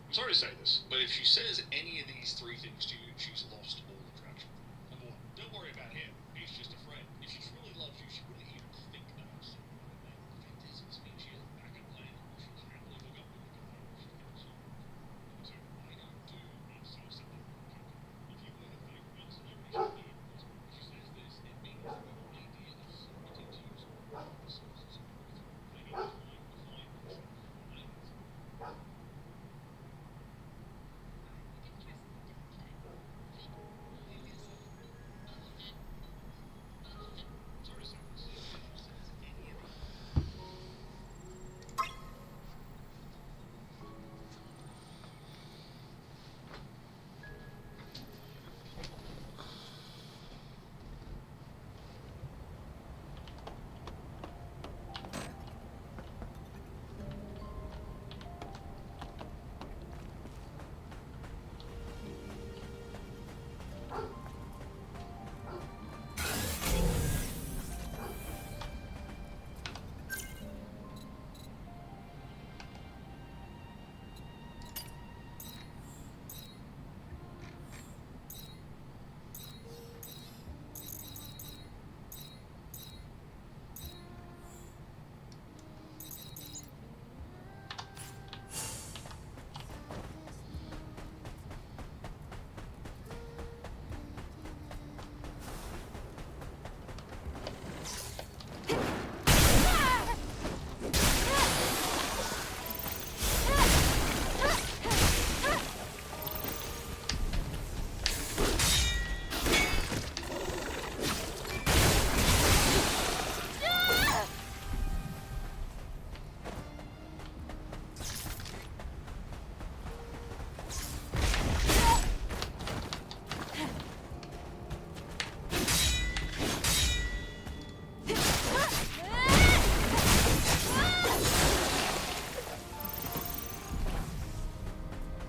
I'm sorry to say this, but if she says any of these three things to you, she's lost all attraction. Number one, don't worry about him. He's just a friend. If she truly loves you, she wouldn't even think about us. The fact is, it means she is back in land. She's happily hook up with the guy. She thinks so. So I don't do is say something. If you were to think once and every she did, if she says this, it means the whole idea of submitting to you is resources. I need to find the person.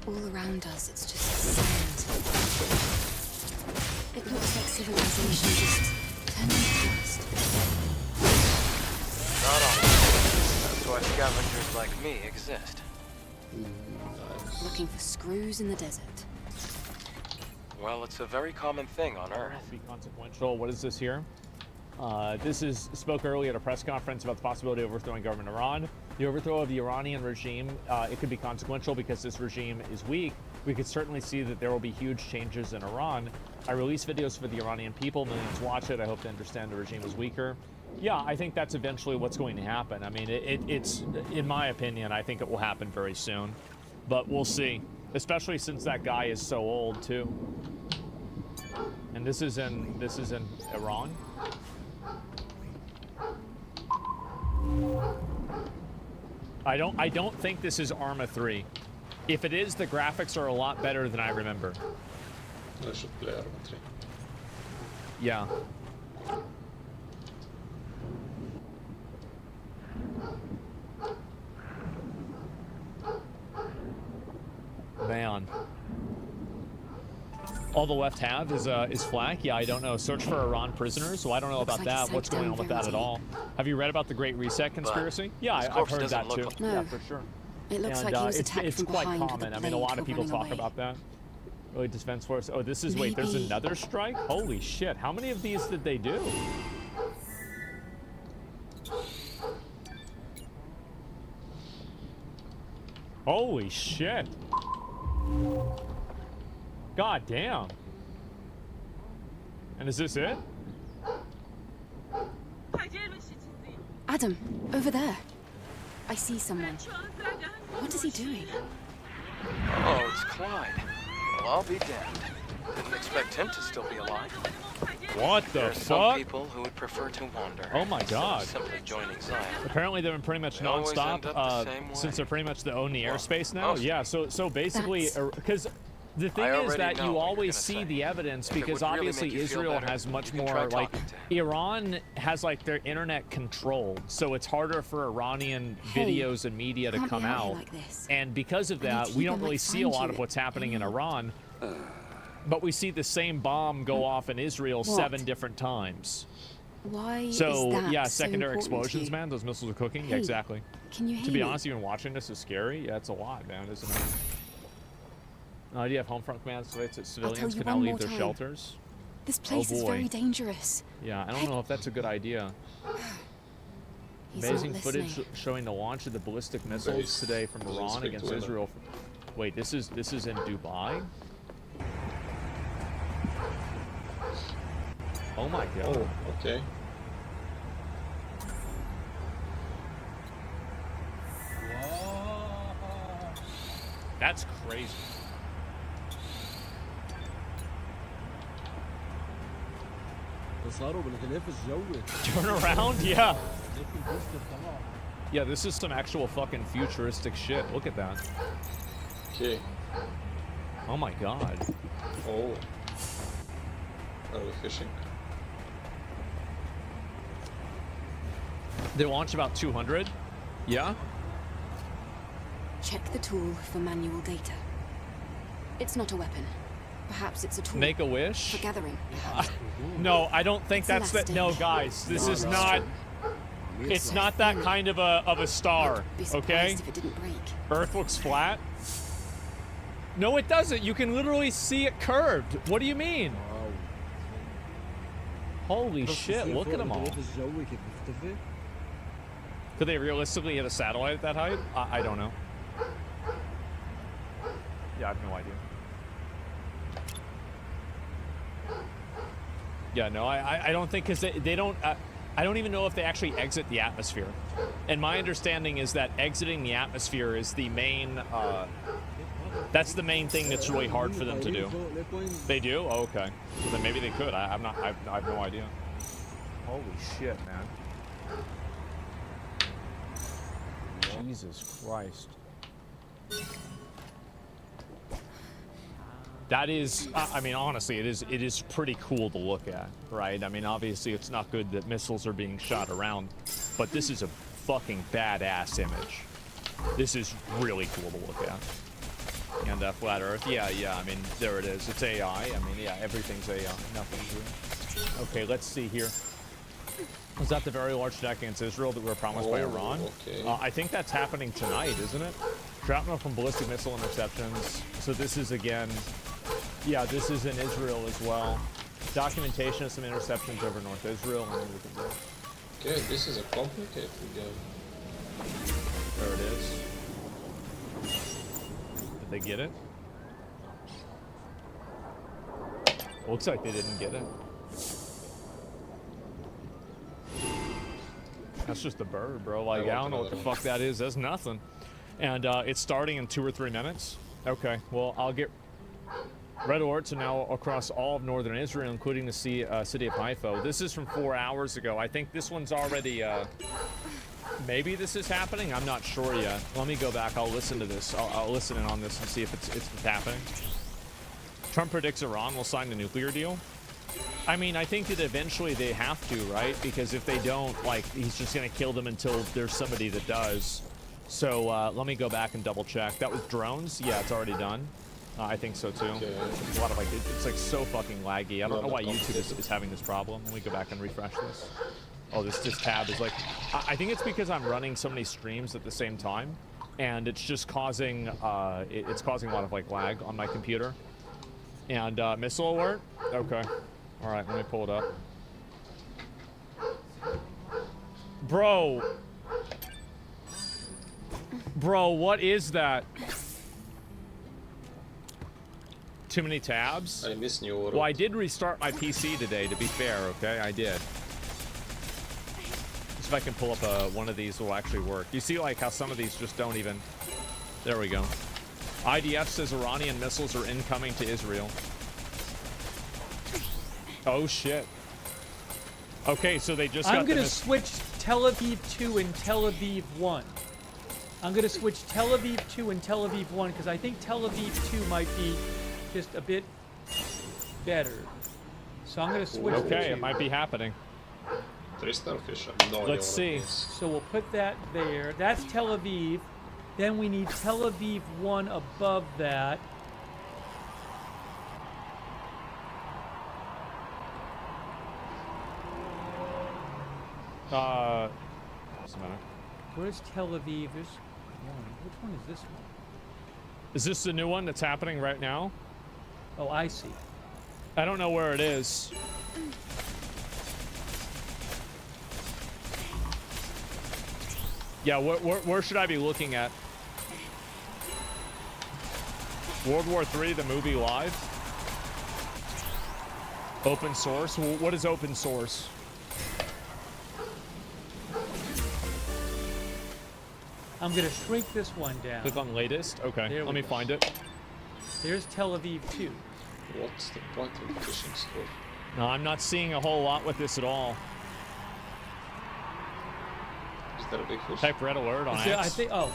All around us, it's just sand. It looks like civilization just turned into dust. Not always. That's why scavengers like me exist. Nice. Looking for screws in the desert. Well, it's a very common thing on Earth. Be consequential. What is this here? Spoke earlier at a press conference about the possibility of overthrowing government Iran. The overthrow of the Iranian regime, it could be consequential because this regime is weak. We could certainly see that there will be huge changes in Iran. I release videos for the Iranian people. Millions watch it. I hope to understand the regime is weaker. Yeah, I think that's eventually what's going to happen. I mean, it's, in my opinion, I think it will happen very soon. But we'll see. Especially since that guy is so old, too. And this is in Iran. I don't think this is Arma 3. If it is, the graphics are a lot better than I remember. I should play Arma 3. Yeah. Man. All the left have is flak. Yeah, I don't know. Search for Iran prisoners. So I don't know about that. What's going on with that at all? Have you read about the Great Reset conspiracy? Yeah, I've heard that too. No. Yeah, for sure. It looks like he was attacked it's from quite behind common. with I mean, a lot of people talk away. about that. Really, Defense Force. Oh, this is wait. There's Maybe. another strike. Holy shit! How many of these did they do? Holy shit! God damn. And is this it? Adam, over there. I see someone. What is he doing? Oh, it's Clyde. Well, I'll be damned. Didn't expect him to still be alive. What the There are some fuck? people who would prefer to wander. Oh my instead of God. Simply joining Zion. Apparently they've been pretty much They always end up the nonstop same way. since they're pretty much the own the Well, airspace now. most Yeah, so basically, That's- because the thing I is already that know you what you're always gonna see say. the evidence If it because would really obviously make you feel Israel better, has much you can try more like talking to him. Iran has like their internet controlled, so it's harder for Iranian Hey, videos and media to can't be come out here out. like this. And because of I need that, to we keep don't on, really like, see a find lot you of what's happening in anymore. Iran. But we see the same bomb go off in Israel What? 7 different times. Why So is that yeah, so secondary important to explosions, you? man. Those missiles are cooking. Yeah, Hey, exactly. Can you hear To be me? honest, even watching this is scary. Yeah, it's a lot, man, isn't it? Do you have Homefront command states that I'll tell civilians you can now one leave more their time. shelters? This place is boy. very dangerous. Yeah, I don't know if that's a good idea. He's Amazing not footage listening. showing the launch of the ballistic missiles Base today from doesn't Iran speak against to women. Israel. Wait, this is in Dubai? Oh my god. Oh, okay. That's crazy. صاروا بالغلاف الجوي. Turn around? Yeah. لكن بوست الطلع. Yeah, this is some actual fucking futuristic shit. Look at that. Okay. Oh my god. Oh. Are we fishing? They launch about 200? Yeah? Check the tool for manual data. It's not a weapon. Perhaps it's a tool Make a wish? for gathering. No, I don't think It's that's the. No, elastic. guys, this No, is it's not. true. It's not that kind of a star. I'd be Okay? surprised if it didn't break. Earth looks flat. No, it doesn't. You can literally see it curved. What do you mean? واو. Holy بس shit! يصير Look فوق at them all. الغلاف الجوي كيف بيختفي؟ Could they realistically hit a satellite at that height? I don't know. Yeah, I have no idea. Yeah, no, I don't think, because they don't, I don't even know if they actually exit the atmosphere. And my understanding is that exiting the atmosphere is the main, that's the main thing that's really hard for them to do. They do? Oh, okay. Well, then maybe they could. I have no idea. Holy shit, man. Jesus Christ. That is, I mean, honestly, it is pretty cool to look at, right? I mean, obviously, it's not good that missiles are being shot around, but this is a fucking badass image. This is really cool to look at. And Flat Earth, yeah, I mean, there it is. It's AI. I mean, yeah, everything's AI. Nothing's real. Okay, let's see here. Was that the very large attack against Israel that we were promised by Oh, Iran? okay. I think that's happening tonight, isn't it? Shrapnel from ballistic missile interceptions. So this is again, yeah, this is in Israel as well. Documentation of some interceptions over North Israel. Okay, this is a complicated game. There it is. Did they get it? Looks like they didn't get it. That's just a bird, bro. Like, I don't know what the fuck that is. That's nothing. And it's starting in 2 or 3 minutes. Okay, well, I'll get red alerts are now across all of northern Israel, including the city of Haifa. This is from 4 hours ago. I think this one's already, maybe this is happening. I'm not sure yet. Let me go back. I'll listen to this. I'll listen in on this and see if it's happening. Trump predicts Iran will sign a nuclear deal. I mean, I think that eventually they have to, right? Because if they don't, like, he's just going to kill them until there's somebody that does. So let me go back and double check. That was drones? Yeah, it's already done. I think so too. Okay. There's a lot of like, it's like so fucking laggy. I don't know why YouTube is having this problem. Let me go back and refresh this. Oh, this tab is like, I think it's because I'm running so many streams at the same time, and it's just causing, it's causing a lot of like lag on my computer. And missile alert? Okay. All right, let me pull it up. Bro, what is that? Too many tabs? I miss New World. Well, I did restart my PC today, to be fair, okay? I did. Let's see if I can pull up one of these that will actually work. You see, like, how some of these just don't even... There we go. IDF says Iranian missiles are incoming to Israel. Oh, shit. Okay, so they just got I'm going to the switch Tel Aviv 2 and Tel Aviv 1. I'm going to switch Tel Aviv 2 and Tel Aviv 1 because I think Tel Aviv 2 might be just a bit better. So I'm going to switch the Okay, two. it might be happening. 3 starfish. I have no idea Let's what see. it is. So we'll put that there. That's Tel Aviv. Then we need Tel Aviv 1 above that. Doesn't matter. Where's Tel Aviv? There's one. Which one is this one? Is this the new one that's happening right now? Oh, I see. I don't know where it is. Yeah, where should I be looking at? World War III, the movie live? Open source? What is open source? I'm gonna shrink this one down. Click on latest. Okay, There let we me go. find it. There's Tel Aviv 2. What's the point of fishing stuff? No, I'm not seeing a whole lot with this at all. Is that a big fish? Type red alert on Is there- X. I think. Oh.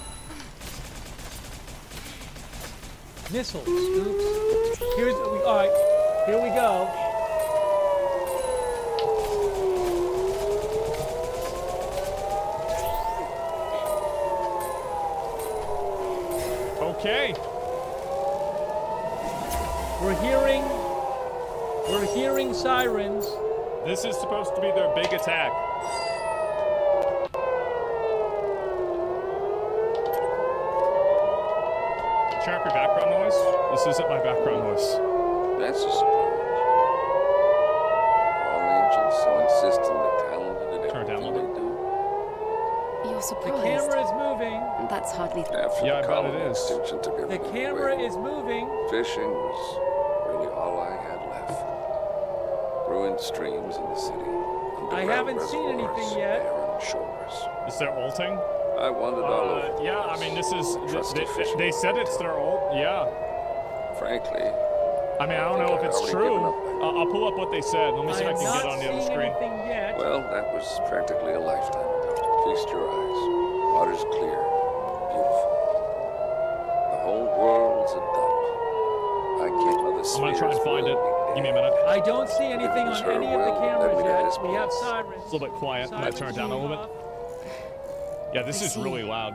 Missiles. Oops. All right. Here we go. Okay. We're hearing sirens. This is supposed to be their big attack. Turn up your background noise. This isn't my background noise. That's a surprise. All angels so insistently talented at Turn it down a everything little they do. You're The surprised. camera is moving. That's hardly. After Yeah, I the bet it colony is. extinction took The everything camera away, is moving. fishing was really all I had left. Ruined streams in the city. I haven't seen anything yet. Barren shores. Is there ulting? I wandered all over. Yeah, I mean, this is. Trusty fisherman. They said it's their ult. Yeah. Frankly, I mean, I don't think know if I'd it's already true. given up. I'll pull up what they said. Let me see if I I'm can get not on the other seeing screen. anything yet. well, that was practically a lifetime ago. Feast your eyes. Water's clear. Beautiful. The whole world's a dump. I can't let the I'm gonna try and spheres find it. will be Give me a dead. minute. I don't see anything on Her any of the well, cameras let me get yet. his We have pulse. sirens. It's a little bit quiet. I'm gonna turn it down a little bit. Yeah, this I is see. really loud.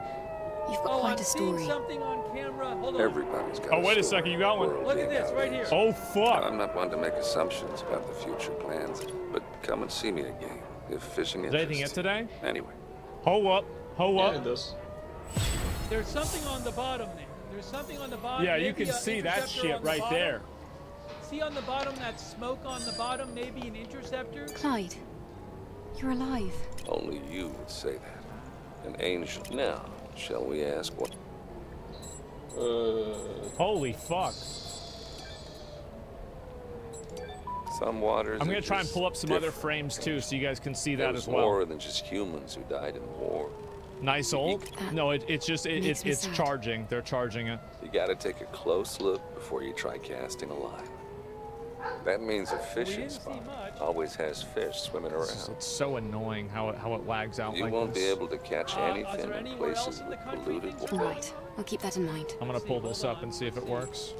You've got Oh, quite I'm a seeing story. something on camera. Hold on. Everybody's got Oh, wait a story. second, you got one. World Look at being this how right it here. is. Oh, fuck. I'm not one to make assumptions about the future plans, but come and see me again if fishing Is anything interests it today? you. Anyway, Ho up. Ho Yeah, up. it does. There's something on the bottom there. There's something on the bottom. Yeah, you Maybe can a see that interceptor shit on the right bottom. there. See on the bottom that smoke on the bottom? Maybe an interceptor? Clyde, you're alive. only you would say that. An angel. Now, shall we ask what? Holy fuck. Some waters. I'm are gonna try and just pull up some other different. frames too, so you guys can see There that was as well. more than just humans who died in war. Nice ult. No, it's just makes me it's sad. charging. They're charging it. You gotta take a close look before you try casting a line. That means a fishing didn't see spot much. always has fish swimming around. It's so annoying how it lags out You like won't this. be able to catch Is anything there in anywhere else places in the with country polluted things are water. All right, I'll keep that in mind. I'm gonna pull this up and see if it works.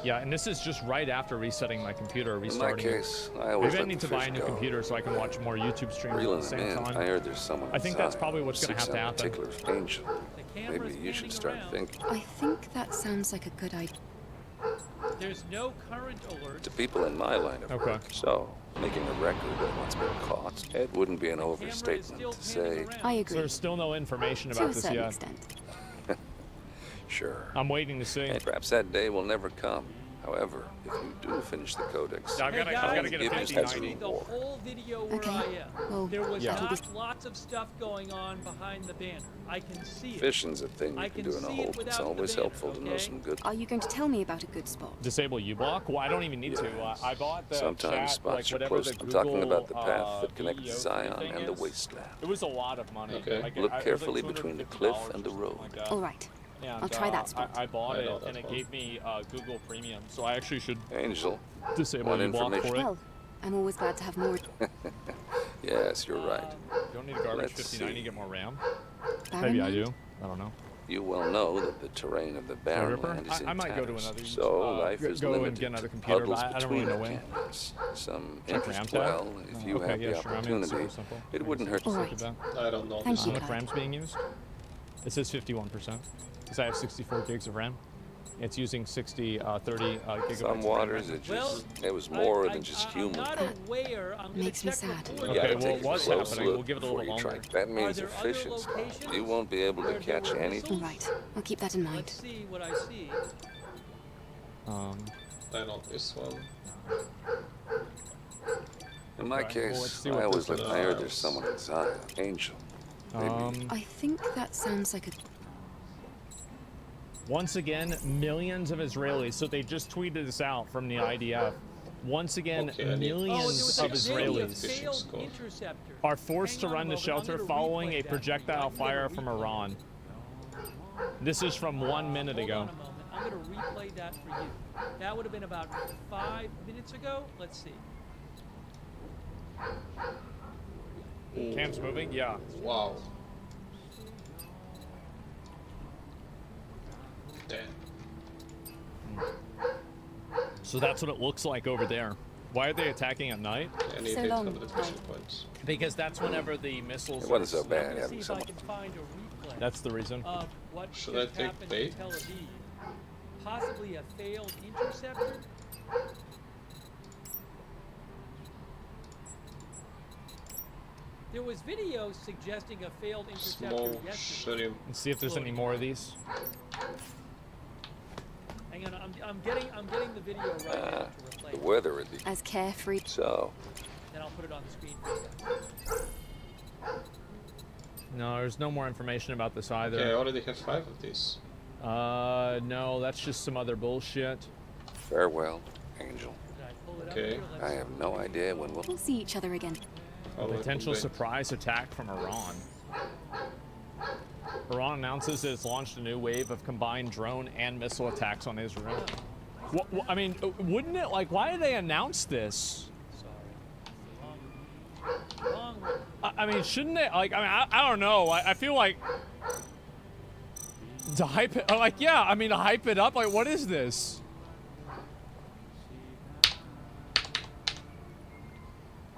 Yeah, and this is just right after resetting my computer, In my restarting it. case, I always Maybe I let need the to buy fish a new go. computer so I can watch more YouTube streams at Reeling the them same in, time. I heard there's someone I think that's inside probably who what's gonna seeks have to out happen. particular angel. The camera's Maybe you should panning start around. thinking. I think that sounds like a good idea. There's no current alert. To people in my line of Okay. work, so making a record of what's been caught, it wouldn't be an Camera is overstatement still to say, panning around. I So agree. there's still no information To about a this certain yet. extent. sure. I'm waiting to see. And perhaps that day will never come. However, if you do finish the codex, I've Hey gotta guys, get a Give us that 5090. the whole video where Okay. I am. Well, There was Yeah. not lots of stuff going on behind the banner. I can see it. fishing's a thing you I can can do in a see it hole. It's without the always banner, helpful to know okay? some good. Are you going to tell me about a good spot? Disable U-block? Well, I don't even need to. I bought the Sometimes chat, spots like are whatever close. the I'm talking Google, about the path that connects VEO Zion thing and the is. wasteland. It was a lot of money. Okay. Like, Look it was carefully like between the $250 cliff and the or road. something like that. All right. And, I'll try that spot. I bought I know it, that and it spot. gave me Google Premium, so I actually should Angel, disable One U-block for information- it. Well, I'm always glad to have more. yes, you're right. You don't need a garbage Let's 5090 see. to get more RAM. Baron Maybe I Mind? do. I don't know. You well know that the terrain of the barren Ripper? land is in I might go to tatters, another- so life is go and limited get another to computer, but puddles I don't really between know the when. canyons. Some Check RAM interest, tab? well, if you Okay, have yeah, the sure. I mean, it's opportunity, super simple. it wouldn't hurt to All Look right. at that. I don't know. Thank This you, How much Clyde. RAM's being used? It says 51%. Because I have 64 gigs of RAM. It's using 30 gigabytes. Some of waters, RAM. it was more than just I'm human. not aware. I'm gonna Makes me check sad. reports. You Okay, gotta well, take it was a close happening. look We'll give it a before little you try. longer. That means there the other fishing spot. locations You won't be able to where there catch were anything. missiles? Right. I'll keep that in mind. Let's see what I see. I know this one. In my Okay, well, let's case, see I what always this look one there. is. There's someone inside. Angel. Maybe. I think that sounds like a... Once again, millions of Israelis. So they just tweeted this out from the IDF. Once again, Okay, I need- Oh, there millions was of a video of Israelis Fishing failed squad. interceptor. are forced Hang to on a run the moment, I'm shelter gonna following replay a that for you. projectile I'm gonna fire from replay Iran. This is from 1 minute Hold ago. on a moment. I'm going to replay that for you. That would have been about 5 minutes ago. Let's see. Cam's moving? Yeah. Wow. Damn. So that's what it looks like over there. Why are they attacking at night? I need So long, 800 Ty. mission points. Because that's whenever the missiles. It wasn't so I'm bad going to see having if I someone. can find a replay That's the reason. of what Should just I take happened bait? in Tel Aviv. Possibly a failed interceptor. There was video suggesting a failed interceptor Small yesterday. shrimp. Let's see if there's any more of these. Hang on, I'm getting the video right now to The replay. it. weather would be. As carefree... So, Then I'll put it on the screen for you. No, there's no more information about this Okay, I either. already have 5 of these. No, that's just some other bullshit. farewell, Angel. Did I pull it up Okay. here? Let's I see. have no idea when we'll. We'll see each other again. Follow Potential the surprise attack from Iran. Iran announces that it's launched a new wave of combined drone and missile attacks on Israel. I mean, wouldn't it, like, why did they announce this? Sorry. Wrong one. I mean, shouldn't they, like, I mean, I don't know. I feel like to hype it, like, yeah, I mean, to hype it up, like, what is this?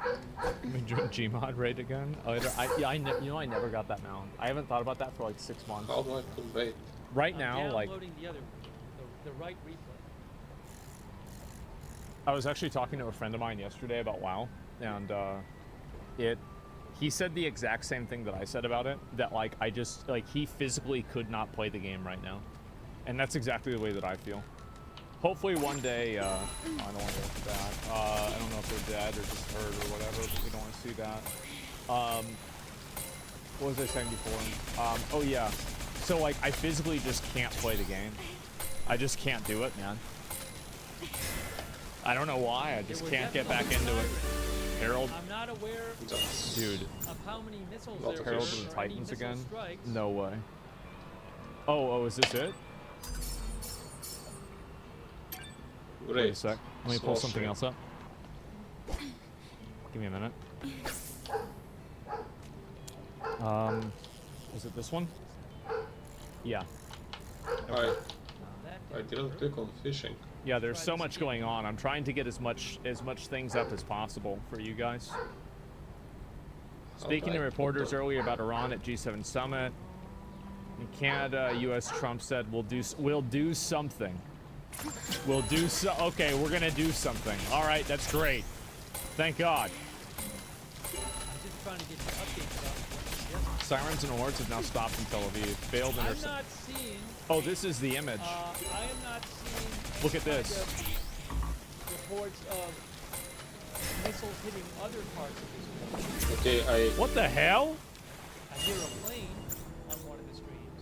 I mean, join Gmod raid again? Oh, I never got that mount. I haven't thought about that for like 6 months. How do I put bait? Right I'm now, like, downloading the right replay. I was actually talking to a friend of mine yesterday about WoW, and he said the exact same thing that I said about it, that like he physically could not play the game right now. And that's exactly the way that I feel. Hopefully one day, I don't want to go back. I don't know if they're dead or just hurt or whatever, but we don't want to see that. What was I saying before? Oh yeah, so like I physically just can't play the game. I just can't do it, man. I don't know why, I just can't get back into it. Harold, I'm not aware Just dude, of how many missiles Not there Herald were of the or any Titans missile again? strikes. No way. Oh, is this it? Wait a Great. sec. Let me pull Small something shrimp. else up. Give me a minute. Is it this one? Yeah. I That didn't click on fishing. Yeah, there's so much going on. I'm trying to get as much things up as possible for you guys. Speaking to Alright, reporters hold on. earlier about Iran at G7 summit, in Canada, U.S. Trump said we'll do something. We'll do so. Okay, we're gonna do something. All right, that's great. Thank God. I'm just trying to get you updates about what Sirens and awards have now stopped in Tel Aviv. Failed I'm intercept. not seeing. Oh, this is the image. I am not seeing. Look at any this. kind of reports of missiles hitting other parts of this country. Okay, What the hell? I hear a plane on one of the streams.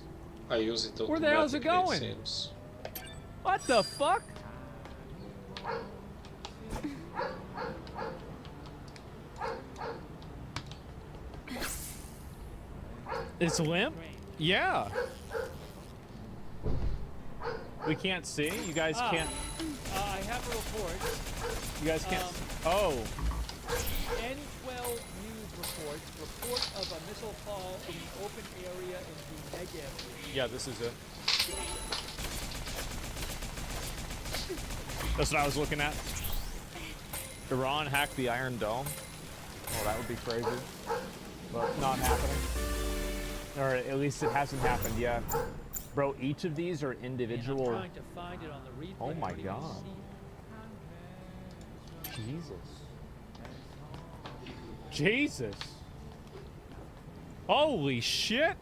I use it Where the hell's it automatically, going? seems. What the fuck? It's limp? Yeah. We can't see. You guys can't. I have a report. You guys can't. Um, Oh. N12 News reports report of a missile fall in an open area in the Negev region. Yeah, this is it. That's what I was looking at. Iran hacked the Iron Dome. Oh, that would be crazy. But not happening. Or at least it hasn't happened yet. Bro, each of these are And I'm individual. trying to find it on the replay. Oh my I don't even God. see it. Jesus. Holy shit.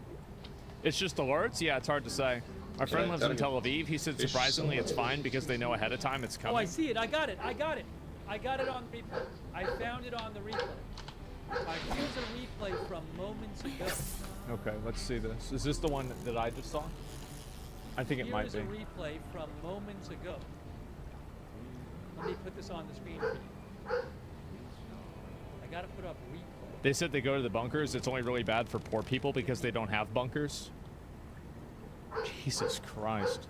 It's just alerts? Yeah, it's hard to say. My friend Yeah, lives in gotta Tel Aviv. He said fish surprisingly it's somewhere. fine because they know ahead of time it's coming. Oh, I see it. I got it. I got it. I got it on replay. I found it on the replay. Here's a replay from moments ago. Okay, let's see this. Is this the one that I just saw? I think it might Here's be. a replay from moments ago. Let me put this on the screen for you. I gotta put up replay. They said they go to the bunkers. It's only really bad for poor people because they don't have bunkers. Jesus Christ.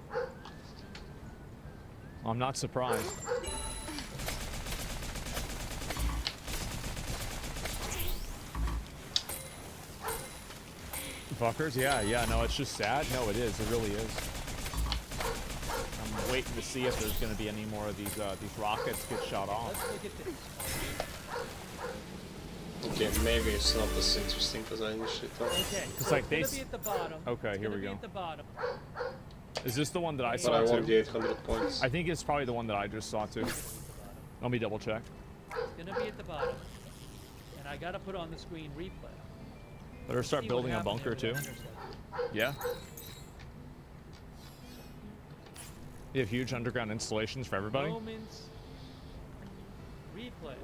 I'm not surprised. Fuckers? Yeah, no, it's just sad. No, it is. It really is. I'm waiting to see if there's going to be any more of these rockets get shot off. Let's look at this. Okay, maybe it's not as interesting as I initially thought. Okay. It's so like they gonna be s- at the bottom. Okay, It's here gonna we be go. At the bottom. Is this the one that I But saw I want too? the 800 points. I think it's probably the one that I just saw too. Let me double check. It's gonna be at the bottom. And I gotta put on the screen replay. Better start See what building a happened bunker there too. with Intercept. Yeah. You have huge underground installations for everybody. Moments. Replay.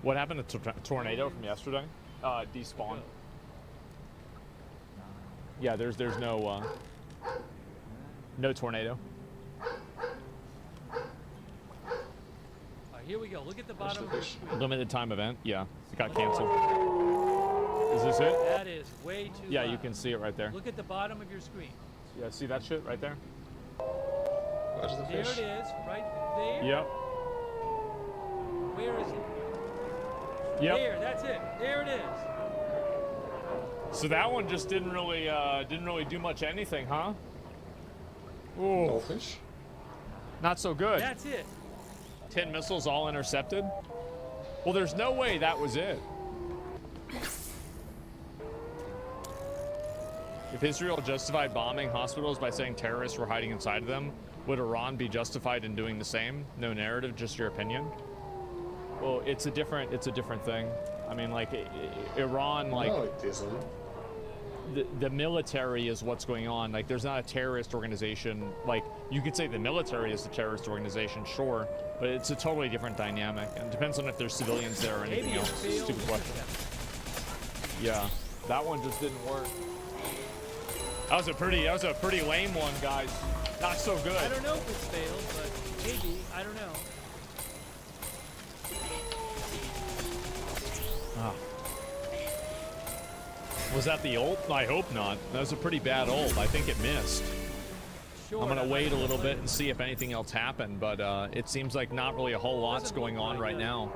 What happened to tornado from yesterday? Despawn. Yeah, there's no no tornado. Alright, here we go. Look at the Where's bottom the of the fish? screen. Limited time event. Yeah, it got canceled. Is this it? That is way too Yeah, you loud. can see it right there. Look at the bottom of your screen. Yeah, see that shit right there? Where's the There fish? it is, right there. Yep. Where is it? Yep. There, that's it. There it is. So that one just didn't really do much anything, huh? No Ooh, fish? not so good. That's it. 10 missiles all intercepted. Well, there's no way that was it. If Israel justified bombing hospitals by saying terrorists were hiding inside of them, would Iran be justified in doing the same? No narrative, just your opinion. Well, it's a different thing. I mean, like Iran, like No, it isn't. the military is what's going on. Like, there's not a terrorist organization. Like, you could say the military is a terrorist organization, sure, but it's a totally different dynamic. And it depends on if there's civilians there or anything Maybe it else. failed Stupid question. intercept. Yeah, that one just didn't work. That was a pretty lame one, guys. Not so good. I don't know if it's failed, but maybe. I don't know. Ah. Was that the ult? I hope not. That was a pretty bad ult. I think it missed. Sure. I'm gonna that wait might a little be bit and see if anything else happened, but it seems like not really a whole lot's Doesn't going look on like right it. now.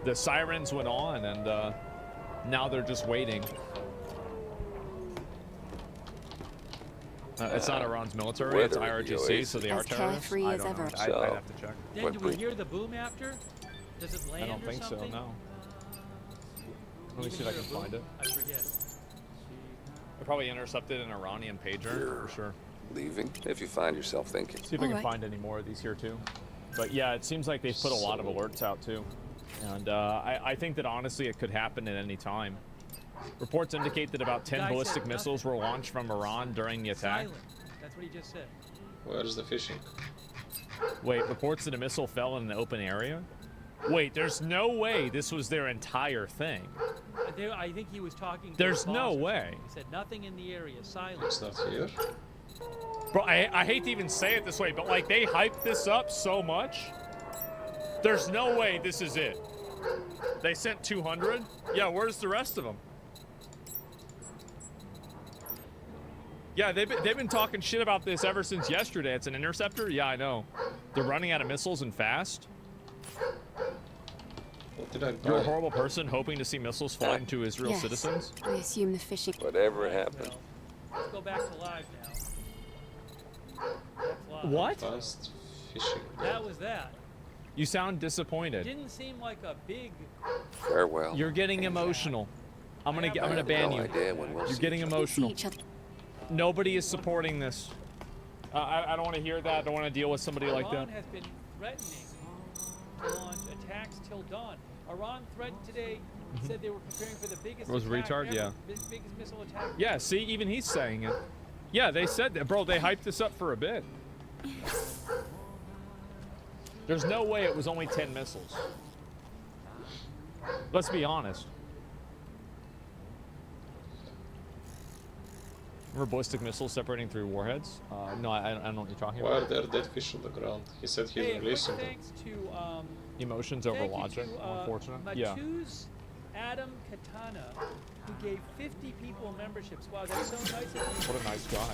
The sirens went on, and now they're just waiting. It's not Iran's military; it's Weather in the IRGC, so they are As terrorists. carefree I as don't ever. know. I'd So- have to check. Then What do we we- hear the boom after? Does it land I don't or think so. something? No. Let me Even see if I hear can a boom? find it. I forget. I probably intercepted an Iranian pager for sure. Leaving if you find yourself thinking. See if I can Alright. find any more of these here too. But yeah, it seems like they've put a lot of alerts out too. And I think that honestly it could happen at any time. Reports indicate that about 10 Guy said ballistic nothing. missiles were launched from Iran during the attack. Silent. That's what he just said. Where's the fishing? Wait, reports that a missile fell in an open area? Wait, there's no way this was their entire thing. I think he was talking to There's his boss no or something. way. He said nothing in the area, silent. It's not here. Bro, I hate to even say it this way, but like they hyped this up so much. There's no way this is it. They sent 200? Yeah, where's the rest of them? Yeah, they've been talking shit about this ever since yesterday. It's an interceptor? Yeah, I know. They're running out of missiles and fast. What did I buy? You're a horrible person hoping to see missiles flying to Israel Yes. citizens? I assume the fishing. Whatever happened. Well, let's go back to live now. That's live. What? Fast fishing. That was that. You sound disappointed. Didn't seem like a big. Farewell. You're getting emotional. I'm gonna ban I have you. no idea when we'll You're see getting each other. See emotional. each other. Nobody is supporting this. I don't want to hear that. I don't want to deal with somebody like Iran that. has been threatening to launch attacks till dawn. Iran threatened today, said they were preparing for the biggest Was attack retard? ever, Yeah. biggest missile attack. Yeah, see, even he's saying it. Yeah, they said that, bro. They hyped this up for a bit. There's no way it was only 10 missiles. Let's be honest. Remember ballistic missiles separating through warheads? No, I don't know what you're talking Why are about. there dead fish on the ground? He said he's Hey, a quick releasing them. thanks to Emotions over thank you logic, to, unfortunate. Yeah. Matuz Adam Katana, who gave 50 people memberships. Wow, that's so nice of you. What a nice guy.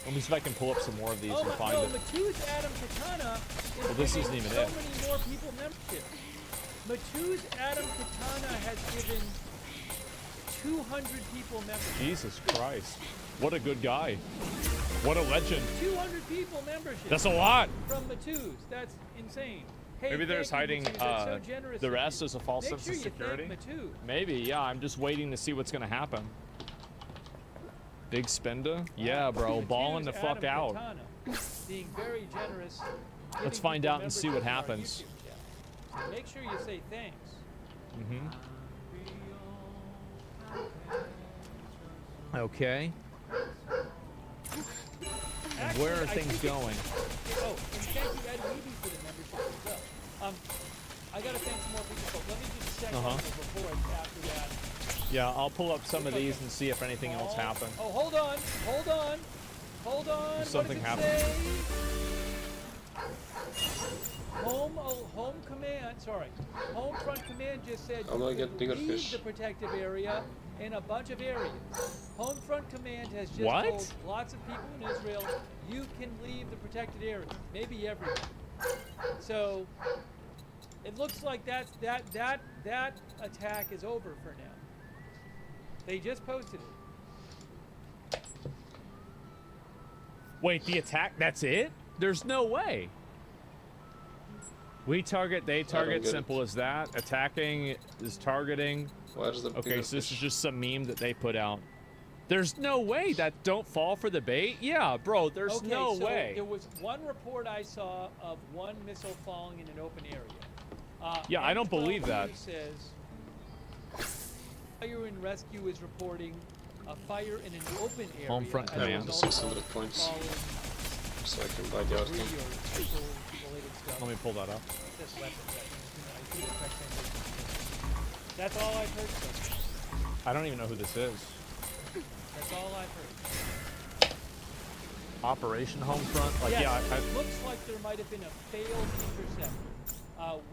Let me see if I can pull up some more of these Oh, and find no, it. Matuz Adam Katana is Well, this giving isn't even so it. many more people memberships. Matuz Adam Katana has given 200 people memberships. Jesus Christ. What a good guy. What a legend. 200 people memberships. That's a lot. From Matuz. That's insane. Hey, Maybe there's thank you, hiding Matuz. That's so generous the of rest you. as a false Make sense sure of you security. thank Matuz. Maybe, yeah. I'm just waiting to see what's going to happen. Big spender? Yeah, bro. Matuz Balling the fuck Adam out. Katana, being very generous. Let's giving find people out and see what memberships on our happens. YouTube channel. So make sure you say thanks. Mm-hmm. Okay. And where are Actually, I things think going? Oh, and thank you, Ed Weeby, for the membership as well. I gotta thank some more people, but let me just check on the reports after that. Yeah, I'll pull up some of these and see if anything else happened. Oh, hold on. What does Something it happened. say? Home command, sorry. Home front command just said I'm gonna you get can bigger leave fish. the protective area in a bunch of areas. Home front command has just What? told lots of people in Israel you can leave the protected area, maybe everyone. So it looks like that attack is over for now. They just posted it. Wait, the attack? That's it? There's no way. We target, they target, get simple it. as that. Attacking is targeting. Where's the Okay, bigger so this fish? is just some meme that they put out. There's no way that don't fall for the bait. Yeah, bro, there's Okay, no so way. there was one report I saw of one missile falling in an open area. Yeah, I don't believe that. N12 says Fire and Rescue is reporting a fire in an open area. Home front as a command. result 600 of points. falling So I can buy the debris outcome. or missile-related stuff. Let me pull that up. Just weapons. I see the correct translation. That's all I've heard so far. I don't even know who this is. That's all I've heard. Operation Homefront? Like, Yes, yeah, it looks like there might have been a failed interceptor.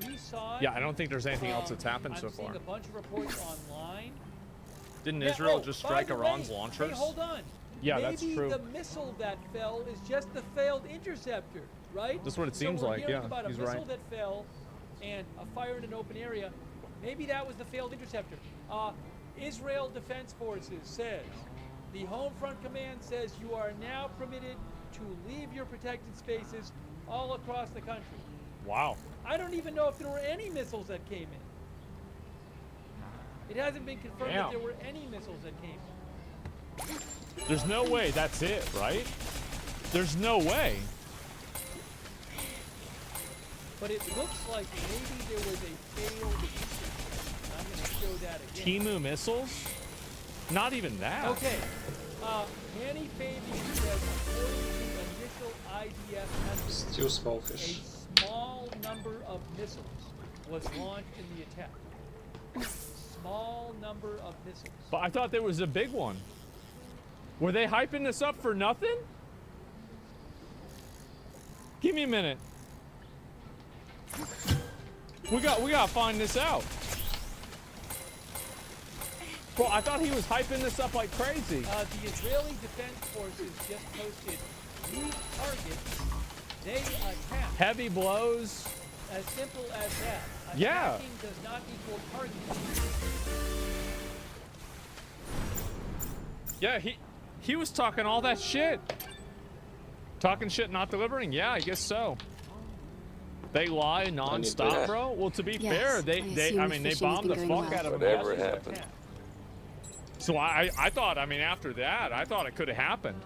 We saw it. yeah, I don't think there's anything else that's happened so I'm far. seeing a bunch of reports online. Didn't Yeah, Israel oh, just by strike the Iran's way, launchers? Hey, hold on. Yeah, Maybe that's true. the missile that fell is just the failed interceptor, right? That's what it So seems we're like, hearing yeah, about a he's missile right. that fell and a fire in an open area. Maybe that was the failed interceptor. Israel Defense Forces says the Home Front Command says you are now permitted to leave your protected spaces all across the country. Wow. I don't even know if there were any missiles that came in. It hasn't been confirmed Damn. that there were any missiles that came in. There's no way that's it, right? There's no way. But it looks like maybe there was a failed interceptor. I'm going to show that again. Timu missiles? Not even that. Okay. Manny Fabian says, according to initial IDF estimates, Still small a fish. small number of missiles was launched in the attack. Small number of missiles. But I thought there was a big one. Were they hyping this up for nothing? Give me a minute. We gotta find this out. Bro, I thought he was hyping this up like crazy. The Israeli Defense Forces just posted new targets. They attack. Heavy blows. As simple as that. Yeah. Attacking does not equal targeting. Yeah, he was talking all that shit. Talking shit, not delivering? Yeah, I guess so. They lie nonstop, that. bro. Well, to be Yes, fair, I they assume I the mean, they fishing has bombed been the going fuck well. out of him. Whatever yesterday. happened. So I thought, I mean, after that, I thought it could have happened.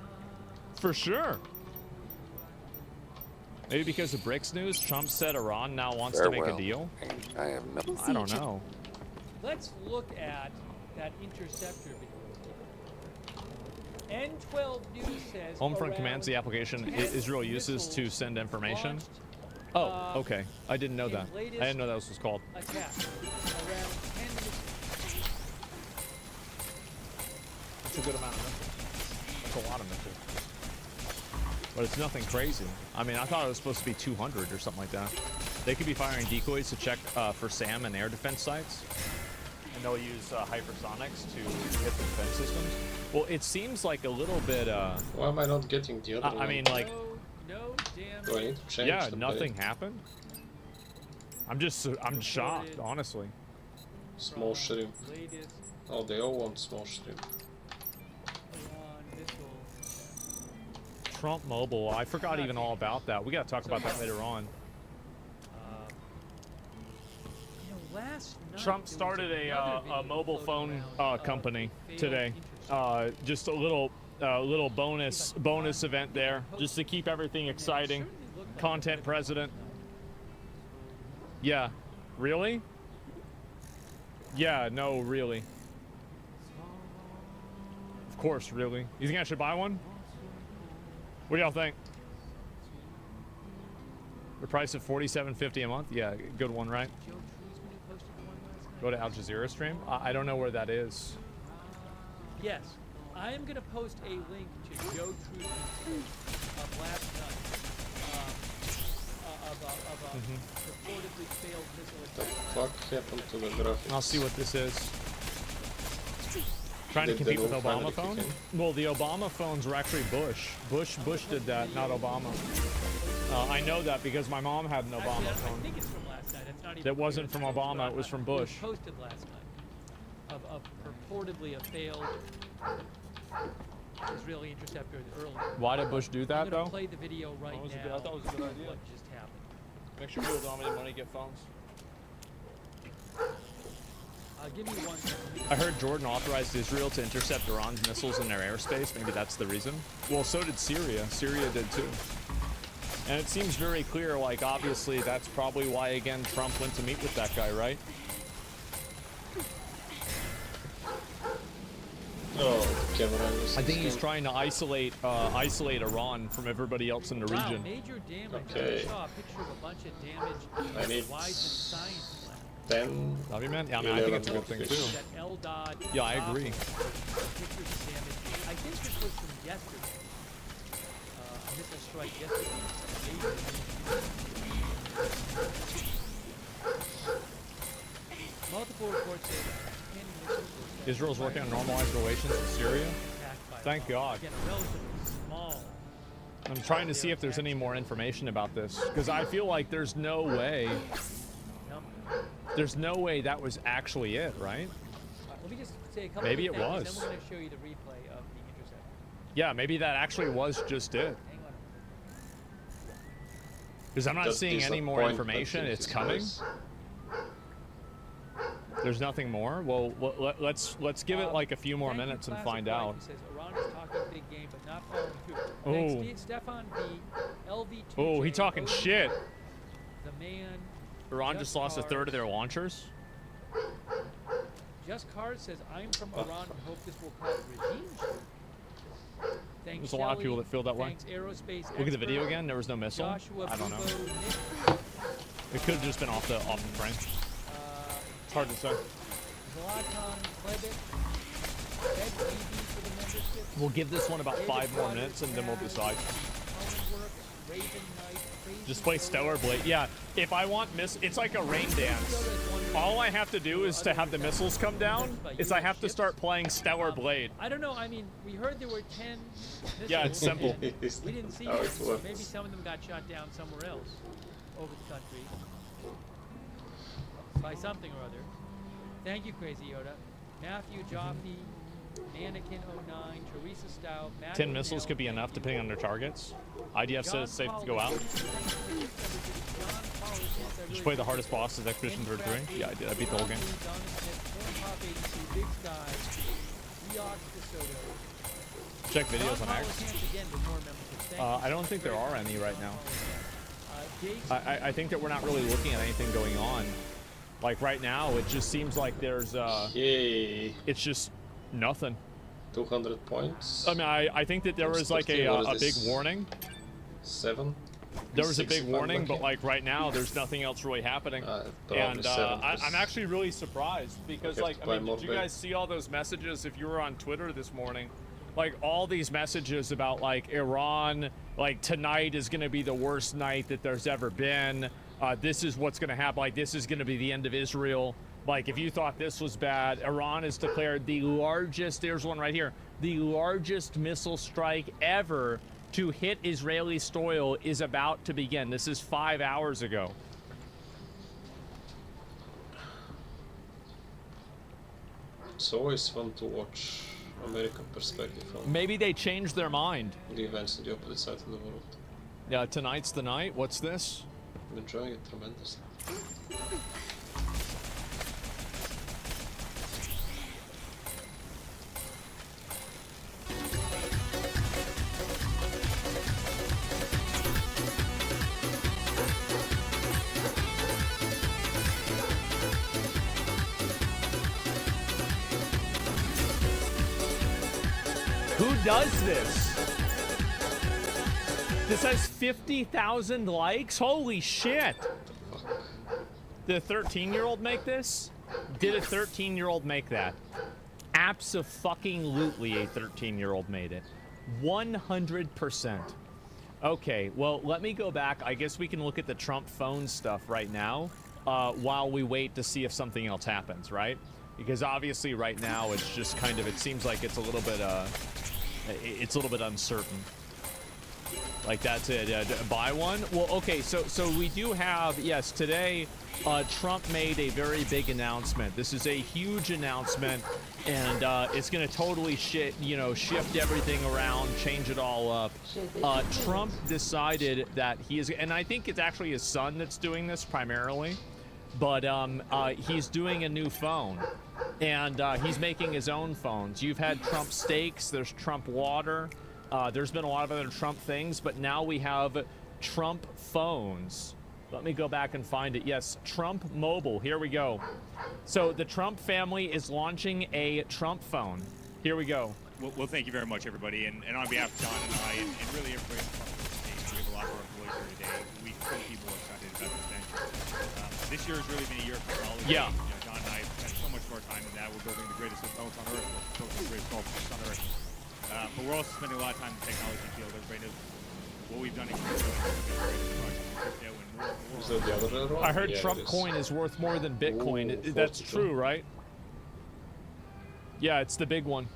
For sure. Maybe because of BRICS news, Trump said Iran now wants to make a Farewell. deal. I have no. We'll I see don't you. know. Let's look at that interceptor video. N12 News says Homefront around commands the application 10 Israel uses to missiles send information. launched, Oh, okay. I didn't know in that. I latest didn't know that was called. attack. Around 10 missiles. That's a good amount of missiles. That's a lot of missiles. But it's nothing crazy. I mean, I thought it was supposed to be 200 or something like that. They could be firing decoys to check for SAM and air defense sites. And they'll use hypersonics to hit the defense systems. Well, it seems like a little bit, Why am I not getting the other one? I mean, like, No damn. Do I need to change yeah, the nothing play? happened. I'm shocked, honestly. Small shrimp. Latest Oh, they all want small shrimp. Iran missile. Trump Mobile, I forgot even all about that. We gotta talk about that later on. Last night Trump there was started another video a mobile floating phone around of company a failed today. interceptor. Just a little bonus event there, just to keep everything exciting. Content president. Yeah, really? Yeah, no, really. Of course, really. You think I should buy one? What do y'all think? The price of $47.50 a month? Yeah, good one, right? Joe Truesman posted one last night. Go to Al Jazeera stream? I don't know where that is. Yes, I am going to post a link to Joe Truesman's post of last night of a reportedly failed missile The attack. fuck happened to the graphics? I'll see what this is. Trying to Did compete they with all finally Obama phones? kick Well, the Obama phones were actually Bush. Bush did that, not Obama. I know that because my mom had an Actually, Obama I phone. think it's from last night. It's not even That wasn't clear. from It's Obama, it was from Bush. It was posted last night of purportedly a failed Israeli interceptor earlier. Why did Bush do I'm that, gonna though? play the video right was a now. good- I thought it was a good of idea. What just happened? Make sure people don't have any money get phones. Give me one second. I heard Jordan authorized Israel to intercept Iran's missiles in their airspace. Maybe that's the reason. Well, so did Syria. Syria did too. And it seems very clear, like, obviously, that's probably why, again, Trump went to meet with that guy, right? Oh, the camera is. I think he's trying to isolate Iran from everybody else in the Wow, region. major damage. Okay. I saw a picture of a bunch of damage. I need Wiseman Science Lab. 10. Love you, man. Yeah, I mean, I think it's a good thing, 11 too. That LDOT. Yeah, I agree. Pictures of damage. I think this was from yesterday. A missile strike yesterday. Multiple reports say that 10 missiles were Israel's working on normalized relations with Syria. attacked by Thank Iran. God. Again, a relatively small. I'm trying to see if there's any more information about this, because I feel like there's no way that was actually it, right? Let me just say a couple Maybe of it things, was. then we're going to show you the replay of the interceptor. Yeah, maybe that actually was just it. Hang on. Because I'm not The seeing any more disappointment information. in It's his coming. voice. There's nothing more. Well, let's give it like a few more Thank you, minutes and Classic find White, out. who says Iran is talking big game but not following through. Oh. Thanks, Stefan B. LV2. Oh, he talking shit. The man. Iran just lost a third of their launchers. Just Card says, I'm from Iran and hope this will cause regime change. Thanks, There's a lot of Shelley. people that feel that way. Thanks, Aerospace Look at the video Expert. again. There was no missile. Joshua I don't know. Bubo, Nick, It could have just been off the frame. It's hard to say. Zlatan Klebik, Ed TV for the membership. We'll give this one about 5 more minutes and then we'll decide. Homework, Raven Knight, Crazy Just play Soda. Stellar Blade. Yeah, if I want it's like a rain dance. All I have to do is to have the missiles come down, is I have to start playing Stellar Blade. I don't know. I mean, we heard there were 10 missiles. Yeah, it's simple. and We didn't see How them, it so works. maybe some of them got shot down somewhere else over the country by something or other. Thank you, Crazy Yoda. Matthew Joffe, Mannequin 09, Teresa Stout, Matt 10 missiles O'Neill, could be thank enough you. depending on their targets. IDF says it's safe to go out. Did you play the hardest boss as Expedition 33? Yeah, I did. I beat the whole game. Seahawks DeSoto. Check videos John on X. Mollisant again with more memberships. Thank you. I don't think there are any right now. Gates, I think that we're not really looking at anything going on. Like right now, it just seems like there's Yay. it's just nothing. 200 points. I mean, I think that there was like a What is big this? warning. 7. There was a 6 big if I'm warning, lucky. but like right now, there's nothing else really happening. Probably And 7, I'm actually really surprised because, have like, to I buy mean, more did you bait. guys see all those messages if you were on Twitter this morning? Like, all these messages about, like, Iran, like, tonight is going to be the worst night that there's ever been. This is what's going to happen. Like, this is going to be the end of Israel. Like, if you thought this was bad, Iran has declared the largest, there's one right here, the largest missile strike ever to hit Israeli soil is about to begin. This is 5 hours ago. It's always fun to watch American perspective from Maybe they changed their mind. the events on the opposite side of the world. Yeah, tonight's the night. What's this? I'm enjoying it tremendously. Who does this? This has 50,000 likes? Holy shit! Did a 13-year-old make this? Did a 13-year-old make that? Abso-fucking-lutely a 13-year-old made it. 100%. Okay, well, let me go back. I guess we can look at the Trump phone stuff right now while we wait to see if something else happens, right? Because obviously right now it's just kind of, it seems like it's a little bit uncertain. Like, that's it. Buy one? Well, okay, so we do have, yes, today Trump made a very big announcement. This is a huge announcement, and it's going to totally shift everything around, change it all up. Trump decided that he is, and I think it's actually his son that's doing this primarily, but he's doing a new phone, and he's making his own phones. You've had Trump Steaks, there's Trump Water. There's been a lot of other Trump things, but now we have Trump phones. Let me go back and find it. Yes, Trump Mobile. Here we go. So the Trump family is launching a Trump phone. Here we go. Well, thank you very much, everybody. And on behalf of John and I, and really everybody in the Trump we have a lot of our employees here today. We couldn't be more excited about this venture. This year has really been a year of technology. Yeah. John and I spent so much more time in that. We're building the greatest phones on Earth. We're building the greatest golf course on Earth. But we're also spending a lot of time in the technology field. Everybody knows what we've done in crypto and Is that the other railroad? I heard Yeah, Trump it is. coin is worth more than Bitcoin. Ooh, That's 42. true, right? Yeah, it's the big one.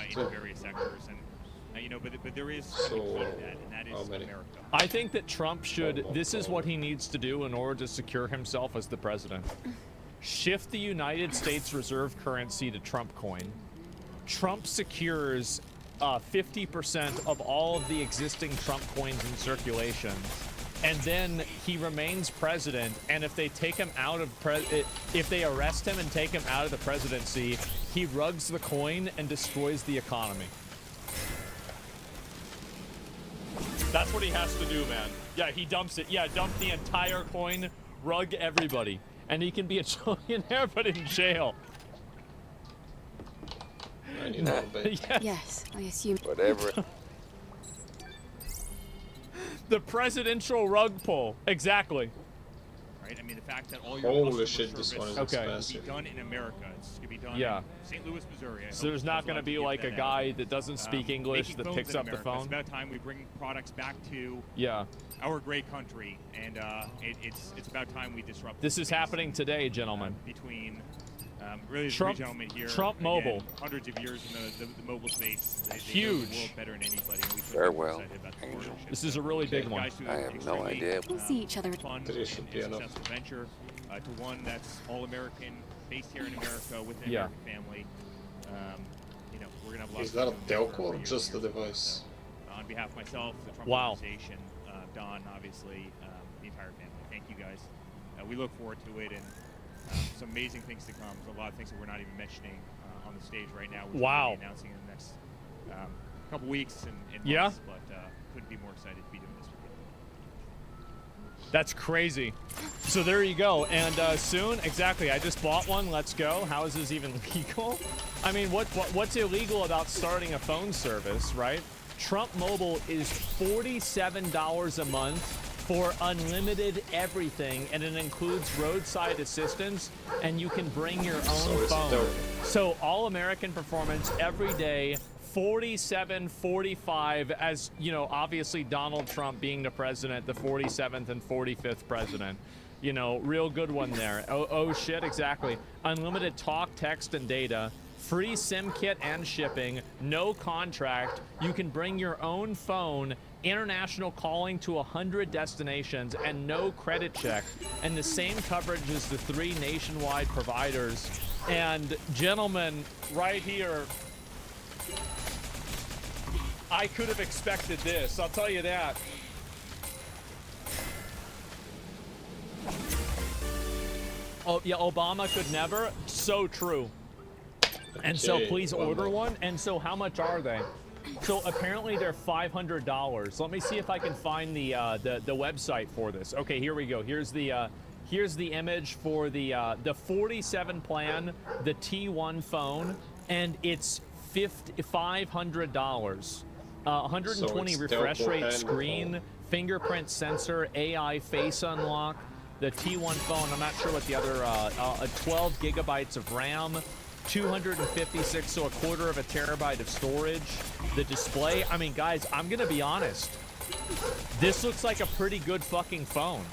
in various sectors. And but there is kind of a key to that, and that how is many? America. I think that Trump should, this is what he needs to do in order to secure himself as the president. Shift the United States reserve currency to Trump coin. Trump secures 50% of all of the existing Trump coins in circulation. And then he remains president, and if they take him out of if they arrest him and take him out of the presidency, he rugs the coin and destroys the economy. That's what he has to do, man. Yeah, he dumps it. Yeah, dump the entire coin, rug everybody, and he can be a trillionaire but in jail. I need more bait. Yeah. Yes, I assume. Whatever. The presidential rug pull. Exactly. Right? I mean, the fact that all your Holy customer shit, this one is service Okay. will be expensive. done in America. It's going to be done Yeah. in St. Louis, Missouri. So there's not going to be like a guy that doesn't speak English making that phones picks in up the America. phone. It's about time we bring products back to Yeah. our great country, and it's about time we disrupt. This is space, happening today, gentlemen. between really the Trump- three gentlemen here. Trump Again, Mobile. Hundreds of years in the mobile space. They know Huge. the world better than anybody. And we couldn't be Farewell, more excited about the Angel. partnership. This is a really big one. Guys do I an have no extremely, idea. We'll see each other. Fun Three and should be enough. successful venture to one that's all American, based here in America with an Yeah. American family. We're gonna have a lot Is of that a fun there telco for or years just the here. device? So, on behalf of myself, the Trump Wow. organization, Don, obviously, the entire family, thank you guys. We look forward to it, and some amazing things to come. So a lot of things that we're not even mentioning on the stage right now. Which Wow. we'll be announcing in the next couple weeks and Yeah. months. But couldn't be more excited to be doing this with you. That's crazy. So there you go. And soon, exactly. I just bought one. Let's go. How is this even legal? I mean, what's illegal about starting a phone service, right? Trump Mobile is $47 a month for unlimited everything, and it includes roadside assistance, and you can bring your own phone. So all American performance every day. 47, 45, as you know, obviously Donald Trump being the president, the 47th and 45th president. You know, real good one there. Oh shit, exactly. Unlimited talk, text, and data. Free SIM kit and shipping. No contract. You can bring your own phone. International calling to 100 destinations and no credit check. And the same coverage as the 3 nationwide providers. And gentlemen, right here, I could have expected this, I'll tell you that. Oh, yeah, Obama could never. So true. And so please order one. And so how much are they? So apparently they're $500. Let me see if I can find the website for this. Okay, here we go. Here's the image for the 47 plan, the T1 phone, and it's $500. 120 refresh rate screen, fingerprint sensor, AI face unlock, the T1 phone. I'm not sure what the other 12 gigabytes of RAM, 256, so 1/4 terabyte of storage. The display, I mean, guys, I'm gonna be honest. This looks like a pretty good fucking phone.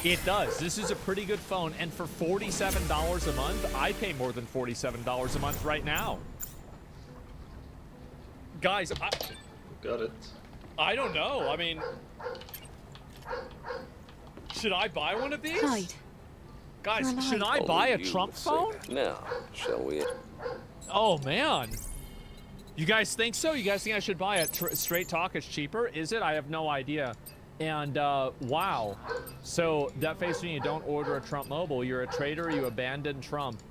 It does. This is a pretty good phone, and for $47 a month, I pay more than $47 a month right now. Guys, Got it. I don't know. I mean, should I buy one of these? Clyde. Guys, You're should I alive. buy a Only you Trump would say phone? that. Now, shall we? Oh, man. You guys think so? You guys think I should buy it? Straight talk is cheaper? Is it? I have no idea. And, wow. So, that face when you don't order a Trump Mobile, you're a traitor, you abandon Trump.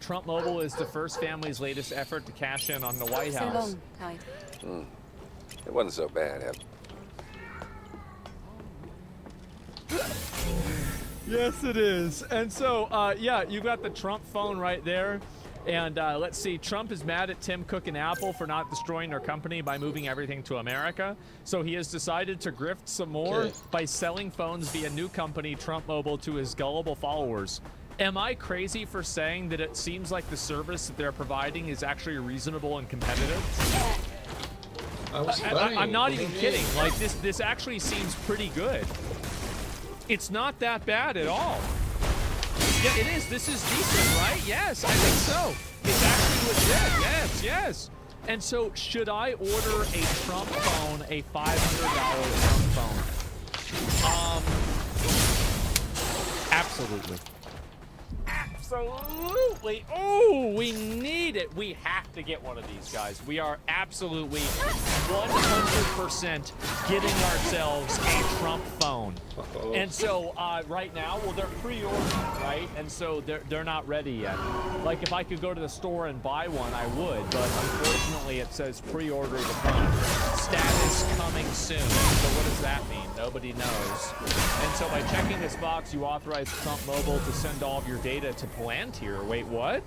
Trump Mobile is the first family's latest effort to cash in on the White So House. long, Clyde. It wasn't so bad. Yes, it is. And so, yeah, you got the Trump phone right there. And let's see, Trump is mad at Tim Cook and Apple for not destroying their company by moving everything to America. So he has decided to grift some more by selling phones via new company, Trump Mobile, to his gullible followers. Am I crazy for saying that it seems like the service that they're providing is actually reasonable and competitive? I'm not even kidding. Like, this actually seems pretty good. It's not that bad at all. Yeah, it is. This is decent, right? Yes, I think so. It's actually legit. Yes, yes. And so, should I order a Trump phone, a $500 Trump phone? Absolutely. Absolutely. Oh, we need it. We have to get one of these, guys. We are absolutely 100% getting ourselves a Trump phone. And so right now, well, they're pre-ordered, right? And so they're not ready yet. Like, if I could go to the store and buy one, I would. But unfortunately, it says pre-order the phone. Status coming soon. So what does that mean? Nobody knows. And so by checking this box, you authorize Trump Mobile to send all of your data to Palantir. Wait, what?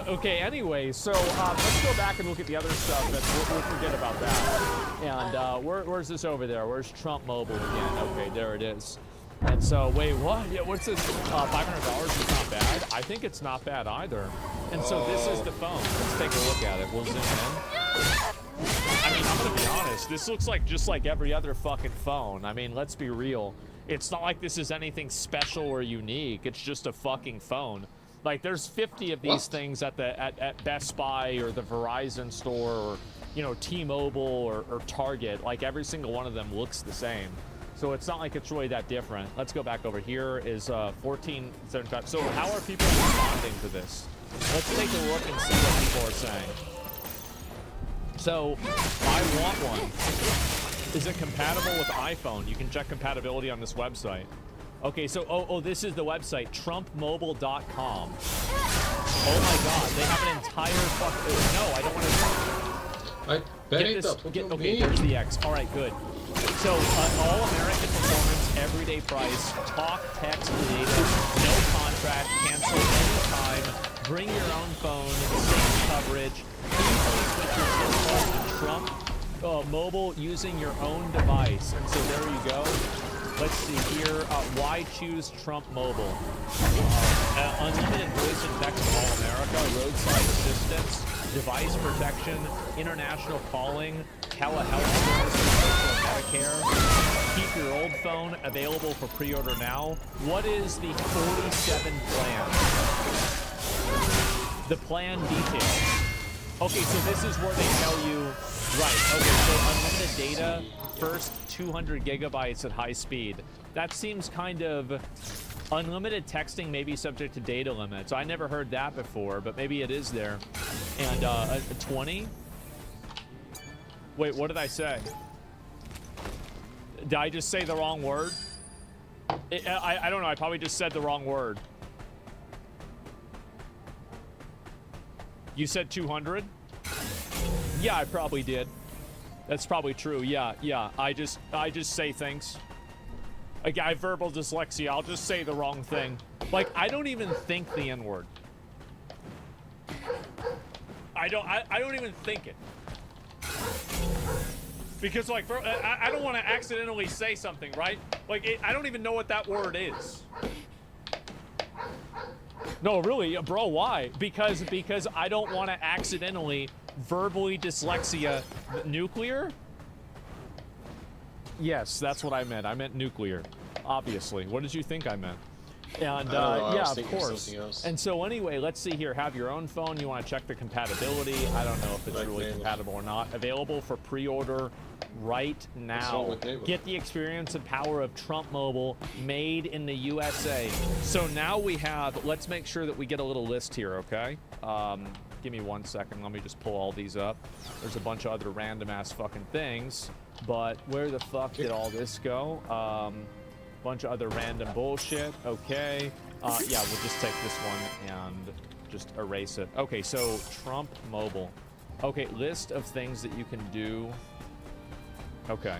Okay, anyway, so let's go back and look at the other stuff, and we'll forget about that. And where's this over there? Where's Trump Mobile again? Okay, there it is. And so, wait, what? Yeah, what's this? $500 is not bad? I think it's not bad either. And so this is the phone. Let's take a look at it. We'll zoom in. I mean, I'm gonna be honest. This looks like just like every other fucking phone. I mean, let's be real. It's not like this is anything special or unique. It's just a fucking phone. Like, there's 50 of these things at Best Buy or the Verizon store or, you know, T-Mobile or Target. Like, every single one of them looks the same. So it's not like it's really that different. Let's go back over here. Is 1475. So how are people responding to this? Let's take a look and see what people are saying. So, I want one. Is it compatible with iPhone? You can check compatibility on this website. Okay, so, this is the website, trumpmobile.com. Oh my god, they have an entire fuck. No, I don't want to. I bet Get it this. up. What do you Okay, mean? there's the X. All right, good. So, all American performance, everyday price, talk, text, data, no contract, cancel anytime, bring your own phone, same coverage, easily switch your SIM card to Trump mobile using your own device. And so there you go. Let's see here. Why choose Trump Mobile? Unlimited voice and text in all America, roadside assistance, device protection, international calling, telehealth services, Medicare. Keep your old phone available for pre-order now. What is the 47 plan? The plan details. Okay, so this is where they tell you, right, okay, so unlimited data, first 200 gigabytes at high speed. That seems kind of, unlimited texting may be subject to data limits. I never heard that before, but maybe it is there. And 20? Wait, what did I say? Did I just say the wrong word? I don't know, I probably just said the wrong word. You said 200? Yeah, I probably did. That's probably true. Yeah. I just say things. Like, I have verbal dyslexia. I'll just say the wrong thing. Like, I don't even think the N-word. I don't even think it. Because, like, I don't want to accidentally say something, right? Like, I don't even know what that word is. No, really, bro, why? Because I don't want to accidentally verbally dyslexia nuclear? Yes, that's what I meant. I meant nuclear, obviously. What did you think I meant? And yeah, of course. And so anyway, let's see here. Have your own phone. You want to check the compatibility. I don't know if it's really compatible or not. Available for pre-order right now. Get the experience and power of Trump Mobile, made in the USA. So now we have, let's make sure that we get a little list here, okay? Give me 1 second. Let me just pull all these up. There's a bunch of other random ass fucking things, but where the fuck did all this go? Bunch of other random bullshit. Okay. Yeah, we'll just take this one and just erase it. Okay, so Trump Mobile. Okay, list of things that you can do. Okay.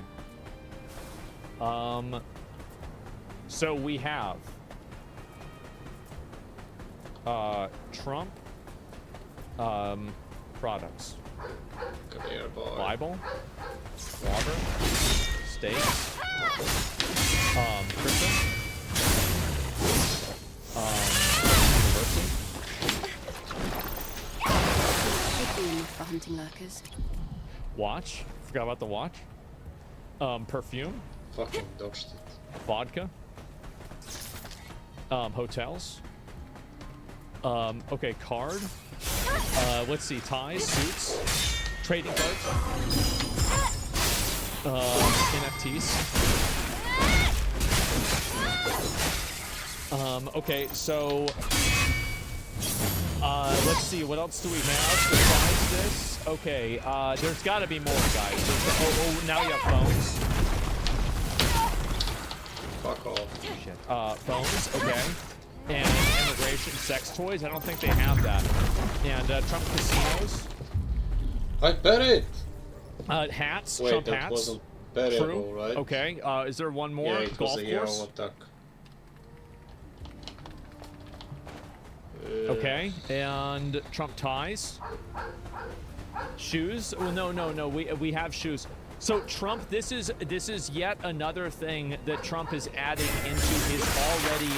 So we have Trump products. Come here, boy. Bible, water, steaks, crypto, university. Could be enough for hunting lurkers. Watch. Forgot about the watch. Perfume. Fucking dodged it. Vodka. Hotels. Okay, card. Let's see, ties, suits, trading cards, NFTs. Okay, so let's see, what else do we have besides this? Okay, there's got to be more, guys. Now you have phones. Fuck off. Shit. Phones, okay. And immigration, sex toys. I don't think they have that. And Trump casinos. I bet it. Hats. Wait, Trump that hats. wasn't bettable, True. right? Okay. Is there one more? Yeah, it was Golf a hero course. attack. Okay. And Trump ties. Shoes. Oh, no. We have shoes. So Trump, this is yet another thing that Trump is adding into his already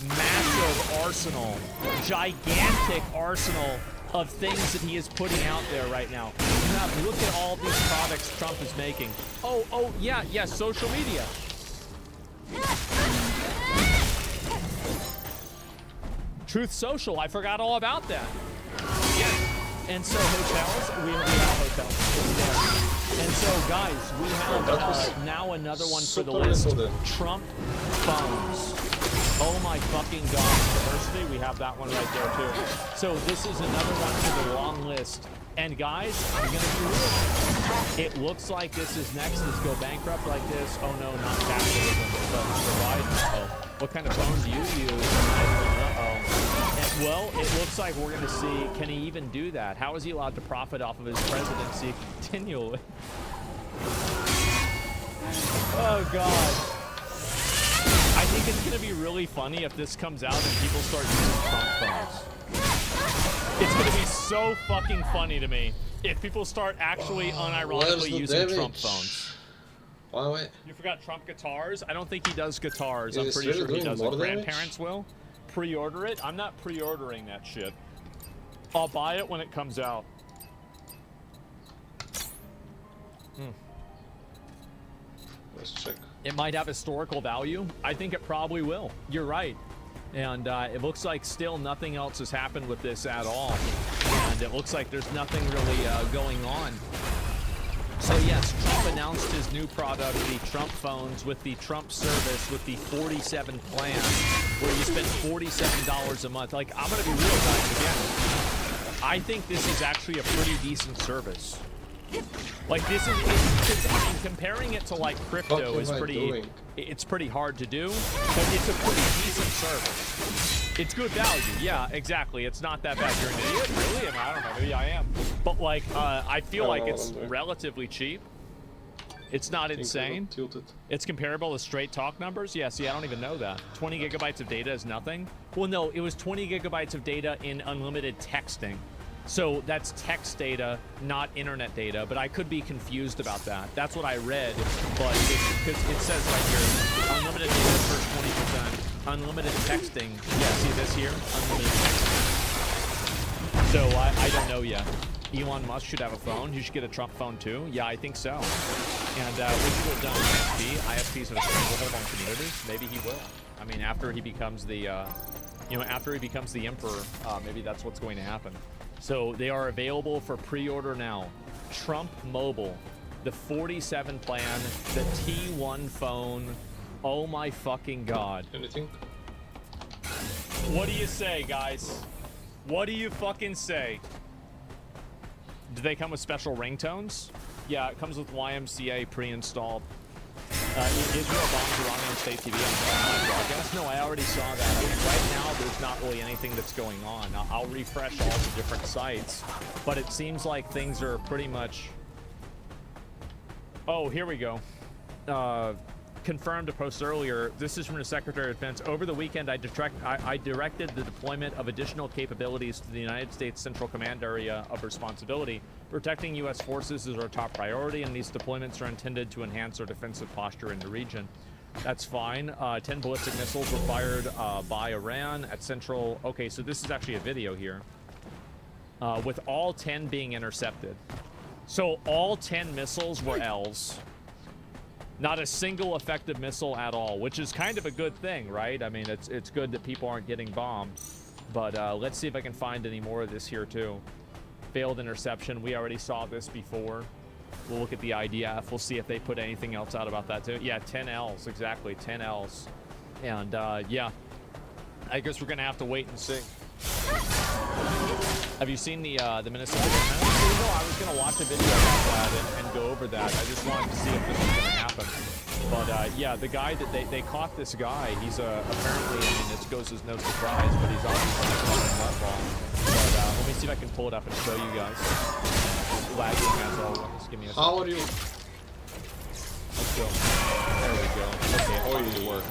massive arsenal, gigantic arsenal of things that he is putting out there right now. Look at all these products Trump is making. Oh, yeah, social media. Truth Social, I forgot all about that. Yes. And so hotels, we have hotels. And so, guys, we have now another one for the list. Trump phones. Oh my fucking god. Diversity, we have that one right there too. So this is another one for the long list. And guys, I'm gonna do it. It looks like this is next. Let's go bankrupt like this. Oh no, not capitalism, but provide. Uh-oh. What kind of phone do you use? Uh-oh. And Well, it looks like we're going to see, can he even do that? How is he allowed to profit off of his presidency continually? Oh, God. I think it's going to be really funny if this comes out and people start using Trump phones. It's going to be so fucking funny to me if people start actually unironically using Trump phones. Why? You forgot Trump guitars? I don't think he does guitars. Is I'm this pretty really sure he doing does it. more damage? Grandparents will. Pre-order it? I'm not pre-ordering that shit. I'll buy it when it comes out. Let's check. It might have historical value. I think it probably will. You're right. And it looks like still nothing else has happened with this at all. And it looks like there's nothing really going on. So yes, Trump announced his new product, the Trump phones, with the Trump service, with the 47 plan, where you spend $47 a month. Like, I'm gonna be real, guys, again. I think this is actually a pretty decent service. Like, this is, I mean, comparing it to, like, crypto is pretty, it's pretty hard to do, but it's a pretty decent service. It's good value, yeah, exactly. It's not that bad. You're an idiot, really? I mean, I don't know, maybe I am. But, like, I feel like it's relatively cheap. It's not insane. It's comparable to straight talk numbers. Yeah, see, I don't even know that. 20 gigabytes of data is nothing. Well, no, it was 20 gigabytes of data in unlimited texting. So that's text data, not internet data, but I could be confused about that. That's what I read, but because it says right here, unlimited data for 20%, unlimited texting. Yeah, see this here? Unlimited texting. So I don't know yet. Elon Musk should have a phone. He should get a Trump phone too. Yeah, I think so. And would you have done ISP? ISPs have a stranglehold on communities. Maybe he will. I mean, after he becomes the, after he becomes the emperor, maybe that's what's going to happen. So they are available for pre-order now. Trump Mobile, the 47 plan, the T1 phone. Oh my fucking God. Anything? What do you say, guys? What do you fucking say? Do they come with special ringtones? Yeah, it comes with YMCA pre-installed. Israel bombs Iranian state TV on broadcast? No, I already saw that. I mean, right now, there's not really anything that's going on. I'll refresh all the different sites, but it seems like things are pretty much... Oh, here we go. Confirmed a post earlier. This is from the Secretary of Defense. Over the weekend, I directed the deployment of additional capabilities to the United States Central Command area of responsibility. Protecting U.S. forces is our top priority, and these deployments are intended to enhance our defensive posture in the region. That's fine. 10 ballistic missiles were fired by Iran at Central... Okay, so this is actually a video here. With all 10 being intercepted. So all 10 missiles were L's. Not a single effective missile at all, which is kind of a good thing, right? I mean, it's good that people aren't getting bombed. But let's see if I can find any more of this here, too. Failed interception. We already saw this before. We'll look at the IDF. We'll see if they put anything else out about that, too. Yeah, 10 L's. Exactly, 10 L's. And, yeah. I guess we're going to have to wait and see. Have you seen the Minnesota Defense? No, I was going to watch a video about that and go over that. I just wanted to see if this was going to happen. But, yeah, the guy that they caught this guy. He's apparently, I mean, this goes as no surprise, but he's obviously a nut ball. But let me see if I can pull it up and show you guys. Lagging as always. Give me a second. How are you? Let's go. There we go. Okay, it worked.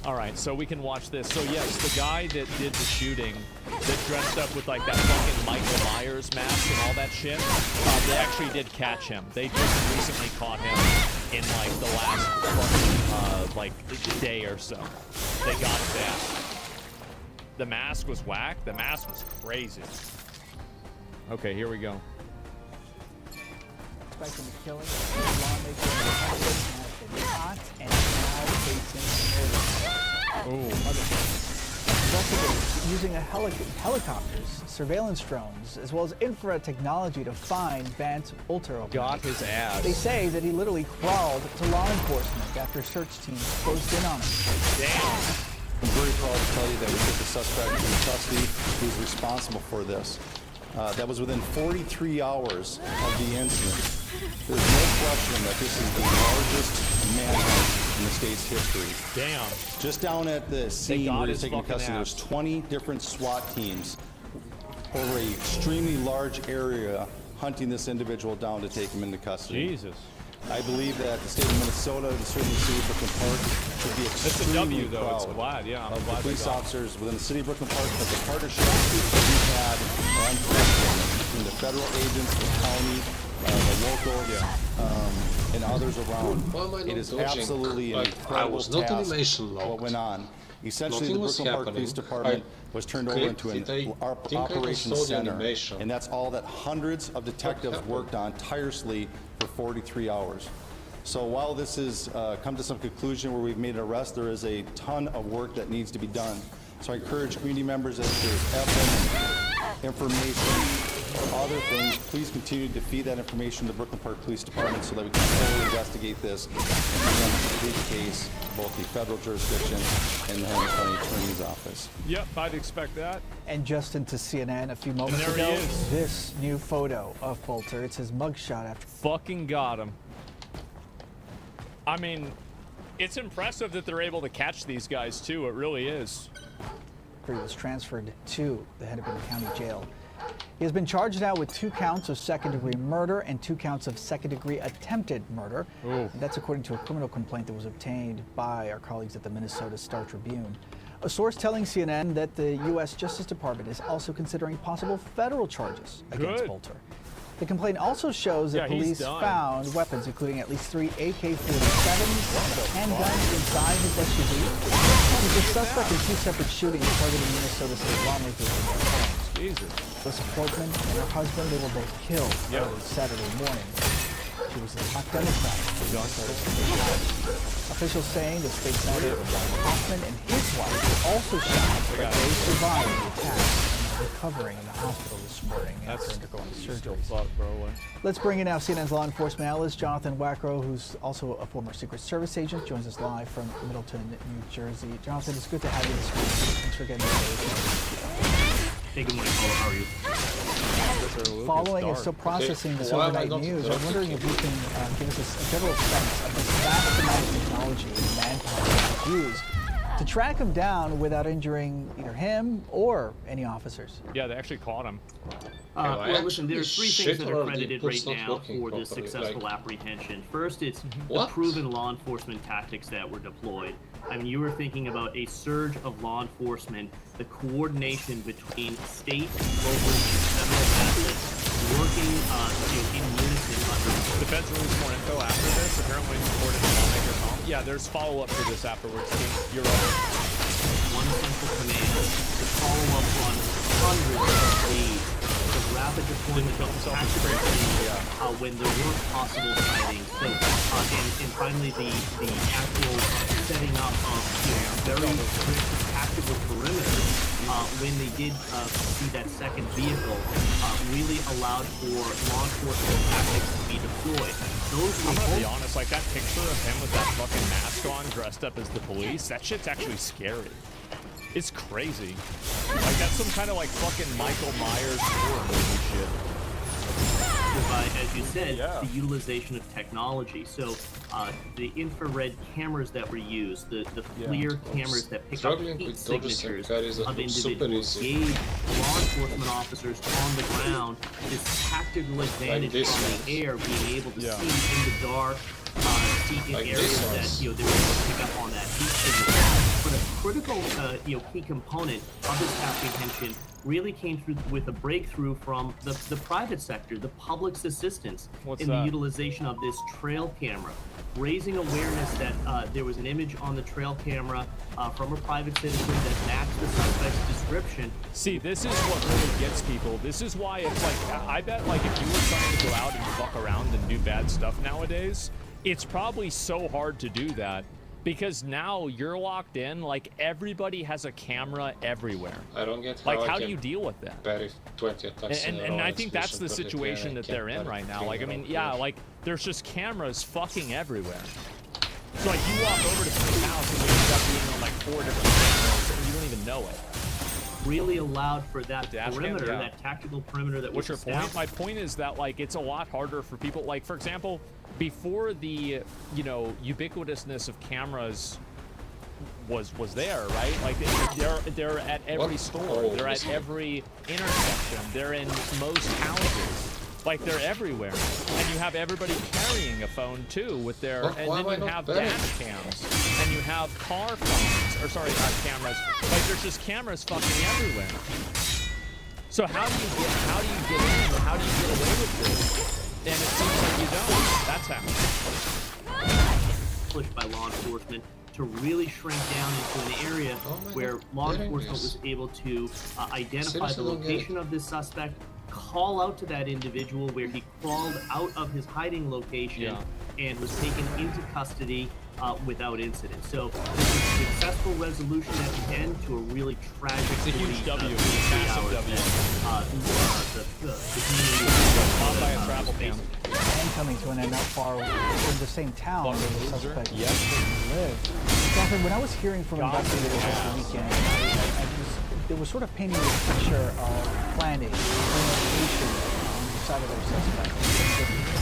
All right, so we can watch this. So yes, the guy that did the shooting, that dressed up with like that fucking Michael Myers mask and all that shit, they actually did catch him. They just recently caught him in like the last fucking like day or so. They got his ass. The mask was whack. The mask was crazy. Okay, here we go. Expecting the killing of lawmakers has been caught and now facing murder. Investigators using helicopters, surveillance drones, as well as infrared technology to find Vance Bolter. Got his ass. They say that he literally crawled to law enforcement after search teams closed in on him. Damn. I'm very proud to tell you that we took the suspect into custody who's responsible for this. That was within 43 hours of the incident. There's no question that this is the largest manhunt in the state's history. Damn. Just down at the scene got where he's his taken fucking custody, ass. there's 20 different SWAT teams over an extremely large area hunting this individual down to take him into custody. Jesus. I believe that the state of Minnesota and certainly the city of Brooklyn Park should be It's a extremely W, though. It's proud glad, yeah. I'm of the glad they police got it. officers within the city of Brooklyn Park, but the partnership that we've had on between the federal agents, the county, the local, and others around. Why am I It not is dodging? absolutely an Like, I incredible was not task animation what locked. went on. Essentially, Nothing the was Brooklyn Park happening. Police Department I was turned over clicked into it, I an think I operations saw the center, animation. and that's all that hundreds of detectives happened? worked on tirelessly for 43 hours. So while this has come to some conclusion where we've made an arrest, there is a ton of work that needs to be done. So I encourage community members, if there's evidence, information, other things, please continue to feed that information to the Brooklyn Park Police Department so that we can fully investigate this and present a complete case, both the federal jurisdiction and the Henry County Attorney's Office. Yep, I'd expect that. And just into CNN a few moments there he ago, is. this new photo of Poulter. It's his mugshot after. Fucking got him. I mean, it's impressive that they're able to catch these guys, too. It really is. He was transferred to the Hennepin County Jail. He has been charged now with 2 counts of second-degree murder and 2 counts of second-degree attempted murder. And that's according to a criminal complaint that was obtained by our colleagues at the Minnesota Star Tribune. A source telling CNN that the U.S. Justice Department is also considering possible federal charges against Good. Poulter. The complaint also shows that Yeah, he's police done. found weapons, including at least 3 AK-47s, handguns inside his SUV. He's a suspect in 2 separate shootings targeting Minnesota state lawmakers in their homes. Jesus. Lisa Portman and her husband, they were both killed early Saturday morning. She was a top Democrat. Officials saying that State Senator Hoffman and his wife were also shot, but they survived the attack and are recovering in the hospital this morning after undergoing surgery. Let's bring in now CNN's law enforcement analyst, Jonathan Wackrow, who's also a former Secret Service agent, joins us live from Middleton, New Jersey. Jonathan, it's good to have you this morning. Thanks for getting here. Hey, good morning, Paul. How are you? Following and still processing this overnight news, I'm wondering if you can give us a general sense of the vast amount of technology and manpower that was used to track him down without injuring either him or any officers. Yeah, they actually caught him. Well, listen, there's 3 things that are credited right not now working for this properly, successful like- apprehension. First, it's the What? proven law enforcement tactics that were deployed. I mean, you were thinking about a surge of law enforcement, the coordination between state, local, and federal assets working in unison under. The feds released more info after this. Apparently, reported in lawmakers' home. Yeah, there's follow-up to this afterwards, King. You're right. One central command to follow up on hundreds of leads. The rapid deployment of tactical training when there were possible sightings. So, and finally, the actual setting up of very strict tactical perimeters when they did see that second vehicle really allowed for law enforcement tactics to be deployed. Those I'm were gonna be both honest, like that picture of him with that fucking mask on, dressed up as the police, that shit's actually scary. It's crazy. Like that's some kind of like fucking Michael Myers horror movie shit. by, as you said, the utilization of technology. So the infrared cameras that were used, the FLIR cameras that pick up heat signatures of individuals, gave law enforcement officers on the ground this tactical advantage from the air, being able to see in the dark, see in areas that they were able to pick up on that heat signature. But a critical key component of this apprehension really came through with a breakthrough from the private sector, the public's assistance in the utilization of this trail camera, raising awareness that there was an image on the trail camera from a private citizen that matched the suspect's description. See, this is what really gets people. This is why it's like, I bet like if you were trying to go out and fuck around and do bad stuff nowadays, it's probably so hard to do that. Because now you're locked in, like everybody has a camera everywhere. I don't get like how do you deal with that? Parry 20 attacks and I think that's the situation that they're in right now. Like I mean, like there's just cameras fucking everywhere. So like you walk over to someone's house and you end up being on like 4 different cameras and you don't even know it. Really allowed for that perimeter, that tactical perimeter that was established. What's your point? My point is that like it's a lot harder for people. Like for example, before the, you know, ubiquitousness of cameras was there, right? Like they're at every store, they're at every intersection, they're in most houses, like they're everywhere. And you have everybody carrying a phone too with their, and then you have dash cams, and you have car phones, or sorry, not cameras. Like there's just cameras fucking everywhere. So how do you get in? How do you get away with this? And it seems like you don't. That's how. Pushed by law enforcement to really shrink down into an area where law enforcement was able to identify the location of this suspect, call out to that individual where he crawled out of his hiding location and was taken into custody without incident. So this is a successful resolution at the end to a really tragic. It's a huge W, massive W. The community by a travel cam. And coming to an end not far in the same town where the suspect lived. Jonathan, when I was hearing from investigators over the weekend, they were sort of painting a picture of planning, premeditation on the side of their suspect.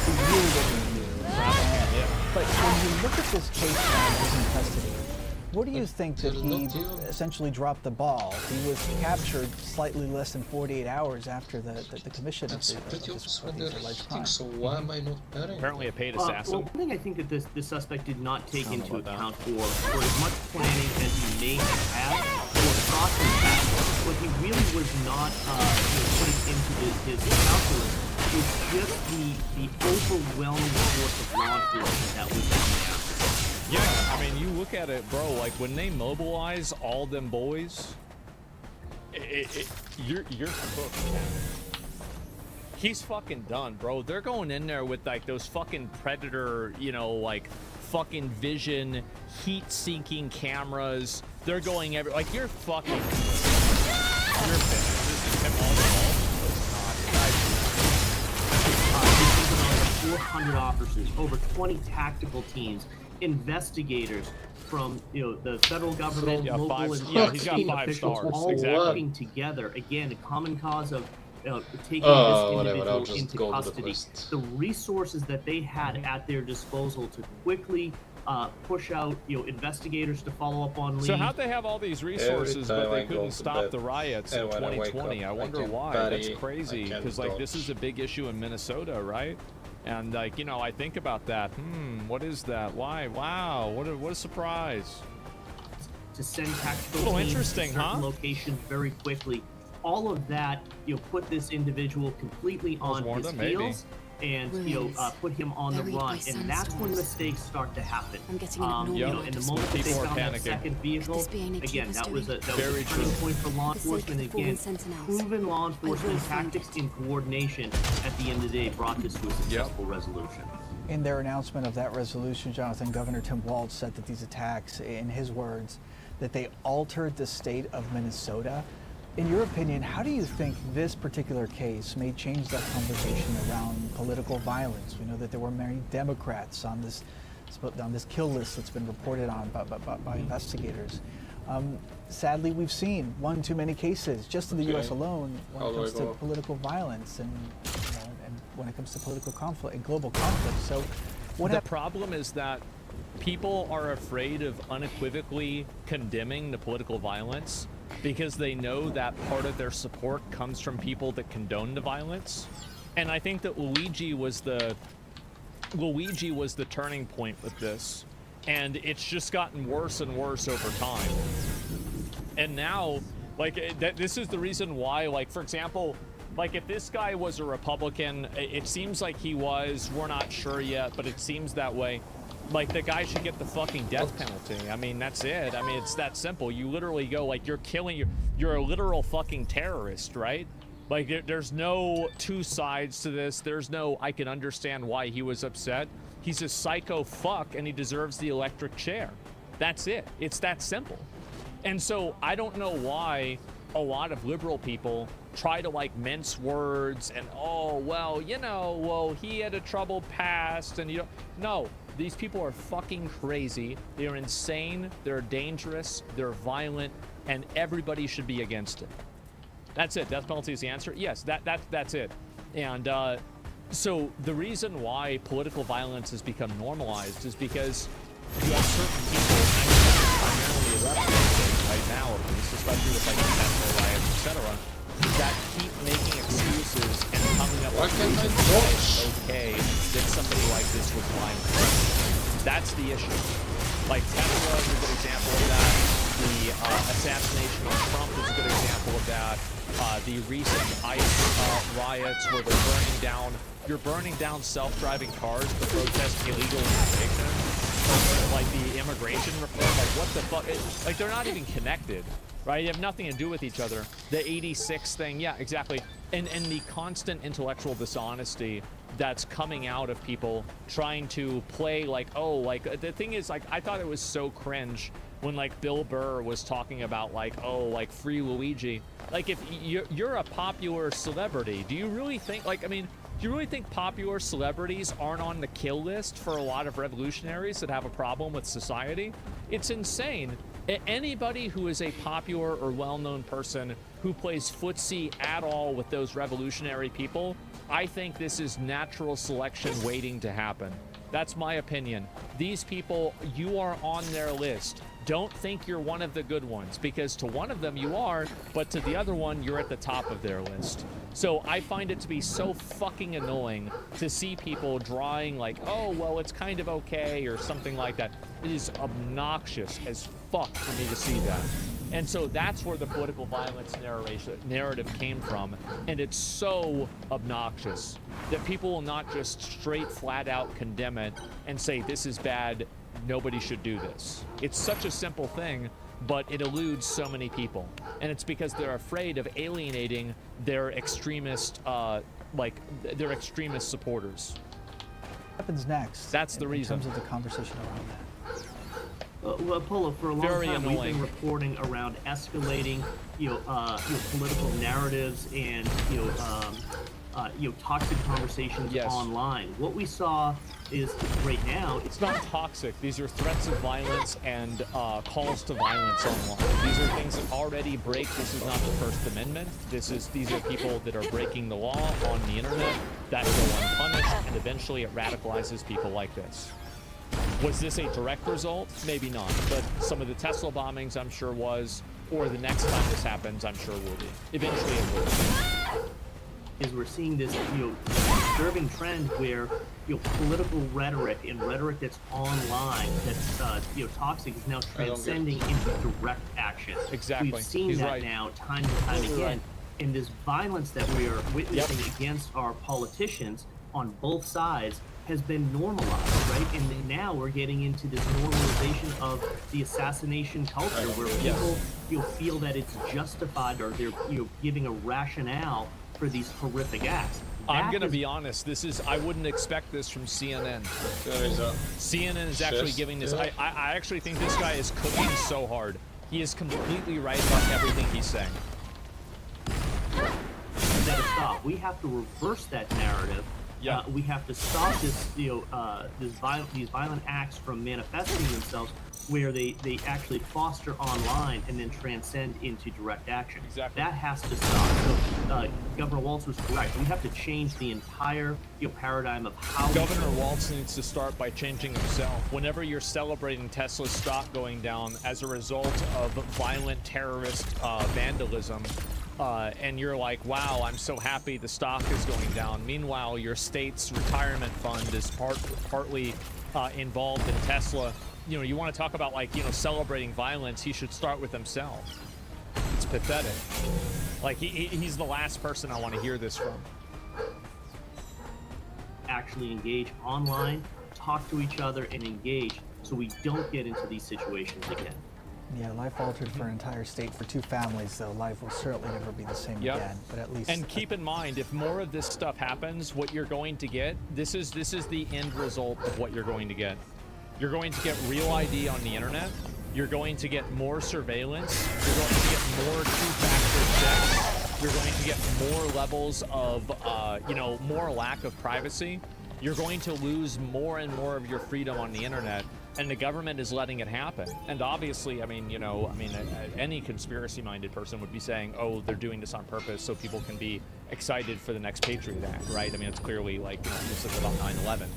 They really didn't do. But when you look at this case now he's in custody, what do you think that he essentially dropped the ball? He was captured slightly less than 48 hours after the commission of this alleged crime. So why am I not betting? Apparently a paid assassin. Well, one thing I think that this suspect did not take into account for as much planning as he may have had or thought he had. What he really was not putting into his calculus is just the overwhelming force of law enforcement that was coming after. Yeah, I mean, you look at it, bro, like when they mobilize all them boys, you're cooked. He's fucking done, bro. They're going in there with like those fucking Predator, you know, like fucking vision, heat-seeking cameras. They're going like you're fucking. You're finished. This is him all the 400 officers, over 20 tactical teams, investigators from the federal government, local and state officials, all working together. Again, a common cause of taking this individual into custody. The resources that they had at their disposal to quickly push out investigators to follow up on leads. So how'd they have all these resources but they couldn't stop the riots in 2020? I wonder why. That's crazy, because like this is a big issue in Minnesota, right? And like, I think about that. What is that? Why? Wow, what a surprise. To send tactical teams interesting, to certain locations very quickly. All of that, put this individual completely on his heels and put him on the run, and that's when mistakes start to happen. I'm getting and the moment that they found that second vehicle, again, that was a turning point for law enforcement. Again, proven law enforcement tactics in coordination at the end of the day brought this to a successful resolution. In their announcement of that resolution, Jonathan, Governor Tim Walz said that these attacks, in his words, that they altered the state of Minnesota. In your opinion, how do you think this particular case may change that conversation around political violence? We know that there were many Democrats on this kill list that's been reported on by investigators. Sadly, we've seen one too many cases just in the U.S. alone when it comes to political violence and when it comes to political conflict and global conflict. So, the problem is that people are afraid of unequivocally condemning the political violence because they know that part of their support comes from people that condone the violence. And I think that Luigi was the turning point with this. And it's just gotten worse and worse over time. And now, this is the reason why, for example, if this guy was a Republican, it seems like he was, we're not sure yet, but it seems that way. The guy should get the fucking death penalty. I mean, that's it. I mean, it's that simple. You literally go, you're a literal fucking terrorist, right? There's no two sides to this. There's no, I can understand why he was upset. He's a psycho fuck and he deserves the electric chair. That's it. It's that simple. And so I don't know why a lot of liberal people try to mince words and, he had a troubled past and no. These people are fucking crazy. They're insane. They're dangerous. They're violent, and everybody should be against it. That's it. Death penalty is the answer. Yes, that's it. And So the reason why political violence has become normalized is because you have certain people, primarily right now, at least, especially with like national riots, etc., that keep making excuses and coming up with reasons why it's okay that somebody like this was violent. That's the issue. Like Tesla is a good example of that. The assassination of Trump is a good example of that. The recent ICE riots where they're burning down, you're burning down self-driving cars to protest illegal immigration. Like the immigration reform, like what the fuck? Like they're not even connected, right? They have nothing to do with each other. The 86 thing, yeah, exactly. And the constant intellectual dishonesty that's coming out of people trying to play like, oh, like the thing is, like, I thought it was so cringe when like Bill Burr was talking about like, oh, like Free Luigi. Like if you're a popular celebrity, do you really think, like, I mean, do you really think popular celebrities aren't on the kill list for a lot of revolutionaries that have a problem with society? It's insane. Anybody who is a popular or well-known person who plays footsie at all with those revolutionary people, I think this is natural selection waiting to happen. That's my opinion. These people, you are on their list. Don't think you're one of the good ones, because to one of them you are, but to the other one, you're at the top of their list. So I find it to be so fucking annoying to see people drawing like, oh, well, it's kind of okay, or something like that. It is obnoxious as fuck for me to see that. And so that's where the political violence narrative came from. And it's so obnoxious that people will not just straight flat out condemn it and say, this is bad, nobody should do this. It's such a simple thing, but it eludes so many people. And it's because they're afraid of alienating their extremist, their extremist supporters. What happens next? That's the reason. In terms of the conversation around that. Well, Polo, for a long time we've been reporting around escalating, political narratives and toxic conversations online. What we saw is right now it's not toxic. These are threats of violence and calls to violence online. These are things that already break. This is not the First Amendment. These are people that are breaking the law on the internet that go unpunished, and eventually it radicalizes people like this. Was this a direct result? Maybe not, but some of the Tesla bombings I'm sure was, or the next time this happens I'm sure will be. Eventually it will. Is we're seeing this disturbing trend where political rhetoric and rhetoric that's online, that's toxic, is now transcending into direct action. Exactly. We've seen that now time and time again. And this violence that we are witnessing against our politicians on both sides has been normalized, right? And now we're getting into this normalization of the assassination culture, where people feel that it's justified, or they're giving a rationale for these horrific acts. I'm gonna be honest. I wouldn't expect this from CNN. CNN is actually giving this. I actually think this guy is cooking so hard. He is completely right about everything he's saying. We gotta stop. We have to reverse that narrative. Yeah. We have to stop this, these violent acts from manifesting themselves, where they actually foster online and then transcend into direct action. Exactly. That has to stop. So Governor Walz was correct. We have to change the entire paradigm of how Governor Walz needs to start by changing himself. Whenever you're celebrating Tesla's stock going down as a result of violent terrorist vandalism, and you're like, wow, I'm so happy the stock is going down. Meanwhile, your state's retirement fund is partly involved in Tesla. You want to talk about celebrating violence, he should start with himself. It's pathetic. Like, he's the last person I want to hear this from. Actually engage online, talk to each other, and engage, so we don't get into these situations again. Yeah, life altered for an entire state. For two families, though, life will certainly never be the same again. But at least. And keep in mind, if more of this stuff happens, what you're going to get, this is the end result of what you're going to get. You're going to get Real ID on the internet. You're going to get more surveillance. You're going to get more two-factor checks. You're going to get more levels of, more lack of privacy. You're going to lose more and more of your freedom on the internet. And the government is letting it happen. And obviously, any conspiracy-minded person would be saying, oh, they're doing this on purpose so people can be excited for the next Patriot Act, right? I mean, it's clearly like, you know, this is about 9/11,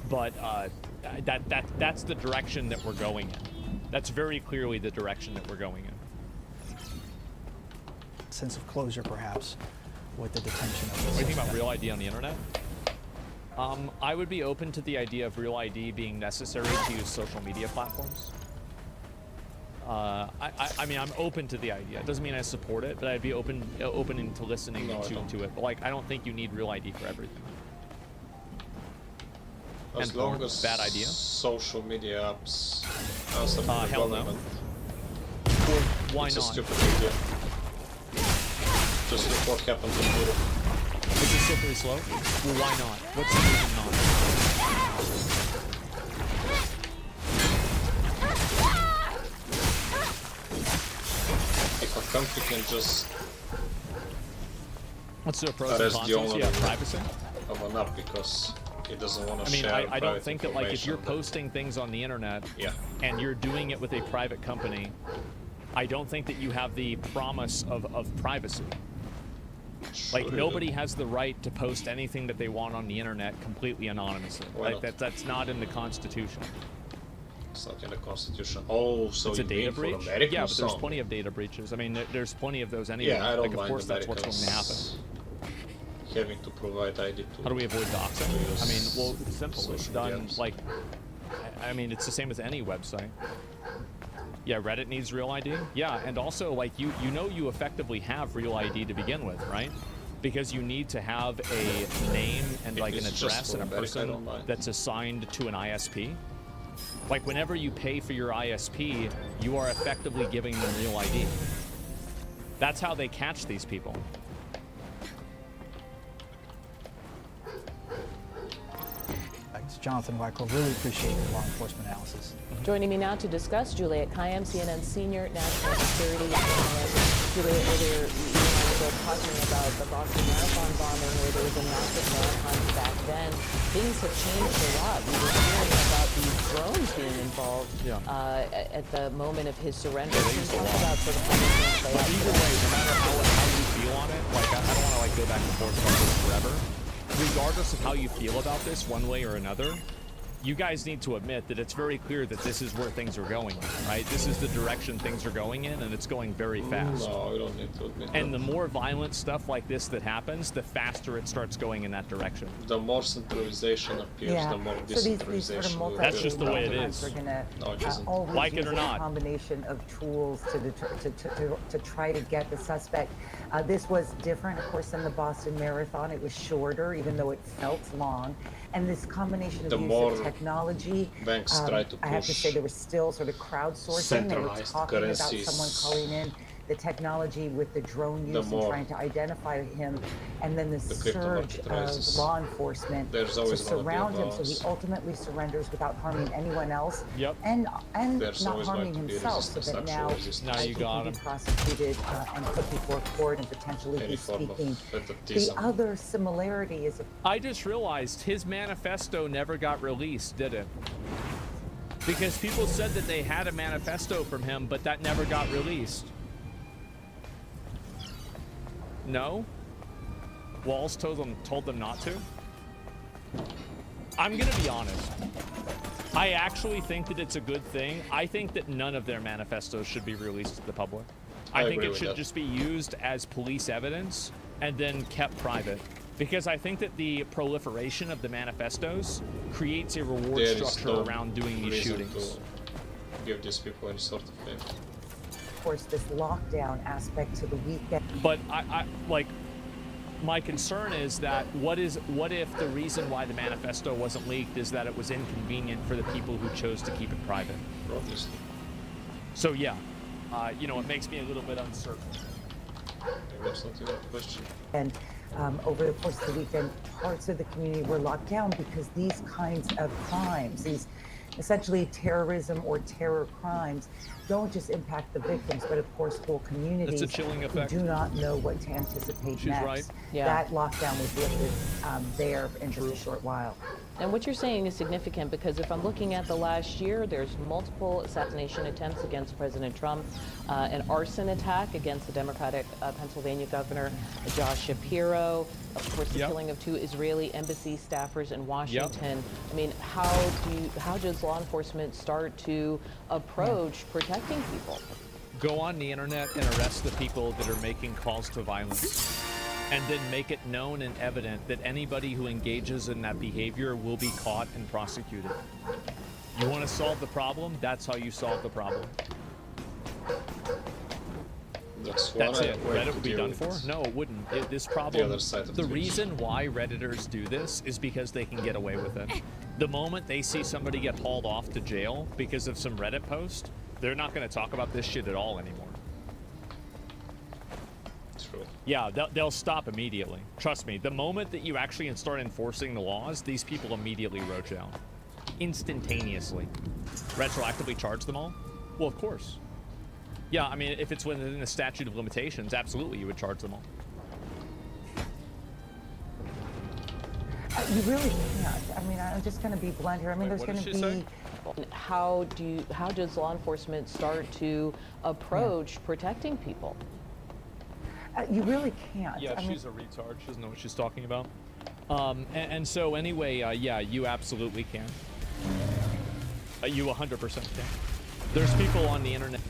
but that's the direction that we're going in. That's very clearly the direction that we're going in. Sense of closure, perhaps, with the detention of. What do you think about Real ID on the internet? I would be open to the idea of Real ID being necessary to use social media platforms. I mean, I'm open to the idea. It doesn't mean I support it, but I'd be open to listening to it. But like, I don't think you need Real ID for everything. As long as bad idea. Social media apps answer to the hell government. No. Well, why it's not? a stupid idea. Just look what happened in Europe. Is it slippery slope? Well, why not? What's the reason not? If a country can just What's the pros and cons? Yeah, privacy of an app because it doesn't want to I mean, share. I don't think that, like, if you're posting things on the internet, and you're doing it with a private company, I don't think that you have the promise of privacy. Like, nobody has the right to post anything that they want on the internet completely anonymously. Like, that's not in the Constitution. It's not in the Constitution. Oh, so it's a data breach? American yeah, but there's plenty of data breaches. I mean, there's plenty of those anyway. Yeah, I don't like, of course, that's what's going to happen. Having to provide ID to. How do we avoid doxing? I mean, well, it's simple. It's done like, I mean, it's the same as any website. Yeah, Reddit needs Real ID. Yeah, and also, like, you know you effectively have Real ID to begin with, right? Because you need to have a name and like an address and a person that's assigned to an ISP. Like, whenever you pay for your ISP, you are effectively giving them Real ID. That's how they catch these people. Thanks, Jonathan Weichel. Really appreciate your law enforcement analysis. Joining me now to discuss, Juliet Kayyem, CNN Senior National Security Analyst. Juliet, earlier you and I were talking about the Boston Marathon bombing, where there was a massive manhunt back then. Things have changed a lot. We were hearing about these drones being involved at the moment of his surrender. Can you talk about sort of how these things play out? Either way, no matter how you feel on it, like, I don't want to like go back and forth about this forever. Regardless of how you feel about this, one way or another, you guys need to admit that it's very clear that this is where things are going, right? This is the direction things are going in, and it's going very fast. No, we don't need to admit and the more violent stuff like this that happens, the faster it starts going in that direction. The more centralization appears, the more decentralization sort of That's just the way it is. Are gonna, no, it isn't. Like it or not. A combination of tools to try to get the suspect. This was different, of course, than the Boston Marathon. It was shorter, even though it felt long. And this combination of use of technology, banks try to push, I have to say there was still sort of crowdsourcing. They were talking currencies. about someone calling in, the technology with the drone use and trying to identify him, and then the surge of law enforcement to surround him, so he ultimately surrenders without harming anyone else, and not harming himself, so that now he can be prosecuted and put before court and potentially be speaking. The other similarity is... I just realized his manifesto never got released, did it? Because people said that they had a manifesto from him, but that never got released. No? Walls told them not to? I'm gonna be honest. I actually think that it's a good thing. I think that none of their manifestos should be released to the public. I think it should just be used as police evidence and then kept private. Because I think that the proliferation of the manifestos creates a reward structure around doing these shootings. Give these people any sort of favor. Of course, this lockdown aspect to the weekend. But I like, my concern is that what if the reason why the manifesto wasn't leaked is that it was inconvenient for the people who chose to keep it private? Obviously. So yeah, you know, it makes me a little bit uncertain. That's not even a question. And over the course of the weekend, parts of the community were locked down because these kinds of crimes, these essentially terrorism or terror crimes, don't just impact the victims, but of course whole communities who do not know what to anticipate next. Right. That lockdown was lifted there in just a short while. And what you're saying is significant because if I'm looking at the last year, there's multiple assassination attempts against President Trump, an arson attack against the Democratic Pennsylvania governor, Josh Shapiro, of course, the killing of 2 Israeli embassy staffers in Washington. I mean, how does law enforcement start to approach protecting people? Go on the internet and arrest the people that are making calls to violence. And then make it known and evident that anybody who engages in that behavior will be caught and prosecuted. You want to solve the problem? That's how you solve the problem. That's it. Reddit would be done for? No, it wouldn't. This problem, the reason why Redditors do this is because they can get away with it. The moment they see somebody get hauled off to jail because of some Reddit post, they're not going to talk about this shit at all anymore. Yeah, they'll stop immediately. Trust me, the moment that you actually start enforcing the laws, these people immediately roach out. Instantaneously. Retroactively charge them all? Well, of course. Yeah, I mean, if it's within the statute of limitations, absolutely you would charge them all. You really can't. I mean, I'm just going to be blunt here. I mean, there's going to be... How does law enforcement start to approach protecting people? You really can't. Yeah, she's a retard. She doesn't know what she's talking about. And so anyway, yeah, you absolutely can. You 100% can. There's people on the internet.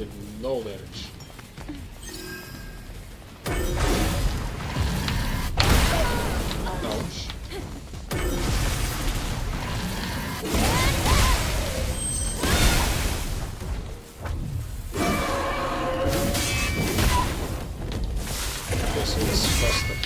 did no damage. Ouch. This is faster.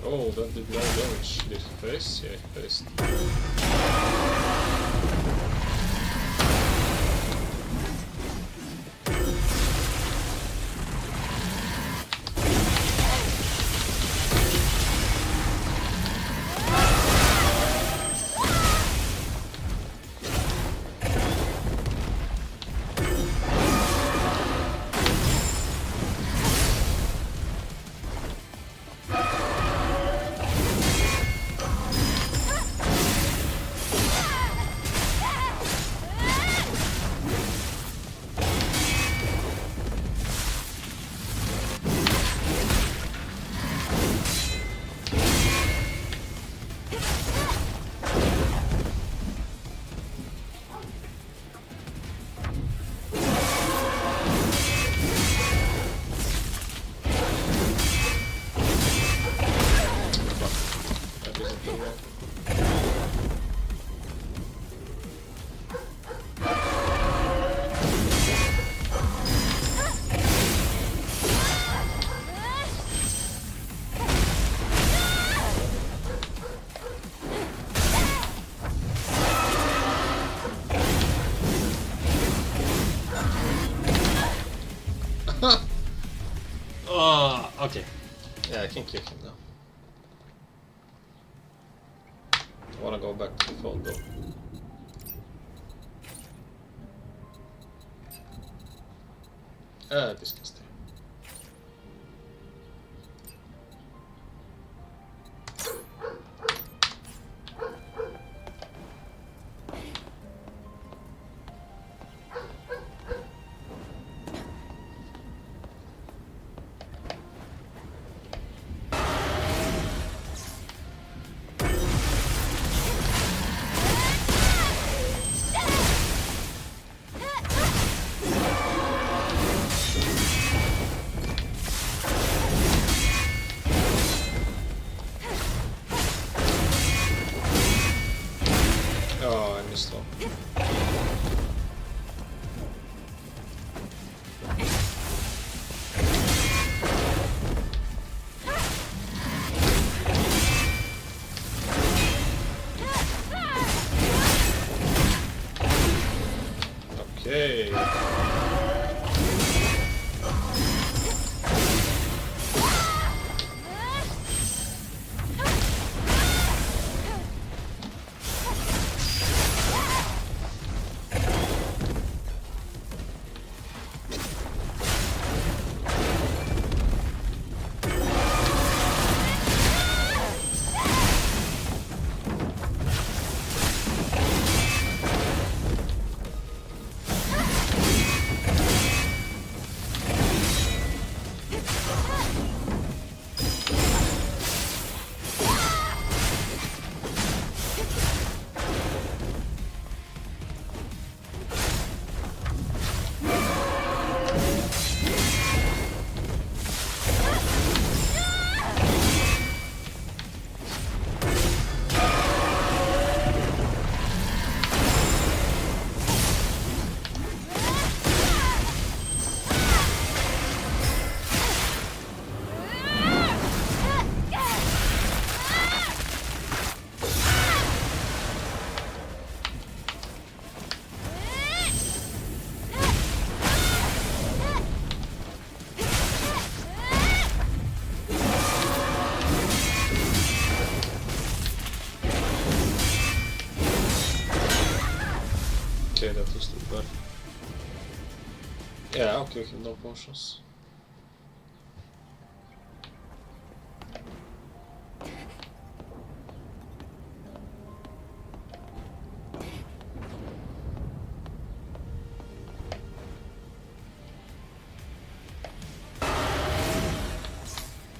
Oh, that did no damage. Did he face? Yeah, he faced. Okay. Yeah, I can kill him now. I wanna go back to the phone though. This can stay. Oh, I missed one. Okay. Okay, that was too bad. Yeah, okay, we have no potions.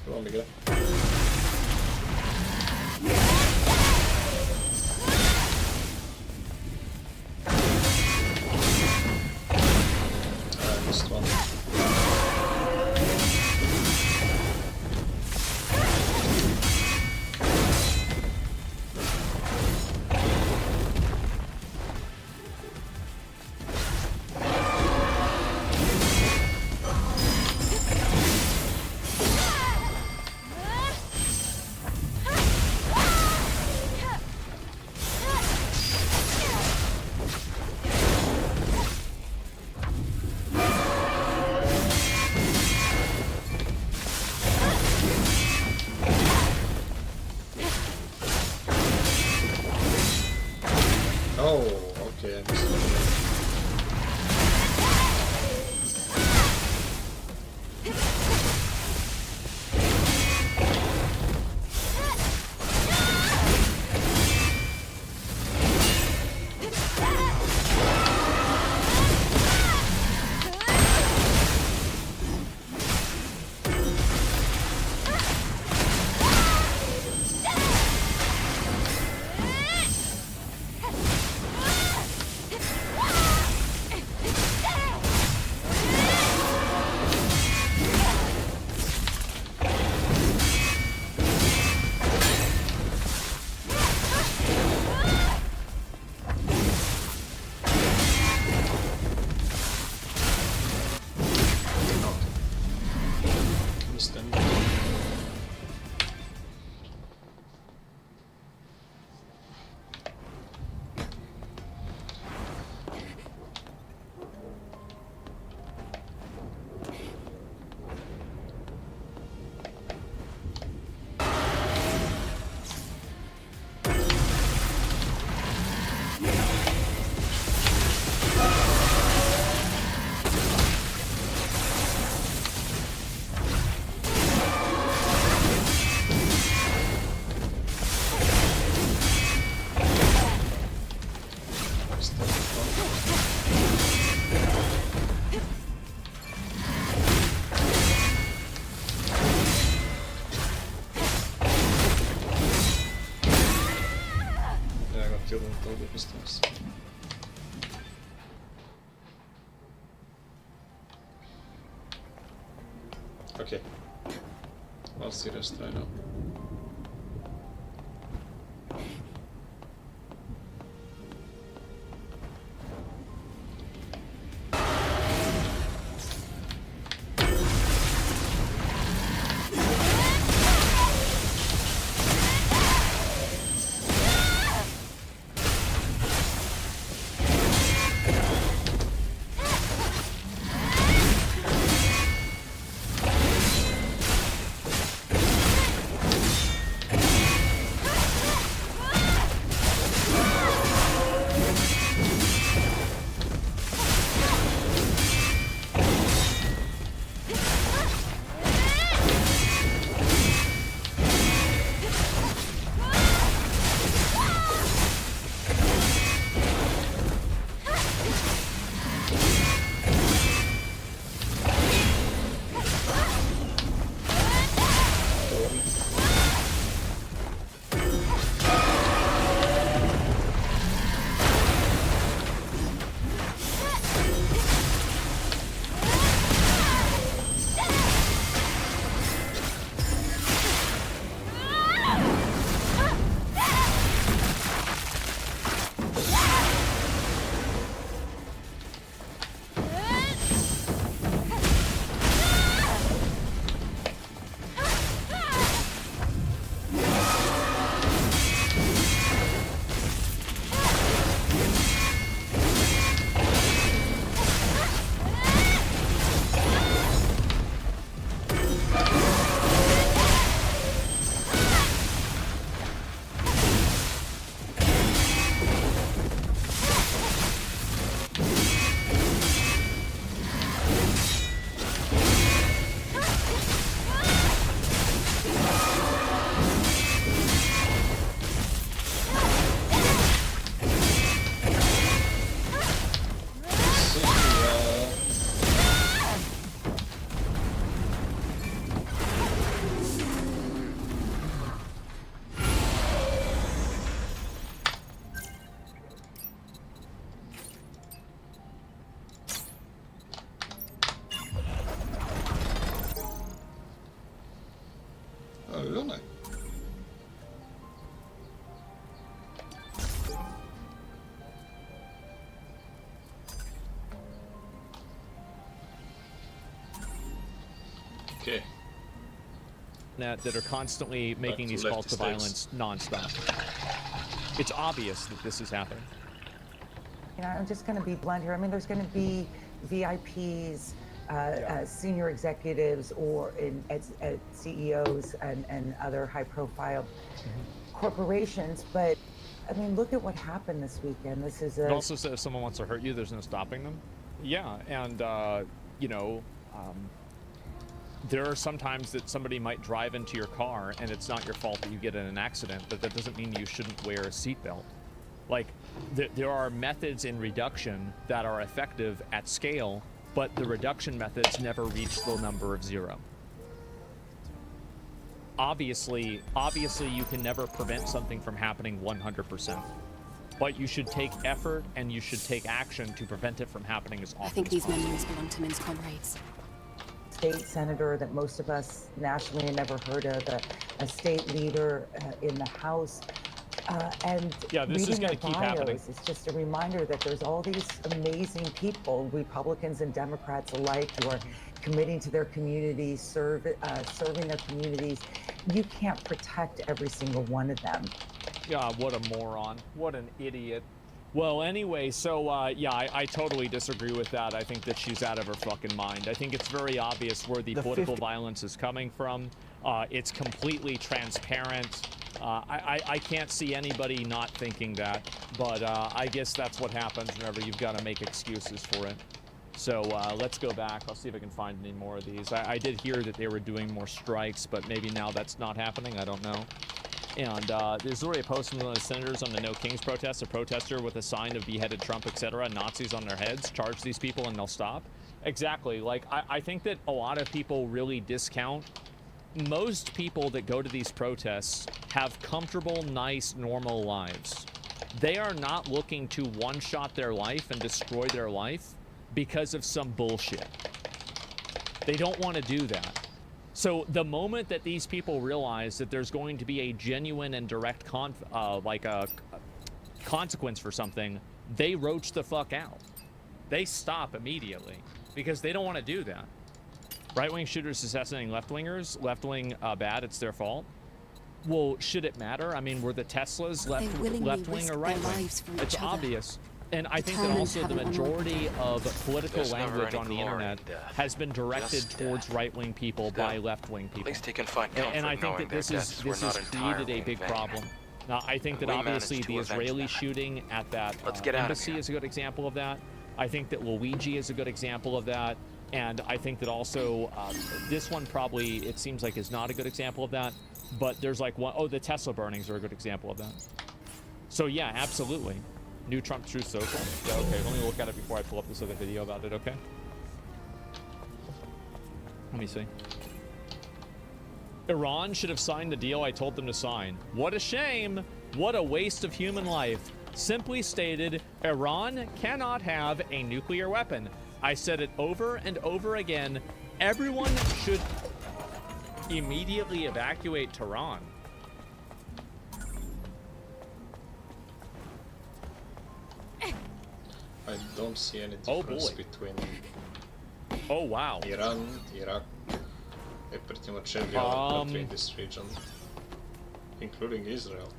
Come on, Miguel. Okay. I'll see this I know. Okay. That are constantly making these calls to violence nonstop. It's obvious that this is happening. You know, I'm just going to be blunt here. I mean, there's going to be VIPs, senior executives, or at CEOs and other high-profile corporations. But I mean, look at what happened this weekend. This is It also says if someone wants to hurt you, there's no stopping them. Yeah, and you know, there are some times that somebody might drive into your car and it's not your fault that you get in an accident, but that doesn't mean you shouldn't wear a seatbelt. Like, there are methods in reduction that are effective at scale, but the reduction methods never reach the number of 0. Obviously, you can never prevent something from happening 100%. But you should take effort and you should take action to prevent it from happening as often as possible. I think these memories belong to Min's comrades. State senator that most of us nationally have never heard of, a state leader in the House. And yeah, this is going to keep happening. It's just a reminder that there's all these amazing people, Republicans and Democrats alike, who are committing to their communities, serving their communities. You can't protect every single one of them. Yeah, what a moron. What an idiot. Well, anyway, so, yeah, I totally disagree with that. I think that she's out of her fucking mind. I think it's very obvious where the political violence is coming from. It's completely transparent. I can't see anybody not thinking that, but I guess that's what happens whenever you've got to make excuses for it. So let's go back. I'll see if I can find any more of these. I did hear that they were doing more strikes, but maybe now that's not happening. I don't know. And there's already a post from one of the senators on the No Kings protest. A protester with a sign of beheaded Trump, etc., Nazis on their heads. Charge these people and they'll stop. Exactly. Like, I think that a lot of people really discount. Most people that go to these protests have comfortable, nice, normal lives. They are not looking to one-shot their life and destroy their life because of some bullshit. They don't want to do that. So the moment that these people realize that there's going to be a genuine and direct consequence for something, they roach the fuck out. They stop immediately because they don't want to do that. Right-wing shooters assassinating left-wingers, left-wing bad, it's their fault. Well, should it matter? I mean, were the Teslas left-wing or right-wing? It's obvious. And I think that also the majority of political language on the internet has been directed towards right-wing people by left-wing people. At least he can find comfort and I think that this has created a big problem. Now, I think that obviously the Israeli shooting at that embassy is a good example of that. I think that Luigi is a good example of that. And I think that also this one probably, it seems like, is not a good example of that. But there's like one, the Tesla burnings are a good example of that. So yeah, absolutely. New Trump Truth Social. Yeah, okay, let me look at it before I pull up this other video about it, okay? Let me see. Iran should have signed the deal I told them to sign. What a shame. What a waste of human life. Simply stated, Iran cannot have a nuclear weapon. I said it over and over again. Everyone should immediately evacuate Tehran. I don't see any difference between Iran, Iraq, and pretty much every other country in this region, including Israel.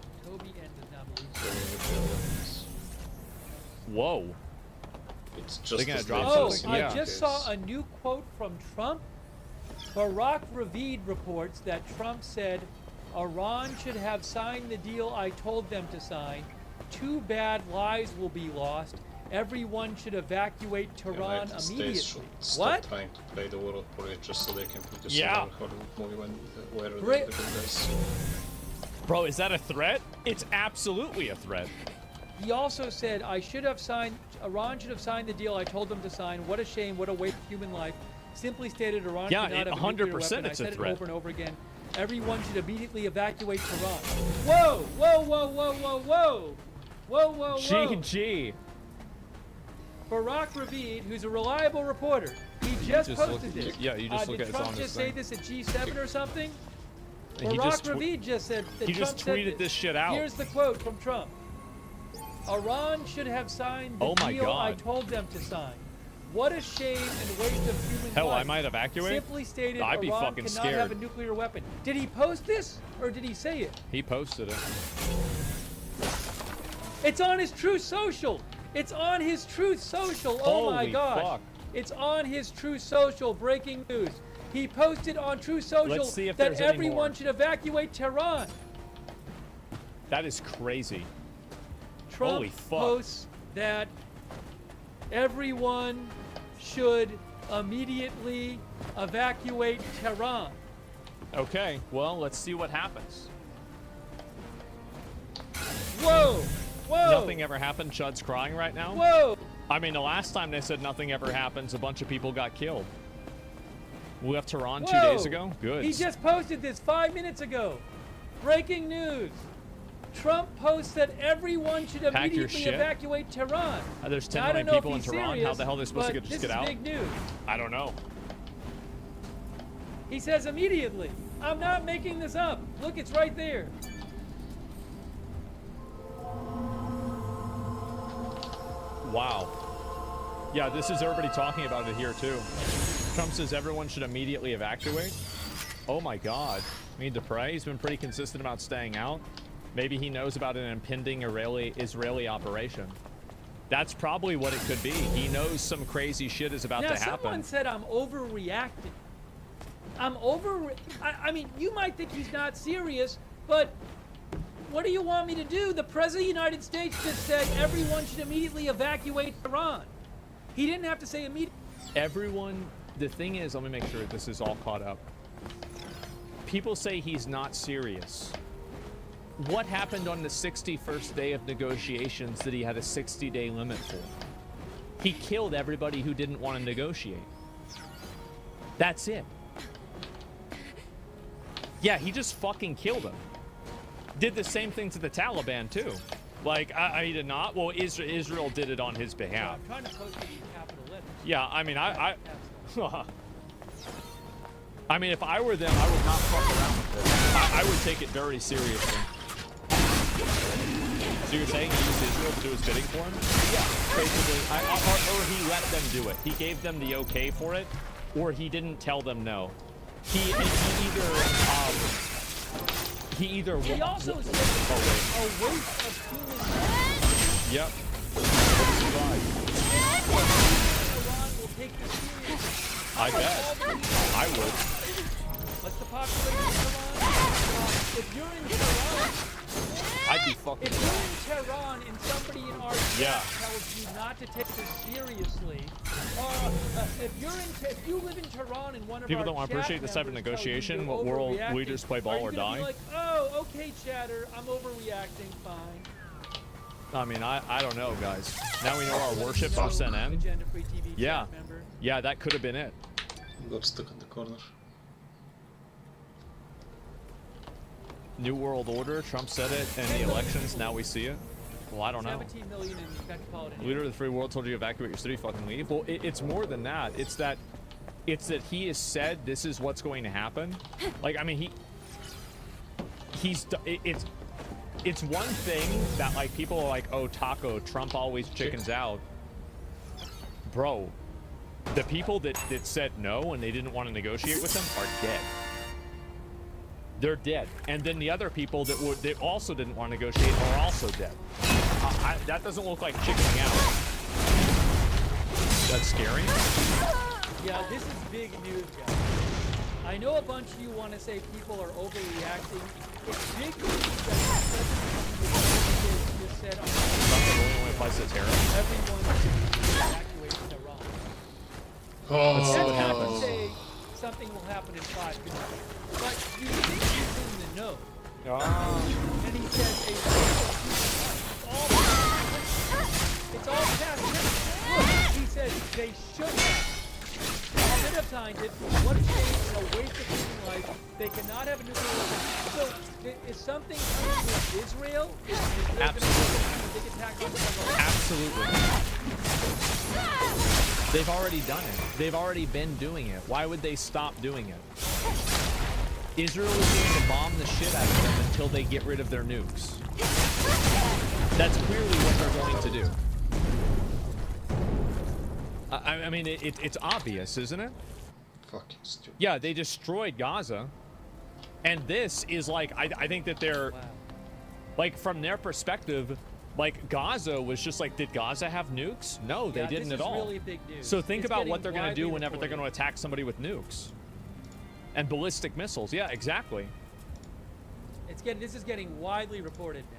Whoa. It's just I just saw a new quote from Trump. Barack Ravid reports that Trump said Iran should have signed the deal I told them to sign. Too bad lives will be lost. Everyone should evacuate Tehran immediately. Should stop trying to play the world politics just so they can put this Hollywood movie where they're doing this. Bro, is that a threat? It's absolutely a threat. He also said, Iran should have signed the deal I told them to sign. What a shame, what a waste of human life. Simply stated, Iran cannot have a nuclear weapon. I said it over and over again. Everyone should immediately evacuate Tehran. Whoa, whoa, whoa, whoa, whoa, whoa. Whoa, whoa, whoa. GG. Barack Ravid, who's a reliable reporter, he just posted this. Yeah, you just look at Did Trump just say this at G7 or something? Barack Ravid just said that Trump just tweeted this shit out. Here's the quote from Trump. Iran should have signed the deal I told them to sign. What a shame and waste of human Hell, life. I might evacuate. Simply stated, I'd be Iran fucking cannot scared. have a nuclear weapon. Did he post this or did he say it? He posted it. It's on his Truth Social. It's on his Truth Social. Oh my Holy gosh. fuck. It's on his Truth Social. Breaking news. He posted on Truth Social Let's see if that there's any everyone more. should evacuate Tehran. That is crazy. Trump Holy fuck. posts that everyone should immediately evacuate Tehran. Okay, well, let's see what happens. Whoa! Whoa! Nothing ever happened. Chud's crying right now. Whoa! I mean, the last time they said nothing ever happens, a bunch of people got killed. We left Tehran 2 days ago. Good. He just posted this 5 minutes ago. Breaking news. Trump posts that everyone should Pack your immediately shit? evacuate Tehran. There's 10 Now, I don't million know if people in he's Tehran. serious, How the hell are they supposed to but just this get is out? big news. I don't know. He says immediately. I'm not making this up. Look, it's right there. Wow. Yeah, this is everybody talking about it here too. Trump says everyone should immediately evacuate. Oh my God. We need to pray. He's been pretty consistent about staying out. Maybe he knows about an impending Israeli operation. That's probably what it could be. He knows some crazy shit is about to happen. Someone said I'm overreacting. I mean, you might think he's not serious, but what do you want me to do? The President of the United States just said everyone should immediately evacuate Iran. He didn't have to say immediately. Everyone, the thing is, let me make sure this is all caught up. People say he's not serious. What happened on the 61st day of negotiations that he had a 60-day limit for? He killed everybody who didn't want to negotiate. That's it. Yeah, he just fucking killed them. Did the same thing to the Taliban, too. Like, he did not? Well, Israel did it on his behalf. I'm trying to post it in capital letters. Yeah, I mean, I mean, if I were them, I would not fuck around with it. I would take it very seriously. So you're saying he used Israel to do his bidding for him? Yeah, basically. Or he let them do it. He gave them the okay for it, or he didn't tell them no. He either. He also said a waste of human life. Yep. Iran will take this seriously. I bet. I would. What's the population of Iran? If you're in Tehran, I'd be fucking. If you're in Tehran and somebody in our chat tells you not to take this seriously, if you live in Tehran and one of people our don't want to appreciate this type of negotiation. What world leaders play ball or die? Be like, oh, okay, chatter, I'm overreacting. Fine. I mean, I don't know, guys. Now we know our worship our SNM. Yeah, yeah, that could have been it. Got stuck in the corner. New World Order. Trump said it in the elections. Now we see it. Well, I don't know. 17 million in metropolitan. Leader of the free world told you to evacuate your city. Fucking leave. Well, it's more than that. It's that he has said this is what's going to happen. Like, I mean, it's one thing that like people are like, oh, Taco, Trump always chickens out. Bro, the people that said no and they didn't want to negotiate with him are dead. They're dead. And then the other people that also didn't want to negotiate are also dead. That doesn't look like chickening out. That's scary. Yeah, this is big news, guys. I know a bunch of you want to say people are overreacting. It's big news that the president just said only applies to terror. everyone should evacuate Iran. Let's see what happens. Say something will happen in 5 minutes. But you think he's in the know. And he says it's all past tense. Look, he says they should have. Should have signed it. What a shame and a waste of human life. They cannot have a nuclear weapon. So, is something coming with Israel? Is Israel going to have a big attack on Iran? Absolutely. They've already done it. They've already been doing it. Why would they stop doing it? Israel is going to bomb the shit out of them until they get rid of their nukes. That's clearly what they're going to do. I mean, it's obvious, isn't it? Fucking stupid. Yeah, they destroyed Gaza. And this is like, I think that they're, like, from their perspective, like, Gaza was just like, did Gaza have nukes? No, they didn't at all. Really big news. So think about what they're going to do whenever they're going to attack somebody with nukes. And ballistic missiles. Yeah, exactly. This is getting widely reported now.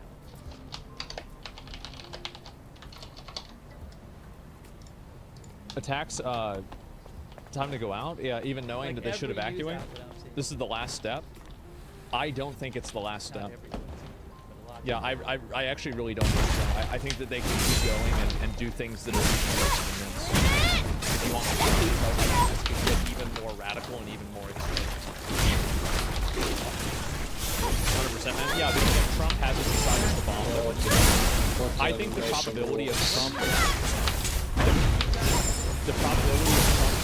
Attacks, time to go out? Yeah, even knowing Like that they should every news evacuate? outlet I'm seeing. This is the last step? I don't think it's the last step. Yeah, I actually really don't think so. I think that they can keep going and do things that are even worse than this. If you want to talk about this, it can get even more radical and even more extreme. 100%, man. Yeah, because if Trump hasn't decided to bomb them, I think the probability of Trump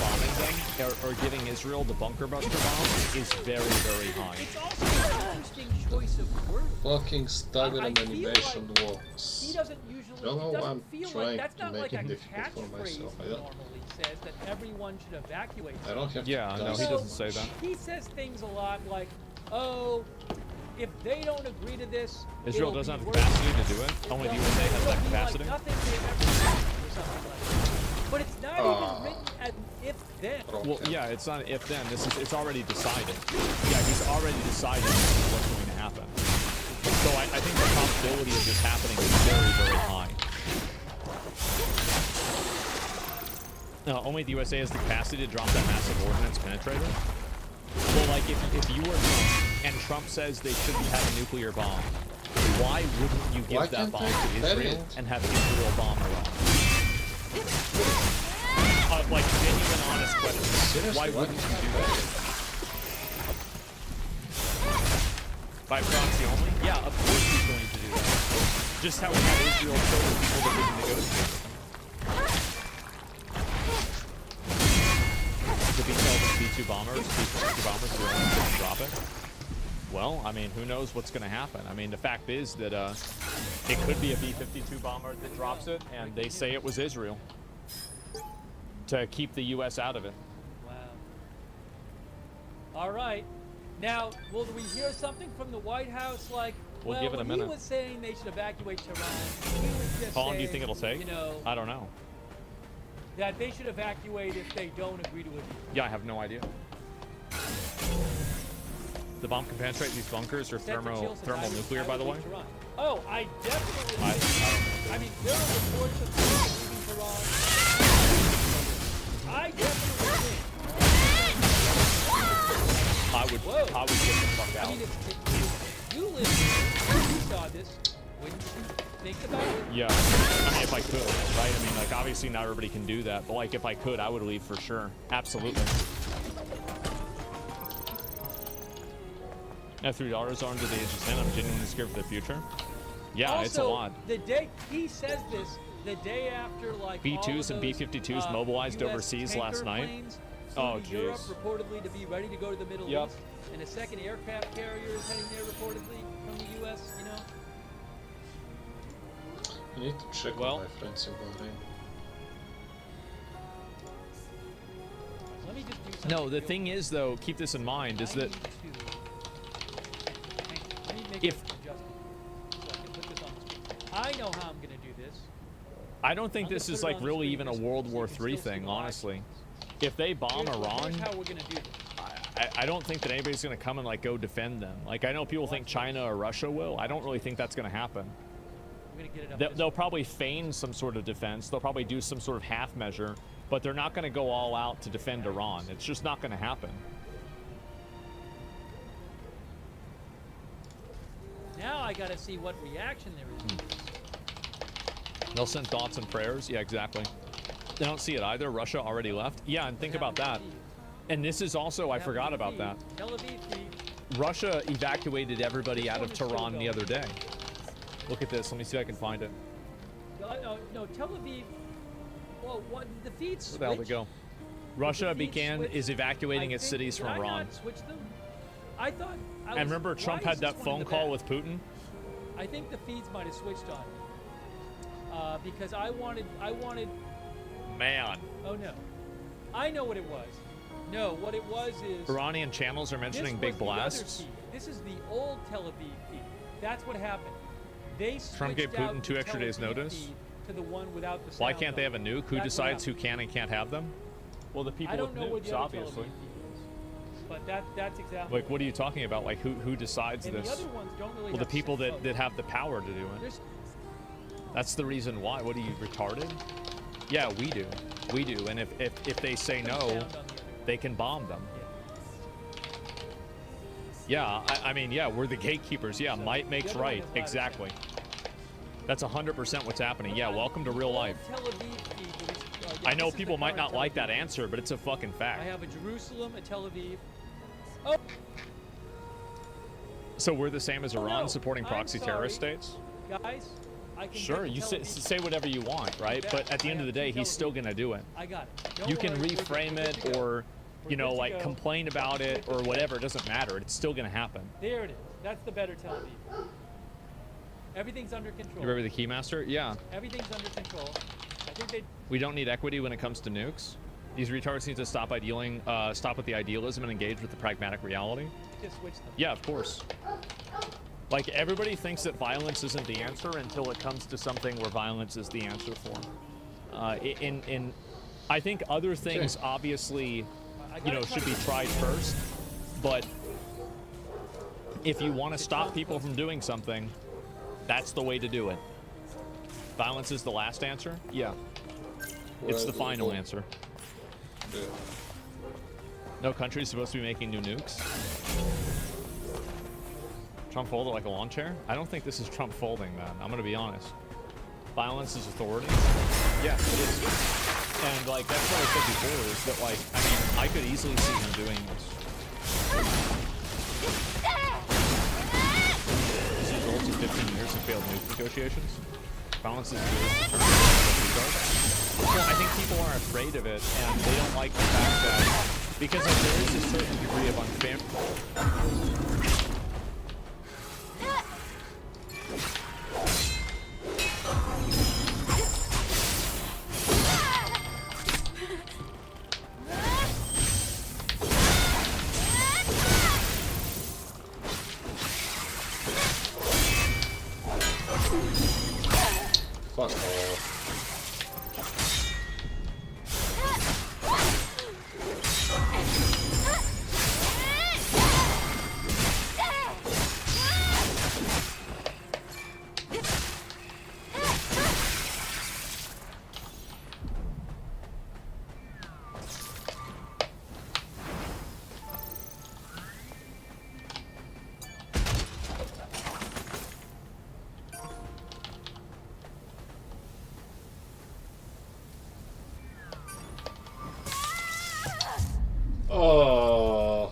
bombing them or giving Israel the bunker buster bomb is very, very high. It's also an interesting choice of words. Fucking stagger animation like works. He doesn't usually. No, He doesn't I'm feel trying like that's to not make like it a difficult for myself. catchphrase I he don't. normally says that everyone should evacuate. I don't have. Yeah, no, he doesn't say that. He says things a lot like, "Oh, if they don't agree to this, Israel doesn't have the capacity to do it. Only the USA has that capacity. Like nothing they've ever done or something like that. But it's not even written as if then. Well, yeah, it's not if then. It's already decided. Yeah, he's already decided what's going to happen. So I think the probability of this happening is very, very high. Only the USA has the capacity to drop that massive ordnance penetrator. Well, like if you were Trump and Trump says they shouldn't have a nuclear bomb, why wouldn't you give that bomb to Israel and have Israel bomb Iran? Like genuine, honest question. Why wouldn't you do that? By proxy only? Yeah, of course he's going to do that. Just how we had Israel kill the people that didn't negotiate. The B-2 bombers, B-52 bombers were going to drop it. Well, I mean, who knows what's going to happen? I mean, the fact is that it could be a B-52 bomber that drops it, and they say it was Israel to keep the U.S. out of it. Wow. All right. Now, will we hear something from the White House like, We'll well, give it a when minute. he was saying they should evacuate Tehran, he was just How long do you saying, think it'll take? You know, I don't know. that they should evacuate if they don't agree to it. Yeah, I have no idea. The bomb can penetrate these bunkers or thermonuclear, by the way. Oh, I definitely I mean, there are reports of people leaving Tehran. I definitely think. I would get the fuck out. I mean, if you live here, you saw this, wouldn't you think about it? Yeah, I mean, if I could, right? I mean, like, obviously not everybody can do that, but like, if I could, I would leave for sure. Absolutely. Now, $3 are under the age of 10. I'm genuinely scared for the future. Yeah, also, it's a lot. The day he says this, the day after, like B-2s and B-52s mobilized US overseas last night. planes Oh, to Europe, jeez. reportedly to be ready to go to the Middle Yep. East, and a second aircraft carrier is heading there reportedly from the U.S. You know. I need to check with my friends in Bahrain. Let me just do something. No, the thing is, though, keep this in mind, is that if I know how I'm going to do this. I don't think this is like really even a World War III thing, honestly. If they bomb Iran, Here's how we're going to do this. I don't think that anybody's going to come and like go defend them. Like, I know people think China or Russia will. I don't really think that's going to happen. We're going to get it up. They'll probably feign some sort of defense. They'll probably do some sort of half measure, but they're not going to go all out to defend Iran. It's just not going to happen. Now I got to see what reaction there is. They'll send thoughts and prayers. Yeah, exactly. They don't see it either. Russia already left. Yeah, and think about that. And this is also, I forgot about that. Tel Aviv, Russia evacuated everybody out of Tehran the other day. Look at this. Let me see if I can find it. no, Tel Aviv. Well, what the feeds? Where the hell did it go? Russia is evacuating its cities from Iran. I thought. And remember, Trump had that phone call with Putin. I think the feeds might have switched on. Because I wanted man. Oh no. I know what it was. No, what it was is Iranian channels are mentioning big blasts. This is the old Tel Aviv feed. That's what happened. They Trump gave switched out Putin 2 the extra Tel days Aviv notice. feed to the one without the Why sound can't they have a nuke? Who That's what decides who happened. can and can't have them? Well, the people I don't with know what nukes, the other Tel obviously. Aviv feed is, but that's exactly. Like, what are you talking about? Like, who decides And this? the other ones don't really Well, the have people say. that have the power to do it. There's- That's the reason why. What are you, retarded? Yeah, we do. We do. And if they say no, they can bomb them. Yeah, I mean, yeah, we're the gatekeepers. Yeah, might makes right. Exactly. That's 100% what's happening. Yeah, welcome to real life. Tel Aviv feed was, I know this is the people might current not Tel like Aviv. that answer, but it's a fucking I fact. have a Jerusalem, a Tel Aviv. Oh, So we're the same as Iran, no, supporting I'm proxy terrorist sorry. states? guys, I can Sure, get you Tel say, Aviv. say whatever you want, right? bet. But at the I end of the have day, two he's Tel still Aviv. gonna do it. I got it. Don't You can worry, we're good- reframe we're it, good to go. or you know, good to like go. complain about it, or whatever. It doesn't matter. It's still gonna happen. There it is. That's the better Tel Aviv. Everything's under control. You remember the Keymaster? Yeah. Everything's under control. I think they. We don't need equity when it comes to nukes. These retards need to stop stop with the idealism and engage with the pragmatic reality. Just switch them. Yeah, of course. Like, everybody thinks that violence isn't the answer until it comes to something where violence is the answer for. I think other things obviously, you know, should be tried first. But if you want to stop people from doing something, that's the way to do it. Violence is the last answer? Yeah. It's the final answer. No country is supposed to be making new nukes. Trump folded like a lawn chair? I don't think this is Trump folding, man. I'm gonna be honest. Violence is authority. Yeah, it is. And like, that's what I said before, is that like, I mean, I could easily see him doing this. This results in 15 years of failed nuke negotiations. Violence is the well, I think people are afraid of it, and they don't like the fact that, because like, there is a certain degree of unfairness. Fuck off. Oh.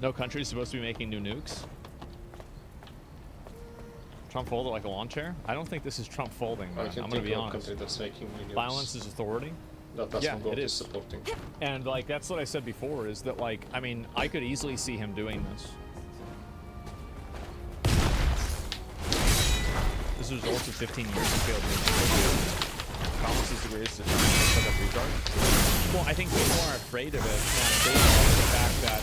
No country is supposed to be making new nukes. Trump folded like a lawn chair? I don't think this is Trump folding, man. I'm gonna be honest. Country that's making new nukes. Violence is authority. That's what is supporting. And like, that's what I said before, is that like, I mean, I could easily see him doing this. This results in 15 years of failed nuke. Violence is the greatest retard. Well, I think people are afraid of it, and they don't like the fact that,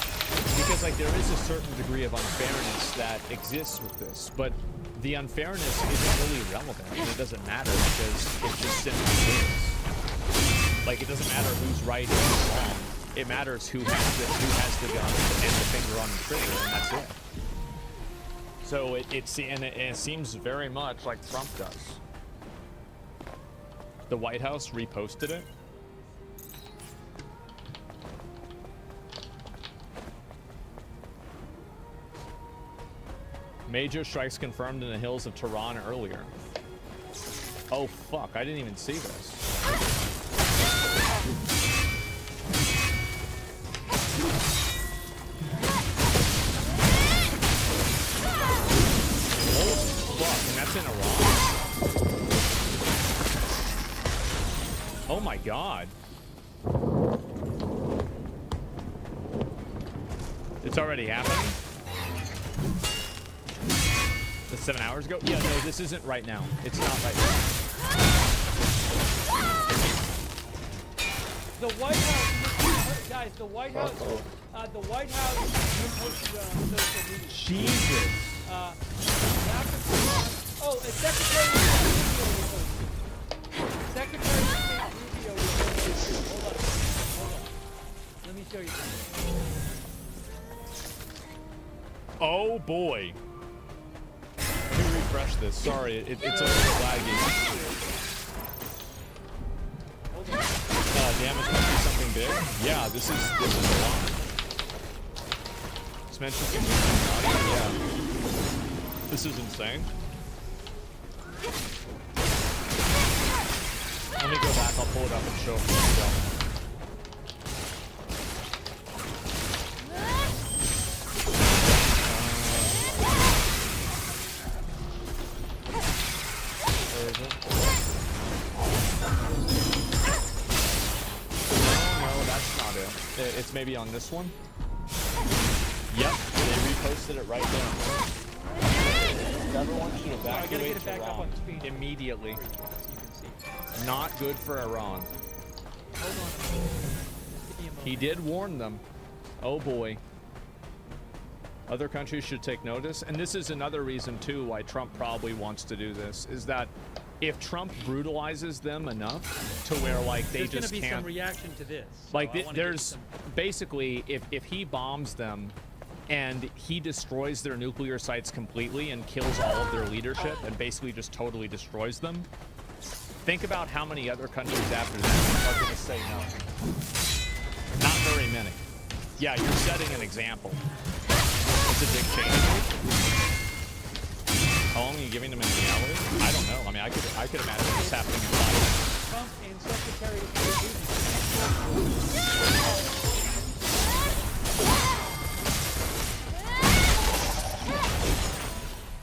because like, there is a certain degree of unfairness that exists with this, but the unfairness isn't really relevant, and it doesn't matter because it just simply is. Like, it doesn't matter who's right or who's wrong. It matters who has the gun and the finger on the trigger, and that's it. So it seems very much like Trump does. The White House reposted it. Major strikes confirmed in the hills of Tehran earlier. Oh fuck, I didn't even see this. this in Iran? Oh my god. It's already happening? That's 7 hours ago? Yeah, no, this isn't right now. It's not right now. The White House, guys, the White House posted on social media. Jesus. Oh, and Secretary of State Rubio posted. Secretary of State Rubio posted. Hold on. Let me show you something. Oh boy. Let me refresh this. Sorry, it's a little laggy. Damage must be something big. Yeah, this is a lot. This mentions can be yeah. This is insane. Let me go back. I'll pull it up and show you. It's maybe on this one. Yep, they reposted it right there. Everyone should evacuate Iran immediately. Not good for Iran. He did warn them. Oh boy. Other countries should take notice. And this is another reason too why Trump probably wants to do this, is that if Trump brutalizes them enough to where like they there's just can't, there's gonna be some reaction to this. Like there's basically if he bombs them and he destroys their nuclear sites completely and kills all of their leadership and basically just totally destroys them, think about how many other countries after that are going to say no. Not very many. Yeah, you're setting an example. It's a big change. How long are you giving them in reality? I don't know. I mean, I could imagine this happening in 5 minutes. Trump and Secretary of State.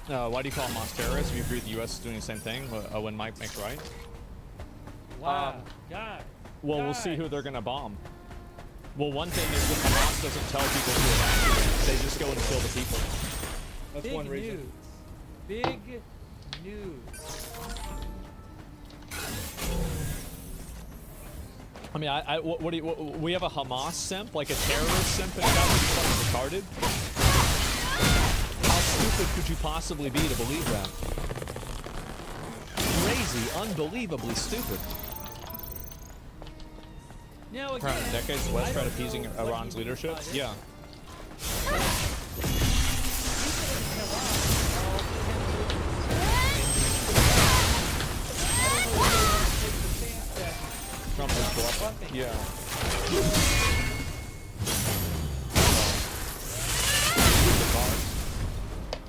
Why do you call them Hamas terrorists? If you agree the U.S. is doing the same thing when Mike makes right? Wow, God. Well, we'll see who they're going to bomb. Well, one thing is that Hamas doesn't tell people to evacuate. They just go and kill the people. That's Big one reason. News. Big news. I mean, what do you, we have a Hamas simp, like a terrorist simp, and that's fucking retarded? How stupid could you possibly be to believe that? Crazy, unbelievably stupid. Now again, Around decades, the West tried appeasing Iran's leadership. Yeah. Trump is bluffing. Yeah.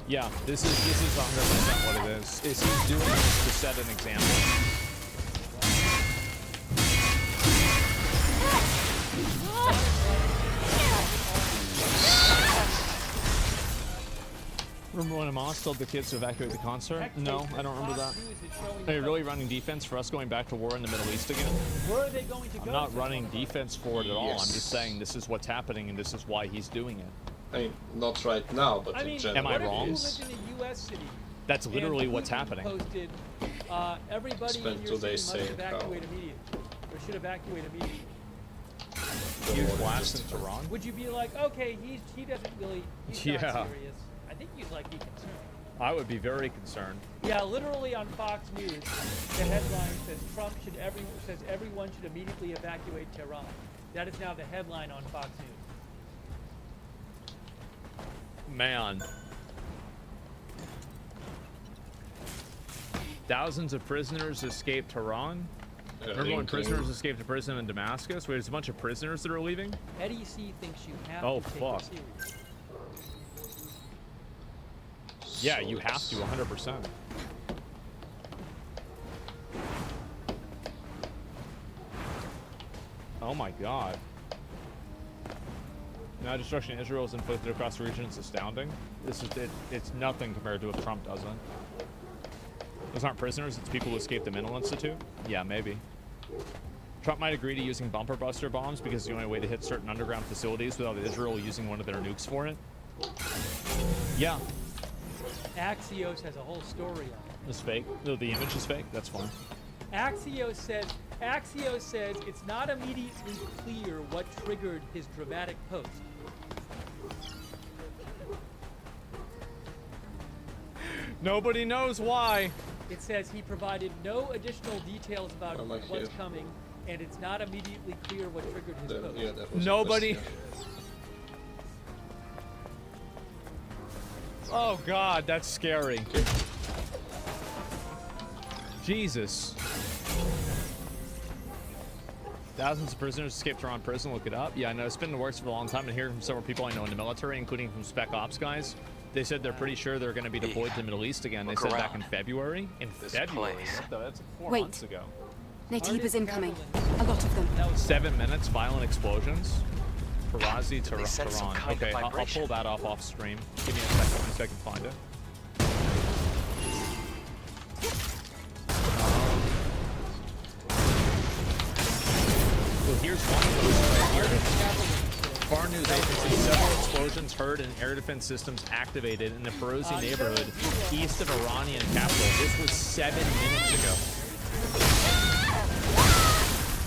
Yeah, this is 100% what it is. Is he's doing this to set an example. Remember when Hamas told the kids to evacuate the concert? No, I don't remember that. Are you really running defense for us going back to war in the Middle East again? Where are they going to go? I'm not running defense for it at all. I'm just saying this is what's happening and this is why he's doing it. I mean, not right now, but in general. Am I wrong? In a US city, that's literally what's happening. Posted, everybody in your city must evacuate immediately, or should evacuate immediately. Huge blast in Tehran? Would you be like, okay, he doesn't really, he's not serious. I think you'd like be concerned. I would be very concerned. Yeah, literally on Fox News, the headline says everyone should immediately evacuate Tehran. That is now the headline on Fox News. Man. Thousands of prisoners escaped Tehran. Remember when prisoners escaped to prison in Damascus? Wait, there's a bunch of prisoners that are leaving? Eddie C thinks you have to take it serious. Yeah, you have to, 100%. Oh my god. Now destruction Israel is inflicted across the region is astounding. This is it's nothing compared to if Trump doesn't. Those aren't prisoners, it's people who escaped the mental institute? Yeah, maybe. Trump might agree to using bumper buster bombs because it's the only way to hit certain underground facilities without Israel using one of their nukes for it. Yeah. Axios has a whole story on it. It's fake. No, the image is fake. That's fine. Axios says it's not immediately clear what triggered his dramatic post. Nobody knows why. It says he provided no additional details about what's coming, and it's not immediately clear what triggered his post. Yeah, that was nobody. Oh God, that's scary. Jesus. Thousands of prisoners escaped Iran prison. Look it up. Yeah, I know. It's been in the works for a long time. And hearing from several people I know in the military, including from Spec Ops guys, they said they're pretty sure they're going to be deployed to the Middle East again. They said back in February. That's 4 months ago. Native is incoming. A lot of them. 7 minutes. Violent explosions. Farazi to Tehran. Okay, I'll pull that off stream. Give me a second so I can find it. So here's one right here. Foreign news agency, several explosions heard and air defense systems activated in the Ferozi neighborhood east of Iranian capital. This was 7 minutes ago.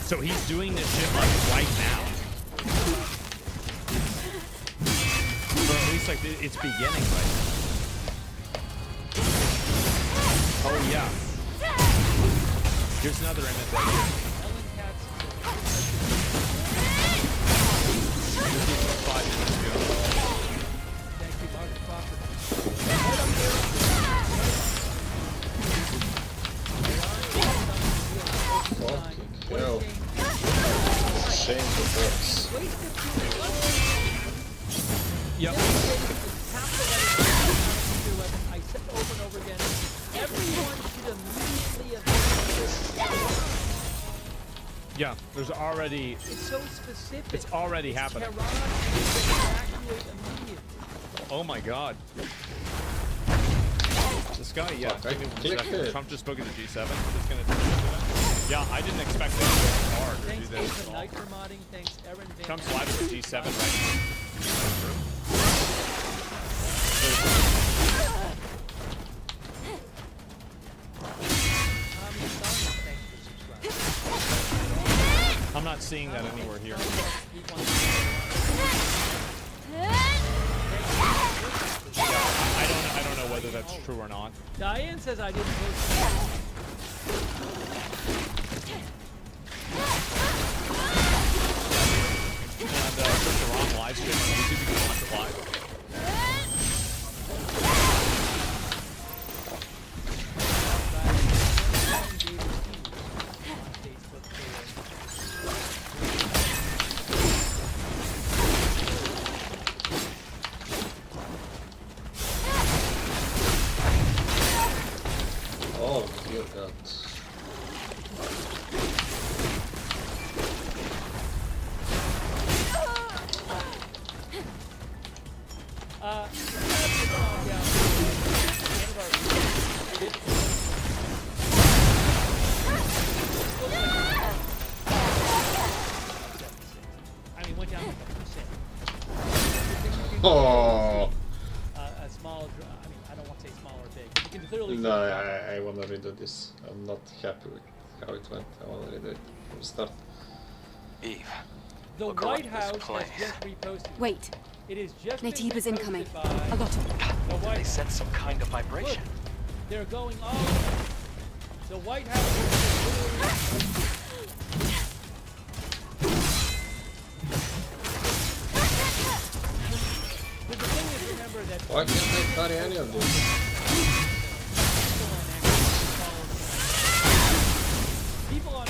So he's doing this shit like right now. Or at least like it's beginning right now. Oh yeah. Here's another image right here. 5 minutes ago. Thank you, Mark Crawford. Fucking hell. Shame the books. Yep. I said over and over again, everyone should immediately evacuate. Yeah, there's already... It's so specific. It's already happening. Evacuate immediately. Oh my God. This guy, yeah. Trump just spoke at the G7. Just gonna yeah, I didn't expect that far to do Thanks, this. Nitro modding. Thanks, Aaron Van. Trump's live at the G7 right now. I'm not seeing that anywhere here. I don't know whether that's true or not. Diane says I didn't post it. And there's the wrong live stream on YouTube. You can watch it live. Oh, dear God. I mean, went down like a %. Oh. A small, I mean, I don't want to say small or big. You can clearly No, I want to redo this. I'm not happy with how it went. I want to redo it from the start. Eve. The White House has just reposted. Wait. It is just Native is incoming. by A lot of them. the White They sent some kind of Look, vibration. they're going all over. The White House is But the thing is, remember that Why can't I carry any of this? people on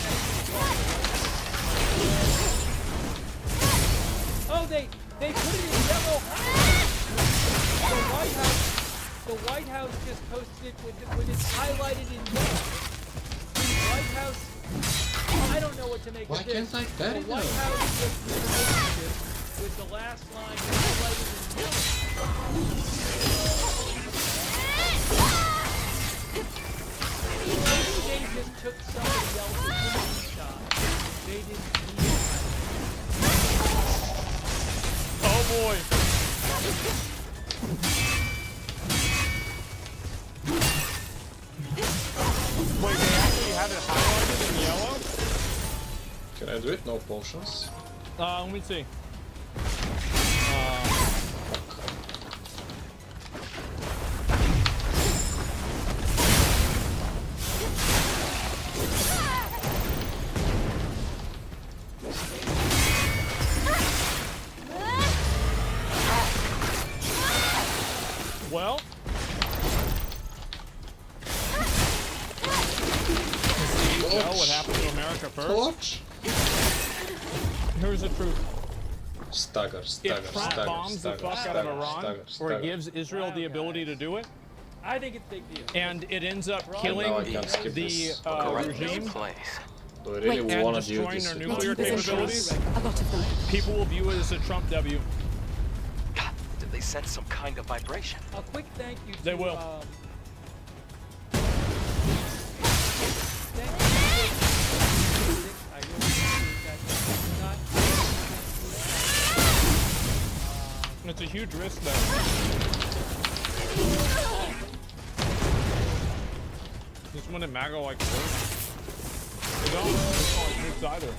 oh, they put it in yellow. The White House just posted it with it highlighted in yellow. The White House, I don't know what to make of this. Why can't I carry The White them? House just posted it with the last line highlighted in yellow. Can I do it? No potions. Let me see. Well, you know what happened to America first? Here's the truth. Stagger. If Trump bombs the fuck out of Iran, or gives Israel the ability to do it, I think it's a big deal. and it ends up killing the regime Do I really and want to do destroying this? their nuclear capabilities, people will view it as a Trump W. Did they sense some kind of vibration? A quick thank you to... They will. It's a huge risk, though. Just when MAGA like works. They don't. It's not like nukes either.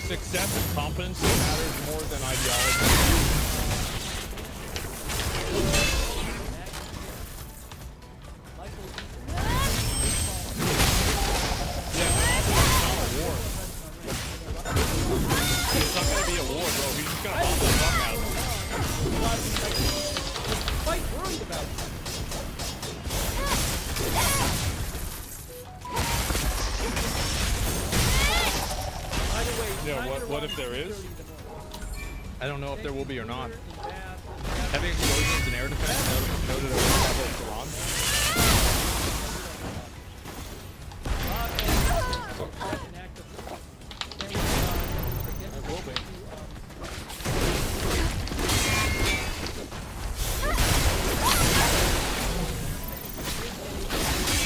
Success and competency matters more than ideology. It's not gonna be a war, bro. He's just gonna bomb the fuck out of him. Quite worried about it. By the way, yeah, what if there is? I don't know if there will be or not. Heavy explosions and air defense noted over the capital of Tehran.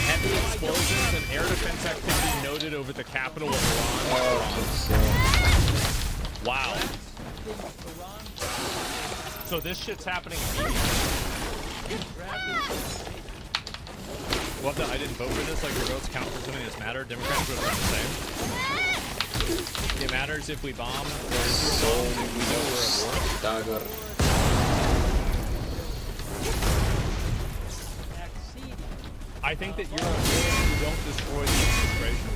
Heavy explosions and air defense activity noted over the capital of Iran. Wow. So this shit's happening immediately. Love that I didn't vote for this, like your votes count for something that's matter. Democrats vote the same. It matters if we bomb or if we know we're at war. Dagger. I think that you're a war if you don't destroy the administration.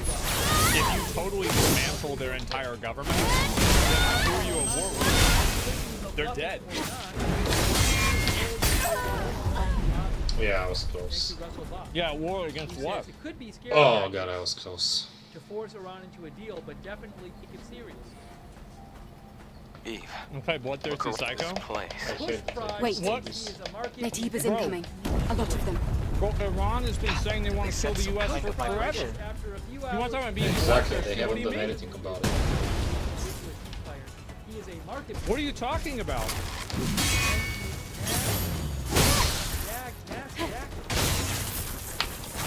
If you totally dismantle their entire government, then who are you a war with? They're dead. Yeah, I was close. Yeah, war against what? It could be scary. Oh god, I was close. To force Iran into a deal, but definitely take it serious. Eve. Okay, bloodthirsty psycho. Wait, what? Natiba's incoming. A lot of them. Bro, Iran has been saying they want to kill the U.S. for forever. You want to talk about being exactly? bloodthirsty? They haven't What do you done mean? anything about it. What are you talking about?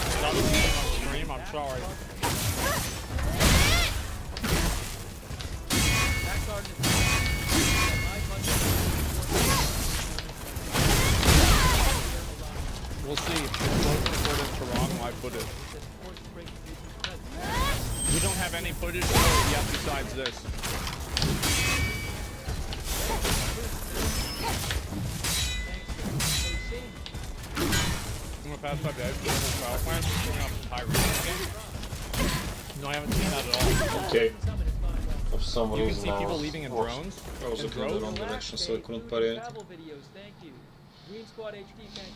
Stop being on stream, I'm sorry. We'll see. According to wrong live footage. We don't have any footage yet besides this. I'm gonna pass by the power plant. Coming up high risk game. No, I haven't seen that at all. Okay. For some you reason can see people leaving in drones. I was looking in the wrong direction, so I couldn't parry anything. Thank you. Green Squad HD, thank you.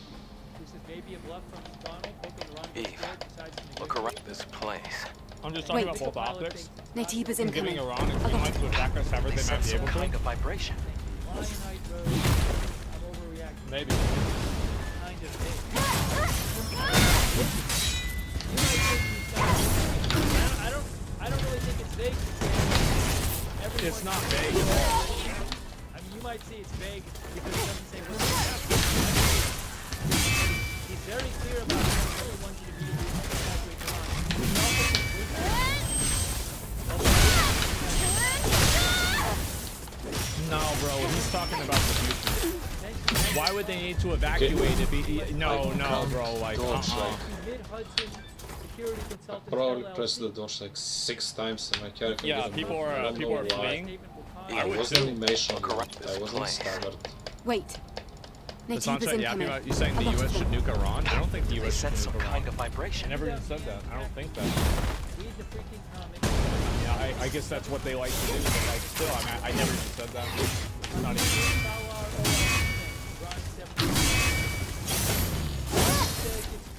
This is maybe a bluff from Donald, hoping Iran Eve, look around this place. I'm just talking about both optics. Natiba's I'm giving Iran a green light to attack us however they might be able to. Kind of vibration. Maybe. I don't really think it's vague. It's not vague at all. I mean, you might see it's vague because it doesn't say what's going to happen. He's very clear about how he wants you to be evacuate No, bro, he's talking about the future. Thank Why would they need to evacuate if he? No, bro. Like, Mid-Hudson security I consultants probably LLC. pressed the doors like 6 times and my character yeah, didn't people move. I are don't know fleeing. why. I wasn't animation, I wasn't staggered. Wait. The Native is sunset yapping incoming. about you saying the U.S. should nuke Iran? I don't think the U.S. should nuke some Iran. kind of vibration. I never even said that. I don't think that. Read the freaking comic. Yeah, I guess that's what they like to do, but like, still, I never even said that. It's not even true. It's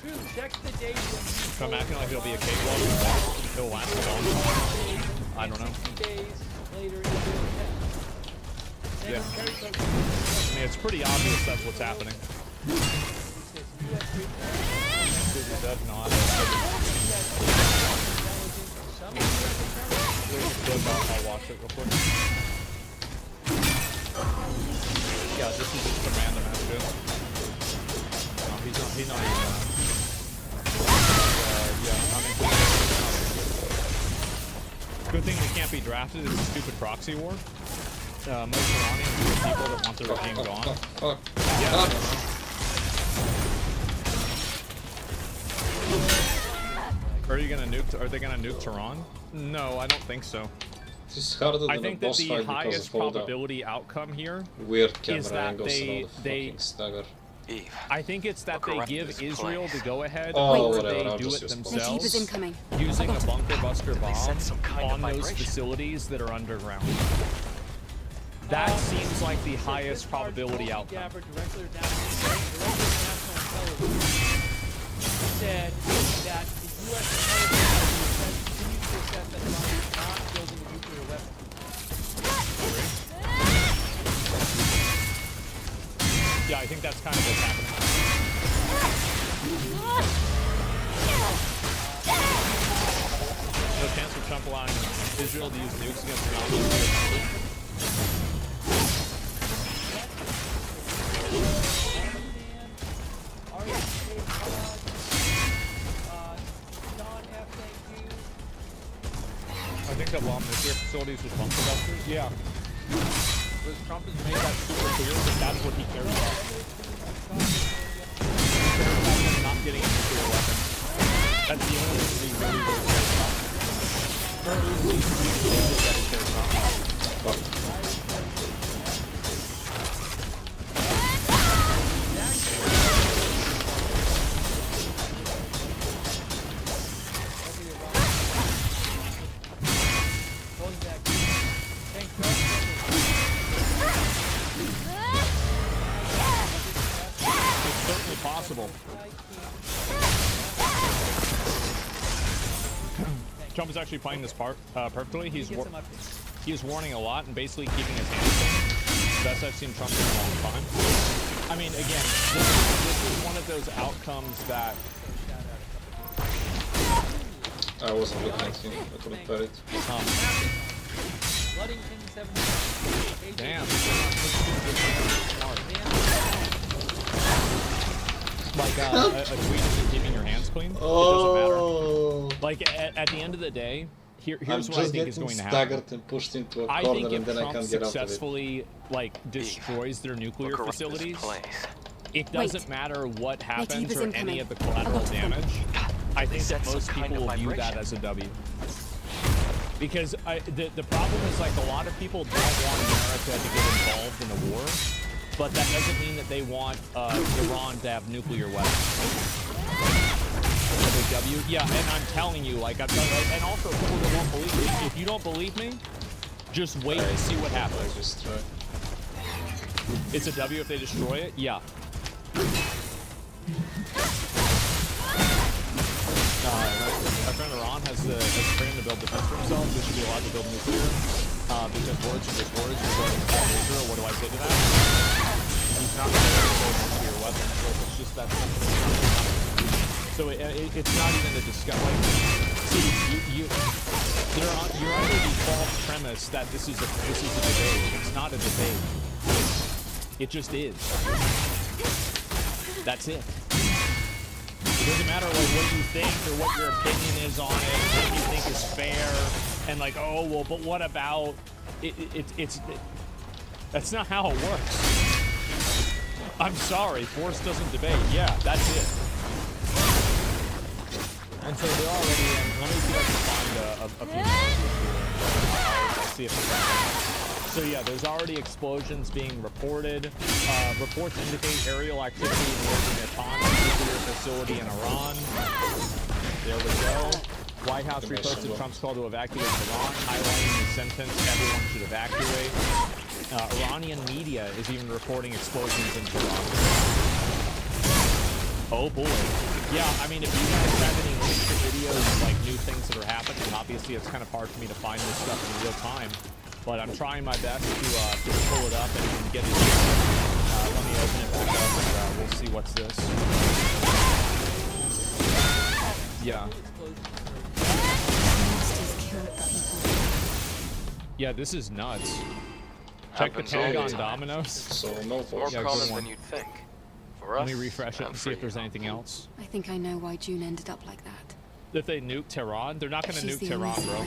true. Check the date when If I'm acting like it'll be a cakewalk, it'll last a long time. I don't know. 60 days later, it'll be okay. Yeah. I mean, it's pretty obvious that's what's happening. I'll watch it real quick. Yeah, this is just a random ass shit. No, he's not even yeah, I mean, good thing we can't be drafted is a stupid proxy war. Most Iranians are the people that want the regime gone. Yeah. Are they gonna nuke Tehran? No, I don't think so. It's harder than I think a that boss the fight highest because of probability outcome here weird is camera that angles and all the they fucking stagger. I think it's that they give Israel the go-ahead, Oh, or whatever, they I'll do just it respond. Native is themselves incoming. using a bunker buster bomb some kind on of those vibration. facilities that are underground. That seems like the highest probability outcome. Gabbard, director of national intelligence, said that the U.S. intelligence continues to assess that Iran is not building a nuclear weapon. Yeah, I think that's kind of what's happening. No chance for Trump allowing Israel to use nukes against Iran. I think that bomb nuclear facilities with bunker busters. Yeah. Because Trump has made that super clear that that's what he cares about. He cares about them not getting a nuclear weapon. That's the only thing he really cares about. Or at least he stated that he cares about. Possible. Trump is actually playing this part perfectly. He's warning a lot and basically keeping his hands clean. Best I've seen Trump in a long time. I mean, again, this is one of those outcomes that I wasn't looking at him. I couldn't bear it. Damn. Like a tweet is keeping your hands clean. It doesn't matter. Like at the end of the day, here's what I think is going to happen. And pushed into a I corner think if and then Trump I can't get out of it. successfully destroys their nuclear facilities, it doesn't matter what happens or any of the collateral damage. I think that most people will view that as a W. Because the problem is, like, a lot of people don't want America to get involved in a war, but that doesn't mean that they want Iran to have nuclear weapons. W? Yeah, and I'm telling you, like, and also people that won't believe me. If you don't believe me, just wait and see what happens. It's a W if they destroy it? Yeah. Our friend Iran has freedom to build defense for himself. They should be allowed to build nuclear. Because words are just words. Regarding Israel, what do I say to that? He's not going to build nuclear weapons. So it's just that simple. So it's not even a discussion. Like, see, you're under the false premise that this is a debate. It's not a debate. It just is. That's it. It doesn't matter like what you think or what your opinion is on it, what you think is fair, and like, oh well, but what about it's that's not how it works. I'm sorry, force doesn't debate. Yeah, that's it. And so they're already in. Let me see if I can find a few things here. I'll see if I can. So yeah, there's already explosions being reported. Reports indicate aerial activity in Natanz nuclear facility in Iran. There we go. White House reposted Trump's call to evacuate Iran, highlighting the sentence everyone should evacuate. Iranian media is even reporting explosions in Tehran. Oh boy. Yeah, I mean, if you guys have any links to videos, like new things that are happening, obviously it's kind of hard for me to find this stuff in real time, but I'm trying my best to pull it up and get it. Let me open it back up and we'll see what's this. Yeah. Yeah, this is nuts. Check the tag on Domino's. So no More common than you'd think. For us, let me refresh it and see if there's anything else. I think I know why June ended up like that. If they nuke Tehran, they're not going to nuke Tehran, bro.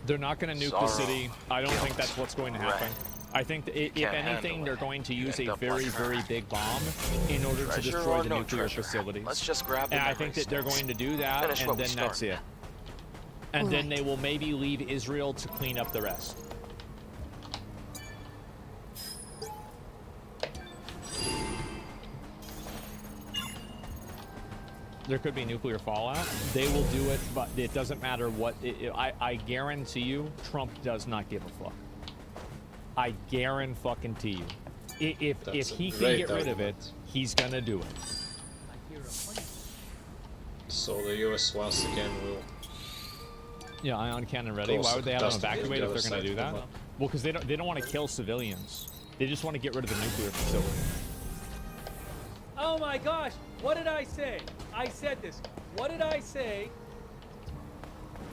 They're not going to nuke the city. I don't think that's what's going to happen. I think that if anything, they're going to use a very, very big bomb in order to destroy the nuclear facilities. Let's just grab the and I think that they're going to do that, and then that's it. And then they will maybe leave Israel to clean up the rest. There could be nuclear fallout. They will do it, but it doesn't matter what. I guarantee you, Trump does not give a fuck. I guarantee you. If he can get rid of it, he's gonna do it. So the US once again will. Yeah, ion cannon ready. Why would they have them evacuate if they're gonna do that? Well, because they don't want to kill civilians. They just want to get rid of the nuclear facility. Oh my gosh! What did I say? I said this. What did I say?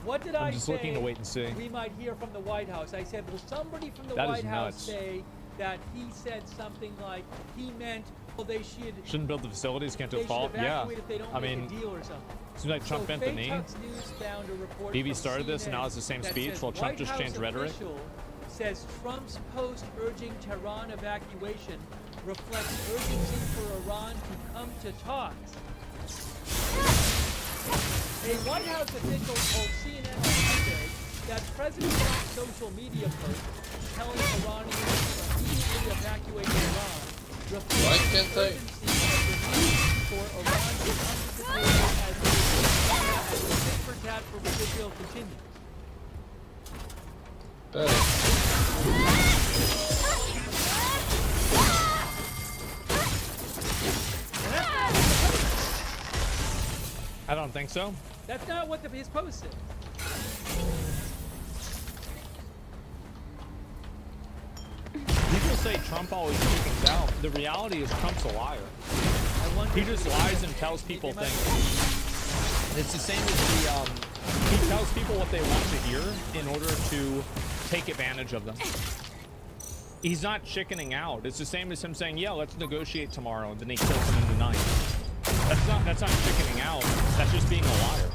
What did I say? I'm just looking to wait and see. We might hear from the White House. I said, will somebody from the White House say that he said something like he meant, well, they shouldn't build the facilities, can't do a fault? Yeah. I mean, seems like Trump bent the knee. Bibi started this, and now it's the same speech. Well, Trump just changed rhetoric. Says Trump's post urging Tehran evacuation reflects urgency for Iran to come to talks. A White House official told CNN on Monday that President Trump's social media post telling Iranians to immediately evacuate Iran reflects urgency of the need for Iran to come to the table as the tit for tat with Israel continues. I don't think so. That's not what his post said. People say Trump always chickens out. The reality is Trump's a liar. He just lies and tells people things. It's the same as he tells people what they want to hear in order to take advantage of them. He's not chickening out. It's the same as him saying, yeah, let's negotiate tomorrow, and then he kills him in the night. That's not chickening out. That's just being a liar.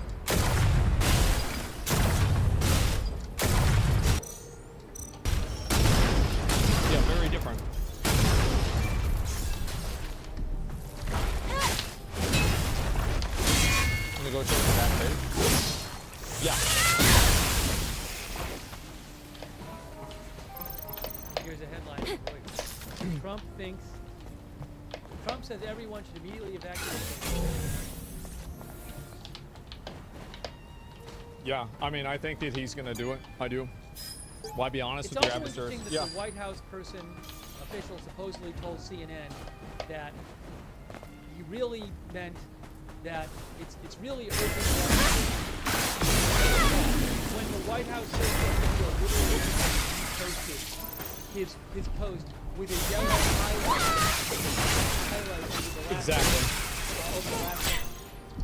Yeah, very different. Negotiate for that page. Yeah. Here's a headline. Trump says everyone should immediately evacuate. Yeah, I mean, I think that he's going to do it. I do. Why be honest with your adversaries? It's also interesting that the White House official supposedly told CNN that he really meant that it's really urgent. When the White House says that he posted his post with a yellow highlight over the last exactly.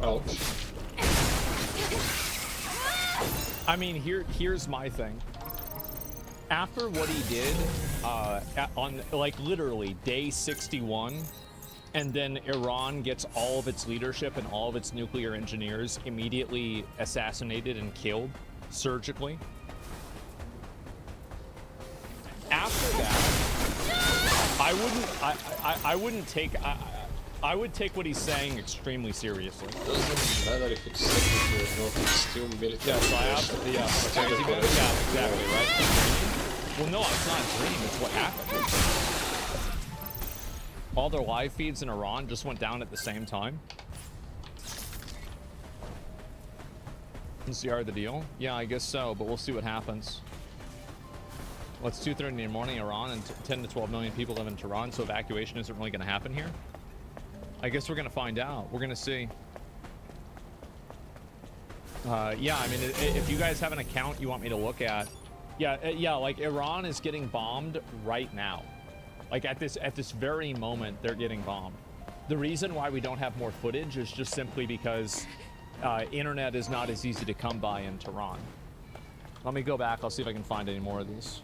Ouch. I mean, here's my thing. After what he did on like literally day 61, and then Iran gets all of its leadership and all of its nuclear engineers immediately assassinated and killed surgically. After that, I wouldn't take. I would take what he's saying extremely seriously. Doesn't matter if it's technically or not, it's still military. Yeah, so I absolutely, yeah, exactly, right? Well, no, it's not a dream, it's what happened. All their live feeds in Iran just went down at the same time. NCR the deal? Yeah, I guess so, but we'll see what happens. Well, it's 2:30 in the morning, Iran, and 10 to 12 million people live in Tehran, so evacuation isn't really going to happen here. I guess we're going to find out. We're going to see. Yeah, I mean, if you guys have an account you want me to look at, yeah, like Iran is getting bombed right now. Like at this very moment, they're getting bombed. The reason why we don't have more footage is just simply because internet is not as easy to come by in Tehran. Let me go back. I'll see if I can find any more of these.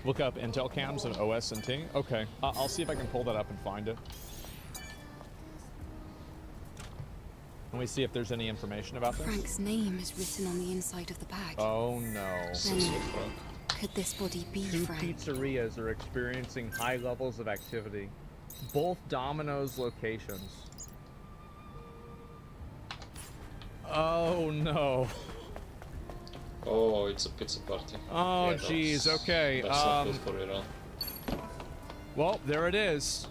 Look up Intel cams and OS&T. Okay, I'll see if I can pull that up and find it. Let me see if there's any information about this. Frank's name is written on the inside of the bag. Oh no. Then, could this body be Frank? 2 pizzerias are experiencing high levels of activity. Both Domino's locations. Oh no. Oh, it's a pizza party. Oh, jeez. Yeah, okay. That's not good for Iran. Well, there it is.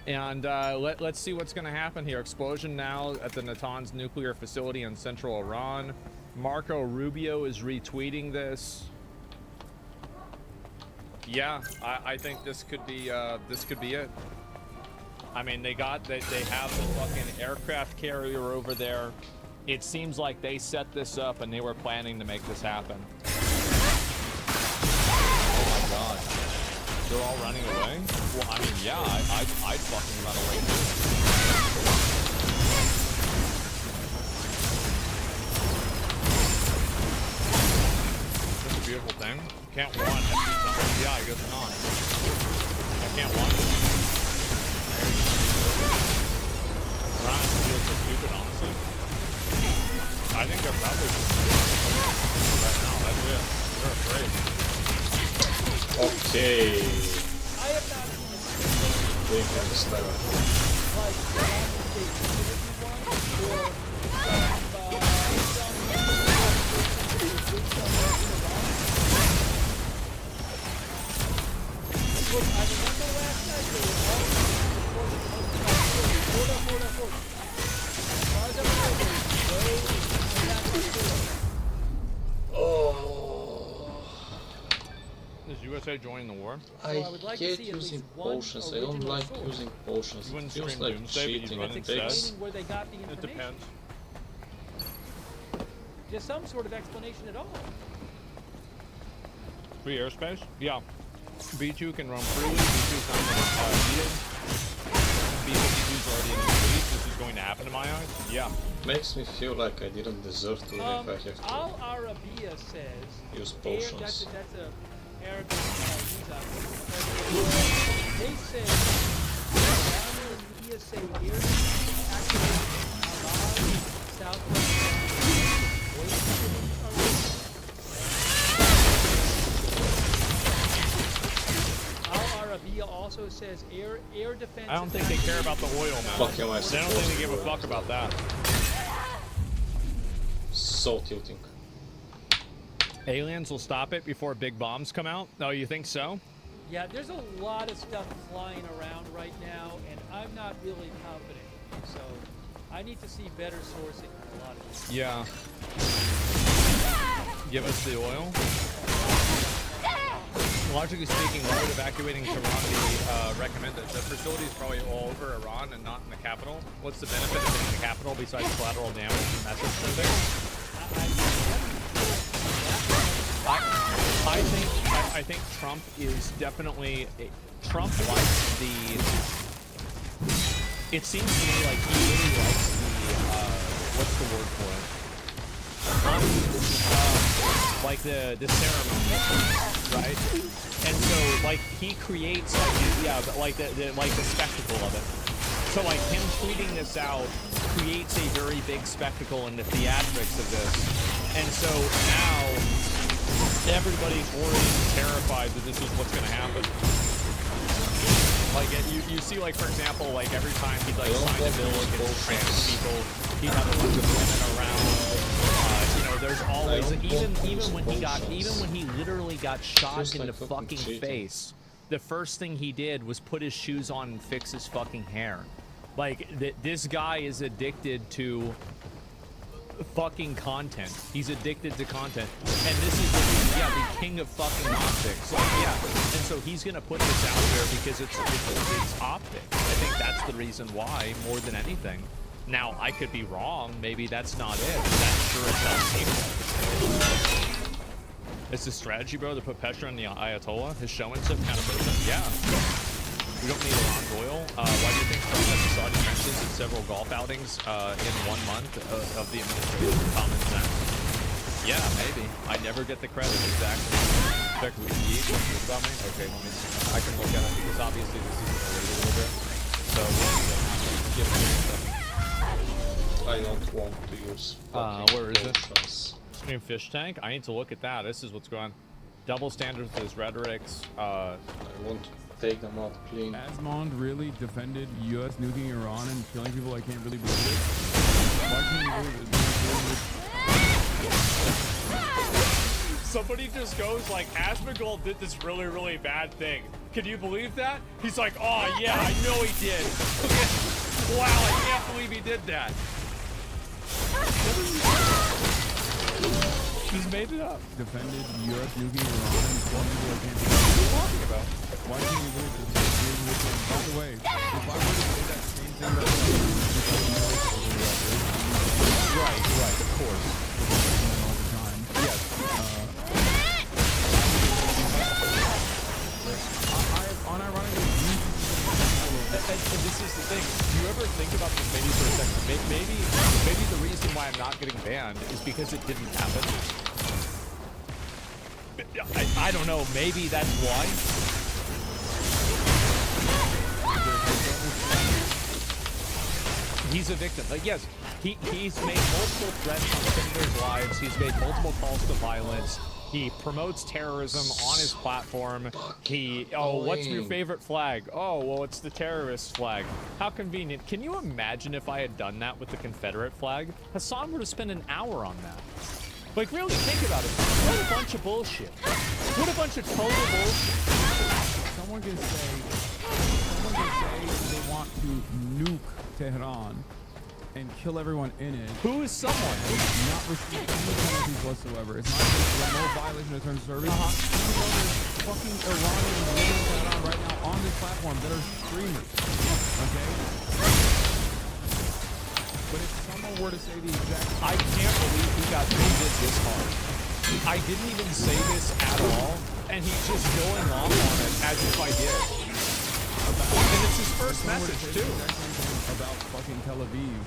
And let's see what's going to happen here. Explosion now at the Natanz nuclear facility in central Iran. Marco Rubio is retweeting this. Yeah, I think this could be it. I mean, they have the fucking aircraft carrier over there. It seems like they set this up and they were planning to make this happen. Oh my god. They're all running away? Well, I mean, yeah, I'd fucking run away too. That's a beautiful thing. You can't run. Yeah, I guess not. I can't run. Ryan feels so stupid, honestly. I think they're probably right now. That's it. They're afraid. Okay. I have not They can start. Look, I remember last night there was all Is USA joining the war? I hate using potions. I don't like using potions. It feels like cheating. It takes. Where they got the information. It depends. Just some sort of explanation at all. Free airspace? Yeah. B2 can roam freely. B2 is not needed. B52 is already in the fleet. This is going to happen in my eyes. Yeah. Makes me feel like I didn't deserve to if I have to Al Arabiya says use potions. That's a Arabic news outlet. They say Al Arabiya say air activated Abad, southwest. Al Arabiya also says air defense. I don't think they care about the oil, man. Fuck you, I don't think they give a fuck about that. So tilting. Aliens will stop it before big bombs come out? Oh, you think so? Yeah, there's a lot of stuff flying around right now, and I'm not really confident. So I need to see better sourcing for a lot of this. Yeah. Give us the oil. Logically speaking, why would evacuating Tehran be recommended? The facility is probably all over Iran and not in the capital. What's the benefit of hitting the capital besides collateral damage and message sending? I think Trump is definitely Trump likes the. It seems to me like he really likes the what's the word for it? Like the ceremony, right? And so like he creates like the spectacle of it. So like him tweeting this out creates a very big spectacle in the theatrics of this. And so now everybody's already terrified that this is what's going to happen. Like, you see, like, for example, like, every time he'd, like, sign a bill against trans people, he'd have a bunch of women around. You know, there's always, even when he literally got shot in the fucking face, the first thing he did was put his shoes on and fix his fucking hair. Like, this guy is addicted to fucking content. He's addicted to content, and this is the king of fucking optics. Like, yeah, and so he's gonna put this out there because it's optics. I think that's the reason why, more than anything. Now, I could be wrong. Maybe that's not it. But that sure as hell seems like it. It's a strategy, bro, to put pressure on the Ayatollah. His showmanship kind of person. Yeah. We don't need Iran Doyle. Why do you think Trump has the Saudi trenches in several golf outings in 1 month of the administration? Common sense. Yeah, maybe. I never get the credit, exactly. Check with you about me? Okay, let me see. I can look at it because obviously this is going to wait a little bit. So we'll give it a second. I don't want to use where is it? Stream Fish Tank? I need to look at that. This is what's going on. Double standards with his rhetorics. I want to take them out clean. Asmond really defended U.S. nuking Iran and killing people. I can't really believe it. Why can't you believe it? Somebody just goes like, Asmongold did this really, really bad thing. Can you believe that? He's like, oh yeah, I know he did. Wow, I can't believe he did that. He's made it up. Defended U.S. nuking Iran and killing people. I can't believe it. What are you talking about? Why can't you believe it? By the way, if I were to say that same thing about right, of course. All the time. Yes. And this is the thing. Do you ever think about this maybe for a second? Maybe the reason why I'm not getting banned is because it didn't happen. I don't know. Maybe that's why. He's a victim. Like, yes, he's made multiple threats on Senators' lives. He's made multiple calls to violence. He promotes terrorism on his platform. What's your favorite flag? Oh, well, it's the terrorist flag. How convenient. Can you imagine if I had done that with the Confederate flag? Hassan would have spent an hour on that. Like, really, think about it. What a bunch of bullshit. What a bunch of total bullshit. Someone can say they want to nuke Tehran and kill everyone in it. Who is someone? Not restricting any penalties whatsoever. It's not no violation of terms of service. Even though there's fucking Iranians living in Tehran right now on this platform that are streamers. Okay? But if someone were to say the exact... I can't believe he got baited this hard. I didn't even say this at all, and he's just going off on it as if I did. And it's his first message, too. About fucking Tel Aviv.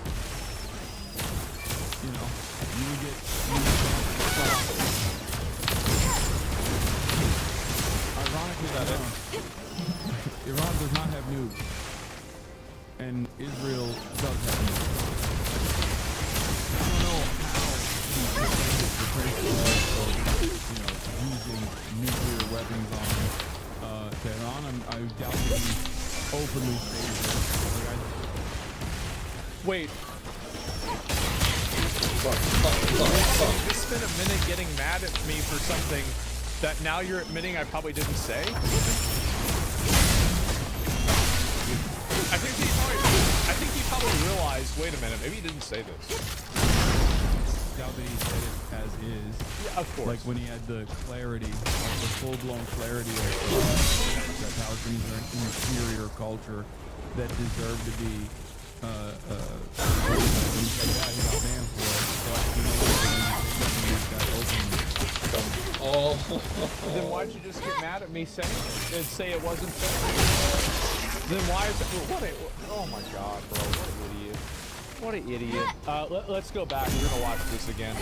You know, you would get... Ironically, Iran does not have nukes. And Israel does have nukes. I don't know how he defended the principle of, using nuclear weapons on Tehran. I doubt that he openly stated it. Wait. You just spent a minute getting mad at me for something that now you're admitting I probably didn't say? I think he probably realized, wait a minute, maybe he didn't say this. Doubt that he said it as is. Yeah, of course. Like when he had the clarity, the full-blown clarity of that Palestinians are an inferior culture that deserve to be he said that he got banned for it. But you know what, Then why'd you just get mad at me saying it and say it wasn't fair? Then why is it oh my god, bro, what an idiot. Let's go back. We're gonna watch this again.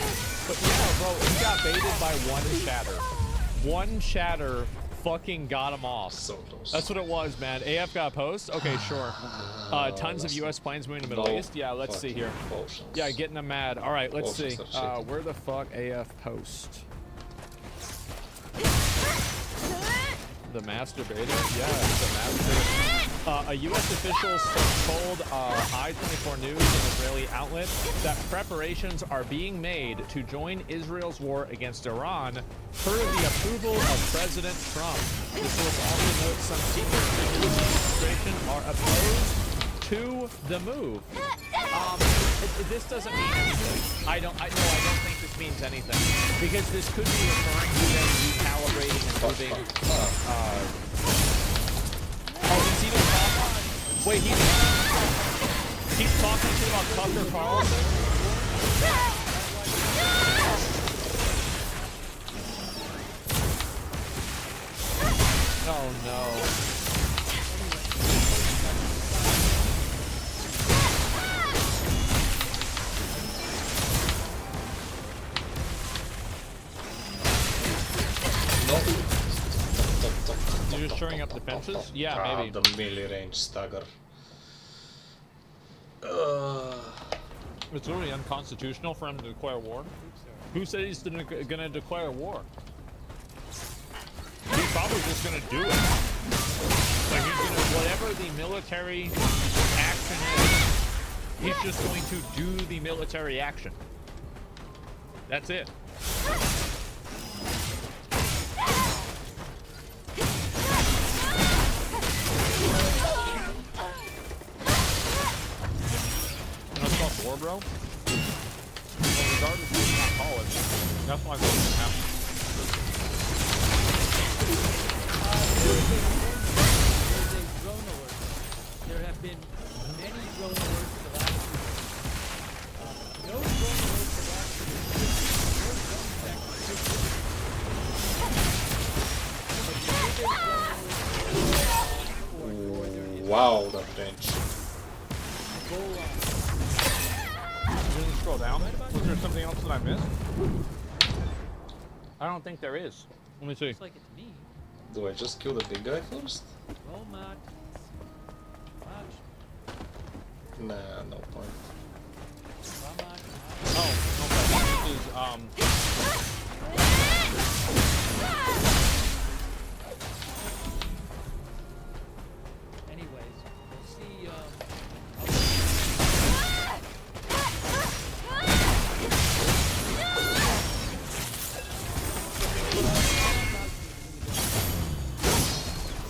But yeah, bro, he got baited by one chatter. One chatter fucking got him off. So close. That's what it was, man. AF got a post? Okay, sure. Tons of US planes moving to the Middle East? Yeah, let's see here. Yeah, getting them mad. Alright, let's see. Where the fuck AF post? The masturbator? Yeah, it's a master. A U.S. official told I-24 News, an Israeli outlet, that preparations are being made to join Israel's war against Iran per the approval of President Trump. The source also notes some secret officials in the administration are opposed to the move. This doesn't mean anything. I don't think this means anything, because this could be referring to them recalibrating and moving. He's even talking. Wait, he's talking to about Tucker Carlson. Oh no. You're just shoring up defenses? Yeah, maybe. The melee range stagger. It's really unconstitutional for him to declare war. Who said he's gonna declare war? He's probably just gonna do it. Like he's gonna, whatever the military action is, he's just going to do the military action. That's it. War, bro. Well, regardless of what you call it, that's why this doesn't happen. There's a drone alert. There have been many drone alerts the last week. No drone alerts the last week. Wow, that range. Didn't scroll down. Was there something else that I missed? I don't think there is. Let me see. Looks like it to me. Do I just kill the big guy first? Well, Matt. Nah, no point. Oh, okay. This is Anyways, we'll see.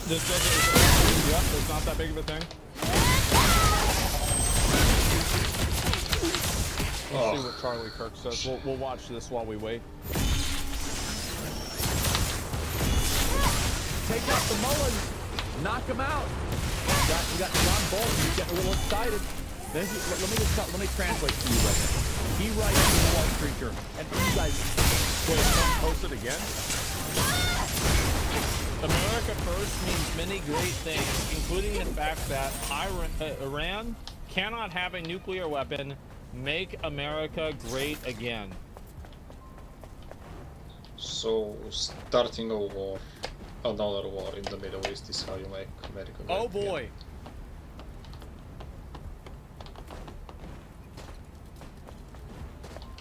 This doesn't. Yep, it's not that big of a thing. Let's see what Charlie Kirk says. We'll watch this while we wait. Take out the Mullins. Knock him out. You got John Bolton. He's getting a little excited. Then let me translate to you right now. He writes in the Wall Street Journal, and you guys post it again. America first means many great things, including the fact that Iran cannot have a nuclear weapon. Make America great again. So, starting a war, another war in the Middle East is how you make America great Oh boy.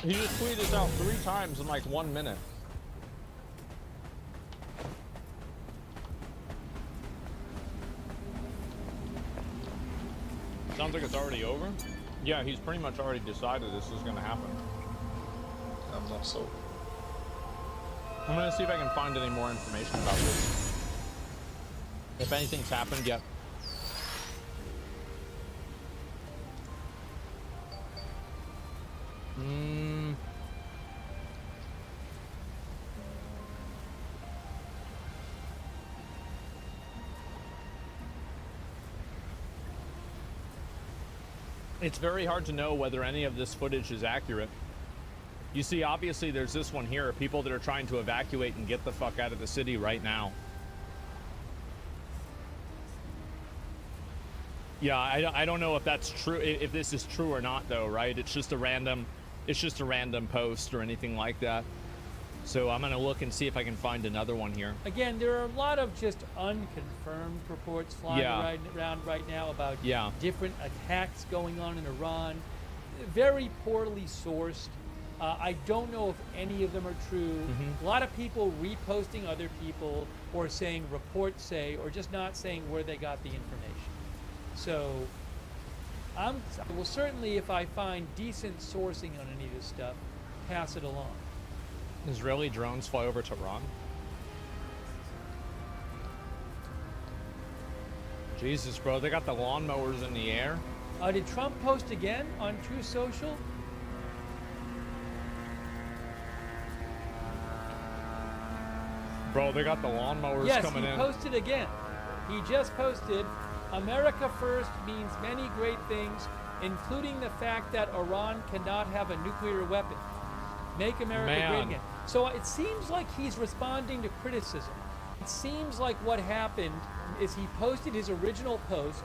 Again. He just tweeted this out 3 times in like 1 minute. Sounds like it's already over. Yeah, he's pretty much already decided this is going to happen. I'm not so. I'm going to see if I can find any more information about this. If anything's happened yet. It's very hard to know whether any of this footage is accurate. You see, obviously there's this one here, people that are trying to evacuate and get the fuck out of the city right now. Yeah, I don't know if that's true, if this is true or not though, right? It's just a random post or anything like that. So I'm gonna look and see if I can find another one here. Again, there are a lot of just unconfirmed reports flying around right now about different attacks going on in Iran. Very poorly sourced. I don't know if any of them are true. A lot of people reposting other people or saying reports say, or just not saying where they got the information. So I will certainly, if I find decent sourcing on any of this stuff, pass it along. Israeli drones fly over Tehran. Jesus, bro, they got the lawnmowers in the air. Did Trump post again on True Social? Bro, they got the lawnmowers coming in. Yes, he posted again. He just posted, America first means many great things, including the fact that Iran cannot have a nuclear weapon. Make America great again. So it seems like he's responding to criticism. It seems like what happened is he posted his original post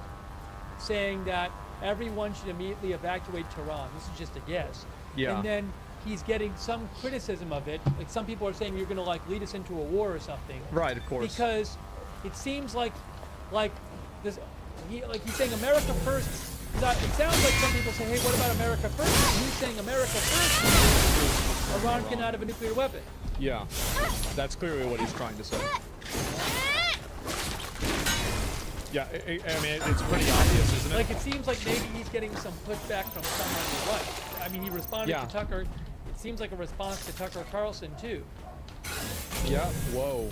saying that everyone should immediately evacuate Tehran. This is just a guess. Yeah. And then he's getting some criticism of it. Like some people are saying you're going to like lead us into a war or something. Right, of course. Because it seems like this, he's saying America first. It sounds like some people say, hey, what about America first? And he's saying America first. Iran cannot have a nuclear weapon. Yeah, that's clearly what he's trying to say. Yeah, I mean, it's pretty obvious, isn't it? Like, it seems like maybe he's getting some pushback from someone he likes. I mean, he responded to Tucker. It seems like a response to Tucker Carlson, too. Yeah, whoa.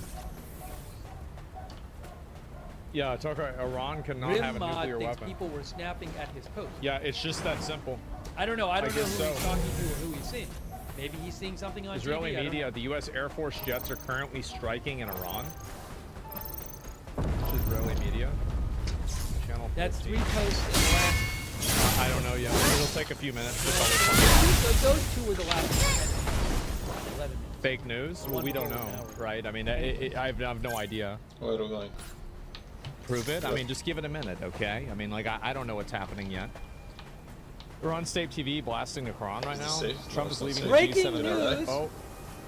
Yeah, Tucker, Iran cannot have a nuclear weapon. People were snapping at his post. Yeah, it's just that simple. I don't know. I don't know who he's talking to or who he's seeing. Maybe he's seeing something on Israeli TV. media, the U.S. Air Force jets are currently striking in Iran. Israeli media. Channel 14. That's 3 posts in the last... I don't know yet. It'll take a few minutes. Those 2 were the last 11 minutes. Fake news? Well, we don't know, right? I mean, I have no idea. Where are we going? Prove it? I mean, just give it a minute, okay? I mean, like, I don't know what's happening yet. We're on State TV blasting the Quran right now. Trump is leaving the G7. News! Oh.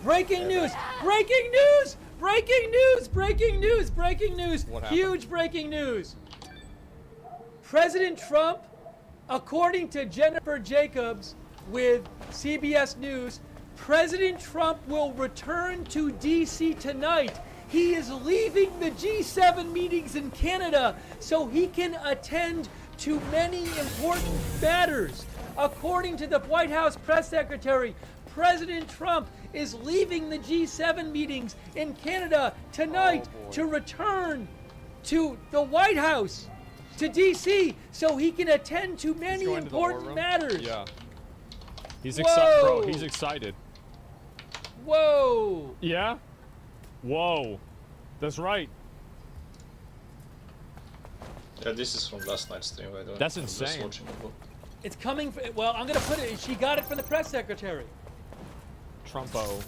Breaking news! Breaking news! Breaking news! Breaking news! Breaking news! What happened? Huge breaking news! President Trump, according to Jennifer Jacobs with CBS News, President Trump will return to D.C. tonight. He is leaving the G7 meetings in Canada so he can attend to many important matters. According to the White House press secretary, President Trump is leaving the G7 meetings in Canada tonight to return to the White House, to D.C., so he can attend to many important matters. Yeah. He's excited, bro. He's excited. Whoa. Yeah? Whoa. That's right. Yeah, this is from last night's stream. I don't. That's I'm just insane. watching the book. It's coming. Well, I'm gonna put it. She got it from the press secretary. Trumpo.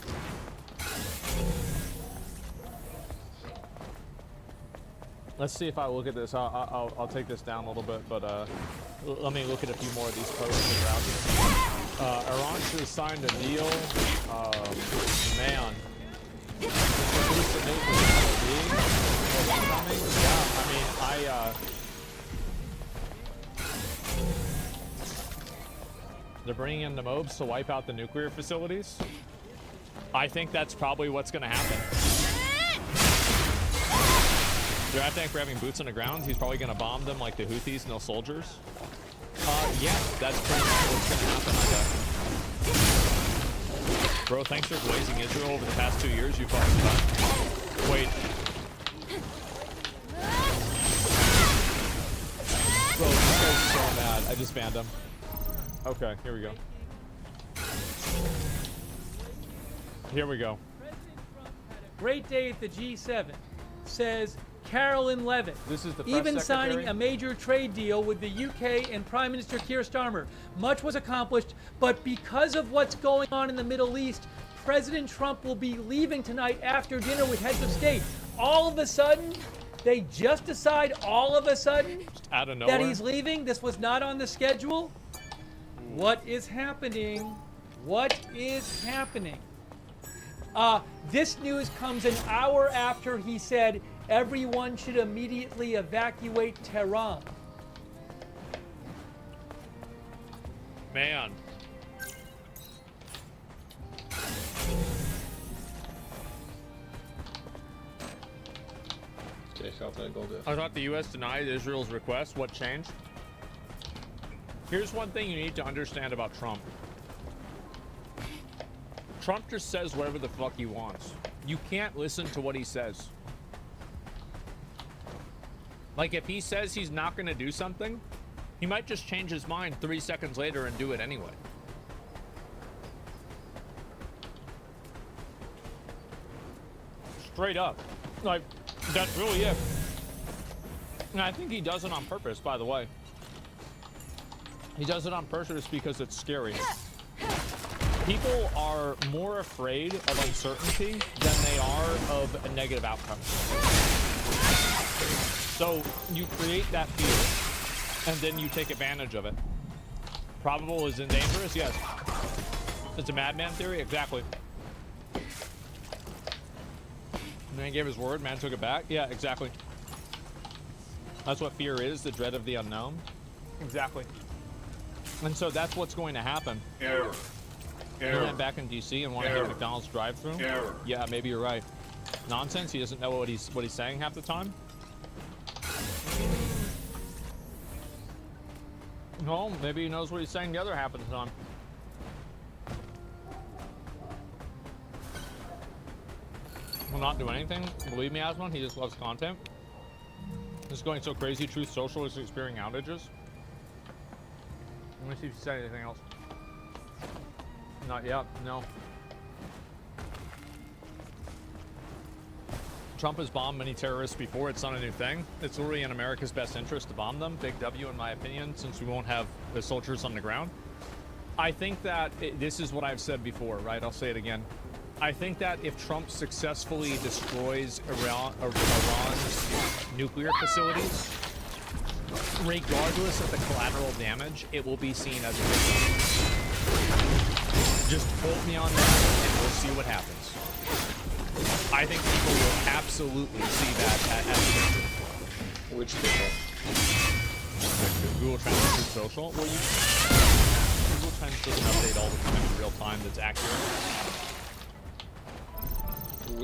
Let's see if I look at this. I'll take this down a little bit, but let me look at a few more of these posts around here. Iran should have signed a deal. Man. They're bringing in the mobs to wipe out the nuclear facilities. I think that's probably what's going to happen. I think we're having boots on the ground. He's probably going to bomb them like the Houthis and those soldiers. Yeah, that's pretty much what's going to happen, I guess. Bro, thanks for blazing Israel over the past 2 years, you fucking cunt. Wait. Bro, this guy's so mad. I just banned him. Okay, here we go. Here we go. Great day at the G7, says Carolyn Levitt. This is the press Even secretary? signing a major trade deal with the UK and Prime Minister Keir Starmer. Much was accomplished, but because of what's going on in the Middle East, President Trump will be leaving tonight after dinner with heads of state. All of a sudden, they just decide all of a sudden out of nowhere that he's leaving. This was not on the schedule. What is happening? What is happening? This news comes an hour after he said everyone should immediately evacuate Tehran. Man. I thought the U.S. denied Israel's request. What changed? Here's one thing you need to understand about Trump. Trump just says whatever the fuck he wants. You can't listen to what he says. Like, if he says he's not going to do something, he might just change his mind 3 seconds later and do it anyway. Straight up. Like, that's really it. And I think he does it on purpose, by the way. He does it on purpose because it's scary. People are more afraid of uncertainty than they are of a negative outcome. So you create that fear, and then you take advantage of it. Probable is dangerous? Yes. It's a madman theory? Exactly. Man gave his word, man took it back? Yeah, exactly. That's what fear is, the dread of the unknown. Exactly. And so that's what's going to happen. Error. He went back in DC and wanted to get McDonald's drive-through. Error. Yeah, maybe you're right. Nonsense. He doesn't know what he's saying half the time. No, maybe he knows what he's saying the other half of the time. Will not do anything. Believe me, Asmon, he just loves content. This is going so crazy. Truth Social is experiencing outages. Let me see if he said anything else. Not yet, no. Trump has bombed many terrorists before. It's not a new thing. It's literally in America's best interest to bomb them. Big W, in my opinion, since we won't have the soldiers on the ground. I think that this is what I've said before, right? I'll say it again. I think that if Trump successfully destroys Iran's nuclear facilities, regardless of the collateral damage, it will be seen as a victory. Just quote me on that, and we'll see what happens. I think people will absolutely see that as a victory. Which people? Google Trends and Social. Well, Google Trends doesn't update all the time in real time. That's accurate.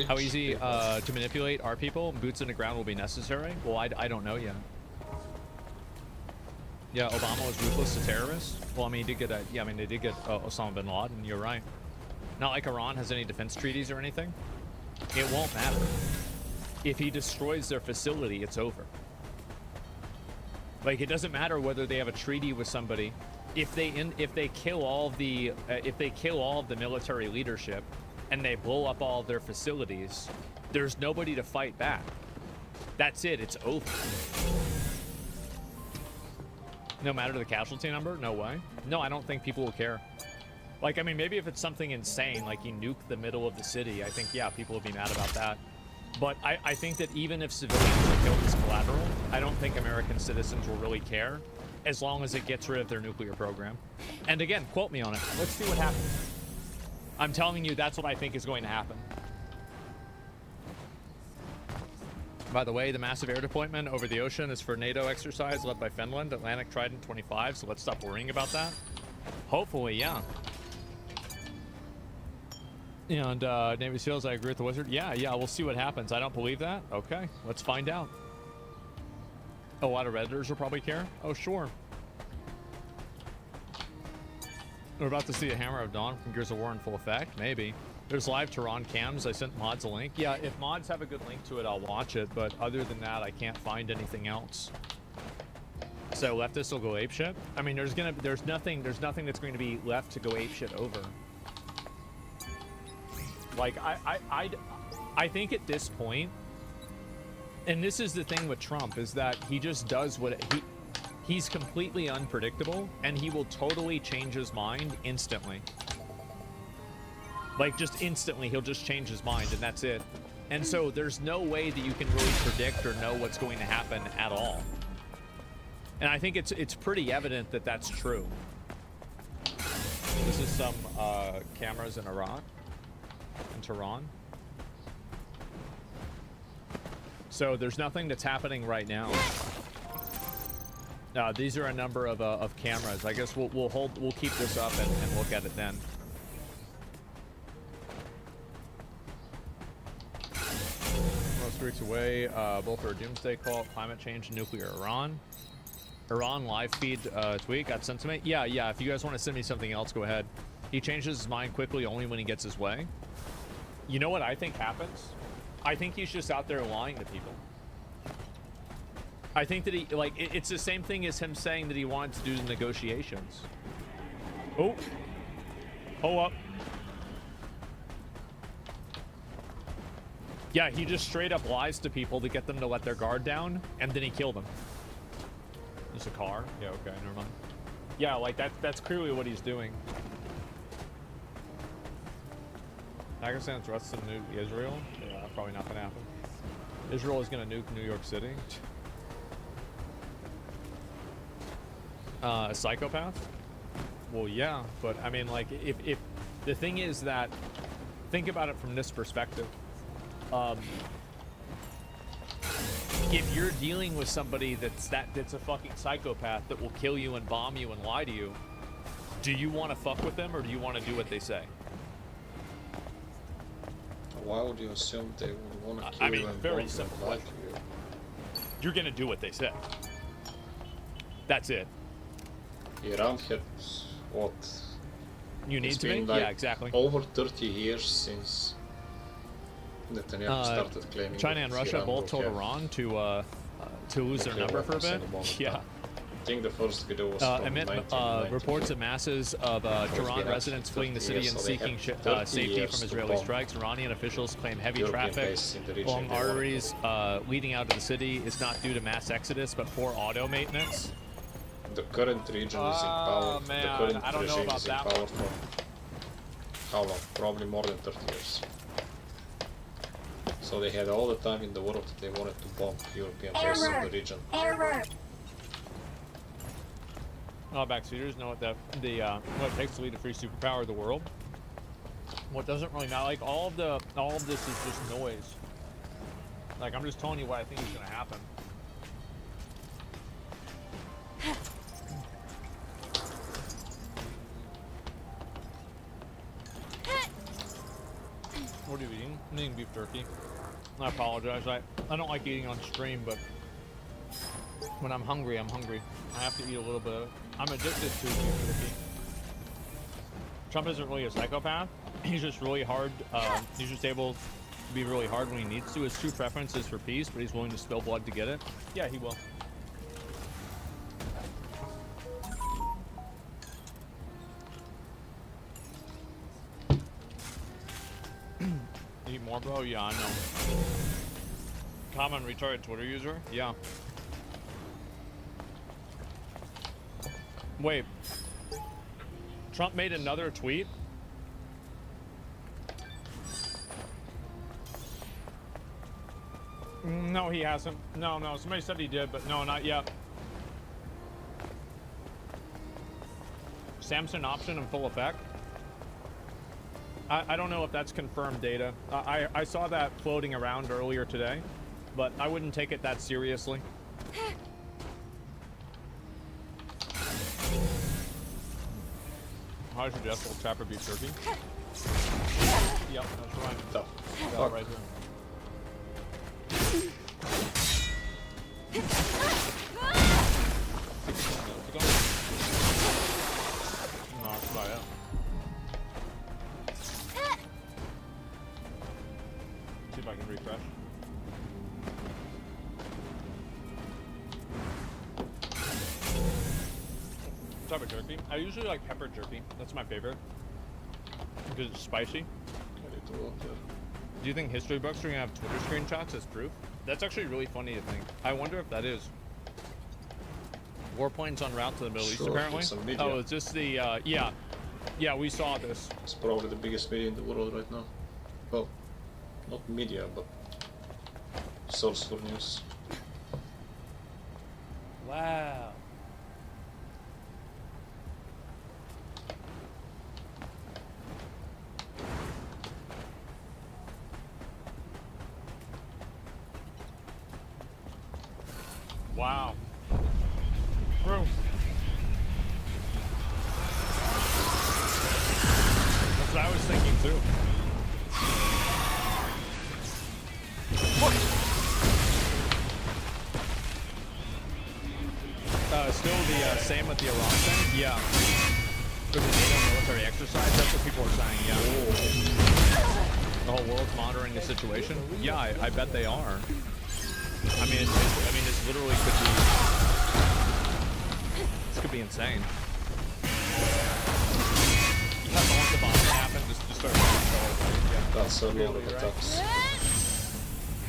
How easy to manipulate are people? Boots in the ground will be necessary. Well, I don't know yet. Yeah, Obama was ruthless to terrorists. Well, I mean, they did get Osama bin Laden. You're right. Not like Iran has any defense treaties or anything. It won't matter. If he destroys their facility, it's over. Like, it doesn't matter whether they have a treaty with somebody. If they kill all of the military leadership and they blow up all of their facilities, there's nobody to fight back. That's it. It's over. No matter the casualty number? No way. No, I don't think people will care. Like, I mean, maybe if it's something insane, like he nuked the middle of the city, I think, yeah, people would be mad about that. But I think that even if civilians are killed as collateral, I don't think American citizens will really care as long as it gets rid of their nuclear program. And again, quote me on it. Let's see what happens. I'm telling you, that's what I think is going to happen. By the way, the massive air deployment over the ocean is for NATO exercise led by Finland, Atlantic Trident 25, so let's stop worrying about that. Hopefully, yeah. And Navy SEALs, I agree with the wizard. Yeah, we'll see what happens. I don't believe that. Okay, let's find out. A lot of Redditors will probably care. Oh, sure. We're about to see a Hammer of Dawn from Gears of War in full effect. Maybe. There's live Tehran cams. I sent mods a link. Yeah, if mods have a good link to it, I'll watch it. But other than that, I can't find anything else. So leftists will go apeshit. I mean, there's nothing that's going to be left to go apeshit over. Like, I think at this point, and this is the thing with Trump, is that he just does what he's completely unpredictable, and he will totally change his mind instantly. Like, just instantly, he'll just change his mind, and that's it. And so there's no way that you can really predict or know what's going to happen at all. And I think it's pretty evident that that's true. This is some cameras in Iraq, in Tehran. So there's nothing that's happening right now. These are a number of cameras. I guess we'll keep this up and look at it then. 2 weeks away. Both are a doomsday cult, climate change, and nuclear Iran. Iran live feed tweet got sent to me. Yeah. If you guys want to send me something else, go ahead. He changes his mind quickly only when he gets his way. You know what I think happens? I think he's just out there lying to people. I think that he, like, it's the same thing as him saying that he wanted to do the negotiations. Oh. Hold up. Yeah, he just straight up lies to people to get them to let their guard down, and then he killed them. There's a car? Yeah, okay, never mind. Yeah, like, that's clearly what he's doing. Pakistan threats to nuke Israel? Yeah, probably not gonna happen. Israel is gonna nuke New York City. A psychopath? Well, yeah, but I mean, like, if the thing is that, think about it from this perspective. If you're dealing with somebody that's a fucking psychopath that will kill you and bomb you and lie to you, do you want to fuck with them or do you want to do what they say? Why would you assume they would want to kill you and very bomb simple. you and lie to you? You're gonna do what they say. That's it. Iran had what? You need to be? Like yeah, exactly. Over 30 years since Netanyahu started claiming China and Russia both told Iran to lose their number for a bit. Yeah. I think the first video was from amid reports of masses of Tehran residents fleeing the city and seeking safety from Israeli strikes. Iranian officials claim heavy traffic along arteries leading out of the city is not due to mass exodus but poor auto maintenance. The current region is in power. Man, the current I don't know regime about is in that power one. for how long? Probably more than 30 years. So they had all the time in the world that they wanted to bomb European bases in the region. Backseaters know what what it takes to lead a free superpower of the world. What doesn't really matter, like all of this is just noise. Like I'm just telling you what I think is gonna happen. What are you eating? I'm eating beef jerky. I apologize. I don't like eating on stream, but when I'm hungry, I'm hungry. I have to eat a little bit. I'm addicted to beef jerky. Trump isn't really a psychopath. He's just really hard. He's just able to be really hard when he needs to. His true preference is for peace, but he's willing to spill blood to get it. Yeah, he will. Eat more, bro? Yeah, I know. Common retarded Twitter user? Yeah. Wait. Trump made another tweet? No, he hasn't. No, somebody said he did, but no, not yet. Samsung option in full effect? I don't know if that's confirmed data. I saw that floating around earlier today, but I wouldn't take it that seriously. How's your Jessica Trapper beef jerky? Yep, that's right. Yeah, right here. No, that's about it. See if I can refresh. Type of jerky. I usually like pepper jerky. That's my favorite because it's spicy. Do you think history books are gonna have Twitter screenshots as proof? That's actually really funny to think. I wonder if that is. Warplanes en route to the Middle East apparently. Oh, is this the yeah, we saw this. It's probably the biggest media in the world right now. Well, not media, but source for news. Wow. Wow. Bro. That's what I was thinking too. What? same with the Iran thing? Yeah. There's a NATO military exercise, that's what people are saying, yeah. The whole world's monitoring the situation? Yeah, I bet they are. I mean, this literally could be... This could be insane. You have to want the bomb to happen, just start yeah. That's so long of attacks.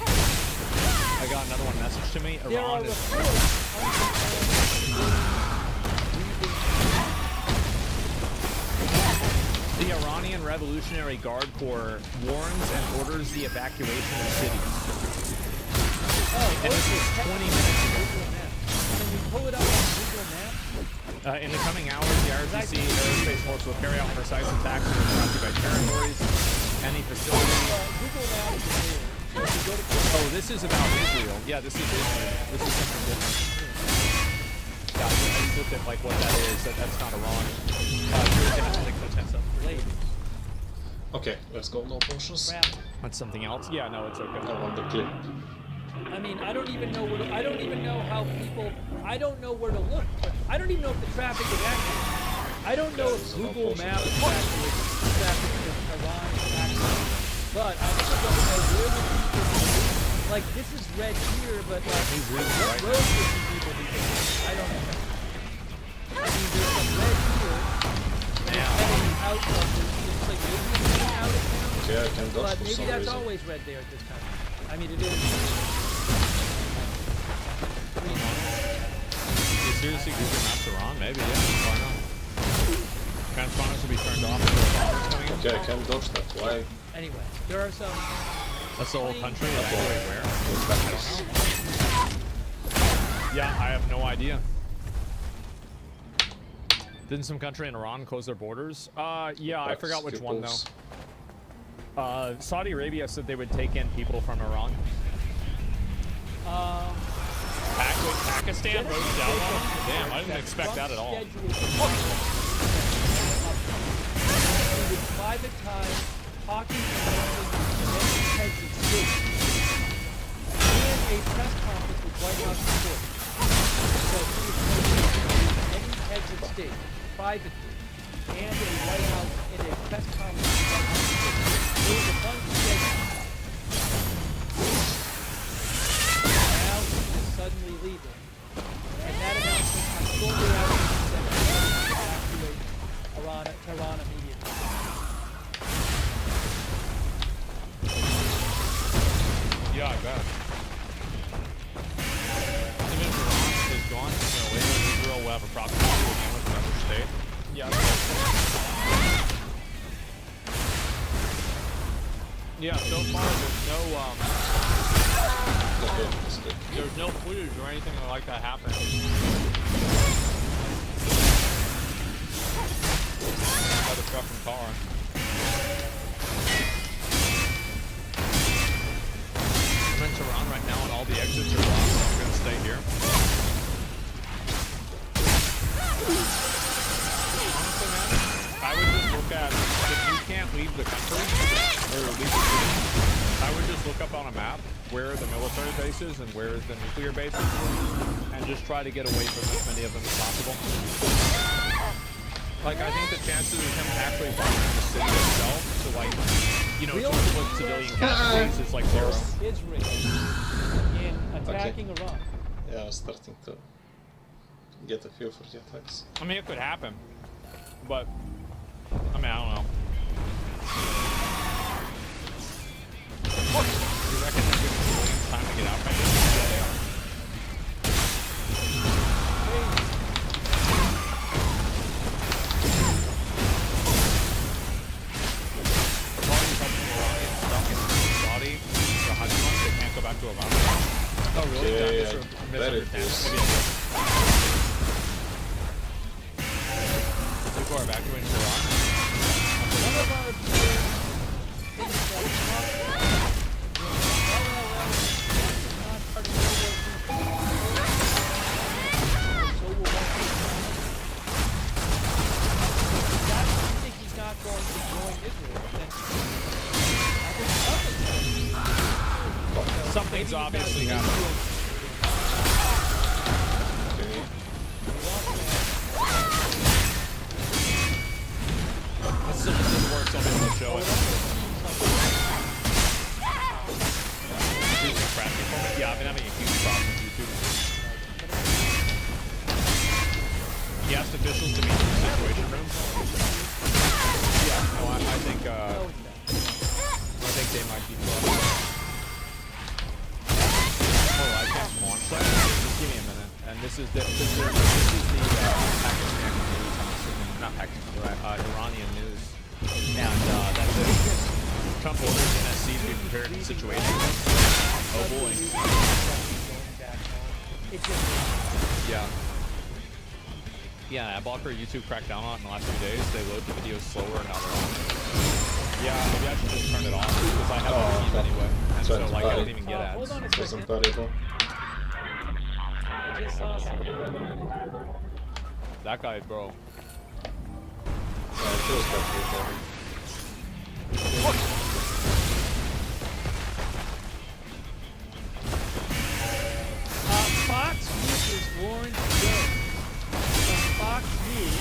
I got another one message to me. Iran is... The Iranian Revolutionary Guard Corps warns and orders the evacuation of cities. And this was 20 minutes ago. Can you pull it up on Google Maps? In the coming hours, the ROTC Aerospace Force will carry out precise attacks on occupied territories, any facility. Google Maps is here. So if you go to Oh, this is about Israel. Yeah, this is Israel. This is something different. Yeah, I just looked at like what that is. That's not Iran. Okay, let's go. No potions. That's something else. Yeah, no, it's okay. I want the clip. I mean, I don't even know where to, I don't even know how people, I don't know where to look. I don't even know if the traffic is accurate. I don't know if Google Maps is accurate, traffic to Iran is accurate. But I also don't know where the people, like this is red here, but like what road would these people be taking? I don't know. I mean, there's some red here, and it's heading out of this, it's like maybe it's heading out of town. Yeah, I can dodge but for maybe some that's reason. always red there at this time. I mean, it is. You seriously Google Maps Iran? Maybe, yeah. Why not? Transponders will be turned off until the bombers coming in. Okay, I can dodge that. Why? Anyway, there are some. That's the whole country. Evacuate where? Yeah, I have no idea. Didn't some country in Iran close their borders? Yeah, I forgot which one though. Saudi Arabia said they would take in people from Iran. Pakistan wrote down on them? Damn, I didn't expect that at all. Private time, talking and heads of state, and a press conference with White House support. So he is any heads of state, privately, and a White House in a press conference with White House support. There was a bunch of schedule. Now he is suddenly leaving, and that announcement comes shortly after he said he would evacuate Tehran immediately. Yeah, I bet. Even if Iran is gone, later Israel will have a proximity again with another state. Yeah. Yeah, so far there's no footage or anything like that happening. By the truck and car. I'm in Tehran right now and all the exits are blocked, so I'm gonna stay here. Honestly, man, I would just look at, if you can't leave the country, or leave the city, I would just look up on a map where are the military bases and where is the nuclear bases, and just try to get away from as many of them as possible. Like, I think the chances of him actually bombing the city itself, so like, you know, sort of like civilian casualties is like zero. Israel in attacking Iran. Yeah, I'm starting to get a feel for the attacks. I mean, it could happen, but I mean, I don't know. You reckon they're giving civilians time to get out right now? Yeah, they are. Back to Iran. Oh, really? Yeah, that it is. People are evacuating Iran. One of our things I think he's not going to join Israel. I think something's obviously happening. Okay. show it. Yeah, I've been having a huge problem with YouTube. He asked officials to meet in the situation room. Yeah, no, I think they might be close. Oh, I can't launch that. Just give me a minute. And this is the Pakistan news, not Pakistan, Iranian news. And that's it. Trump orders NSC to be prepared in the situation. Oh boy. Yeah. Yeah, Adblocker YouTube cracked down on it in the last few days. They load the videos slower and now they're on. Yeah, maybe I should just turn it off because I have a team anyway. And so like I don't even get ads. Wasn't valuable. That guy, bro. Yeah, it feels valuable. Fox News is Warren Jones. Fox News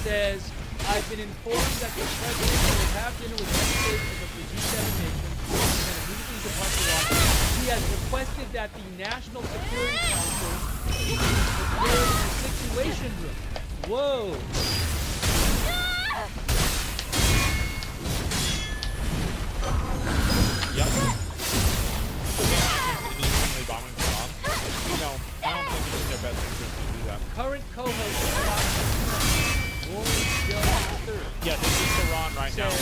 says, I've been informed that the president will have dinner with representatives of the G7 nations and then immediately depart to Washington. He has requested that the National Security Council be prepared in the Situation Room. Whoa. Yep. Bombing Iran? No, I don't think it's in their best interest to do that. Current co-host of Fox News, Warren Jones III. Yeah, this is Iran right now.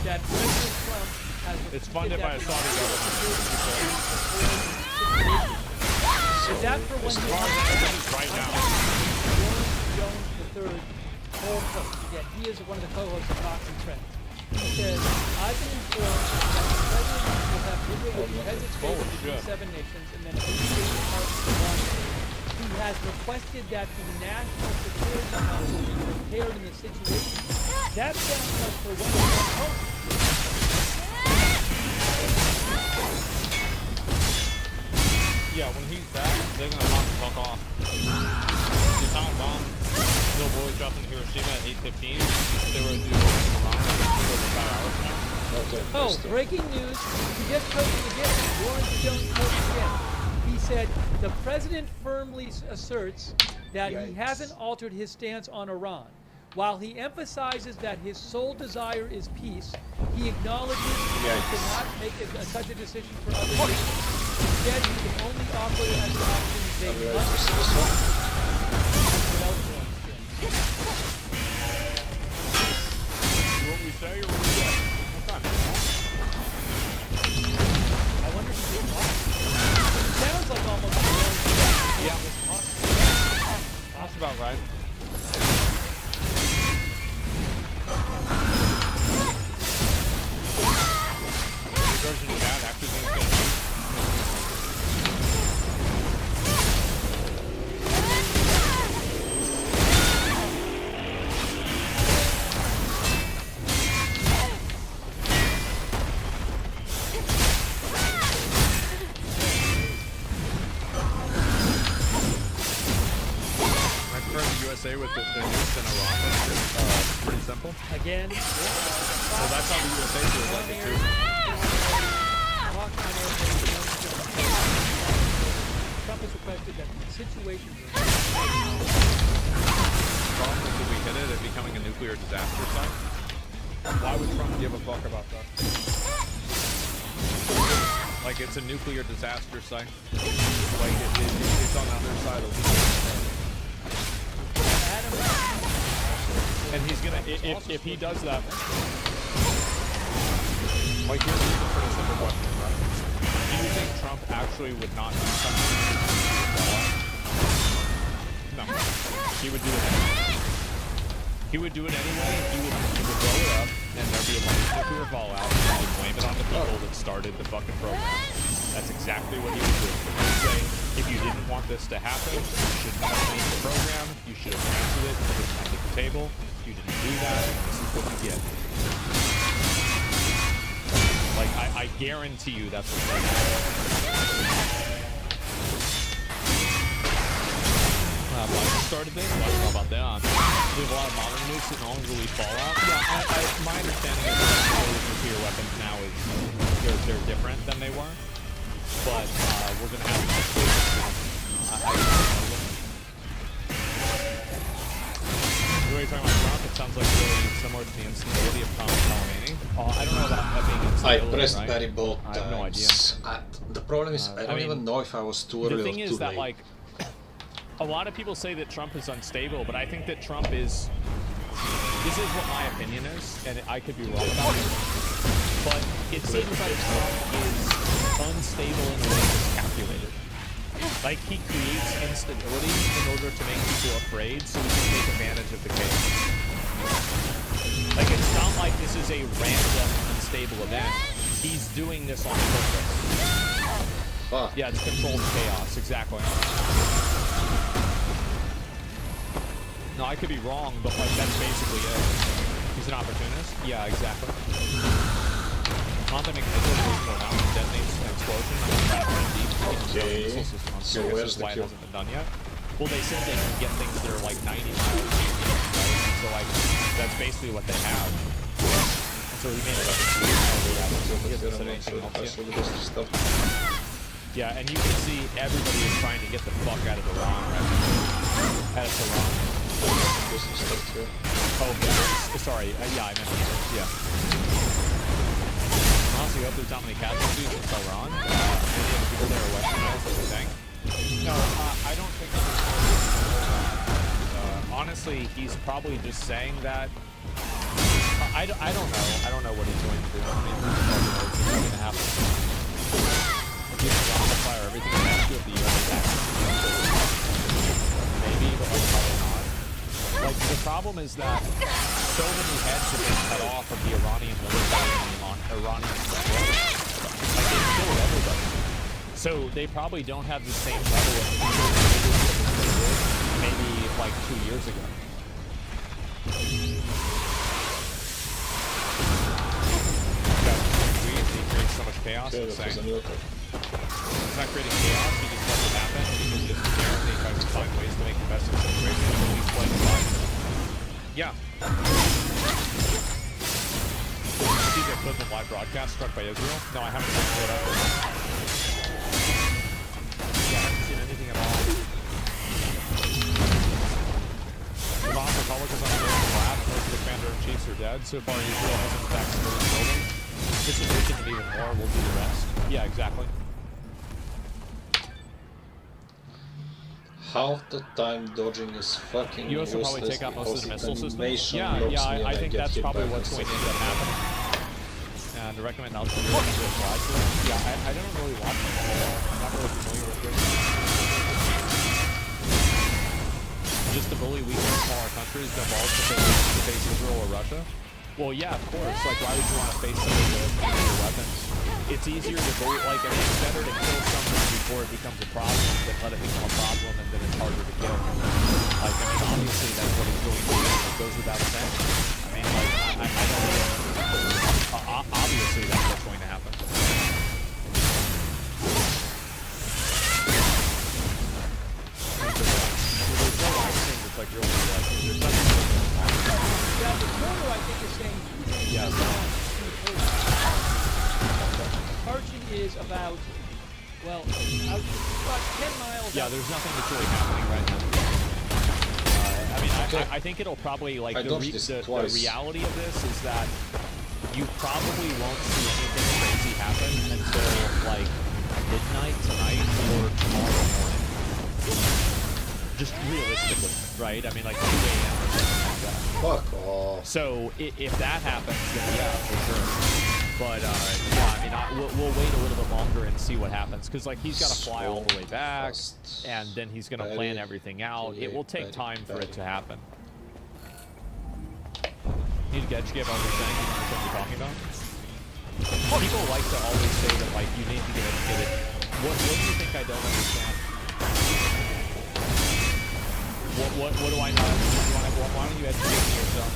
That President Trump has it's funded by a Saudi government. Is that for when you right now? Warren Jones III, co-host. Again, he is one of the co-hosts of Fox and Friends. He says, I've been informed that the president will have dinner with the heads of state of the G7 nations and then immediately depart to Washington. He has requested that the National Security Council be prepared in the situation. That sounds like for when they come home. Yeah, when he's back, they're gonna knock the fuck off. The atomic bomb, little boy dropped in Hiroshima at 8:15. They were due Iran for 5 hours now. Oh, breaking news. He just posted again. Warren Jones posted again. He said, the president firmly asserts that he hasn't altered his stance on Iran. While he emphasizes that his sole desire is peace, he acknowledges he cannot make such a decision for other nations. Instead, he can only offer it as an option they must What we say or what we get? What's that? I wonder if he did talk. Sounds like almost yeah. That's about right. Version of that actually think USA with the nukes in Iran was pretty simple. Again, so that's how the USA feels like it too. Trump has requested that the situation Problem is if we hit it becoming a nuclear disaster site. Why would Trump give a fuck about that? Like it's a nuclear disaster site. Like it's on the other side of the world. And he's gonna, if he does that, like here's a pretty simple question, right? Do you think Trump actually would not do something? No, he would do it anyway. He would do it anyway. He would blow it up, and there'd be a bunch of nuclear fallout, and he would blame it on the people that started the fucking program. That's exactly what he would do. He would say, if you didn't want this to happen, you shouldn't have made the program, you should have canceled it, put it back at the table. You didn't do that, and this is what you get. Like, I guarantee you that's what's going to happen. started this. I don't know about that. We have a lot of modern nukes that no longer release Fallout. Yeah, my understanding is that nuclear weapons now is they're different than they were. But we're gonna have the way you're talking about Trump, it sounds like really similar to the instability of Thomas Soleimani. I don't know about that being instability, I pressed right? Barry both times. I have no idea. The problem is I don't even know if I was too early or too late. The thing is that, like, a lot of people say that Trump is unstable, but I think that Trump is... This is what my opinion is, and I could be wrong about it. But it seems like Trump is unstable in a way that's calculated. Like, he creates instability in order to make people afraid so he can take advantage of the chaos. Like, it's not like this is a random, unstable event. He's doing this on purpose. Fuck. Yeah, it's controlled chaos, exactly. No, I could be wrong, but, like, that's basically it. He's an opportunist? Yeah, exactly. Not that making missiles goes to an detonates an explosion. Okay. So where's the kill? It hasn't been done yet. Well, they said they can get things that are like 90 miles, right? So like that's basically what they have. And so he made it up. Yeah, and you can see everybody is trying to get the fuck out of Iran right now. Out of Iran. Oh, sorry. Yeah, I meant yeah. Honestly, I hope there's not many casualties in Iran. Any of the people there are Westernized, like you think? No, I don't think honestly, he's probably just saying that. I don't know. I don't know what he's going to do. I mean, who's going to happen? If he's going to fire everything back to the U.S. Maybe, but like, probably not. Like, the problem is that so many heads have been cut off of the Iranian military and the Iranian support. Like, they killed everybody. So they probably don't have the same level of maybe like 2 years ago. He creates so much chaos. It's not creating chaos, he just lets it happen because he doesn't care and he tries to find ways to make the best of the situation and he's playing the life. Yeah. See the equivalent live broadcast struck by Israel? No, I haven't seen it up. Yeah, I haven't seen anything at all. Iran Republic is on the verge of collapse. Most of the commander-in-chiefs are dead. So far, Israel hasn't attacked civilian buildings. This is weakened and even more. We'll do the rest. Yeah, exactly. Half the time dodging is fucking US will probably take out most of the missile systems. Yeah, I think that's probably what's going to end up happening. And I recommend Algeria to apply to it. Yeah, I don't really watch it at all. I'm not really familiar with it. Just to bully weaker smaller countries that balls to face Israel or Russia? Well, yeah, of course. Like, why would you want to face somebody with nuclear weapons? It's easier to bully, like, I mean, it's better to kill someone before it becomes a problem than let it become a problem and then it's harder to kill. Like, I mean, obviously that's what he's going to do. It goes without saying. I mean, like, I don't know. Obviously that's what's going to happen. There's no live thing that's, like, really, there's nothing. Yeah, the photo I think is saying yes. Khartoum is about, well, about 10 miles. Yeah, there's nothing that's really happening right now. I mean, I think it'll probably, like, the reality of this is that you probably won't see anything crazy happen until, like, midnight tonight or tomorrow morning. Just realistically, right? I mean, like 2 a.m. or something like that. Fuck off. So if that happens, then yeah, for sure. But yeah, I mean, we'll wait a little bit longer and see what happens, because like he's got to fly all the way back, and then he's going to plan everything out. It will take time for it to happen. Need to get educated about what you're saying. You know what you're talking about. People like to always say that like you need to get educated. What do you think I don't understand? What do I not understand? Why don't you educate me yourself?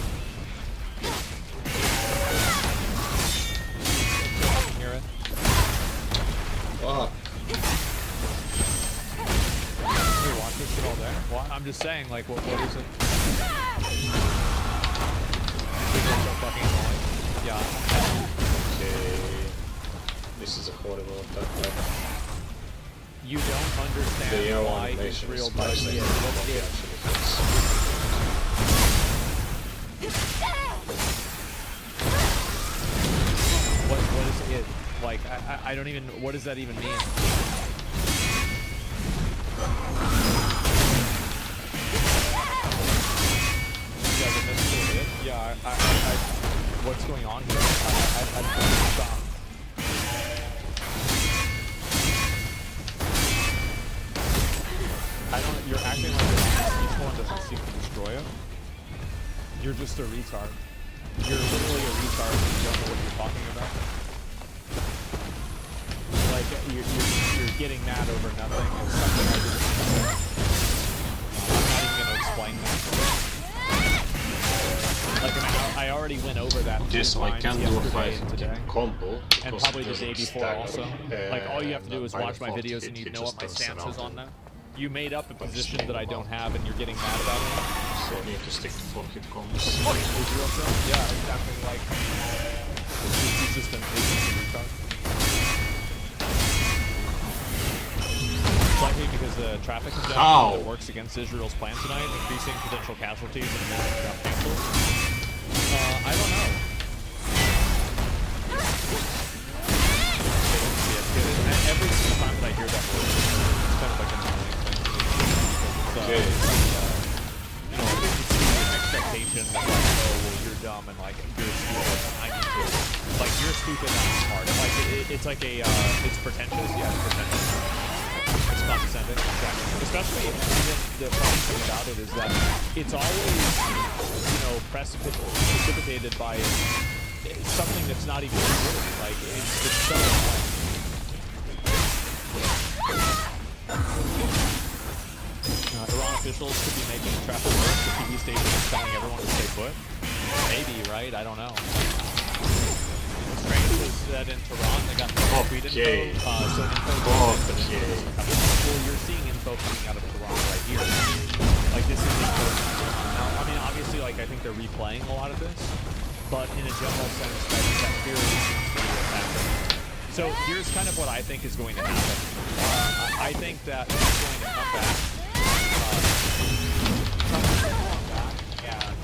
I can hear it. Fuck. You watch this shit all day? Well, I'm just saying, like, what is it? People are so fucking annoying. Yeah. Okay. This is a horrible attack. You don't understand why Israel does it. What is it? Like, I don't even, what does that even mean? Yeah, what's going on here? I'm shocked. You're acting like each one doesn't seek to destroy it. You're just a retard. You're literally a retard and you don't know what you're talking about. Like, you're getting mad over nothing. It's something I didn't know. I'm not even going to explain that. Like, I already went over that. Yes, I can do a 5 combo. And probably the day before also. Like, all you have to do is watch my videos and you know what my stance is on that. You made up a position that I don't have and you're getting mad about it. So I need to stick to 4-hit combos. Yeah, exactly. Like, it's just an retard. Likely because the traffic congestion that works against Israel's plan tonight, increasing potential casualties and cancels. I don't know. Every single time that I hear that word, it's kind of like an annoying thing. You know, it's the expectation that, like, oh, well, you're dumb and, like, you're stupid and I need to. Like, you're stupid and I'm smart. And, like, it's like a, it's pretentious. Yeah, it's pretentious. It's condescending, exactly. Especially even the funny thing about it is that it's always, you know, precipitated by something that's not even true. Like, it's so annoying. Iran officials could be making traffic worse. The TV station is telling everyone to stay put. Maybe, right? I don't know. What's strange is that in Tehran they got more tweet info. So info well, you're seeing info coming out of Tehran right here. Like, this is info. Now, I mean, obviously, like, I think they're replaying a lot of this, but in a general sense, that theory seems to be what's happening. So here's kind of what I think is going to happen. I think that it's going to come back. And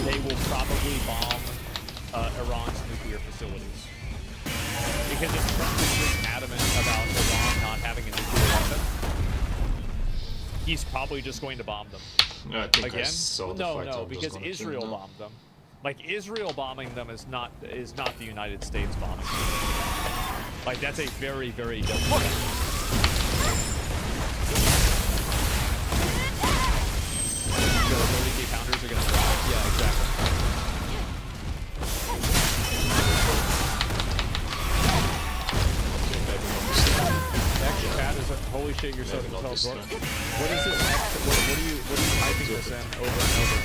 they will probably bomb Iran's nuclear facilities. Because if Trump is just adamant about Iran not having a nuclear weapon, he's probably just going to bomb them. Yeah, I think again? I saw the No, because Israel bombed them. Like, Israel bombing them is not the United States bombing them. Like, that's a very, very different thing. So 30K pounders are gonna drop. Yeah, exactly. Actually, Pat is holy shit. You're so intelligent. What is this? What are you typing this in over and over?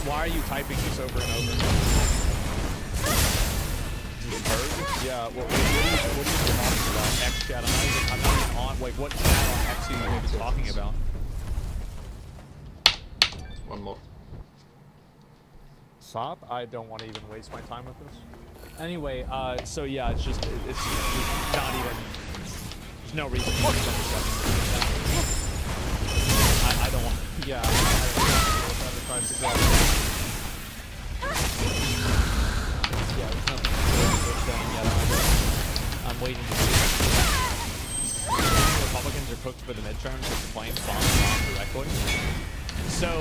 Why are you typing this over and over? Bird? Yeah. What are you talking about? X chat. I'm not even on. Like, what chat on X are you even talking about? One more. Stop. I don't want to even waste my time with this. Anyway, so yeah, it's just not even. There's no reason for I don't want. Yeah. I don't know. Yeah, there's nothing we're saying yet either. I'm waiting to see. Republicans are cooked for the midterms if the planes bomb Iran directly. So, so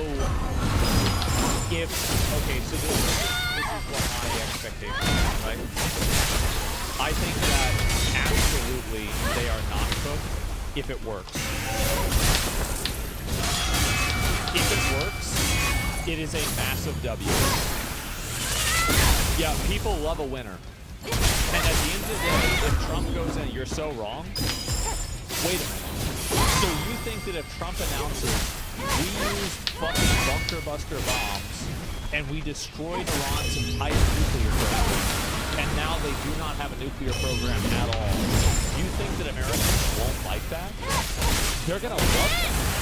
this is what my expectation is, right? I think that absolutely they are not cooked if it works. If it works, it is a massive W. Yeah, people love a winner. And at the end of the day, if Trump goes in, you're so wrong. Wait a minute. So you think that if Trump announces, we used fucking bunker buster bombs, and we destroyed Iran's entire nuclear program, and now they do not have a nuclear program at all, you think that Americans won't like that? They're gonna love that.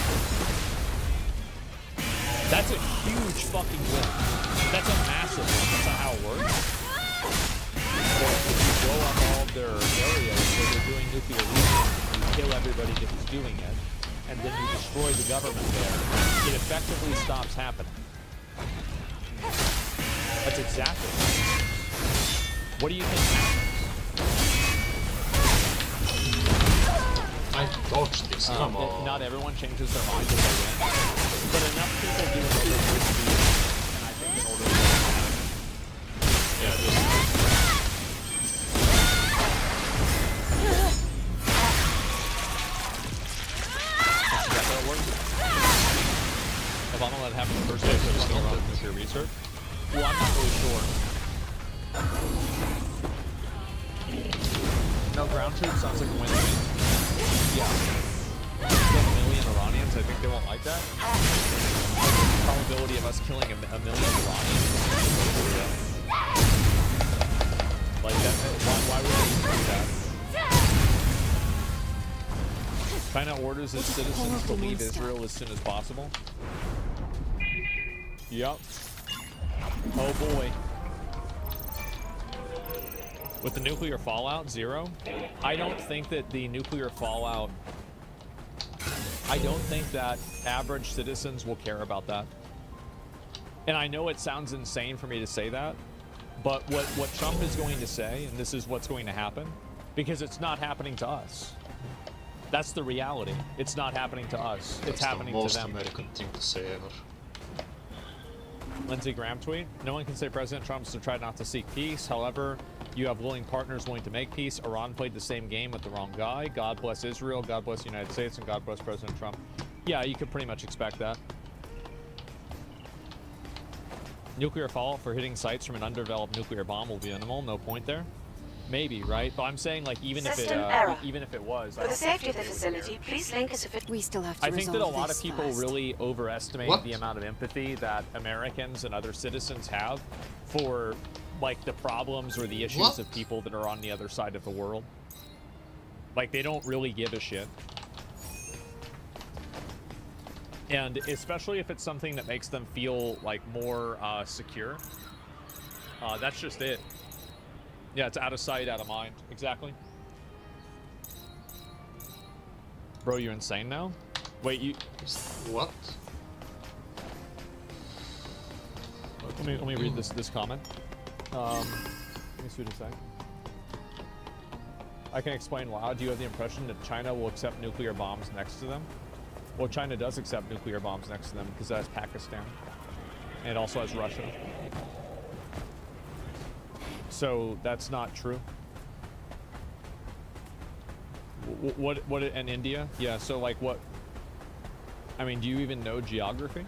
That's a huge fucking win. That's a massive win. That's not how it works. But if you blow up all of their areas where they're doing nuclear research, you kill everybody that is doing it, and then you destroy the government there, it effectively stops happening. That's exactly it. What do you think happens? I dodged this, come on. Not everyone changes their mind as they win, but enough people do in order for it to be, and I think in order for it to happen. Yeah, this That's how it works. Obama let it happen the first day, so it's going on nuclear research. Well, I'm not really sure. No, ground troops sounds like a win-win. Yeah. Kill a million Iranians, I think they won't like that. The probability of us killing a million Iranians. Like that, why would we do that? China orders its citizens to leave Israel as soon as possible. Yup. Oh boy. With the nuclear fallout, 0. I don't think that the nuclear fallout... I don't think that average citizens will care about that. And I know it sounds insane for me to say that, but what Trump is going to say, and this is what's going to happen, because it's not happening to us. That's the reality. It's not happening to us. It's happening to them. That's the most American thing to say ever. Lindsey Graham tweet. No one can say President Trump so tried not to seek peace. However, you have willing partners willing to make peace. Iran played the same game with the wrong guy. God bless Israel, God bless the United States, and God bless President Trump. Yeah, you could pretty much expect that. Nuclear fallout for hitting sites from an undeveloped nuclear bomb will be minimal. No point there. Maybe, right? But I'm saying, like, even if it was, for the safety of the facility, please link us if it. We still have to. I think that a lot of this people first. really overestimate the amount of empathy that Americans and other citizens have for, like, the problems or the issues of people that are on the other side of the world. Like, they don't really give a shit. And especially if it's something that makes them feel, like, more secure. That's just it. Yeah, it's out of sight, out of mind. Exactly. Bro, you're insane now? Wait, you... What? Let me read this comment. Let me see what it says. I can explain why. Do you have the impression that China will accept nuclear bombs next to them? Well, China does accept nuclear bombs next to them because that has Pakistan. And it also has Russia. So that's not true. What and India? Yeah, so like what? I mean, do you even know geography?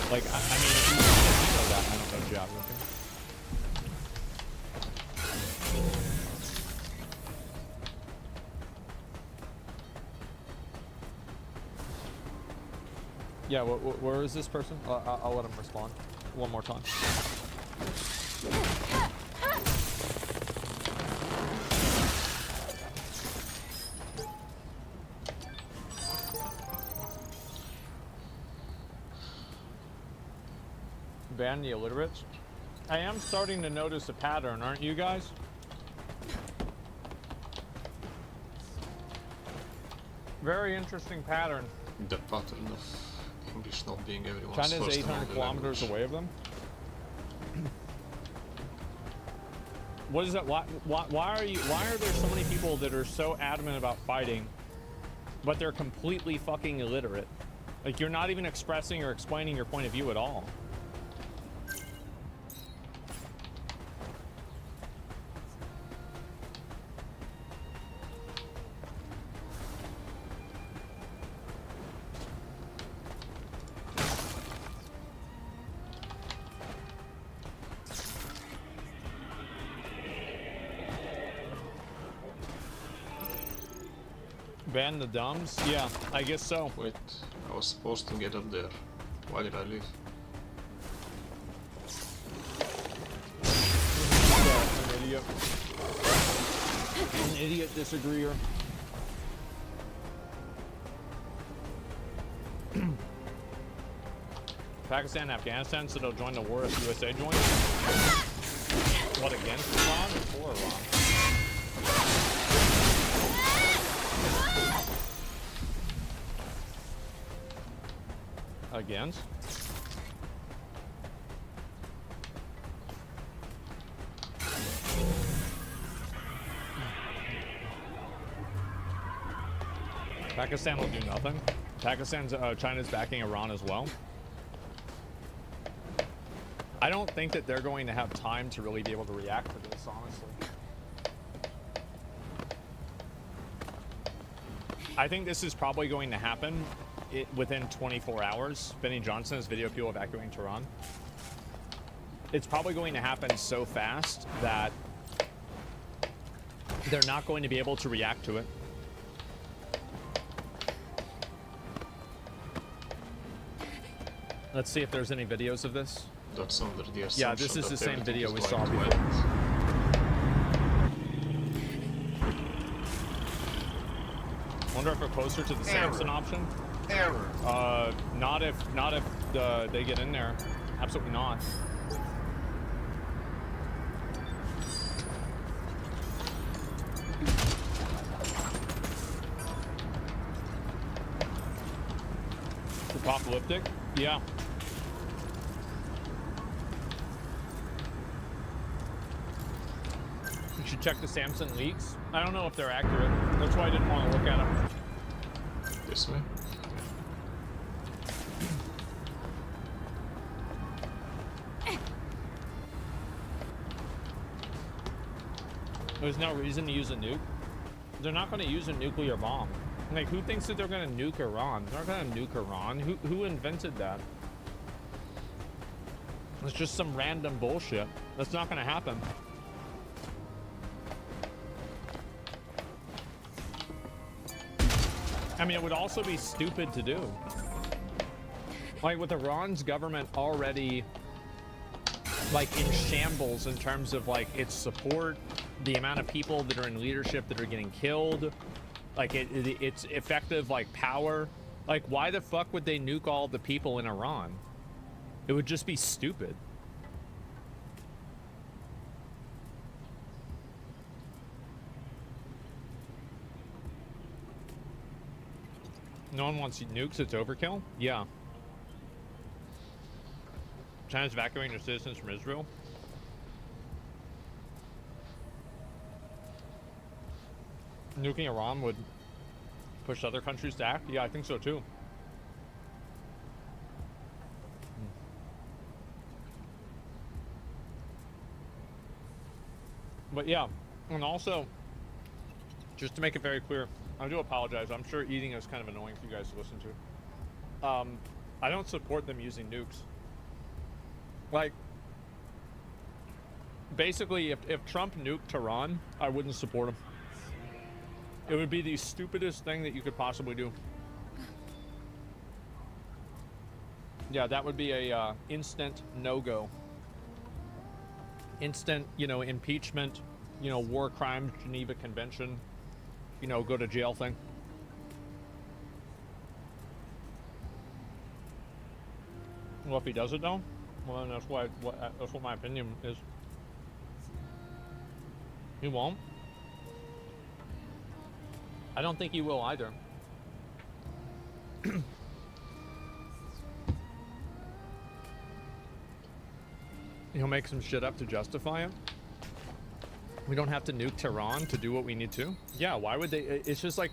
Like, I mean, if you know that, I don't know geography. Yeah, where is this person? I'll let him respond one more time. Ban the illiterates. I am starting to notice a pattern, aren't you guys? Very interesting pattern. The pattern of English not being everyone's China's first 800 kilometers language. away of them. What is that? Why are there so many people that are so adamant about fighting, but they're completely fucking illiterate? Like, you're not even expressing or explaining your point of view at all. Ban the dumbs? Yeah, I guess so. Wait, I was supposed to get up there. Why did I leave? An idiot. An idiot disagreeer. Pakistan and Afghanistan, so they'll join the war if USA joins. What, against Iran or for Iran? Against? Pakistan will do nothing. China's backing Iran as well. I don't think that they're going to have time to really be able to react to this, honestly. I think this is probably going to happen within 24 hours. Benny Johnson's video people evacuating Tehran. It's probably going to happen so fast that they're not going to be able to react to it. Let's see if there's any videos of this. That's under the assumption. Yeah, this is the same video we saw before. Wonder if we're closer to the Samson option. Error. Not if they get in there. Absolutely not. Apocalyptic? Yeah. You should check the Samson leaks. I don't know if they're accurate. That's why I didn't want to look at them. This way? There's no reason to use a nuke. They're not going to use a nuclear bomb. Like, who thinks that they're going to nuke Iran? They're not going to nuke Iran. Who invented that? It's just some random bullshit. That's not going to happen. I mean, it would also be stupid to do. Like, with Iran's government already, like, in shambles in terms of, like, its support, the amount of people that are in leadership that are getting killed, like, it's effective, like, power. Like, why the fuck would they nuke all the people in Iran? It would just be stupid. No one wants nukes, it's overkill? Yeah. China's evacuating their citizens from Israel. Nuking Iran would push other countries to act? Yeah, I think so too. But yeah, and also, just to make it very clear, I do apologize. I'm sure eating is kind of annoying for you guys to listen to. I don't support them using nukes. Like, basically, if Trump nuked Tehran, I wouldn't support him. It would be the stupidest thing that you could possibly do. Yeah, that would be a instant no-go. Instant, you know, impeachment, you know, war crimes, Geneva Convention, you know, go to jail thing. Well, if he does it though, well, then that's what my opinion is. He won't. I don't think he will either. He'll make some shit up to justify it. We don't have to nuke Tehran to do what we need to. Yeah, why would they? It's just like,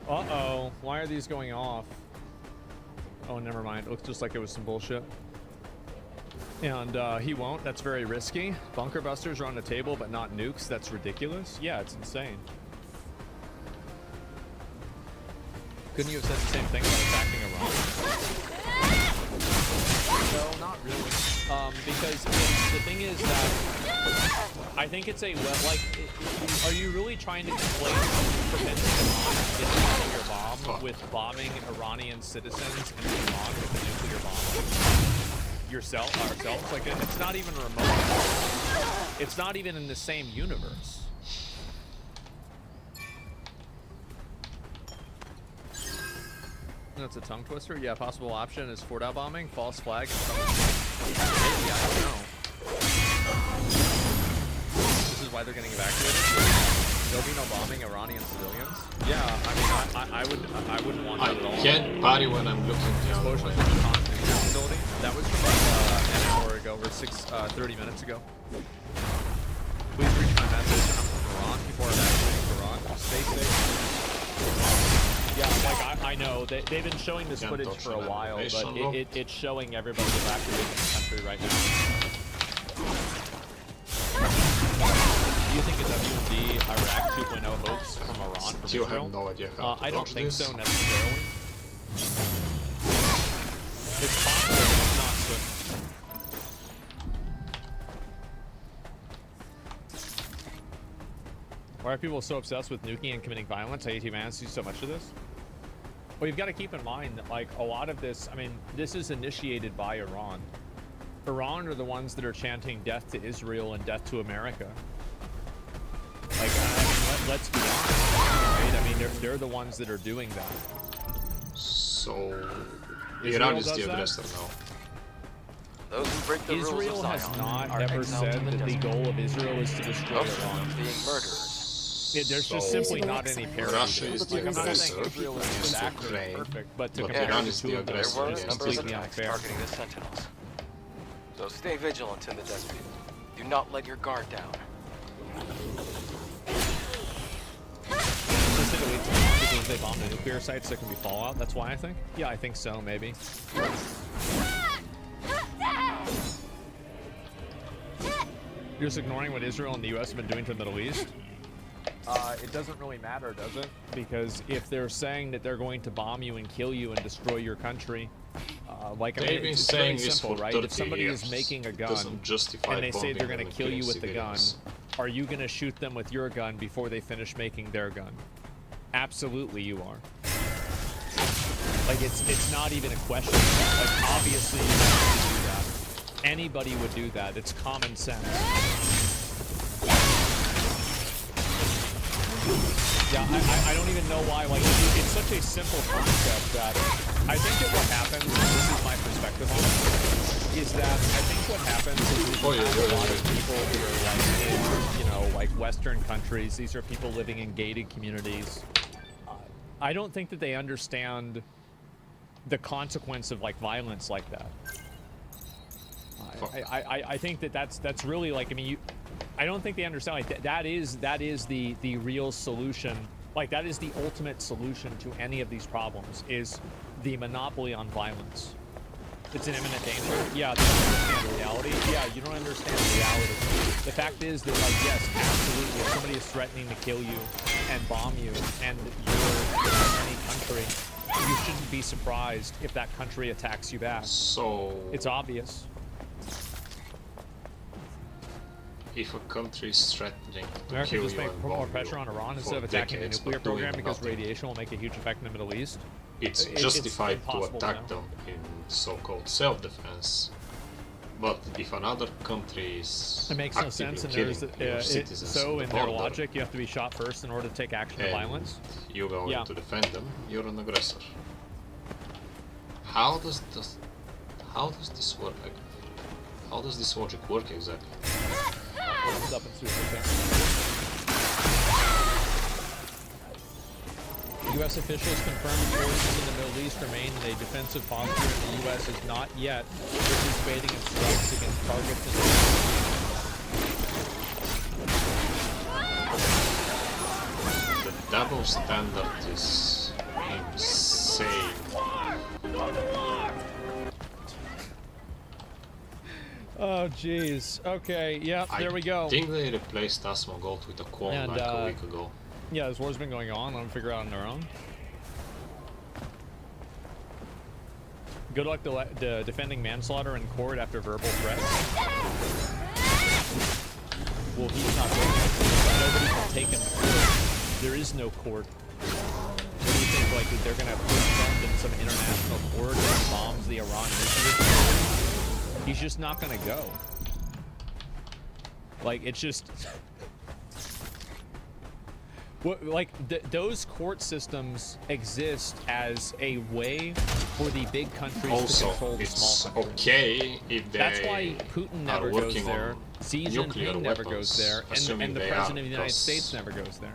uh-oh, why are these going off? Oh, never mind. It looks just like it was some bullshit. And he won't. That's very risky. Bunker busters are on the table, but not nukes. That's ridiculous. Yeah, it's insane. Couldn't you have said the same thing about attacking Iran? No, not really. Because the thing is that I think it's a, like, are you really trying to conflate preventing Iran from getting a nuclear bomb with bombing Iranian citizens and Iran with a nuclear bomb? Ourselves? Like, it's not even remote. It's not even in the same universe. That's a tongue twister. Yeah, possible option is Fordow bombing, false flag, and some. Maybe, I don't know. This is why they're getting evacuated. There'll be no bombing Iranian civilians. Yeah, I mean, I wouldn't want that at all. I can't party when I'm looking down. Explosion from the content facility. That was from an hour ago, or 30 minutes ago. Please reach my message. I'm from Iran. People are evacuating Iran. Stay safe. Yeah, like I know they've been showing this footage for a while, but it's showing everybody evacuating the country right now. Do you think a WMD Iraq 2.0 hoax from Iran from You Israel? have no idea how to I don't watch think this. so necessarily. It's possible, but it's not certain. Why are people so obsessed with nuking and committing violence? AT Vance do so much of this. Well, you've got to keep in mind that, like, a lot of this, I mean, this is initiated by Iran. Iran are the ones that are chanting death to Israel and death to America. Like, let's be honest, right? I mean, they're the ones that are doing that. So, Israel Iran is does the that? aggressor now. Those who break the rules Israel of has Zion not are ever exiled to said the that the desert. goal of Israel is to destroy Most of Iran. them being murderers. There's just simply not any parity. Russia is the Like, I'm not saying aggressor Israel is against exactly Ukraine, perfect, but to but compare Iran the is two the of them There aggressor were a is against number of completely attacks unfair. targeting the Sentinels. So stay vigilant in the desert. Do not let your guard down. Specifically because they bombed the nuclear sites, there can be fallout. That's why I think. Yeah, I think so. Maybe. You're just ignoring what Israel and the U.S. have been doing to the Middle East. It doesn't really matter, does it? Because if they're saying that they're going to bomb you and kill you and destroy your country, like I mean, They've been it's saying very this simple, for right? 30 If somebody years. is making a It gun doesn't justify and they say they're bombing going to and kill you killing with the gun, civilians. are you going to shoot them with your gun before they finish making their gun? Absolutely, you are. Like it's not even a question. Like obviously, you would do that. Anybody would do that. It's common sense. Yeah, I don't even know why. Like, it's such a simple concept that I think that what happens, and this is my perspective on it, is that I think what happens is we have a lot of people who are like in, you know, like Western countries. These are people living in gated communities. I don't think that they understand the consequence of like violence like that. I think that that's really like, I mean, I don't think they understand like that is the real solution. Like that is the ultimate solution to any of these problems is the monopoly on violence. It's an imminent danger. Yeah, they don't understand reality. Yeah, you don't understand reality. The fact is that, like, yes, absolutely, if somebody is threatening to kill you and bomb you and you're in any country, you shouldn't be surprised if that country attacks you back. So it's obvious. If a country is threatening to America kill just you make and more bomb pressure you on Iran for instead of attacking the decades, nuclear but doing program because nothing. radiation will make a huge effect in the Middle East. It's It's justified to impossible attack now. them in so-called self-defense. But if another country is It makes no actively sense, and killing there's your citizens so on in the their border, logic, you have to be shot first in order to take action of and violence. you go Yeah. in to defend them, you're an aggressor. How does this work? Like, how does this logic work exactly? What's up in Super U.S. officials confirmed forces in the Middle East remain in a defensive posture, and the U.S. is not yet participating in strikes against targets in The double standard is insane. Oh, jeez. Okay, yep, there we go. I think they replaced Asmongold with a Qualm And, like a week ago. Yeah, this war's been going on. Let them figure it out on their own. Good luck defending manslaughter in court after verbal threats. Well, he's not doing it. Nobody can take him to court. There is no court. What do you think, like, they're going to put Trump in some international court that bombs the Iran nuclear facility? He's just not going to go. Like, it's just... Those court systems exist as a way for the big countries to control the small countries. Okay if they That's why Putin never goes there, Xi Jinping never goes there, and the President of the United States never goes there.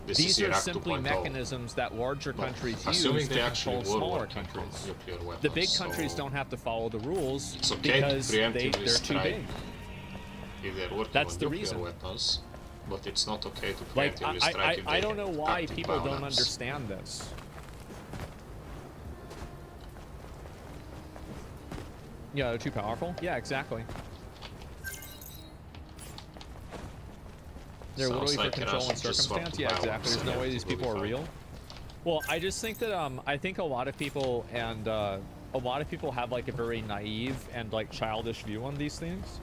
These are simply mechanisms that larger countries use to control smaller countries. The big countries don't have to follow the rules because they're too big. If they're working That's on the nuclear reason. weapons, but it's not okay to Like, preemptively strike if I they don't know why act in people don't violence. understand this. Yeah, they're too powerful? Yeah, exactly. They're Sounds literally like for control Russia and just swapped circumstance? Yeah, violence exactly. There's and no way these everything people will are be real. Well, I just think that, I think a lot of people have like a very naive and like childish view on these things.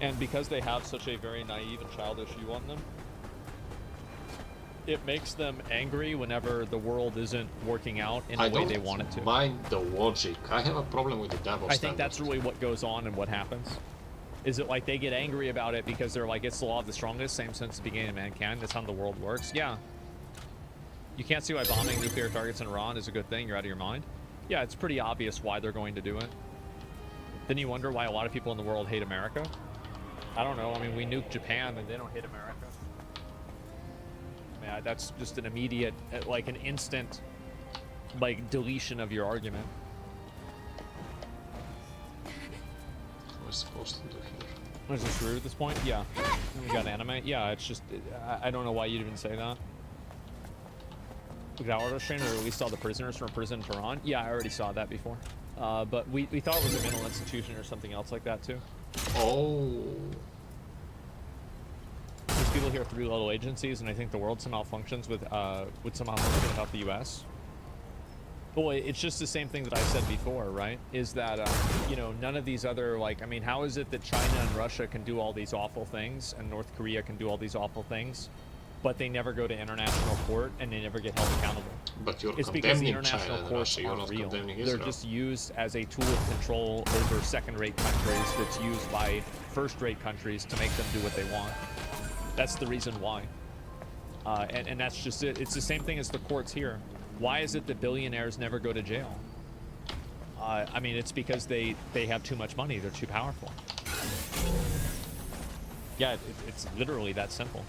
And because they have such a very naive and childish view on them, it makes them angry whenever the world isn't working out in the way they want it to. I don't mind the logic. I have a problem with the double I standard. think that's really what goes on and what happens. Is it like they get angry about it because they're like, it's the law of the strongest, same since the beginning of mankind, that's how the world works? Yeah. You can't see why bombing nuclear targets in Iran is a good thing, you're out of your mind? Yeah, it's pretty obvious why they're going to do it. Then you wonder why a lot of people in the world hate America? I don't know, I mean, we nuke Japan and they don't hate America. Yeah, that's just an immediate, like an instant, like deletion of your argument. What was supposed to do here? Is this rude at this point? Yeah. We got anime? Yeah, it's just, I don't know why you'd even say that. We got auto strain or released all the prisoners from prison in Tehran? Yeah, I already saw that before. But we thought it was a mental institution or something else like that too. Oh. There's people here with 3 level agencies, and I think the world somehow functions with would somehow function without the U.S. Well, it's just the same thing that I said before, right? Is that, you know, none of these other, like, I mean, how is it that China and Russia can do all these awful things, and North Korea can do all these awful things, but they never go to international court and they never get held accountable? But you're It's because the condemning international China and courts Russia, you're aren't not real. condemning They're Israel. just used as a tool of control over second-rate countries that's used by first-rate countries to make them do what they want. That's the reason why. And that's just it. It's the same thing as the courts here. Why is it that billionaires never go to jail? I mean, it's because they have too much money. They're too powerful. Yeah, it's literally that simple.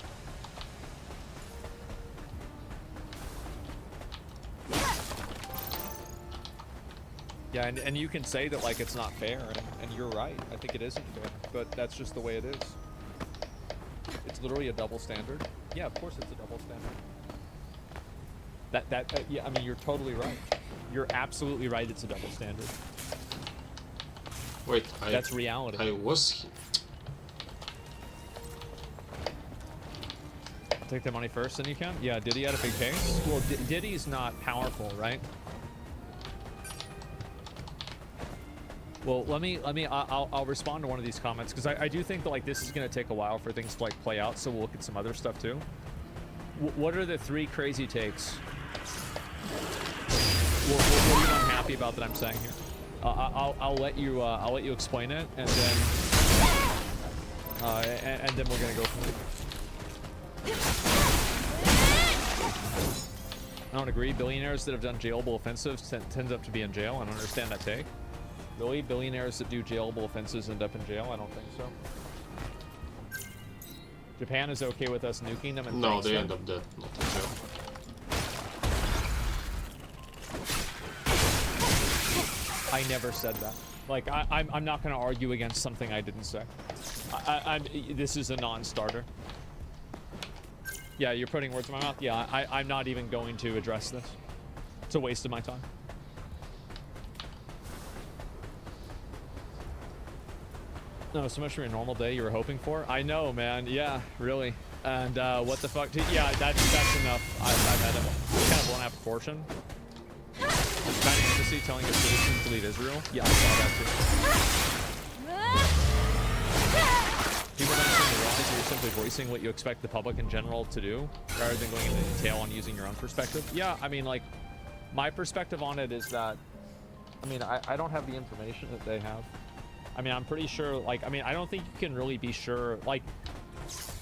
Yeah, and you can say that like it's not fair, and you're right. I think it isn't fair, but that's just the way it is. It's literally a double standard. Yeah, of course it's a double standard. Yeah, I mean, you're totally right. You're absolutely right. It's a double standard. Wait, that's reality. I was. Take the money first, then you can. Yeah, Diddy had a big case. Well, Diddy's not powerful, right? Well, I'll respond to one of these comments because I do think that like this is going to take a while for things to like play out. So we'll look at some other stuff too. What are the 3 crazy takes? What are you unhappy about that I'm saying here? I'll let you explain it, and then we're gonna go from there. I don't agree. Billionaires that have done jailable offenses tend up to be in jail. I don't understand that take. Really, billionaires that do jailable offenses end up in jail? I don't think so. Japan is okay with us nuking them, and no, they end up dead, not in jail. I never said that. Like, I'm not going to argue against something I didn't say. This is a non-starter. Yeah, you're putting words in my mouth. Yeah, I'm not even going to address this. It's a waste of my time. No, so much for your normal day you were hoping for. I know, man. Yeah, really. And what the fuck? Yeah, that's enough. I've had a kind of blown out of proportion. Founding Embassy telling its citizens to leave Israel. Yeah, I saw that too. People don't seem to realize you're simply voicing what you expect the public in general to do, rather than going into detail on using your own perspective. Yeah, I mean, like, my perspective on it is that, I mean, I don't have the information that they have. I mean, I'm pretty sure, like, I mean, I don't think you can really be sure, like,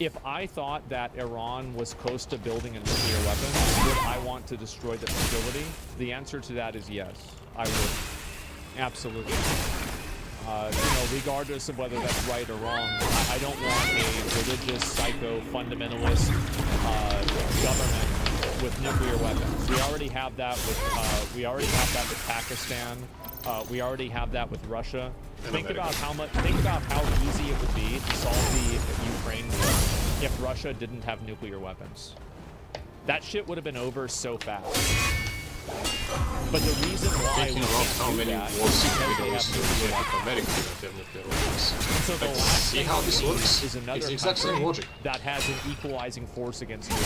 If I thought that Iran was close to building a nuclear weapon, would I want to destroy the facility? The answer to that is yes, I would. Absolutely. Regardless of whether that's right or wrong, I don't want a religious, psycho, fundamentalist government with nuclear weapons. We already have that with Pakistan. We already have that with Russia. Think about how easy it would be to solve the Ukraine war if Russia didn't have nuclear weapons. That shit would have been over so fast. But the reason why Thinking about how many wars in the Middle East America that have nuclear weapons. So the last see how this works? Is another it's the exact same logic. That has an equalizing force against Iran.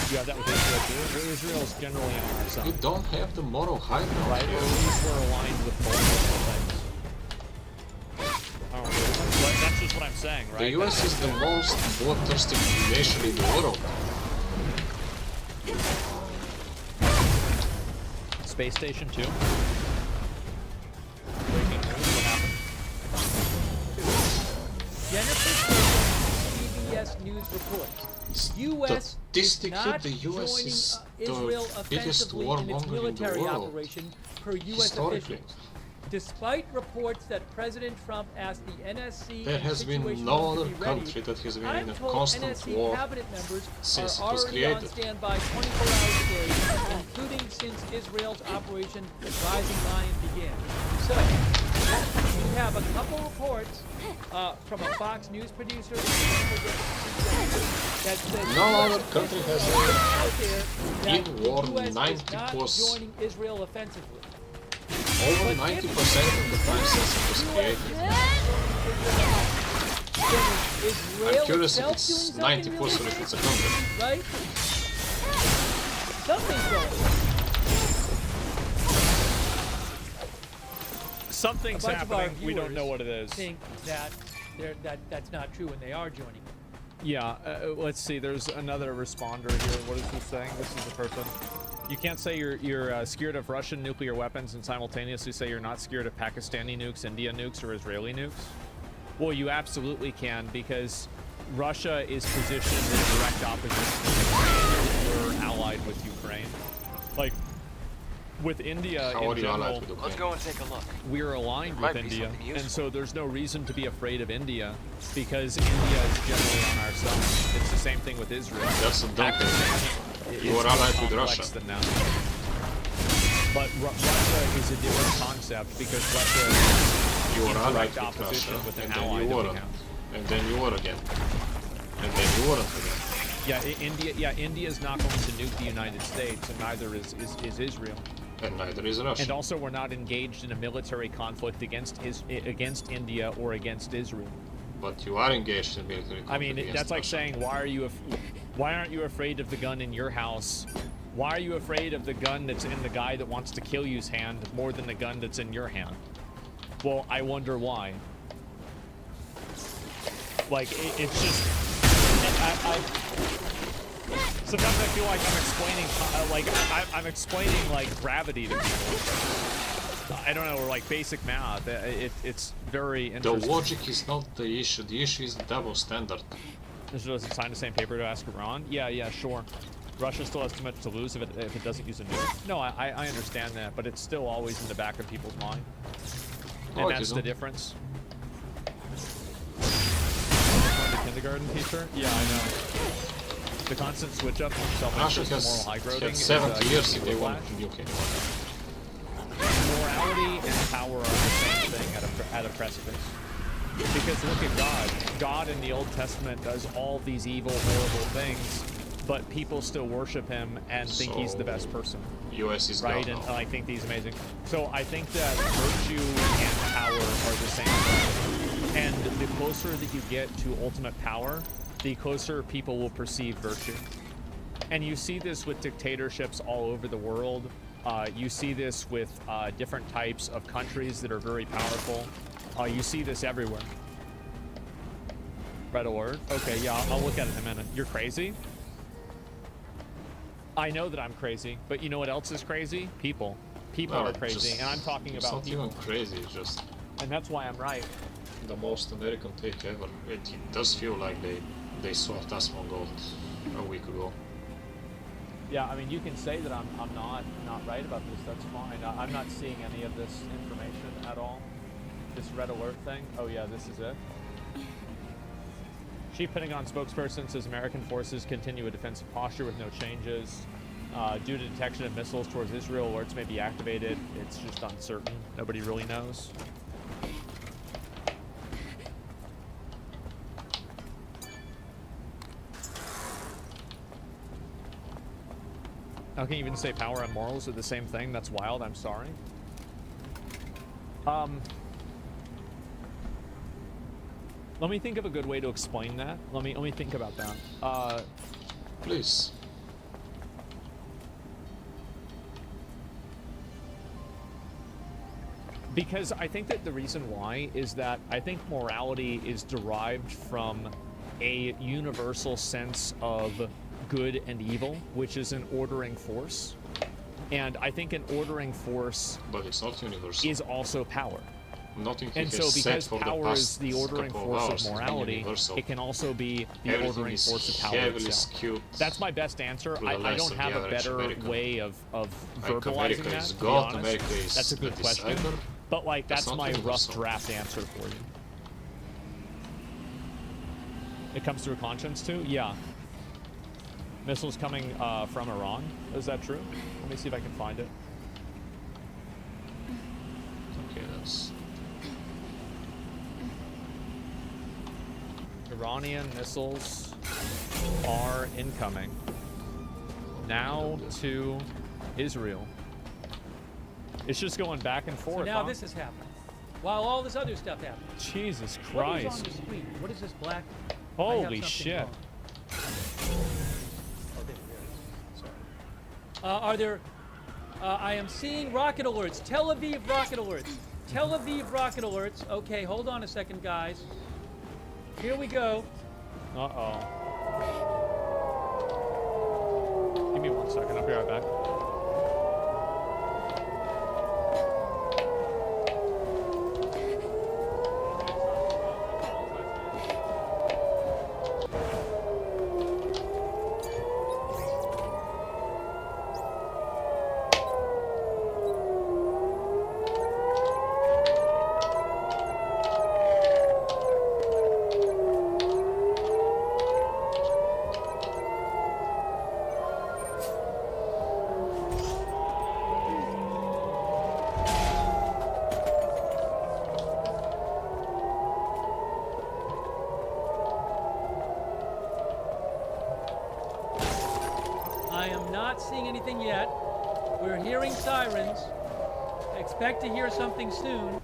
You have that with Israel too. Israel is generally on our side. You don't have the moral high ground, right? Or at least we're aligned with multiple things. That's just what I'm saying, right? The US is the most bloodthirsty nation in the world. Space Station 2. Breaking news. What happened? Jennifer CBS News reports. U.S. is not joining Israel offensively in its military operation, per U.S. officials. Despite reports that President Trump asked the NSC there has been no other country that has been in a constant NSC war cabinet members since are it was already on created. standby 24 hours a day, including since Israel's Operation Rising Lion began. So, you have a couple reports from a Fox News producer that says no other country has been war 90+ joining Israel offensively. over 90% of the time since it was created. I'm curious if it's 90% or if it's 100. Right? Something's going. Something's happening. We don't know what it is. Think that that's not true, and they are joining. Yeah. Let's see. There's another responder here. What is this saying? This is the person. You can't say you're scared of Russian nuclear weapons and simultaneously say you're not scared of Pakistani nukes, India nukes, or Israeli nukes. Well, you absolutely can, because Russia is positioned in direct opposition to Ukraine. We're allied with Ukraine. Like, with India in general, let's go and take a look. We're aligned with India, and so there's no reason to be afraid of India, because India is generally on our side. It's the same thing with Israel. That's a dumb thing. You are allied with Russia. But Russia is a different concept, because Russia you is are in allied direct with opposition Russia, with an and ally then you that we weren't, have. and then you were again, and then you weren't again. India is not going to nuke the United States, and neither is Israel. And neither is Russia. And also, we're not engaged in a military conflict against India or against Israel. But you are engaged in military conflict. I mean, that's like saying, why aren't you afraid of the gun in your house? Why are you afraid of the gun that's in the guy that wants to kill you's hand more than the gun that's in your hand? Well, I wonder why. Like, it's just... Sometimes I feel like I'm explaining like gravity to people. I don't know, or like basic math. It's very interesting. The logic is not the issue. The issue is the double standard. Does it sign the same paper to ask Iran? Yeah, sure. Russia still has too much to lose if it doesn't use a nuke. No, I understand that, but it's still always in the back of people's mind. And that's the difference. The kindergarten teacher? Yeah, I know. The constant switch up from self-interest to moral high grounding is 70 years if they want to nuke anyone. Morality and power are the same thing at a precipice. Because look at God. God in the Old Testament does all these evil, horrible things, but people still worship him and think he's the best person. US is right, and I think he's amazing. So I think that virtue and power are the same thing. And the closer that you get to ultimate power, the closer people will perceive virtue. And you see this with dictatorships all over the world. You see this with different types of countries that are very powerful. You see this everywhere. Red alert. Okay, yeah, I'll look at it in a minute. You're crazy? I know that I'm crazy, but you know what else is crazy? People. People are crazy, and I'm talking about people. It's not even crazy, it's just... And that's why I'm right. The most American take ever. It does feel like they they swapped Asmongold a week ago. Yeah, I mean, you can say that I'm not right about this. That's fine. I'm not seeing any of this information at all. This red alert thing. Oh yeah, this is it. Chief Pentagon spokesperson says American forces continue a defensive posture with no changes. Due to detection of missiles towards Israel, alerts may be activated. It's just uncertain. Nobody really knows. How can you even say power and morals are the same thing? That's wild. I'm sorry. Let me think of a good way to explain that. Let me think about that. Please. Because I think that the reason why is that I think morality is derived from a universal sense of good and evil, which is an ordering force. And I think an ordering force but it's not universal. Is also power. Nothing and so because power is the ordering force of morality, it can also be the ordering force of power itself. That's my best answer. I don't have a better way of verbalizing that, to be honest. That's a good question. But like, that's my rough draft answer for you. It comes through conscience too? Yeah. Missiles coming from Iran. Is that true? Let me see if I can find it. Okay, that's... Iranian missiles are incoming. Now to Israel. It's just going back and forth. So now this is happening, while all this other stuff happens. Jesus Christ! What is on the screen? What is this black? Holy shit! Are there? I am seeing rocket alerts. Tel Aviv rocket alerts. Tel Aviv rocket alerts. Okay, hold on a second, guys. Here we go. Uh-oh. Give me 1 second. I'll be right back. Expect to hear something soon.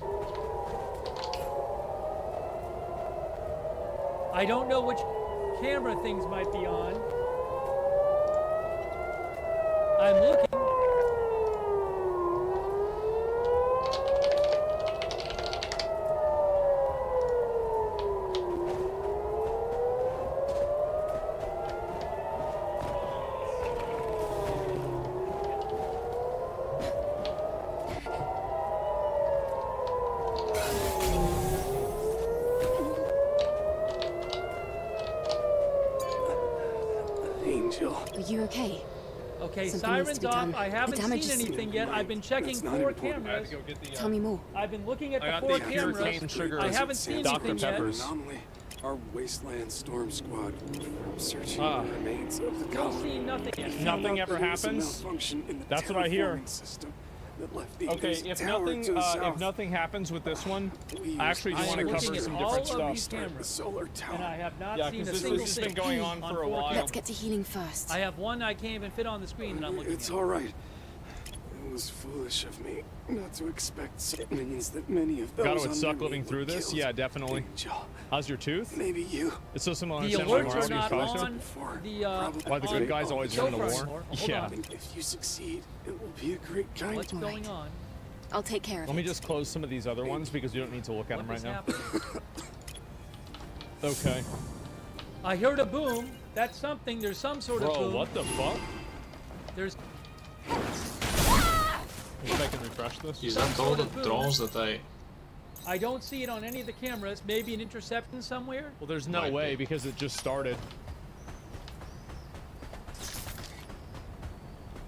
I don't know which camera things might be on. I'm looking. Okay, sirens off. I haven't seen anything yet. I've been checking 4 cameras. Tell me more. I've been looking at the 4 cameras. I haven't seen anything yet. Anomaly. Our wasteland storm squad searching the remains of the colony. Nothing yet. Nothing ever happens. That's what I hear. Okay, if nothing happens with this one, I actually do want to cover some different stuff. And I have not seen a this single has thing been going on for a while. Let's get to healing first. I have one I can't even fit on the screen that I'm looking at. It's all right. It was foolish of me not to expect minions that many of those. God, it would suck living through this. Yeah, definitely. How's your tooth? Maybe you. It's so similar. The alerts are not on the. Why the good guys always win the war? Yeah. If you succeed, it will be a great kindness. What's going on? I'll take care of it. Let me just close some of these other ones because you don't need to look at them right now. Okay. I heard a boom. That's something. There's some sort of boom. Bro, what the fuck? There's. If I can refresh this. Is that all the drones that I I don't see it on any of the cameras. Maybe an interception somewhere? Well, there's no way because it just started.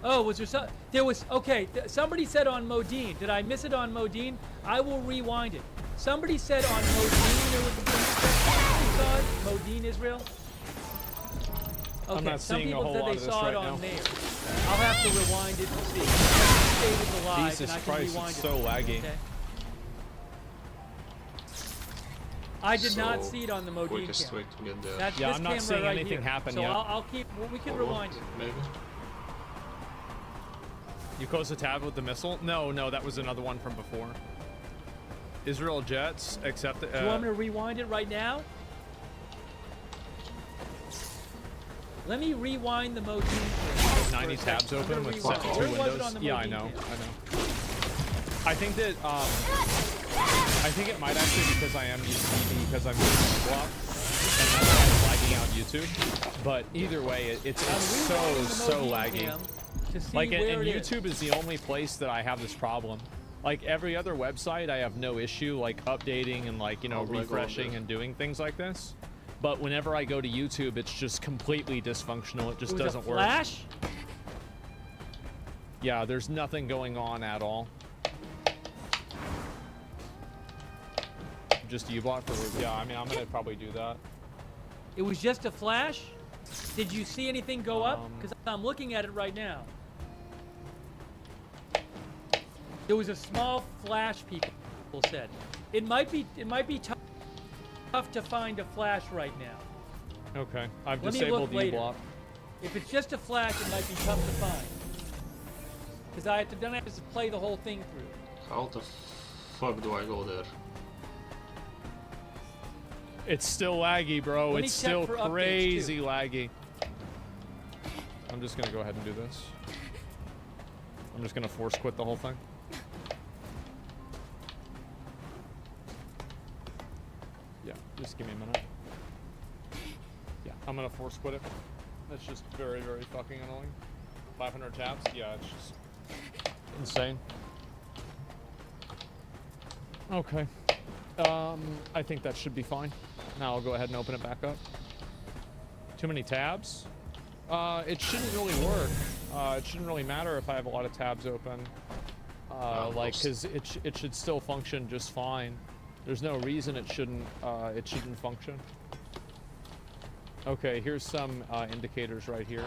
Oh, was there some? There was, okay, somebody said on Modine. Did I miss it on Modine? I will rewind it. Somebody said on Modine there was a Modine, Israel? Okay, I'm not seeing a whole lot of this saw right it on now. there. I'll have to rewind it and see. Save it alive, Jesus and I can Christ, rewind it's it. so laggy. Okay. I did not see it on the Modine quickest camera. way to get there. That's Yeah, this I'm not camera seeing right anything here. happen so yet. I'll keep. Well, we can rewind it. Maybe. You close the tab with the missile? No, that was another one from before. Israel jets accept. Do you want me to rewind it right now? Let me rewind the Modine camera. 90 tabs open with set to Where was it windows. on the Yeah, I Modine know. camera? I think that I think it might actually because I am using because I'm using Block and that's why it's lagging out YouTube. But either way, it's so laggy. Like and YouTube is the only place that I have this problem. Like every other website, I have no issue like updating and like refreshing and doing things like this. But whenever I go to YouTube, it's just completely dysfunctional. It just doesn't work. Flash? Yeah, there's nothing going on at all. Just uBlock for yeah. I mean, I'm gonna probably do that. It was just a flash? Did you see anything go up? Because I'm looking at it right now. There was a small flash. People said it might be tough to find a flash right now. Okay, I've Let me disabled look later. uBlock. If it's just a flash, it might be tough to find. Because I have to play the whole thing through. How the fuck do I go there? It's still laggy, bro. Let me It's check still for updates, crazy laggy. I'm just gonna go ahead and do this. I'm just gonna force quit the whole thing. Yeah, just give me a minute. Yeah, I'm gonna force quit it. That's just very, very fucking annoying. 500 tabs? Yeah, it's just insane. Okay. I think that should be fine. Now I'll go ahead and open it back up. Too many tabs? It shouldn't really work. It shouldn't really matter if I have a lot of tabs open. Like, cause it should still function just fine. There's no reason it shouldn't function. Okay, here's some indicators right here.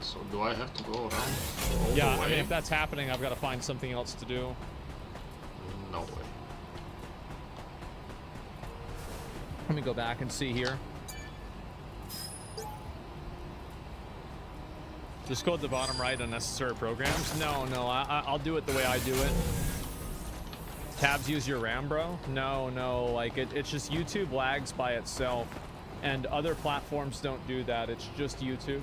So do I have to go around all Yeah, the way? I mean, if that's happening, I've got to find something else to do. No way. Let me go back and see here. Just go at the bottom right, unnecessary programs. No, I'll do it the way I do it. Tabs use your RAM, bro? No, like it's just YouTube lags by itself, and other platforms don't do that. It's just YouTube.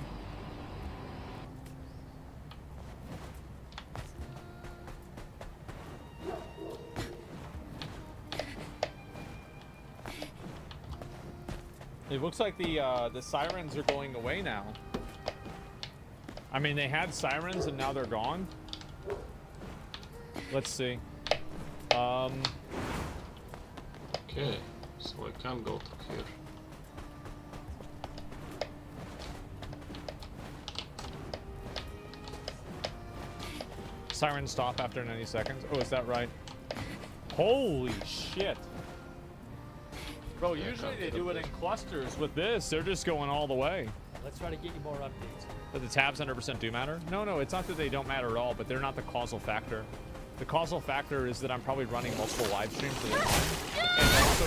It looks like the sirens are going away now. I mean, they had sirens and now they're gone. Let's see. Okay, so I can't go to here. Sirens stop after 90 seconds. Oh, is that right? Holy shit. Bro, usually they do it in clusters. With this, they're just going all the way. Let's try to get you more updates. But the tabs 100% do matter? No, it's not that they don't matter at all, but they're not the causal factor. The causal factor is that I'm probably running multiple live streams at a time. And also,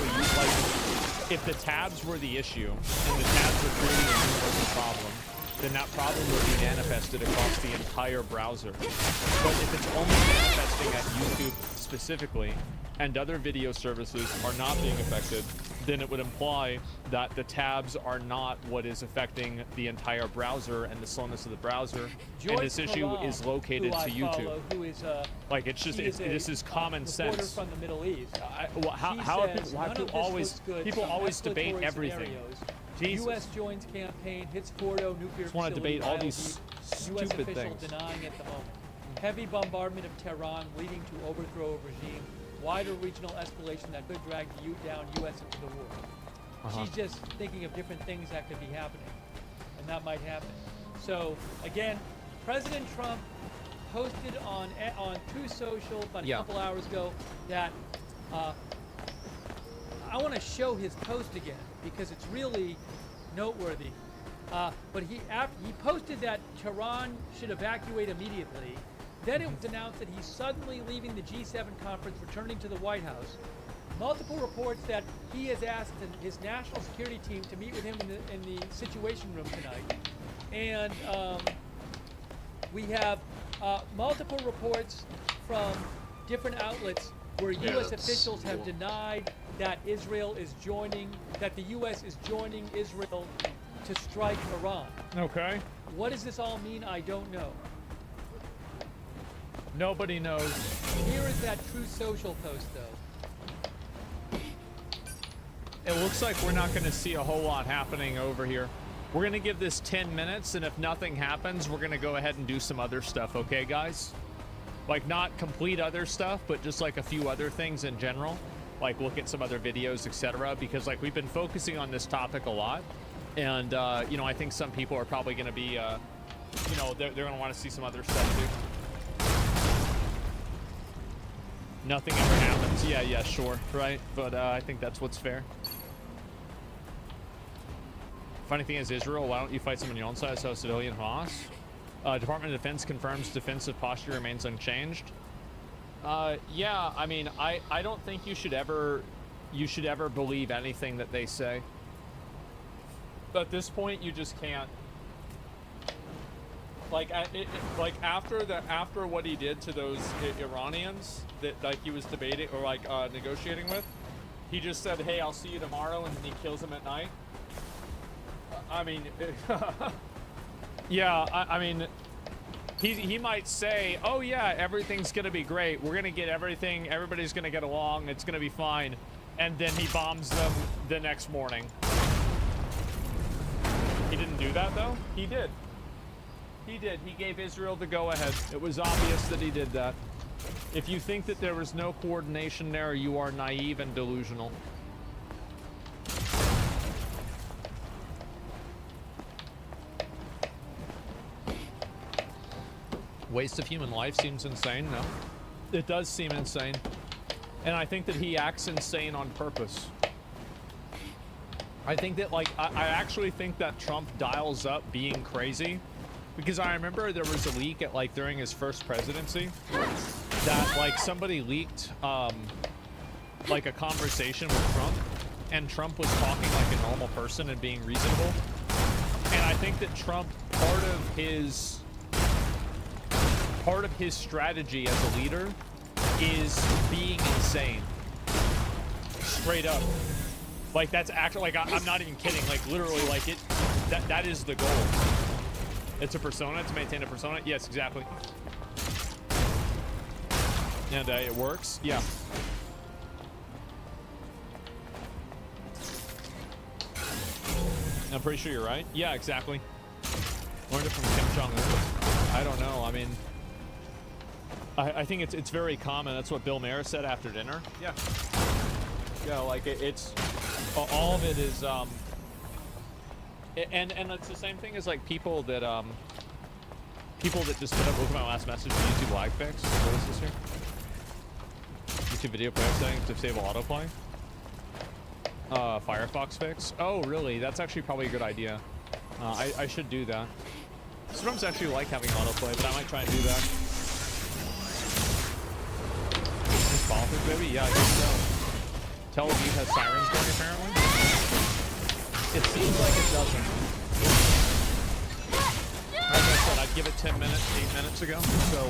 if the tabs were the issue, and the tabs were creating a universal problem, then that problem would be manifested across the entire browser. But if it's only manifesting at YouTube specifically, and other video services are not being affected, then it would imply that the tabs are not what is affecting the entire browser and the slowness of the browser. And this issue is located to YouTube. Who is, like, it's just, this is common sense. From the Middle East. How people always debate everything. Jesus. U.S. joins campaign, hits Fordo nuclear Just want to facility. debate all ILD. these U.S. stupid official things. denying at the moment. Heavy bombardment of Tehran leading to overthrow of regime. Wider regional escalation that could drag down U.S. into the war. She's just thinking of different things that could be happening, and that might happen. So again, President Trump posted on Truth Social about a couple hours ago that I want to show his post again because it's really noteworthy. But he posted that Tehran should evacuate immediately. Then it was announced that he's suddenly leaving the G7 conference, returning to the White House. Multiple reports that he has asked his national security team to meet with him in the Situation Room tonight. And we have multiple reports from different outlets where U.S. officials have denied that Israel is joining, that the U.S. is joining Israel to strike Iran. Okay. What does this all mean? I don't know. Nobody knows. Here is that Truth Social post, though. It looks like we're not going to see a whole lot happening over here. We're going to give this 10 minutes, and if nothing happens, we're going to go ahead and do some other stuff, okay, guys? Like, not complete other stuff, but just, like, a few other things in general. Like, look at some other videos, etc. Because, like, we've been focusing on this topic a lot. And, you know, I think some people are probably going to be, you know, they're going to want to see some other stuff, too. Nothing ever happens. Yeah, sure, right? But I think that's what's fair. Funny thing is, Israel, why don't you fight someone on your own side, so civilian Hamas? Department of Defense confirms defensive posture remains unchanged. Yeah, I mean, I don't think you should ever believe anything that they say. At this point, you just can't. Like, like after what he did to those Iranians that like he was debating or like negotiating with, he just said, "Hey, I'll see you tomorrow," and then he kills them at night. I mean, yeah, I mean, he might say, "Oh yeah, everything's gonna be great. We're gonna get everything. Everybody's gonna get along. It's gonna be fine," and then he bombs them the next morning. He didn't do that though. He did. He did. He gave Israel the go-ahead. It was obvious that he did that. If you think that there was no coordination there, you are naive and delusional. Waste of human life seems insane, no? It does seem insane. And I think that he acts insane on purpose. I think that, like, I actually think that Trump dials up being crazy. Because I remember there was a leak at, like, during his first presidency that, like, somebody leaked, like, a conversation with Trump, and Trump was talking like a normal person and being reasonable. And I think that Trump, part of his strategy as a leader is being insane. Straight up. Like, that's actually, like, I'm not even kidding. Like, literally, like, that is the goal. It's a persona, to maintain a persona? Yes, exactly. And it works? Yeah. I'm pretty sure you're right. Yeah, exactly. Learned it from Kim Jong-un. I don't know, I mean... I think it's very common. That's what Bill Maher said after dinner. Yeah. Yeah, like, it's... All of it is, And it's the same thing as like people that just put up. Look at my last message to YouTube lag fix. What is this here? YouTube video player settings to disable autoplay. Firefox fix. Oh really? That's actually probably a good idea. I should do that. Sometimes I actually like having autoplay, but I might try and do that. Is politics, baby? Yeah, I guess so. Tel Aviv has sirens going apparently. It seems like it doesn't. Like I said, I'd give it 10 minutes, 8 minutes ago. So,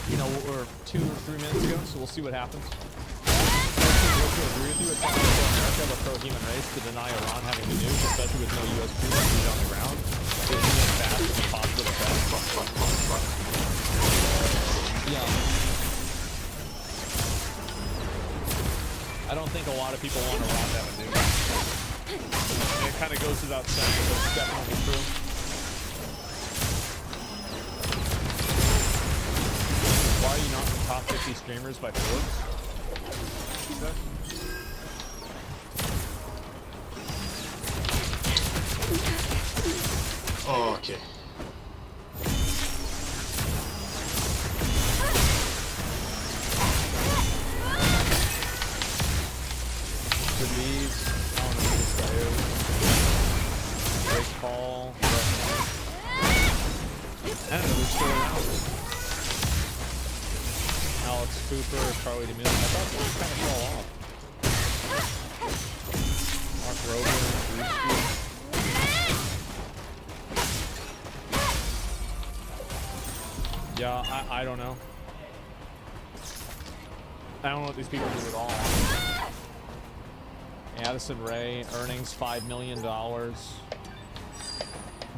you know, or 2 or 3 minutes ago. So we'll see what happens. I agree with you. It's not America have a pro-human race to deny Iran having the nukes, especially with no U.S. troops on the ground. It's really fast and positive effect. Yeah. I don't think a lot of people want Iran to have a nuke. it kind of goes without saying, but it's definitely true. Why are you not in the top 50 streamers by Forbes? Oh, okay. For these, I don't know who this guy is. Great call. I don't know who's still around. Alex Cooper, Charlie DeMille. I thought they kind of fell off. Mark Rober, Bruce. Yeah, I don't know. I don't know what these people do at all. Addison Ray, earnings $5 million.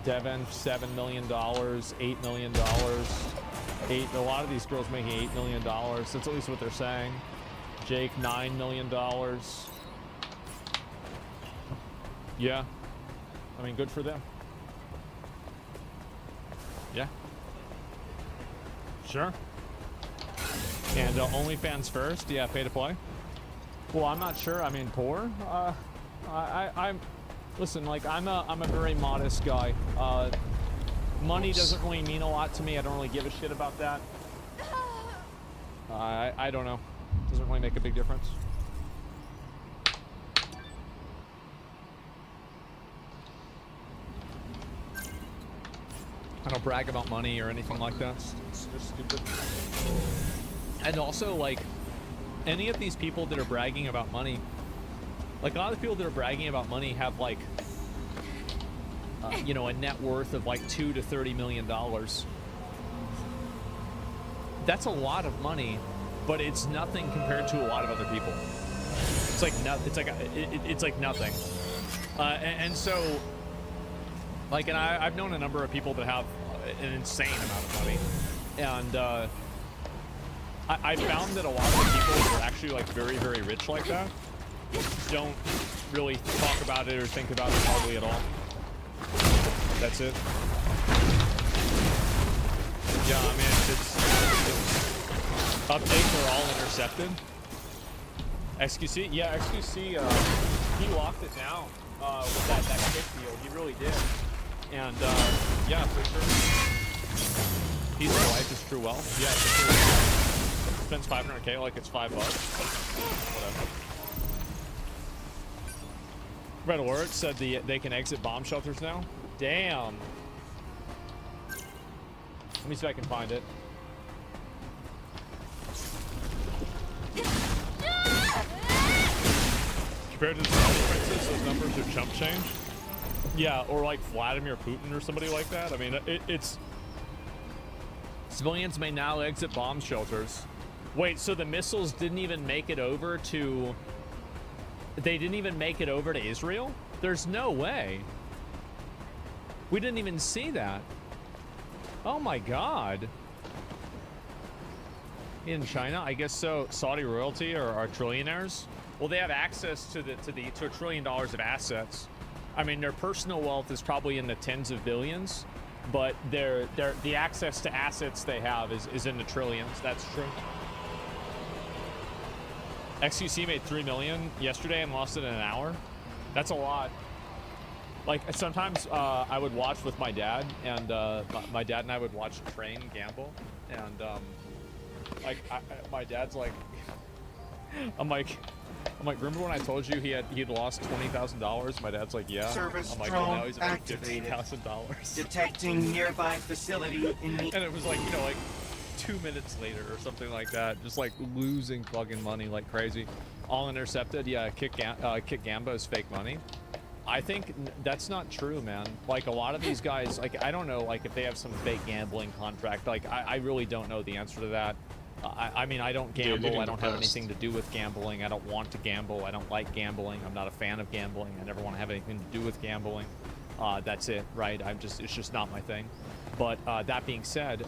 Devin, $7 million, $8 million. A lot of these girls making $8 million. That's at least what they're saying. Jake, $9 million. Yeah. I mean, good for them. Yeah. Sure. And OnlyFans first? Yeah, pay to play. Well, I'm not sure. I mean, poor. I'm. Listen, like I'm a very modest guy. Money doesn't really mean a lot to me. I don't really give a shit about that. I don't know. Doesn't really make a big difference. I don't brag about money or anything like that. It's just stupid. And also, like, any of these people that are bragging about money, like a lot of the people that are bragging about money have like, you know, a net worth of like $2 to $30 million. That's a lot of money, but it's nothing compared to a lot of other people. It's like it's like nothing. And so, like, and I've known a number of people that have an insane amount of money, and I found that a lot of the people that are actually like very, very rich like that don't really talk about it or think about it hardly at all. That's it. Yeah, I mean, it's updates are all intercepted. XQC, yeah, XQC, he locked it down with that kick deal. He really did. And yeah, for sure. Peace of life is true wealth. Yeah, for sure. Spends $500K like it's $5. Whatever. Red Alert said they can exit bomb shelters now. Damn. Let me see if I can find it. Compared to the Saudi princes, those numbers are chump change. Yeah, or like Vladimir Putin or somebody like that. I mean, it's... Civilians may now exit bomb shelters. Wait, so the missiles didn't even make it over to... They didn't even make it over to Israel? There's no way. We didn't even see that. Oh my god. In China, I guess so. Saudi royalty are trillionaires. Well, they have access to $1 trillion of assets. I mean, their personal wealth is probably in the tens of billions, but the access to assets they have is in the trillions. That's true. XQC made $3 million yesterday and lost it in an hour. That's a lot. Like, sometimes I would watch with my dad, and my dad and I would watch Train gamble, and like my dad's like, I'm like, remember when I told you he'd lost $20,000? My dad's like, yeah. Service I'm like, drone well, now he's at like activated. $15,000. Detecting nearby facility in the... And it was like, you know, like 2 minutes later or something like that, just like losing fucking money like crazy. All intercepted. Yeah, Kick Gamba is fake money. I think that's not true, man. Like, a lot of these guys, like, I don't know, like, if they have some fake gambling contract. Like, I really don't know the answer to that. I mean, I don't gamble. I don't have anything to do with gambling. I don't want to gamble. I don't like gambling. I'm not a fan of gambling. I never want to have anything to do with gambling. That's it, right? It's just not my thing. But that being said,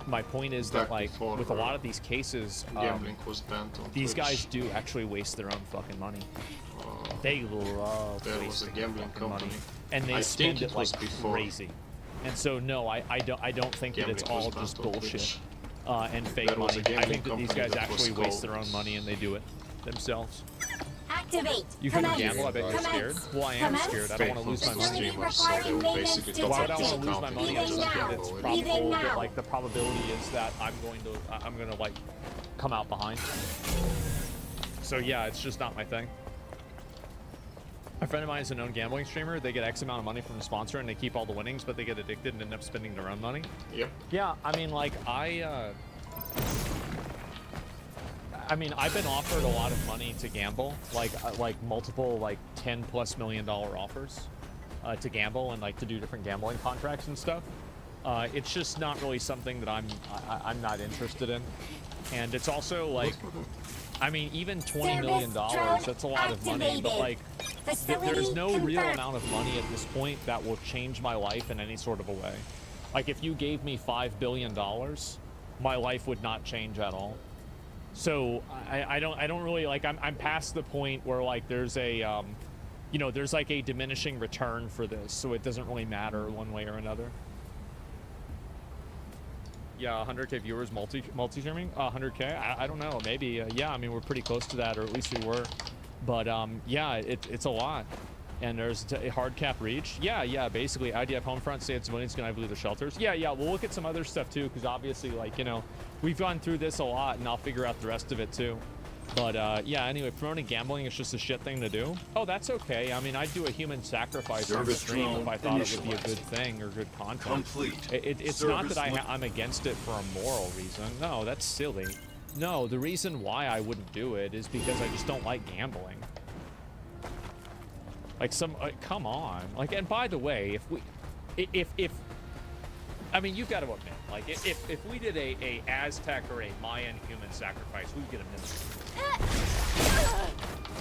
my point is that like with a lot of these cases, gambling was banned on these Twitch. guys do actually waste their own fucking money. They love there was a wasting gambling company, money, and they I spend think it like before. crazy. And so no, I don't think that it's all just bullshit and fake There was money. a I think that gambling these guys company that was actually waste called- their own money and they do it themselves. Activate. You couldn't Commence. gamble? I bet you're scared. Commence. Well, I am Commence. scared. I don't want to lose my money. Streamers, so they will basically top Why up would I this want to lose my account money and on just something gamble that's with it. probable? That, like the probability is that I'm gonna like come out behind. So yeah, it's just not my thing. A friend of mine is a known gambling streamer. They get X amount of money from the sponsor and they keep all the winnings, but they get addicted and end up spending their own money. Yep. Yeah, I mean, like I mean, I've been offered a lot of money to gamble, like multiple like $10+ million offers to gamble and like to do different gambling contracts and stuff. It's just not really something that I'm not interested in, and it's also like, I mean, even $20 million, that's a lot of money, but like there's no real amount of money at this point that will change my life in any sort of a way. Like if you gave me $5 billion, my life would not change at all. So I don't really like, I'm past the point where like there's a you know, there's like a diminishing return for this, so it doesn't really matter one way or another. Yeah, 100K viewers multi-streaming? 100K? I don't know, maybe. Yeah, I mean, we're pretty close to that, or at least we were. But yeah, it's a lot. And there's a hard cap reach. Yeah, basically, IDF Homefront, say it's civilians, can I believe the shelters? Yeah, we'll look at some other stuff too, because obviously, like, you know, we've gone through this a lot, and I'll figure out the rest of it too. But yeah, anyway, promoting gambling is just a shit thing to do. Oh, that's okay. I mean, I'd do a human sacrifice on the stream if I thought it would be a good thing or good content. Complete. It's not that I'm against it for a moral reason. No, that's silly. No, the reason why I wouldn't do it is because I just don't like gambling. Like come on. Like, and by the way, if I mean, you've got to admit, like, if we did a Aztec or a Mayan human sacrifice, we'd get a million.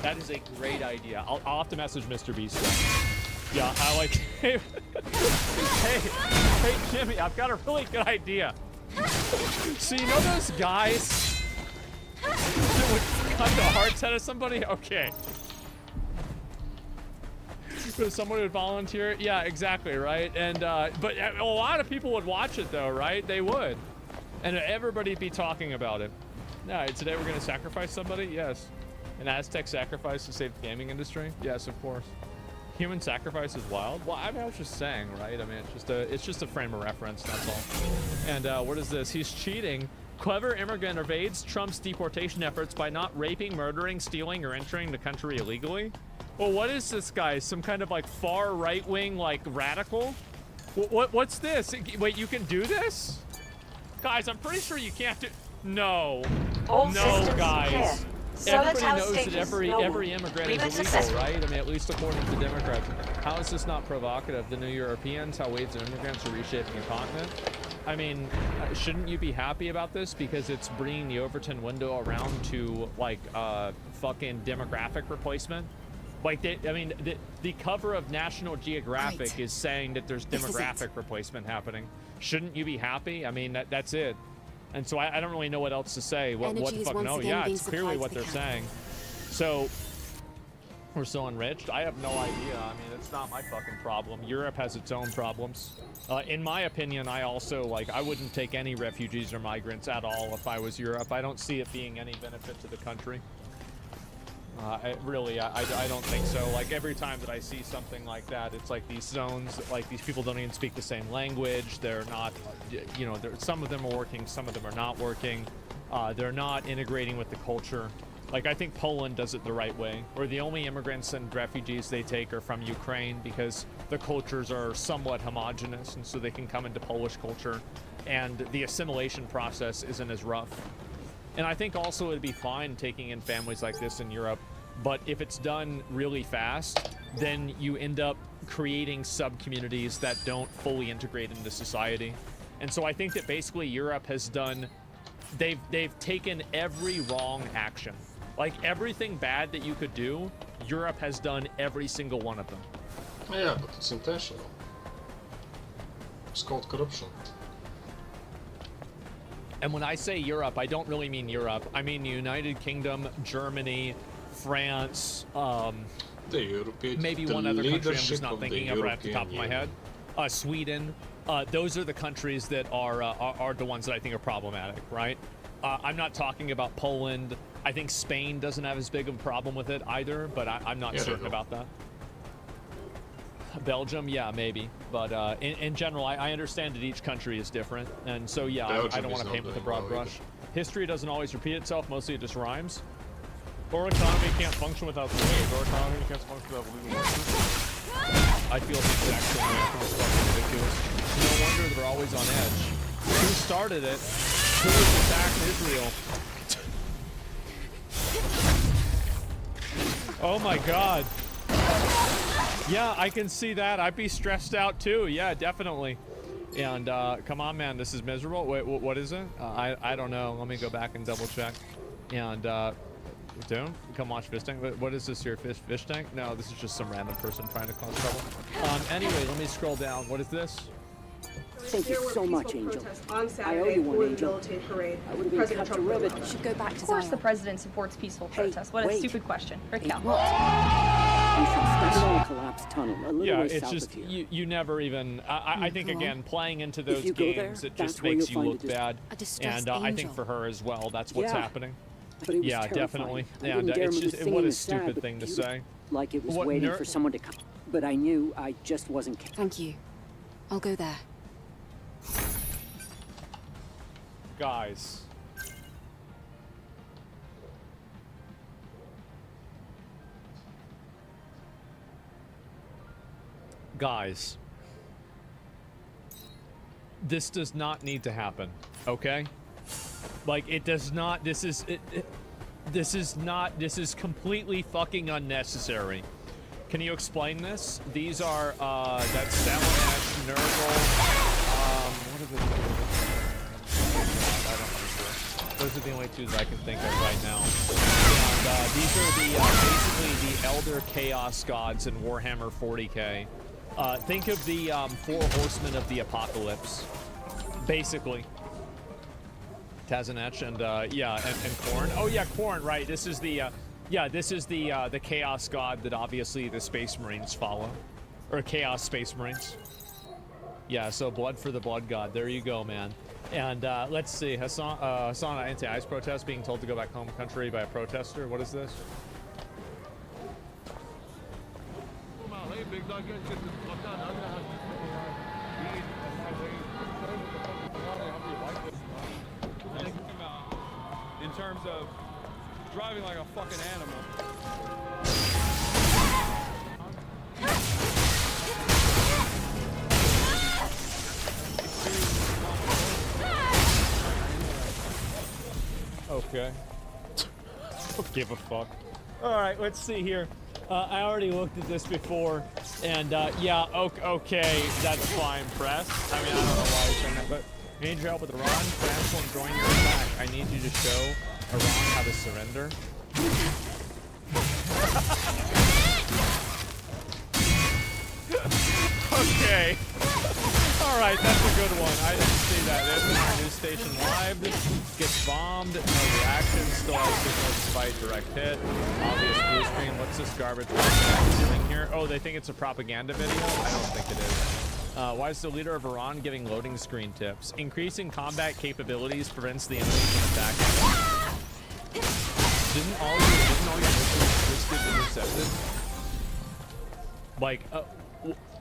That is a great idea. I'll have to message Mr. Beast. Yeah, I like. Hey, Jimmy, I've got a really good idea. So you know those guys that would cut the hearts out of somebody? Okay. Someone would volunteer. Yeah, exactly, right? And but a lot of people would watch it though, right? They would, and everybody'd be talking about it. No, today we're gonna sacrifice somebody. Yes, an Aztec sacrifice to save the gaming industry. Yes, of course. Human sacrifice is wild. Well, I mean, I was just saying, right? I mean, it's just a frame of reference. That's all. And what is this? He's cheating. Clever immigrant evades Trump's deportation efforts by not raping, murdering, stealing, or entering the country illegally. Well, what is this guy? Some kind of like far right-wing like radical? What's this? Wait, you can do this? Guys, I'm pretty sure you can't do. No, no, guys. Everybody knows that every immigrant is illegal, right? I mean, at least according to Democrats. How is this not provocative? The new Europeans, how waves of immigrants are reshaping the continent. I mean, shouldn't you be happy about this? Because it's bringing the Overton window around to like fucking demographic replacement. Like, I mean, the cover of National Geographic is saying that there's demographic replacement happening. Shouldn't you be happy? I mean, that's it. And so I don't really know what else to say. What the fuck? No, yeah, it's clearly what they're saying. So, we're so enriched. I have no idea. I mean, it's not my fucking problem. Europe has its own problems. In my opinion, I also, like, I wouldn't take any refugees or migrants at all if I was Europe. I don't see it being any benefit to the country. I don't think so. Like, every time that I see something like that, it's like these zones, like these people don't even speak the same language. They're not, you know, some of them are working, some of them are not working. They're not integrating with the culture. Like, I think Poland does it the right way, where the only immigrants and refugees they take are from Ukraine because the cultures are somewhat homogenous, and so they can come into Polish culture, and the assimilation process isn't as rough. And I think also it'd be fine taking in families like this in Europe, but if it's done really fast, then you end up creating sub-communities that don't fully integrate into society. And so I think that basically Europe has done, they've taken every wrong action. Like, everything bad that you could do, Europe has done every single one of them. Yeah, but it's intentional. It's called corruption. And when I say Europe, I don't really mean Europe. I mean United Kingdom, Germany, France, the European, maybe one other country I'm just not thinking of right off the top of my head. Sweden. Those are the countries that are the ones that I think are problematic, right? I'm not talking about Poland. I think Spain doesn't have as big of a problem with it either, but I'm not certain about that. Belgium, yeah, maybe. But in general, I understand that each country is different. And so, yeah, I don't want to paint with a broad brush. History doesn't always repeat itself. Mostly it just rhymes. Or economy can't function without slaves. Or economy can't function without legal workers. I feel the exact same way. I think it's fucking ridiculous. No wonder they're always on edge. Who started it? Who attacked Israel? Oh my god. Yeah, I can see that. I'd be stressed out too. Yeah, definitely. And come on, man, this is miserable. Wait, what is it? I don't know. Let me go back and double check. And don't come watch Fish Tank. What is this here? Fish Tank? No, this is just some random person trying to cause trouble. Anyway, let me scroll down. What is this? Thank you so much, Angel. I owe you one, Angel. I would have been cut to ribbon. You should go back to Of course Zion. the president supports peaceful protests. What a stupid question. Raquel. We should stand on a collapsed tunnel a little Yeah, way it's south just of here. you never even. I think again playing into If those you go there, games, it that's just where makes you you'll look find bad. A distressed And I think angel. for her as well, that's what's Yeah, happening. But it was Yeah, terrifying. definitely. I And wouldn't dare it's move just a thing what in a the sad, stupid but thing to beautiful. say. Like it was What waiting ner- for someone to come. But I knew I just wasn't. Thank you. I'll go there. Guys. Guys. This does not need to happen, okay? Like, it does not, this is completely fucking unnecessary. Can you explain this? These are, that's Salanesh, Nurgle, what are the I don't remember. Those are the only two that I can think of right now. And these are the, basically the Elder Chaos Gods in Warhammer 40k. Think of the, 4 Horsemen of the Apocalypse. Basically. Tazanech and, yeah, and Khorne. Oh yeah, Khorne, right. This is the, yeah, this is the Chaos God that obviously the Space Marines follow. Or Chaos Space Marines. Yeah, so blood for the Blood God. There you go, man. And let's see, Hassan anti-ice protest being told to go back home country by a protester. What is this? In terms of driving like a fucking animal. Okay. Don't give a fuck. Alright, let's see here. I already looked at this before, and yeah, okay, that's fine, press. I mean, I don't know why you're saying that, but I need your help with Iran. France won't join your attack. I need you to show Iran how to surrender. Okay. Alright, that's a good one. I didn't see that. There's my news station live. Gets bombed. No reaction. Still has signals despite direct hit. Obvious blue screen. What's this garbage doing here? Oh, they think it's a propaganda video? I don't think it is. Why is the leader of Iran giving loading screen tips? Increasing combat capabilities prevents the enemy from attacking. Didn't all your missiles just get intercepted? Like,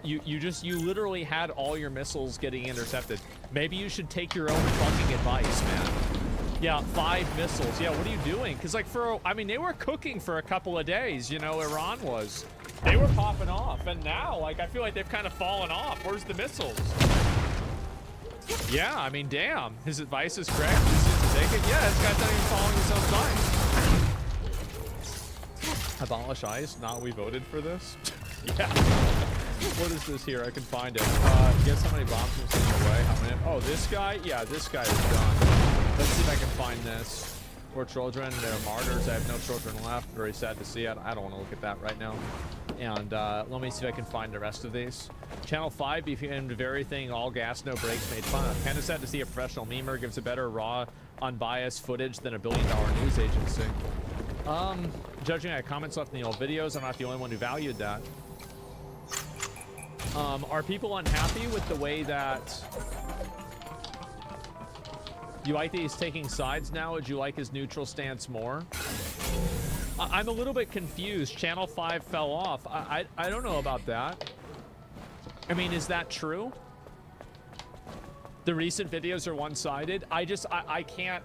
you literally had all your missiles getting intercepted. Maybe you should take your own fucking advice, man. Yeah, 5 missiles. Yeah, what are you doing? Because, like, I mean, they were cooking for a couple of days, you know, Iran was. They were popping off, and now, like, I feel like they've kind of fallen off. Where's the missiles? Yeah, I mean, damn. His advice is correct. This is to take it. Yeah, this guy's not even following his own advice. Abolish ICE? Not we voted for this? Yeah. What is this here? I can find it. Guess how many bombs will send away? How many? Oh, this guy? Yeah, this guy is done. Let's see if I can find this. Poor children, they're martyrs. I have no children left. Very sad to see it. I don't want to look at that right now. And let me see if I can find the rest of these. Channel 5 became everything all gas, no brakes, made fun of. Kinda sad to see a professional memer gives a better raw, unbiased footage than a billion-dollar news agency. Judging by comments left in the old videos, I'm not the only one who valued that. Are people unhappy with the way that you like that he's taking sides now? Would you like his neutral stance more? I'm a little bit confused. Channel 5 fell off. I don't know about that. I mean, is that true? The recent videos are one-sided? I can't...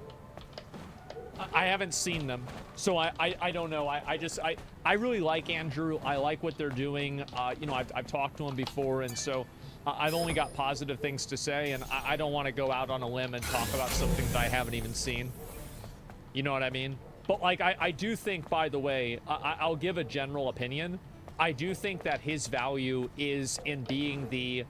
I haven't seen them, so I don't know. I really like Andrew. I like what they're doing. You know, I've talked to him before, and so I've only got positive things to say, and I don't want to go out on a limb and talk about something that I haven't even seen. You know what I mean? But like, I do think, by the way, I'll give a general opinion. I do think that his value is in being the...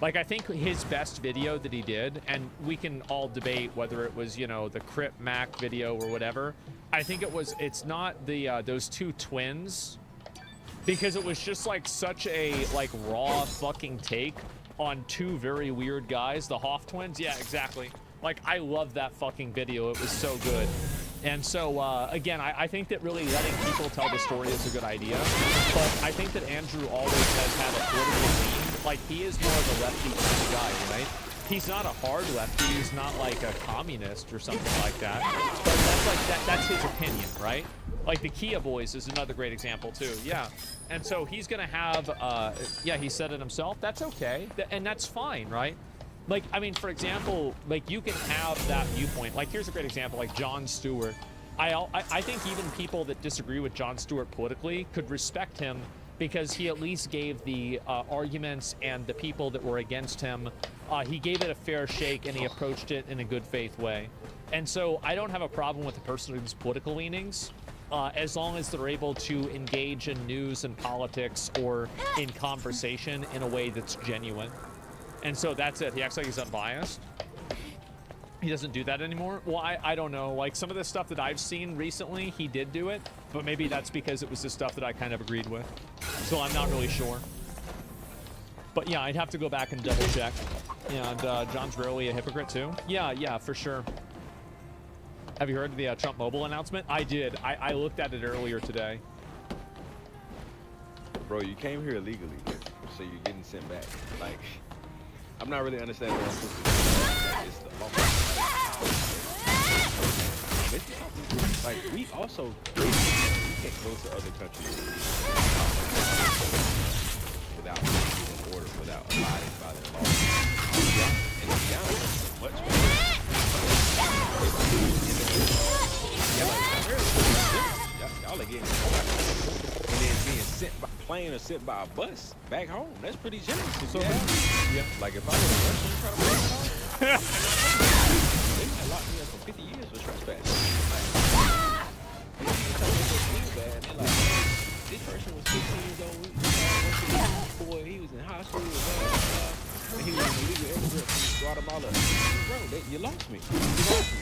Like, I think his best video that he did, and we can all debate whether it was, you know, the Crip Mac video or whatever. I think it's not the, those two twins, because it was just like such a, like, raw fucking take on two very weird guys. The Hoff twins? Yeah, exactly. Like, I love that fucking video. It was so good. And so, again, I think that really letting people tell the story is a good idea. But I think that Andrew always has had a political lean. Like, he is more of a lefty kind of guy, right? He's not a hard lefty. He's not like a communist or something like that. But that's like, that's his opinion, right? Like, the Kia Boys is another great example, too. Yeah. And so he's going to have, yeah, he said it himself. That's okay. And that's fine, right? Like, I mean, for example, like, you can have that viewpoint. Like, here's a great example, like Jon Stewart. I think even people that disagree with Jon Stewart politically could respect him because he at least gave the arguments and the people that were against him, he gave it a fair shake and he approached it in a good faith way. And so I don't have a problem with the person who's political leanings, as long as they're able to engage in news and politics or in conversation in a way that's genuine. And so that's it. He acts like he's unbiased. He doesn't do that anymore. Well, I don't know. Like, some of the stuff that I've seen recently, he did do it. But maybe that's because it was the stuff that I kind of agreed with. So I'm not really sure. But yeah, I'd have to go back and double check. And John's rarely a hypocrite too. Yeah, for sure. Have you heard of the Trump Mobile announcement? I did. I looked at it earlier today. Bro, you came here illegally, so you're getting sent back. Like... I'm not really understanding what I'm supposed to do. It's the law. Like, we also can't go to other countries without being ordered, without abiding by their laws. And to be honest, much better. Y'all are getting and then being sent by plane or sent by a bus back home. That's pretty generous. So, yeah, like if I was a Russian trying to break home, they might lock me up for 50 years for trespassing. Like, this person was 15 years old. Boy, he was in high school. And he was an illegal immigrant from Guatemala. Bro, you lost me. You lost me.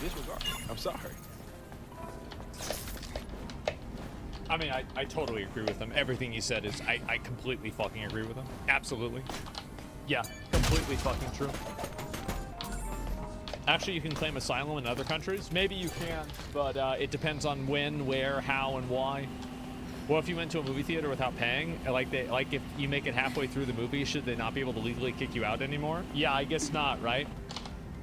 Disregard. I'm sorry. I mean, I totally agree with him. Everything he said is, I completely fucking agree with him. Absolutely. Yeah, completely fucking true. Actually, you can claim asylum in other countries. Maybe you can, but it depends on when, where, how, and why. Well, if you went to a movie theater without paying, like if you make it halfway through the movie, should they not be able to legally kick you out anymore? Yeah, I guess not, right?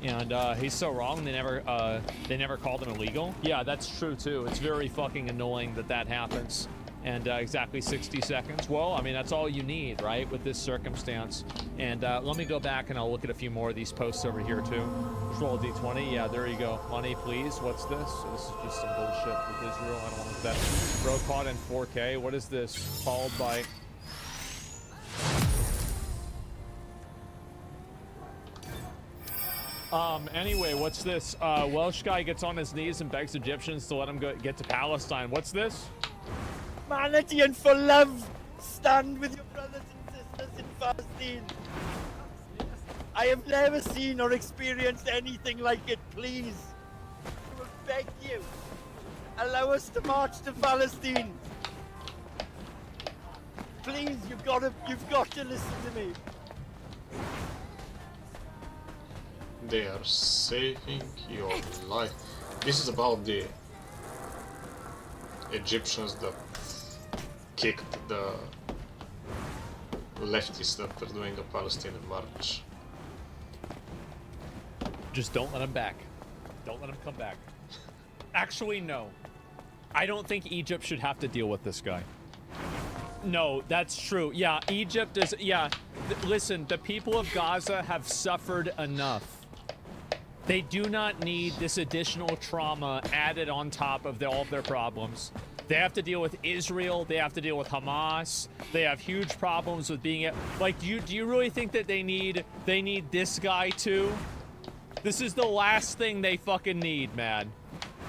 And he's so wrong. They never called him illegal. Yeah, that's true too. It's very fucking annoying that that happens. And exactly 60 seconds. Well, I mean, that's all you need, right, with this circumstance. And let me go back and I'll look at a few more of these posts over here too. Just roll a d20. Yeah, there you go. Money, please. What's this? This is just some bullshit with Israel. I don't want that. Bro caught in 4K. What is this? Called by... Anyway, what's this? Welsh guy gets on his knees and begs Egyptians to let him get to Palestine. What's this? Humanity and for love, stand with your brothers and sisters in Palestine. I have never seen or experienced anything like it, please. beg you. Allow us to march to Palestine. Please, you've got to listen to me. They are saving your life. This is about the Egyptians that kicked the leftists that are doing the Palestinian march. Just don't let him back. Don't let him come back. Actually, no. I don't think Egypt should have to deal with this guy. No, that's true. Yeah, Egypt is... Yeah, listen, the people of Gaza have suffered enough. They do not need this additional trauma added on top of all of their problems. They have to deal with Israel. They have to deal with Hamas. They have huge problems with being... Like, do you really think that they need this guy too? This is the last thing they fucking need, man.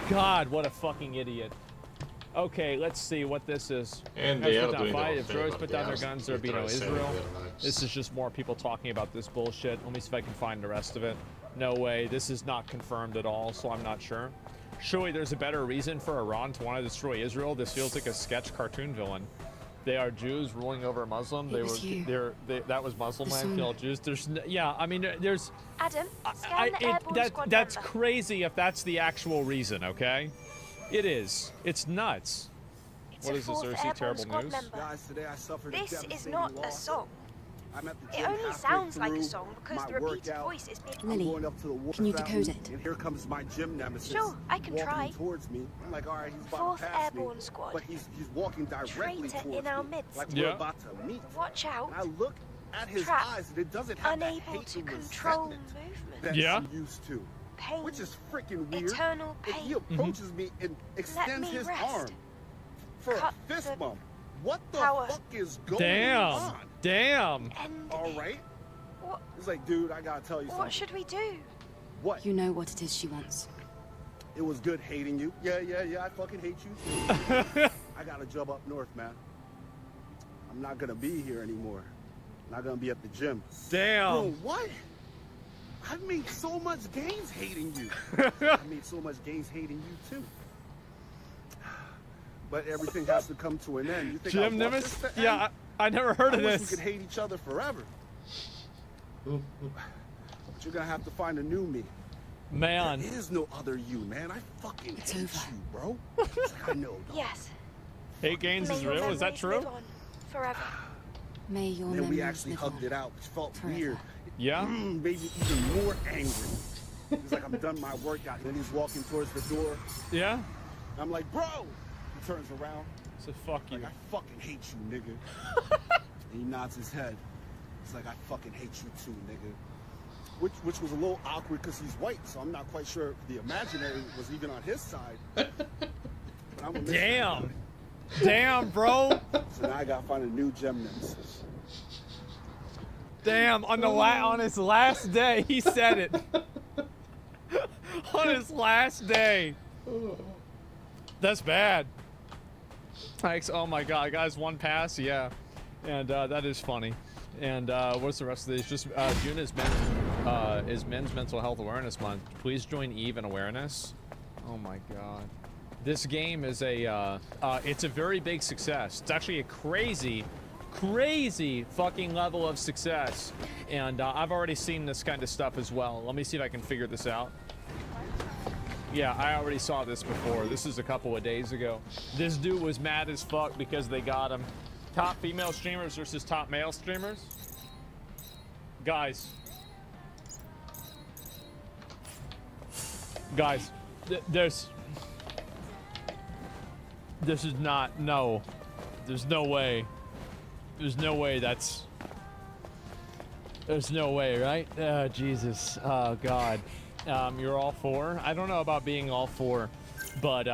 God, what a fucking idiot. Okay, let's see what this is. And they are doing If droids put down their guns, there would be no Israel. This is just more people talking about this bullshit. Let me see if I can find the rest of it. No way. This is not confirmed at all, so I'm not sure. Surely there's a better reason for Iran to want to destroy Israel. This feels like a sketch cartoon villain. They are Jews ruling over Muslim. That was Muslim land, killed Jews. Yeah, I mean, there's... Adam, scan the airborne squad that's number. crazy if that's the actual reason, okay? It is. It's nuts. What is this, Ursi? Terrible news? Guys, today I suffered this is not a song. It only sounds like a song because the repeated voice is being... Lily, can you decode it? And here comes my gym nemesis. Sure, I can try. Towards me. I'm like, all right, he's about to 4th pass Airborne me, Squad. But he's walking directly Traitor towards in our me. midst. Like we're about to meet. Watch out. And I look at his Trapped. eyes and it doesn't have Unable to control movement. that I'm used to. Pain. Which is freaking weird. Eternal And pain. he approaches me and extends me his rest. arm for Cut a fist the bump. What the power. fuck is going Damn. on? Damn. All right. What? It's like, dude, I gotta tell you something. What should we do? What? You know what it is she wants. It was good hating you. Yeah, I fucking hate you too. I got a job up north, man. I'm not gonna be here anymore. Not gonna be at the gym. Damn. Bro, what? I've made so much gains hating you. I made so much gains hating you too. But everything has to come to an end. You think Jim I want Nemesis? this to end? Yeah, I never heard of I wish this. we could hate each other forever. But you're gonna have to find a new me. Man. There is no other you, man. I fucking hate you, bro. I know. Dog. Yes. Hate gains is real? Is that true? Live on forever. May your And then we memories actually live hugged on it out, which felt forever. weird. Yeah? Made me even more angry. It's like I'm done my workout. And then he's walking towards the door. Yeah? I'm like, bro! He turns around. So fuck you. Like, I fucking hate you, nigga. And he nods his head. He's like, I fucking hate you too, nigga. Which was a little awkward because he's white, so I'm not quite sure if the imaginary was even on his side. But I'm gonna miss Damn. that. Damn, bro. So now I gotta find a new gem nemesis. Damn, on his last day, he said it. On his last day. That's bad. Thanks. Oh my god, guys, one pass, yeah. And that is funny. And what's the rest of these? Just June is Men's Mental Health Awareness Month. Please join Eve in awareness. Oh my god. This game is it's a very big success. It's actually a crazy fucking level of success. And I've already seen this kind of stuff as well. Let me see if I can figure this out. Yeah, I already saw this before. This is a couple of days ago. This dude was mad as fuck because they got him. Top female streamers versus top male streamers. Guys, this is not, no. There's no way. There's no way that's... There's no way, right? Oh, Jesus. Oh, God. You're all for? I don't know about being all for, but,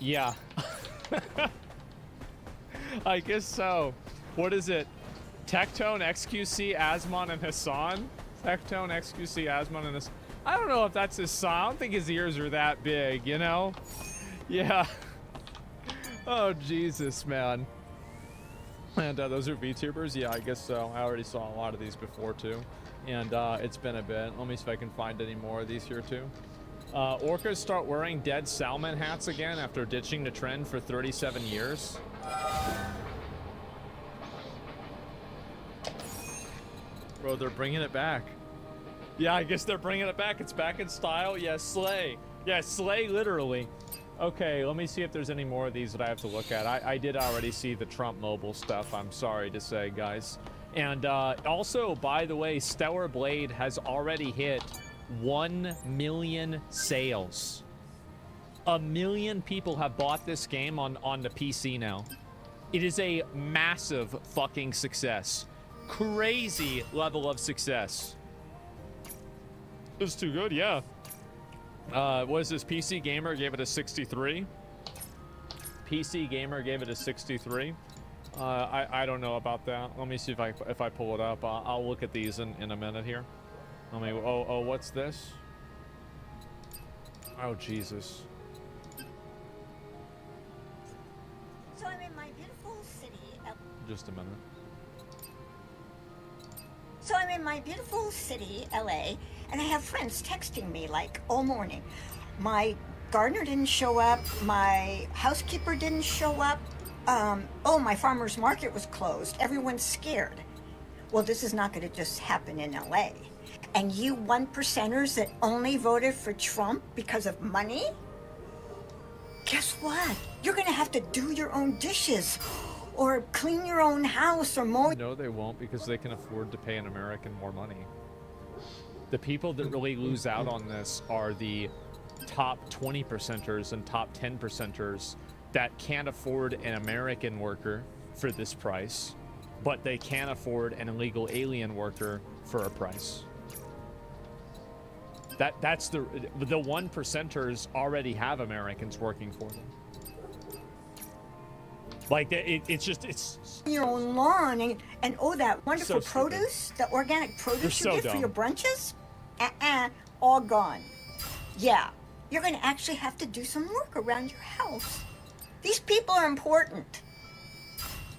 yeah. I guess so. What is it? Tectone, XQC, Asmon, and Hassan? Tectone, XQC, Asmon, and Hassan. I don't know if that's his son. I don't think his ears are that big, you know? Yeah. Oh, Jesus, man. And those are VTubers? Yeah, I guess so. I already saw a lot of these before, too. And it's been a bit. Let me see if I can find any more of these here, too. Orcas start wearing dead salmon hats again after ditching the trend for 37 years. Bro, they're bringing it back. Yeah, I guess they're bringing it back. It's back in style. Yeah, slay. Yeah, slay literally. Okay, let me see if there's any more of these that I have to look at. I did already see the Trump mobile stuff, I'm sorry to say, guys. And also, by the way, Stellar Blade has already hit 1 million sales. 1 million people have bought this game on the PC now. It is a massive fucking success. Crazy level of success. It's too good, yeah. What is this? PC Gamer gave it a 63. PC Gamer gave it a 63. I don't know about that. Let me see if I pull it up. I'll look at these in a minute here. Let me. Oh, what's this? Oh, Jesus. So I'm in my beautiful city. Just a minute. So I'm in my beautiful city, LA, and I have friends texting me like all morning. My gardener didn't show up. My housekeeper didn't show up. Oh, my farmer's market was closed. Everyone's scared. Well, this is not going to just happen in LA. And you 1%ers that only voted for Trump because of money? Guess what? You're going to have to do your own dishes or clean your own house or mow. No, they won't, because they can afford to pay an American more money. The people that really lose out on this are the top 20%ers and top 10%ers that can't afford an American worker for this price, but they can afford an illegal alien worker for a price. That's the 1%ers already have Americans working for them. Like it's your own lawn and oh, that wonderful produce, the organic produce you get for your brunches, all gone. Yeah, you're going to actually have to do some work around your house. These people are important.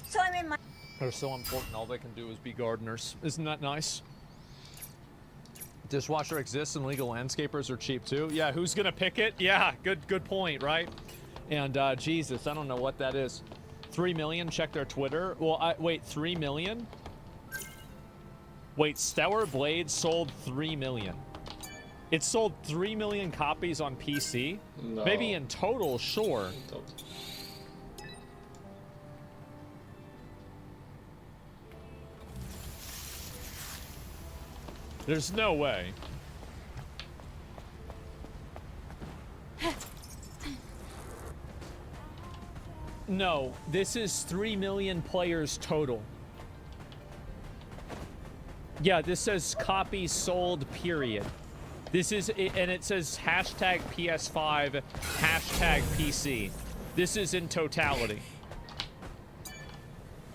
So I'm in my. They're so important. All they can do is be gardeners. Isn't that nice? Dishwasher exists and legal landscapers are cheap too. Yeah, who's gonna pick it? Yeah, good point, right? And Jesus, I don't know what that is. 3 million, check their Twitter. Well, wait, 3 million? Wait, Stellar Blade sold 3 million. It sold 3 million copies on PC? No. Maybe in total, sure. There's no way. No, this is 3 million players total. Yeah, this says copies sold, period. This is, and it says hashtag PS5, hashtag PC. This is in totality.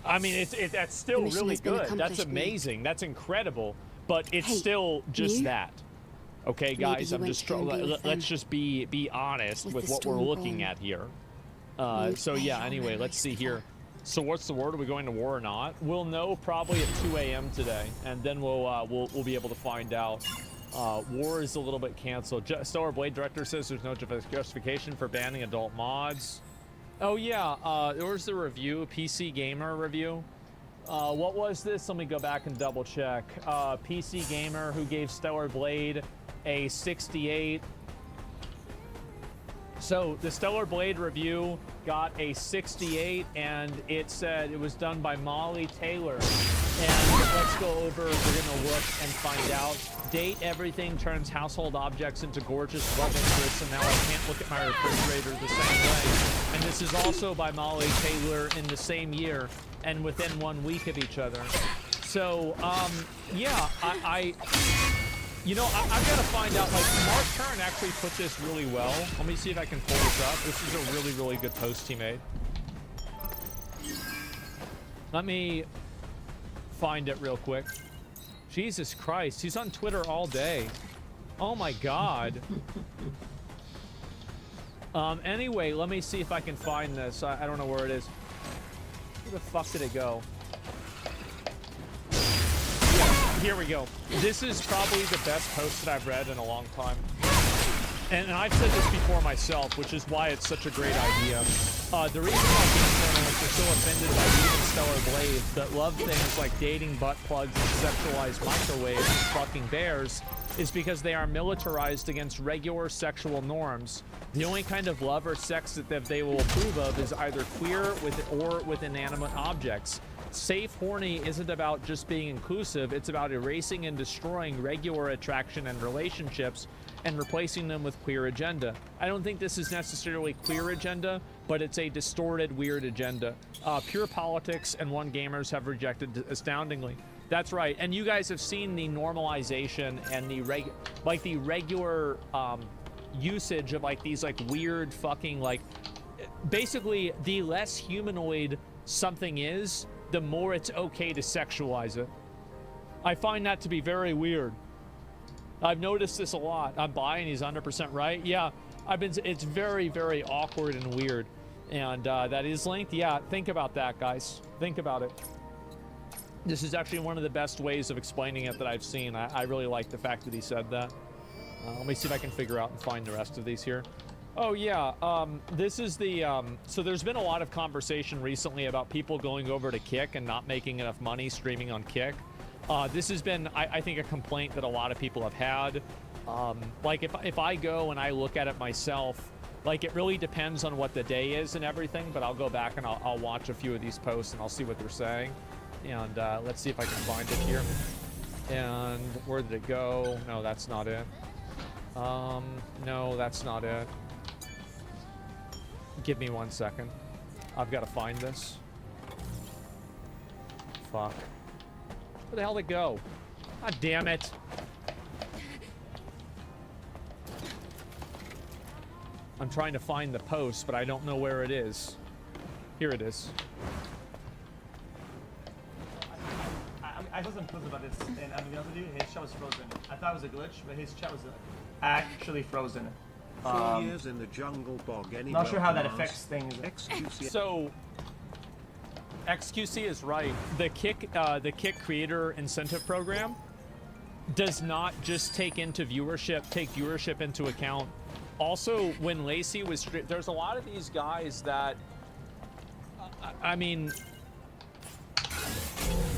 I mean, that's still really good. That's amazing. That's incredible. But it's still just that. Okay, guys, I'm just let's just be honest with what we're looking at here. So yeah, anyway, let's see here. So what's the word? Are we going to war or not? We'll know probably at 2 a.m. today, and then we'll be able to find out. War is a little bit canceled. Stellar Blade director says there's no justification for banning adult mods. Oh yeah, there was the review, PC Gamer review. What was this? Let me go back and double check. PC Gamer, who gave Stellar Blade a 68. So the Stellar Blade review got a 68, and it said it was done by Molly Taylor. And let's go over, we're gonna look and find out. Date everything turns household objects into gorgeous love interests, and now I can't look at my refrigerator the same way. And this is also by Molly Taylor in the same year and within 1 week of each other. So, yeah, you know, I've got to find out, like, Mark Kern actually put this really well. Let me see if I can pull this up. This is a really, really good post he made. Let me find it real quick. Jesus Christ, he's on Twitter all day. Oh my God. Anyway, let me see if I can find this. I don't know where it is. Where the fuck did it go? Here we go. This is probably the best post that I've read in a long time. and I've said this before myself, which is why it's such a great idea. The reason why game journalists are so offended by even Stellar Blades that love things like dating butt plugs and sexualized microwaves and fucking bears is because they are militarized against regular sexual norms. The only kind of love or sex that they will approve of is either queer or with inanimate objects. Safe Horny isn't about just being inclusive, it's about erasing and destroying regular attraction and relationships and replacing them with queer agenda. I don't think this is necessarily queer agenda, but it's a distorted, weird agenda. Pure Politics and One Gamers have rejected astoundingly. That's right, and you guys have seen the normalization and the regular usage of like these like weird fucking like, basically the less humanoid something is, the more it's okay to sexualize it. I find that to be very weird. I've noticed this a lot. I'm buying, he's 100% right. Yeah, it's very, very awkward and weird. And that is linked. Yeah, think about that, guys. Think about it. This is actually one of the best ways of explaining it that I've seen. I really like the fact that he said that. Let me see if I can figure out and find the rest of these here. Oh yeah, this is the, so there's been a lot of conversation recently about people going over to Kick and not making enough money streaming on Kick. This has been, I think, a complaint that a lot of people have had. Like if I go and I look at it myself, like it really depends on what the day is and everything, but I'll go back and I'll watch a few of these posts and I'll see what they're saying. And let's see if I can find it here. And where did it go? No, that's not it. No, that's not it. Give me 1 second. I've got to find this. Fuck. Where the hell did it go? God damn it. I'm trying to find the post, but I don't know where it is. Here it is. I saw some posts about this, and I'm gonna be honest with you, his chat was frozen. I thought it was a glitch, but his chat was actually frozen. 4 years in the jungle bog. Not sure how that affects things. So, XQC is right. The Kick Creator Incentive Program does not just take viewership into account. Also, when Lacey was, there's a lot of these guys that, I mean,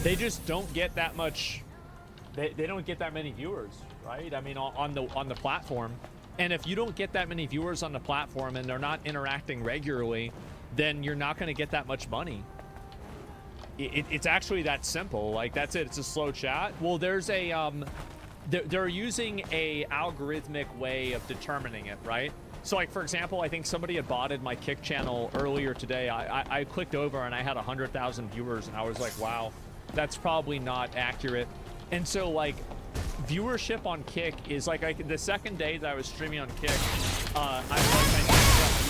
they just don't get that much. They don't get that many viewers, right? I mean, on the platform. And if you don't get that many viewers on the platform and they're not interacting regularly, then you're not going to get that much money. It's actually that simple. Like, that's it. It's a slow chat. Well, there's a they're using a algorithmic way of determining it, right? So, like, for example, I think somebody had botted my Kick channel earlier today. I clicked over and I had 100,000 viewers, and I was like, wow, that's probably not accurate. And so, like, viewership on Kick is like the second day that I was streaming on Kick, I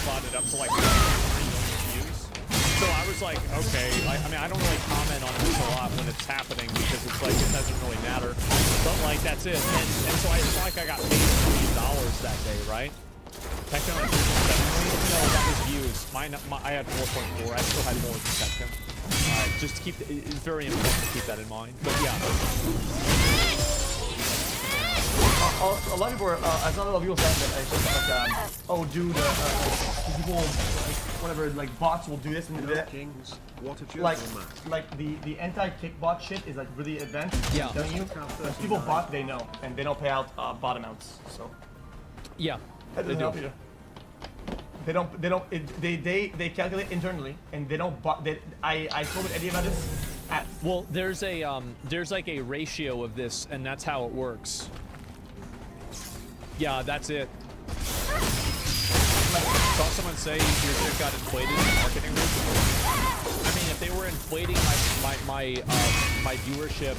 botted up to like 3 million views. So I was like, okay, I mean, I don't really comment on this a lot when it's happening because it's like, it doesn't really matter. But like, that's it. And so it's like I got paid $1 million that day, right? Technically, 7 million? No, that was views. I had 4.4. I still had more than Technically. Just to keep, it's very important to keep that in mind. But yeah. A lot of people, I saw a lot of people saying that it's just like, oh, dude, people, like, whatever, like bots will do this and do that. Like the anti-kick bot shit is like really advanced. Yeah. I'm telling you, when people bot, they know, and they don't pay out bot amounts. So. Yeah. That doesn't help you. They calculate internally, and they don't bot. I told Eddie about this. Well, there's like a ratio of this, and that's how it works. Yeah, that's it. Saw someone say your shit got inflated in marketing reasons. I mean, if they were inflating my viewership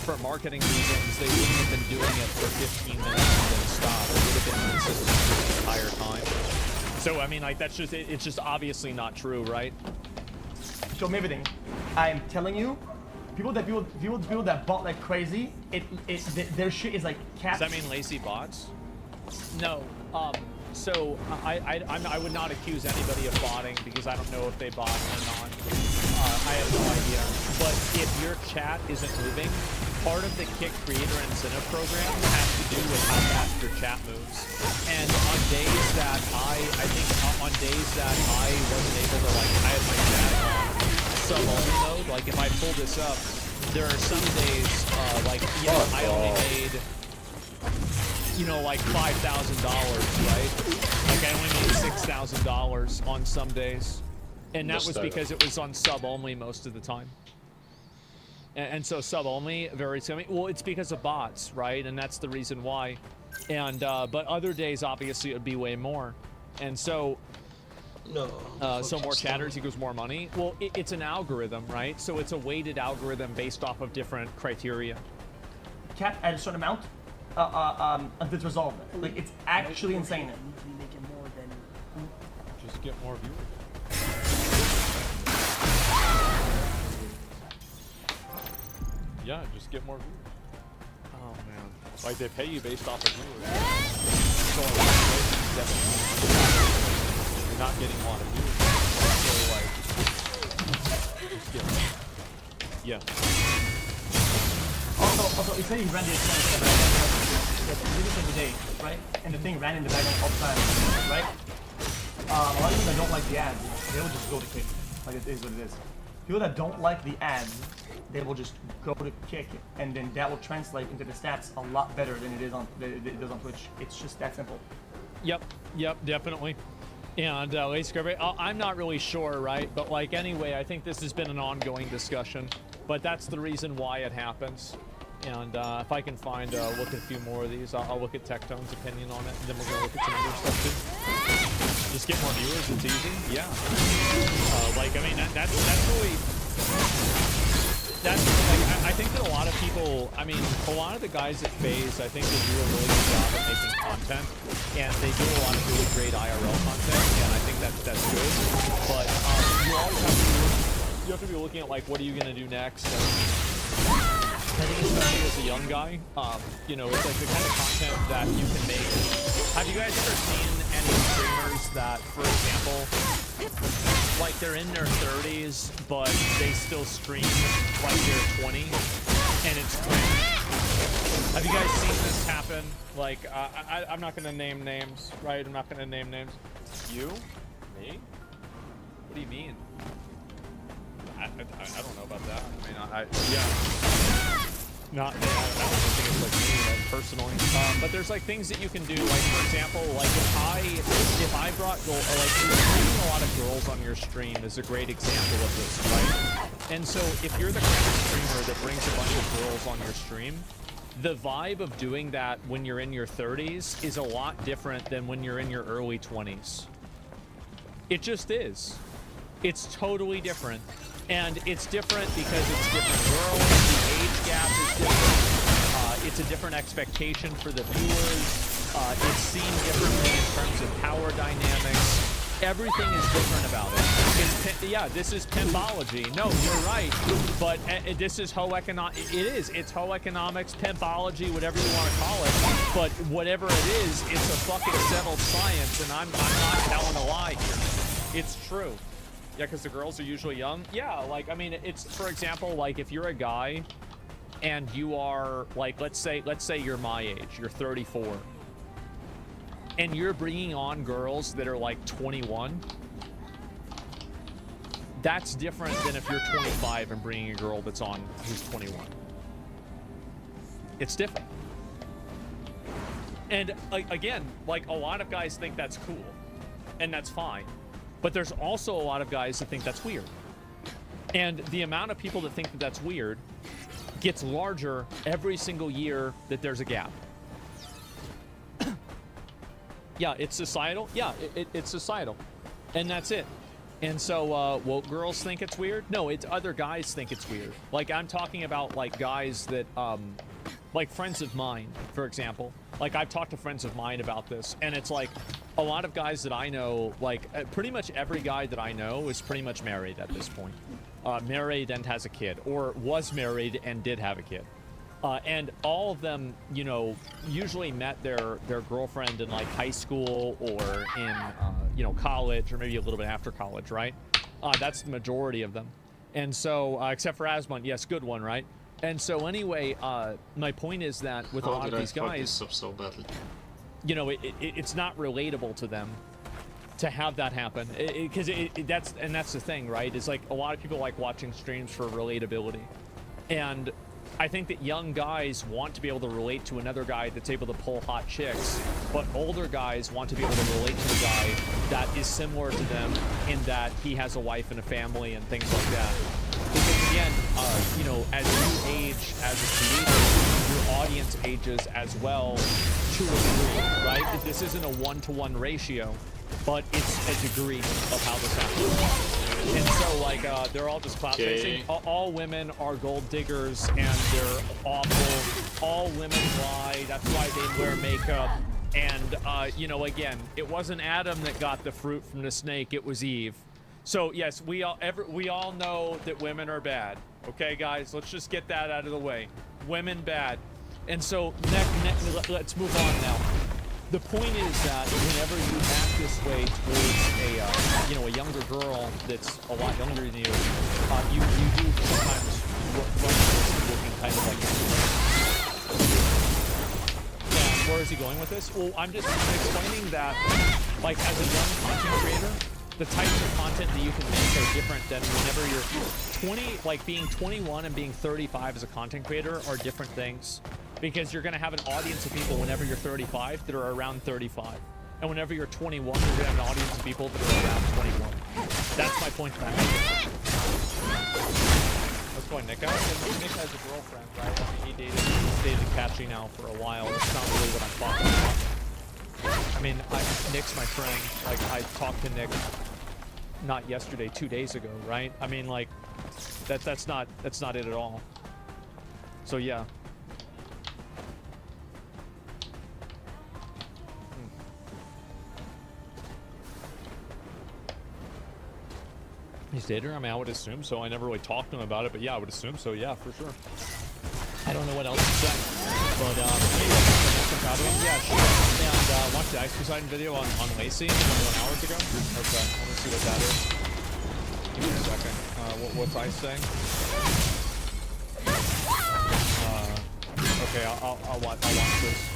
for marketing reasons, they wouldn't have been doing it for 15 minutes and then stop. It would have been consistent the entire time. So I mean, like, that's just it's just obviously not true, right? Show me everything. I am telling you, people that bot like crazy, their shit is like capped. Does that mean Lacey bots? No. So I would not accuse anybody of botting because I don't know if they bot or not. I have no idea. But if your chat isn't moving, part of the Kick Creator Incentive Program has to do with how fast your chat moves. And on that I think on days that I wasn't able to, like, I had my chat on sub-only mode. Like, if I pull this up, there are some days, like, you know, I only made, you know, like $5,000, right? Like, I only made $6,000 on some days. And that was because it was on sub-only most of the time. And so sub-only, very similar. Well, it's because of bots, right? And that's the reason why. And, but other days, obviously, it would be way more. And so... so more chatters equals more money. Well, it's an algorithm, right? So it's a weighted algorithm based off of different criteria. Cap at a certain amount, until it's resolved. Like, it's actually insane. Just get more viewers. Yeah, just get more viewers. Oh man, like they pay you based off of viewers. So you're not getting a lot of viewers. So like, just get. Yeah. Also, you say you ran the expense, you did this every day, right? And the thing ran in the background all the time, right? A lot of people that don't like the ads, they will just go to kick. Like, it is what it is. People that don't like the ads, they will just go to kick, and then that will translate into the stats a lot better than it does on Twitch. It's just that simple. Yep, definitely. And I'm not really sure, right? But like anyway, I think this has been an ongoing discussion. But that's the reason why it happens. And if I can find look at a few more of these, I'll look at Tectone's opinion on it, and then we're gonna look at some other stuff too. Just get more viewers. It's easy. Yeah. Like I mean, that's really. That's like I think that a lot of people, I mean, a lot of the guys at FaZe, I think they do a really good job at making content, and they do a lot of really great IRL content, and I think that's good. But you always have to be looking at like, what are you gonna do next? And I think especially as a young guy, you know, it's like the kind of content that you can make. Have you guys ever seen any streamers that, for example, like they're in their 30s, but they still stream like they're 20, and it's cringe? Have you guys seen this happen? Like, I'm not gonna name names, right? I'm not gonna name names. You? Me? What do you mean? I don't know about that. I mean, yeah. Not, I don't think it's like me, like, personally. But there's like things that you can do. Like, for example, like if I brought like bringing a lot of girls on your stream is a great example of this, right? And so if you're the kind of streamer that brings a bunch of girls on your stream, the vibe of doing that when you're in your 30s is a lot different than when you're in your early 20s. It just is. It's totally different. And it's different because it's different girls, the age gap is different, it's a different expectation for the viewers, it's seen differently in terms of power dynamics. Everything is different about it. Yeah, this is pimpology. No, you're right, but this is hoe economics. It is. It's hoe economics, pimpology, whatever you want to call it. But whatever it is, it's a fucking settled science, and I'm not telling a lie here. It's true. Yeah, because the girls are usually young. Yeah, like, I mean, it's, for example, like, if you're a guy and you are, like, let's say you're my age, you're 34, and you're bringing on girls that are, like, 21, that's different than if you're 25 and bringing a girl that's on who's 21. It's different. And, again, like, a lot of guys think that's cool, and that's fine. But there's also a lot of guys that think that's weird. And the amount of people that think that that's weird gets larger every single year that there's a gap. Yeah, it's societal. Yeah, it's societal. And that's it. And so, well, girls think it's weird? No, it's other guys think it's weird. Like, I'm talking about, like, guys that, like, friends of mine, for example. Like, I've talked to friends of mine about this, and it's like, a lot of guys that I know, like, pretty much every guy that I know is pretty much married at this point. Married and has a kid, or was married and did have a kid. And all of them, you know, usually met their girlfriend in, like, high school or in, you know, college, or maybe a little bit after college, right? That's the majority of them. And so, except for Asmund, yes, good one, right? And so anyway, my point is that with a lot of these guys... so badly? you know, it's not relatable to them to have that happen, because that's the thing, right? It's like a lot of people like watching streams for relatability, and I think that young guys want to be able to relate to another guy that's able to pull hot chicks, but older guys want to be able to relate to a guy that is similar to them in that he has a wife and a family and things like that. Because again, you know, as you age as a creator, your audience ages as well to a degree, right? This isn't a one-to-one ratio, but it's a degree of how this happens. And so, like, they're all just clout chasing. All women are gold diggers, and they're awful. All women lie. That's why they wear makeup. And, you know, again, it wasn't Adam that got the fruit from the snake. It was Eve. So, yes, we all know that women are bad. Okay, guys? Let's just get that out of the way. Women bad. And so, let's move on now. The point is that whenever you act this way towards a, you know, a younger girl that's a lot younger than you, you do sometimes run the risk of looking kind of like. And where is he going with this? Well, I'm explaining that, like, as a young content creator, the types of content that you can make are different than whenever you're 20, like being 21 and being 35 as a content creator are different things. Because you're going to have an audience of people whenever you're 35 that are around 35. And whenever you're 21, you're going to have an audience of people that are around 21. That's my point to that. Let's go Nick out. Nick has a girlfriend, right? I mean, he's dated Catchy now for a while. That's not really what I'm talking about. I mean, Nick's my friend. Like, I talked to Nick not yesterday, 2 days ago, right? I mean, like, that's not it at all. So, yeah. He's dated her? I mean, I would assume so. I never really talked to him about it, but yeah, I would assume so. Yeah, for sure. I don't know what else to say. But, anyway, I'm proud of him. Yeah, sure. And, watch the Ice Poseidon video on Lacey 21 hours ago. Okay, let me see what that is. Give me a second. What's Ice saying? Okay, I'll watch this.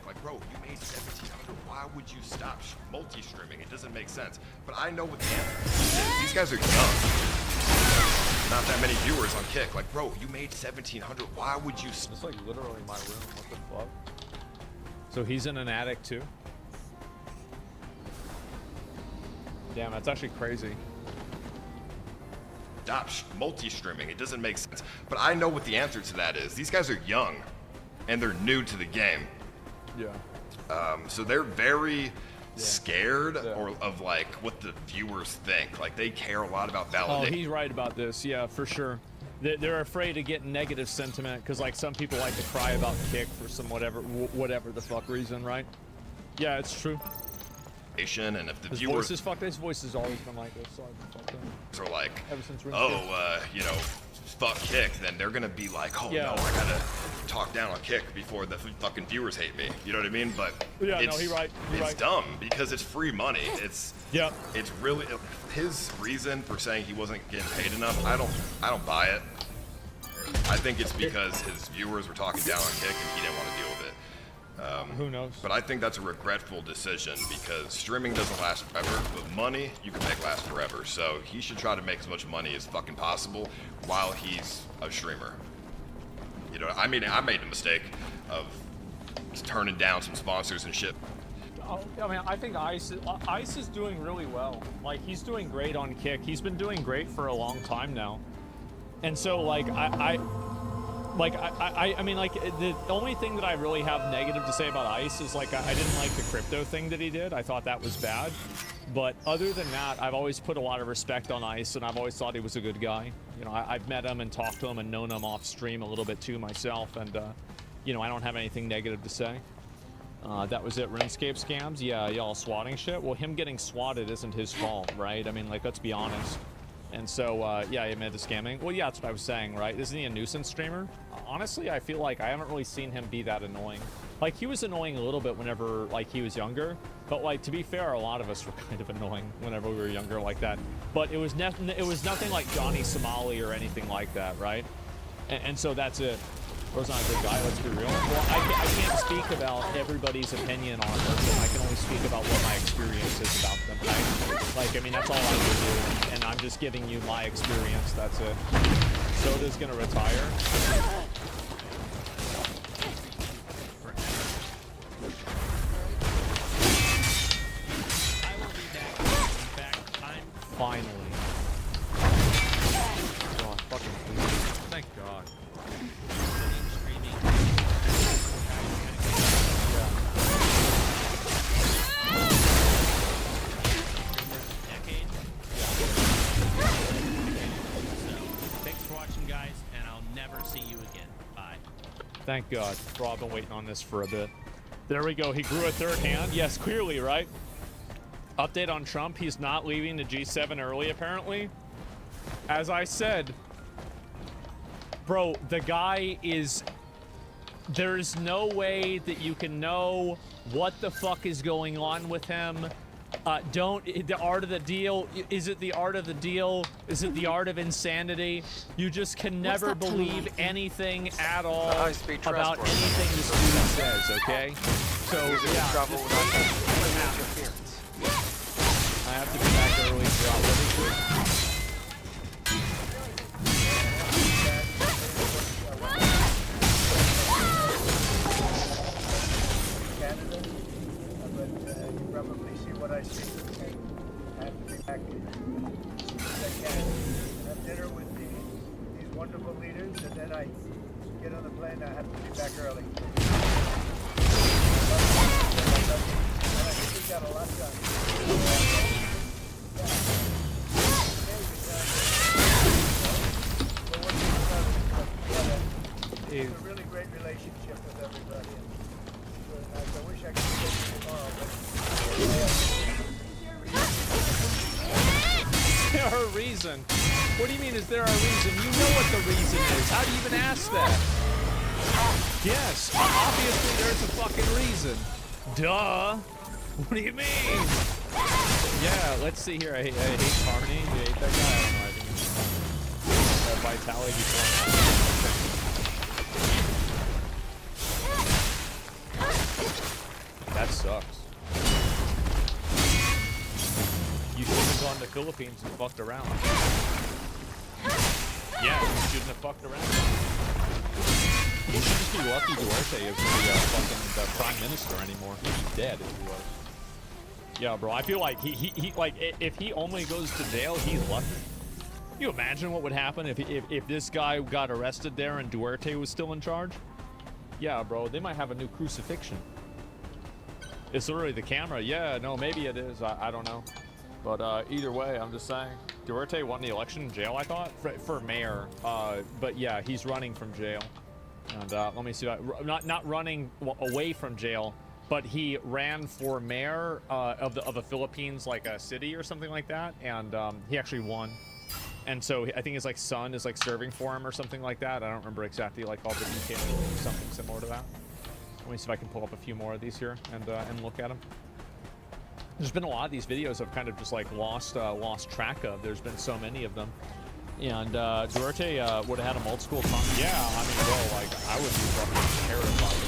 Like, bro, you made 1,700. Why would you stop multi-streaming? It doesn't make sense. But I know what the answer is. These guys are young. Not that many viewers on Kick. Like, bro, you made 1,700. Why would you? It's like literally my room. What the fuck? So he's in an attic too. Damn, that's actually crazy. Stop multi-streaming. It doesn't make sense. But I know what the answer to that is. These guys are young, and they're new to the game. Yeah. So they're very scared of like what the viewers think. Like they care a lot about validation. Oh, he's right about this. Yeah, for sure. They're afraid of getting negative sentiment because like some people like to cry about Kick for some whatever the fuck reason, right? Yeah, it's true. And if the his viewers, his voice has always been like this. So are like, ever since you know, fuck Kick, then they're gonna be like, oh no, I gotta talk down on Kick before the fucking viewers hate me. You know what I mean? But yeah, it's, no, it's dumb because it's free money. It's it's really his reason for saying he wasn't getting paid enough. I don't buy it. I think it's because his viewers were talking down on Kick and he didn't want to deal with it. Who knows? But I think that's a regretful decision because streaming doesn't last forever, but money you can make last forever. So he should try to make as much money as fucking possible while he's a streamer. You know, I mean, I made the mistake of turning down some sponsors and shit. I mean, I think Ice is doing really well. Like, he's doing great on Kick. He's been doing great for a long time now. And so, like, I mean, like, the only thing that I really have negative to say about Ice is, like, I didn't like the crypto thing that he did. I thought that was bad. But other than that, I've always put a lot of respect on Ice, and I've always thought he was a good guy. You know, I've met him and talked to him and known him off stream a little bit too myself, and, you know, I don't have anything negative to say. That was it. RuneScape scams? Yeah, y'all swatting shit? Well, him getting swatted isn't his fault, right? I mean, like, let's be honest. And so, yeah, he admitted to scamming. Well, yeah, that's what I was saying, right? Isn't he a nuisance streamer? Honestly, I feel like I haven't really seen him be that annoying. Like, he was annoying a little bit whenever, like, he was younger. But, like, to be fair, a lot of us were kind of annoying whenever we were younger like that. But it was nothing like Johnny Somali or anything like that, right? And so that's it. Bro's not a good guy, let's be real. Well, I can't speak about everybody's opinion on them. I can only speak about what my experience is about them, right? Like, I mean, that's all I can do. And I'm just giving you my experience, that's it. Soda's gonna retire. Finally. Oh, fucking please. Thank God. Thanks for watching, guys, and I'll never see you again. Bye. Thank God. Bro, I've been waiting on this for a bit. There we go. He grew a third hand. Yes, clearly, right? Update on Trump. He's not leaving the G7 early, apparently. As I said, bro, the guy is... There's no way that you can know what the fuck is going on with him. The art of the deal. Is it the art of the deal? Is it the art of insanity? You just can never believe anything at all about anything this dude says, okay? So, yeah. I have to be back early to drop everything. You probably see what I see. I have to be back as soon as I can. Have dinner with these wonderful leaders, and then I get on the plane. I have to be back early. I think we got a lot done. It's a really great relationship with everybody. I wish I could stay tomorrow, Is there a reason? What do you mean, is there a reason? You know what the reason is. How do you even ask that? Yes, obviously there's a fucking reason. Duh. What do you mean? Yeah, let's see here. I hate Carney. You hate that guy? I don't know. I think it's Vitality before. That sucks. You shouldn't have gone to the Philippines and fucked around. Yeah, you shouldn't have fucked around. You should just be lucky Duarte isn't the prime minister anymore. He'd be dead if he was. Yeah, bro, I feel like he like if he only goes to jail, he's lucky. Can you imagine what would happen if this guy got arrested there and Duarte was still in charge? Yeah, bro, they might have a new crucifixion. It's literally the camera. Yeah, no, maybe it is. I don't know. But either way, I'm just saying. Duarte won the election in jail, I thought, for mayor. But yeah, he's running from jail. And let me see. Not running away from jail, but he ran for mayor of the Philippines, like a city or something like that. And he actually won. And so I think his like son is like serving for him or something like that. I don't remember exactly like all the details. Something similar to that. Let me see if I can pull up a few more of these here and look at them. There's been a lot of these videos I've kind of just like lost track of. There's been so many of them. And Duarte would have had a old school time. Yeah, I mean, bro, like I would be fucking terrified.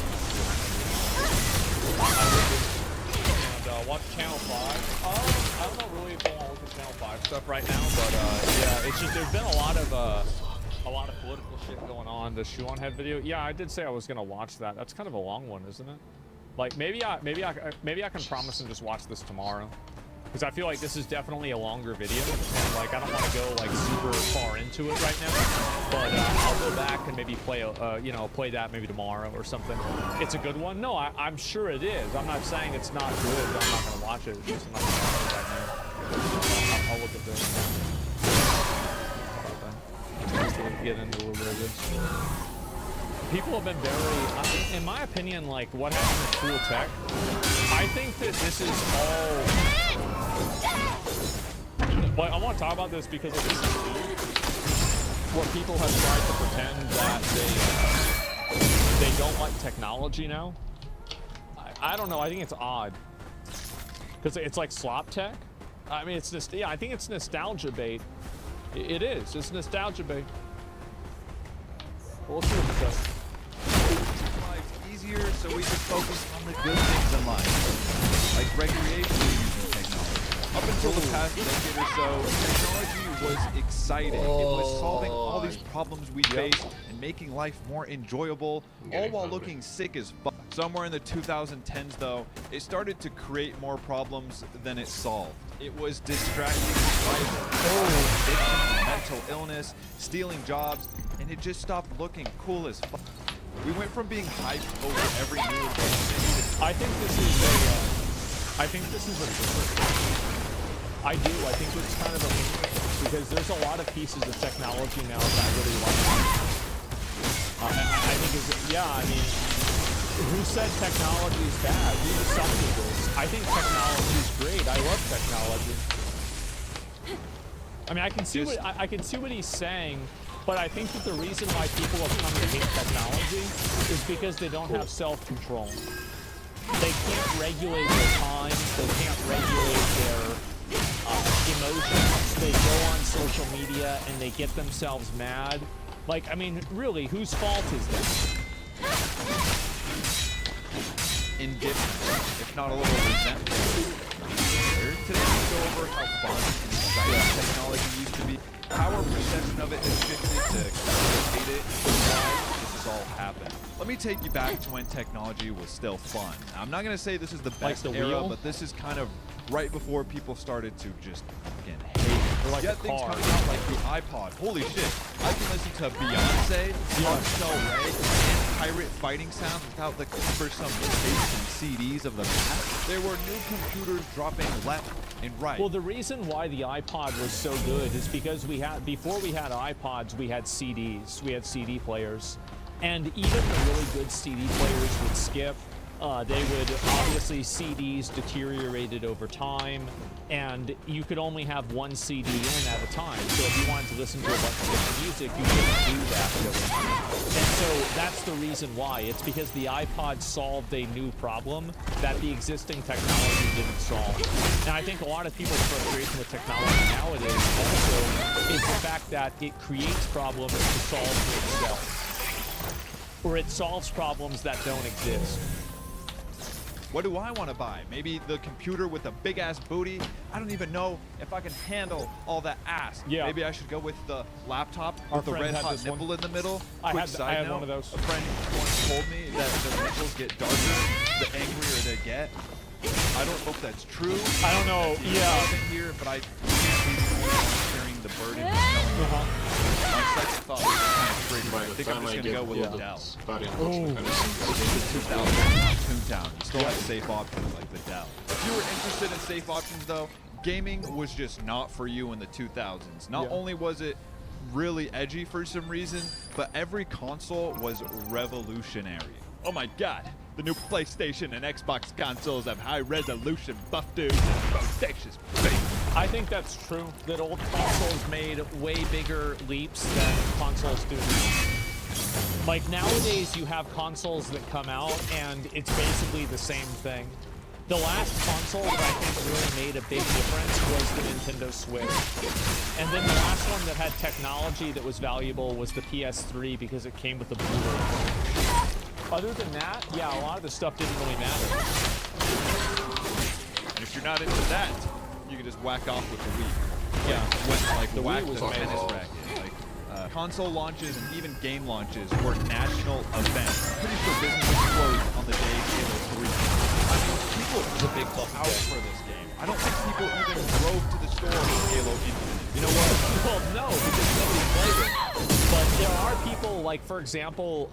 And watch Channel 5. I don't know really if I want to look at Channel 5 stuff right now, but yeah, it's just there's been a lot of political shit going on. The Shuon Head video. Yeah, I did say I was gonna watch that. That's kind of a long one, isn't it? Like maybe I can promise and just watch this tomorrow, because I feel like this is definitely a longer video, and like I don't want to go like super far into it right now. But I'll go back and maybe play play that maybe tomorrow or something. It's a good one. No, I'm sure it is. I'm not saying it's not good. I'm not gonna watch it. It's just I'm not gonna watch it right now. I'll look at this. Get into a little bit of this. People have been very, in my opinion, like what happened with Cool Tech. I think that this is all. But I want to talk about this because of this where people have tried to pretend that they don't like technology now. I don't know. I think it's odd because it's like slop tech. I mean, it's just, yeah, I think it's nostalgia bait. It is. It's nostalgia bait. We'll see what it says. Life's easier, so we can focus on the good things in life, like recreational using technology. Up until the past decade or so, technology was exciting. It was solving all these problems we face and making life more enjoyable, all while looking sick as fuck. Somewhere in the 2010s, though, it started to create more problems than it solved. It was distracting addiction, mental illness, stealing jobs, and it just stopped looking cool as fuck. We went from being hyped over every new thing. I think this is a I do. I think it's kind of a because there's a lot of pieces of technology now that I really like. I think I mean, who said technology is bad? Who decided this? I think technology is great. I love technology. I mean, I can see what he's saying, but I think that the reason why people have come to hate technology is because they don't have self-control. They can't regulate their time. They can't regulate their emotions. They go on social media and they get themselves mad. Like, I mean, really, whose fault is that? Indifference, if not a little resentment. Today we go over how fun and exciting technology used to be, how our perception of it has shifted to hate it, and why this has all happened. Let me take you back to when technology was still fun. Now, I'm not going to say this is the best era, but this is kind of right before people started to just fucking hate it. Like you got things coming out like the iPod. Holy shit. I can listen to Beyonce, Marcel Ray, and pirate fighting sounds without the cumbersome tapes and CDs of the past. There were new computers dropping left and right. Well, the reason why the iPod was so good is because before we had iPods, we had CDs. We had CD players. And even the really good CD players would skip. They would, obviously, CDs deteriorated over time, and you could only have one CD in at a time. So if you wanted to listen to a bunch of different music, you couldn't do that really. And so that's the reason why. It's because the iPod solved a new problem that the existing technology didn't solve. And I think a lot of people's frustration with technology nowadays also is the fact that it creates problems to solve for itself. Or it solves problems that don't exist. What do I want to buy? Maybe the computer with a big ass booty? I don't even know if I can handle all that ass. Yeah. Maybe I should go with the laptop Our with the friend red had hot this nipple one. in the middle. I Quick had side note, one of those. A friend once told me that the nipples get darker the angrier they get. I don't know if that's true. I don't know. Yeah. Here, but I can't be sharing the burden of knowing. My second thought was kind of triggered. I think I'm just gonna go with Liddell. It's the 2000 Toontown. You still have safe options like Liddell. If you were interested in safe options, though, gaming was just not for you in the 2000s. Not only was it really edgy for some reason, but every console was revolutionary. Oh my god. The new PlayStation and Xbox consoles have high-resolution buff dudes and bodacious face. I think that's true, that old consoles made way bigger leaps than consoles do now. Like, nowadays, you have consoles that come out, and it's basically the same thing. The last console that I think really made a big difference was the Nintendo Switch. And then the last one that had technology that was valuable was the PS3 because it came with a Blu-ray. Other than that, yeah, a lot of the stuff didn't really matter. And if you're not into that, you can just whack off with the Wii. Yeah. Like The whack Wii was the tennis amazing. racket. Like console launches and even game launches were national events. Pretty sure business exploded on the day Halo 3. I mean, people were big out for this game. I don't think people even drove to the store for Halo Infinite. You know what? Well, no, because nobody played it. But there are people, like, for example,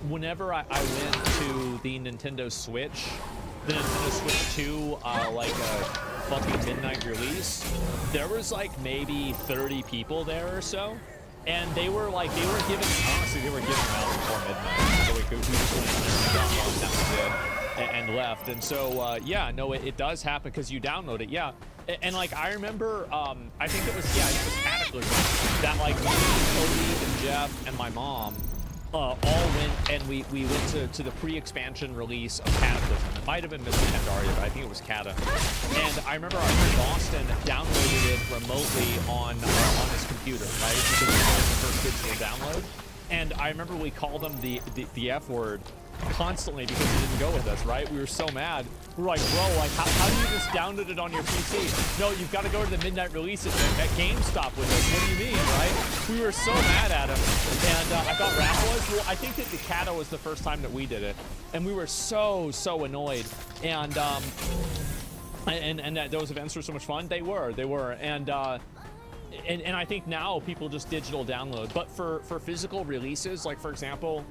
whenever I went to the Nintendo Switch, the Nintendo Switch 2, like a fucking midnight release, there was like maybe 30 people there or so. And they were giving, honestly, they were giving them out before midnight. So we just went in there and downloaded that was it and left. And so, yeah, no, it does happen because you download it, yeah. And like I remember, I think it was Cataclysm that like me, Cody, and Jeff, and my mom all went and we went to the pre-expansion release of Cataclysm. It might have been Mr. Pandaria, but I think it was Cata. And I remember our friend Austin downloaded it remotely on his computer, right? Because it was the first digital download. And I remember we called him the F word constantly because he didn't go with us, right? We were so mad. We were like, bro, like, how do you just download it on your PC? No, you've got to go to the midnight release at GameStop with us. What do you mean, right? We were so mad at him. And I thought Raph was. Well, I think that the Cata was the first time that we did it. And we were so annoyed. And that those events were so much fun. They were. And I think now people just digital download. But for physical releases, like for example,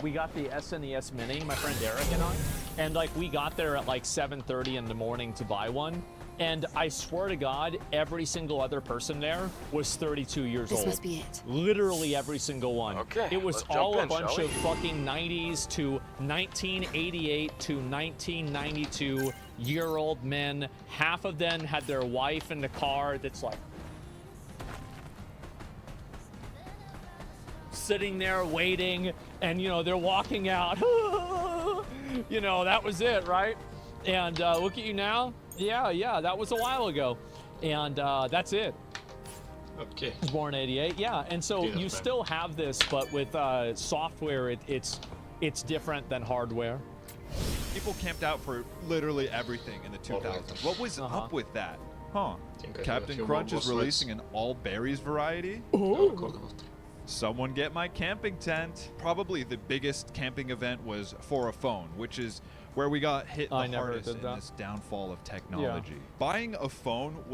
we got the SNES Mini, my friend Eric and I, and like we got there at like 7:30 in the morning to buy one. And I swear to God, every single other person there was 32 years old. This must be it. Literally every single one. Okay, it was let's jump all a in, bunch shall we? of fucking 90s to 1988 to 1992 year-old men. Half of them had their wife in the car that's like sitting there waiting, and you know they're walking out. You know, that was it, right? And look at you now. Yeah, that was a while ago. And that's it. Okay. I was born in 88. Yeah, and so you still have this, but with software, it's different than hardware. People camped out for literally everything in the 2000s. What was up with that? Huh? Captain Crunch is releasing an all berries variety? Someone get my camping tent. Probably the biggest camping event was For a Phone, which is where we got hit the hardest in this downfall of technology. Buying a phone was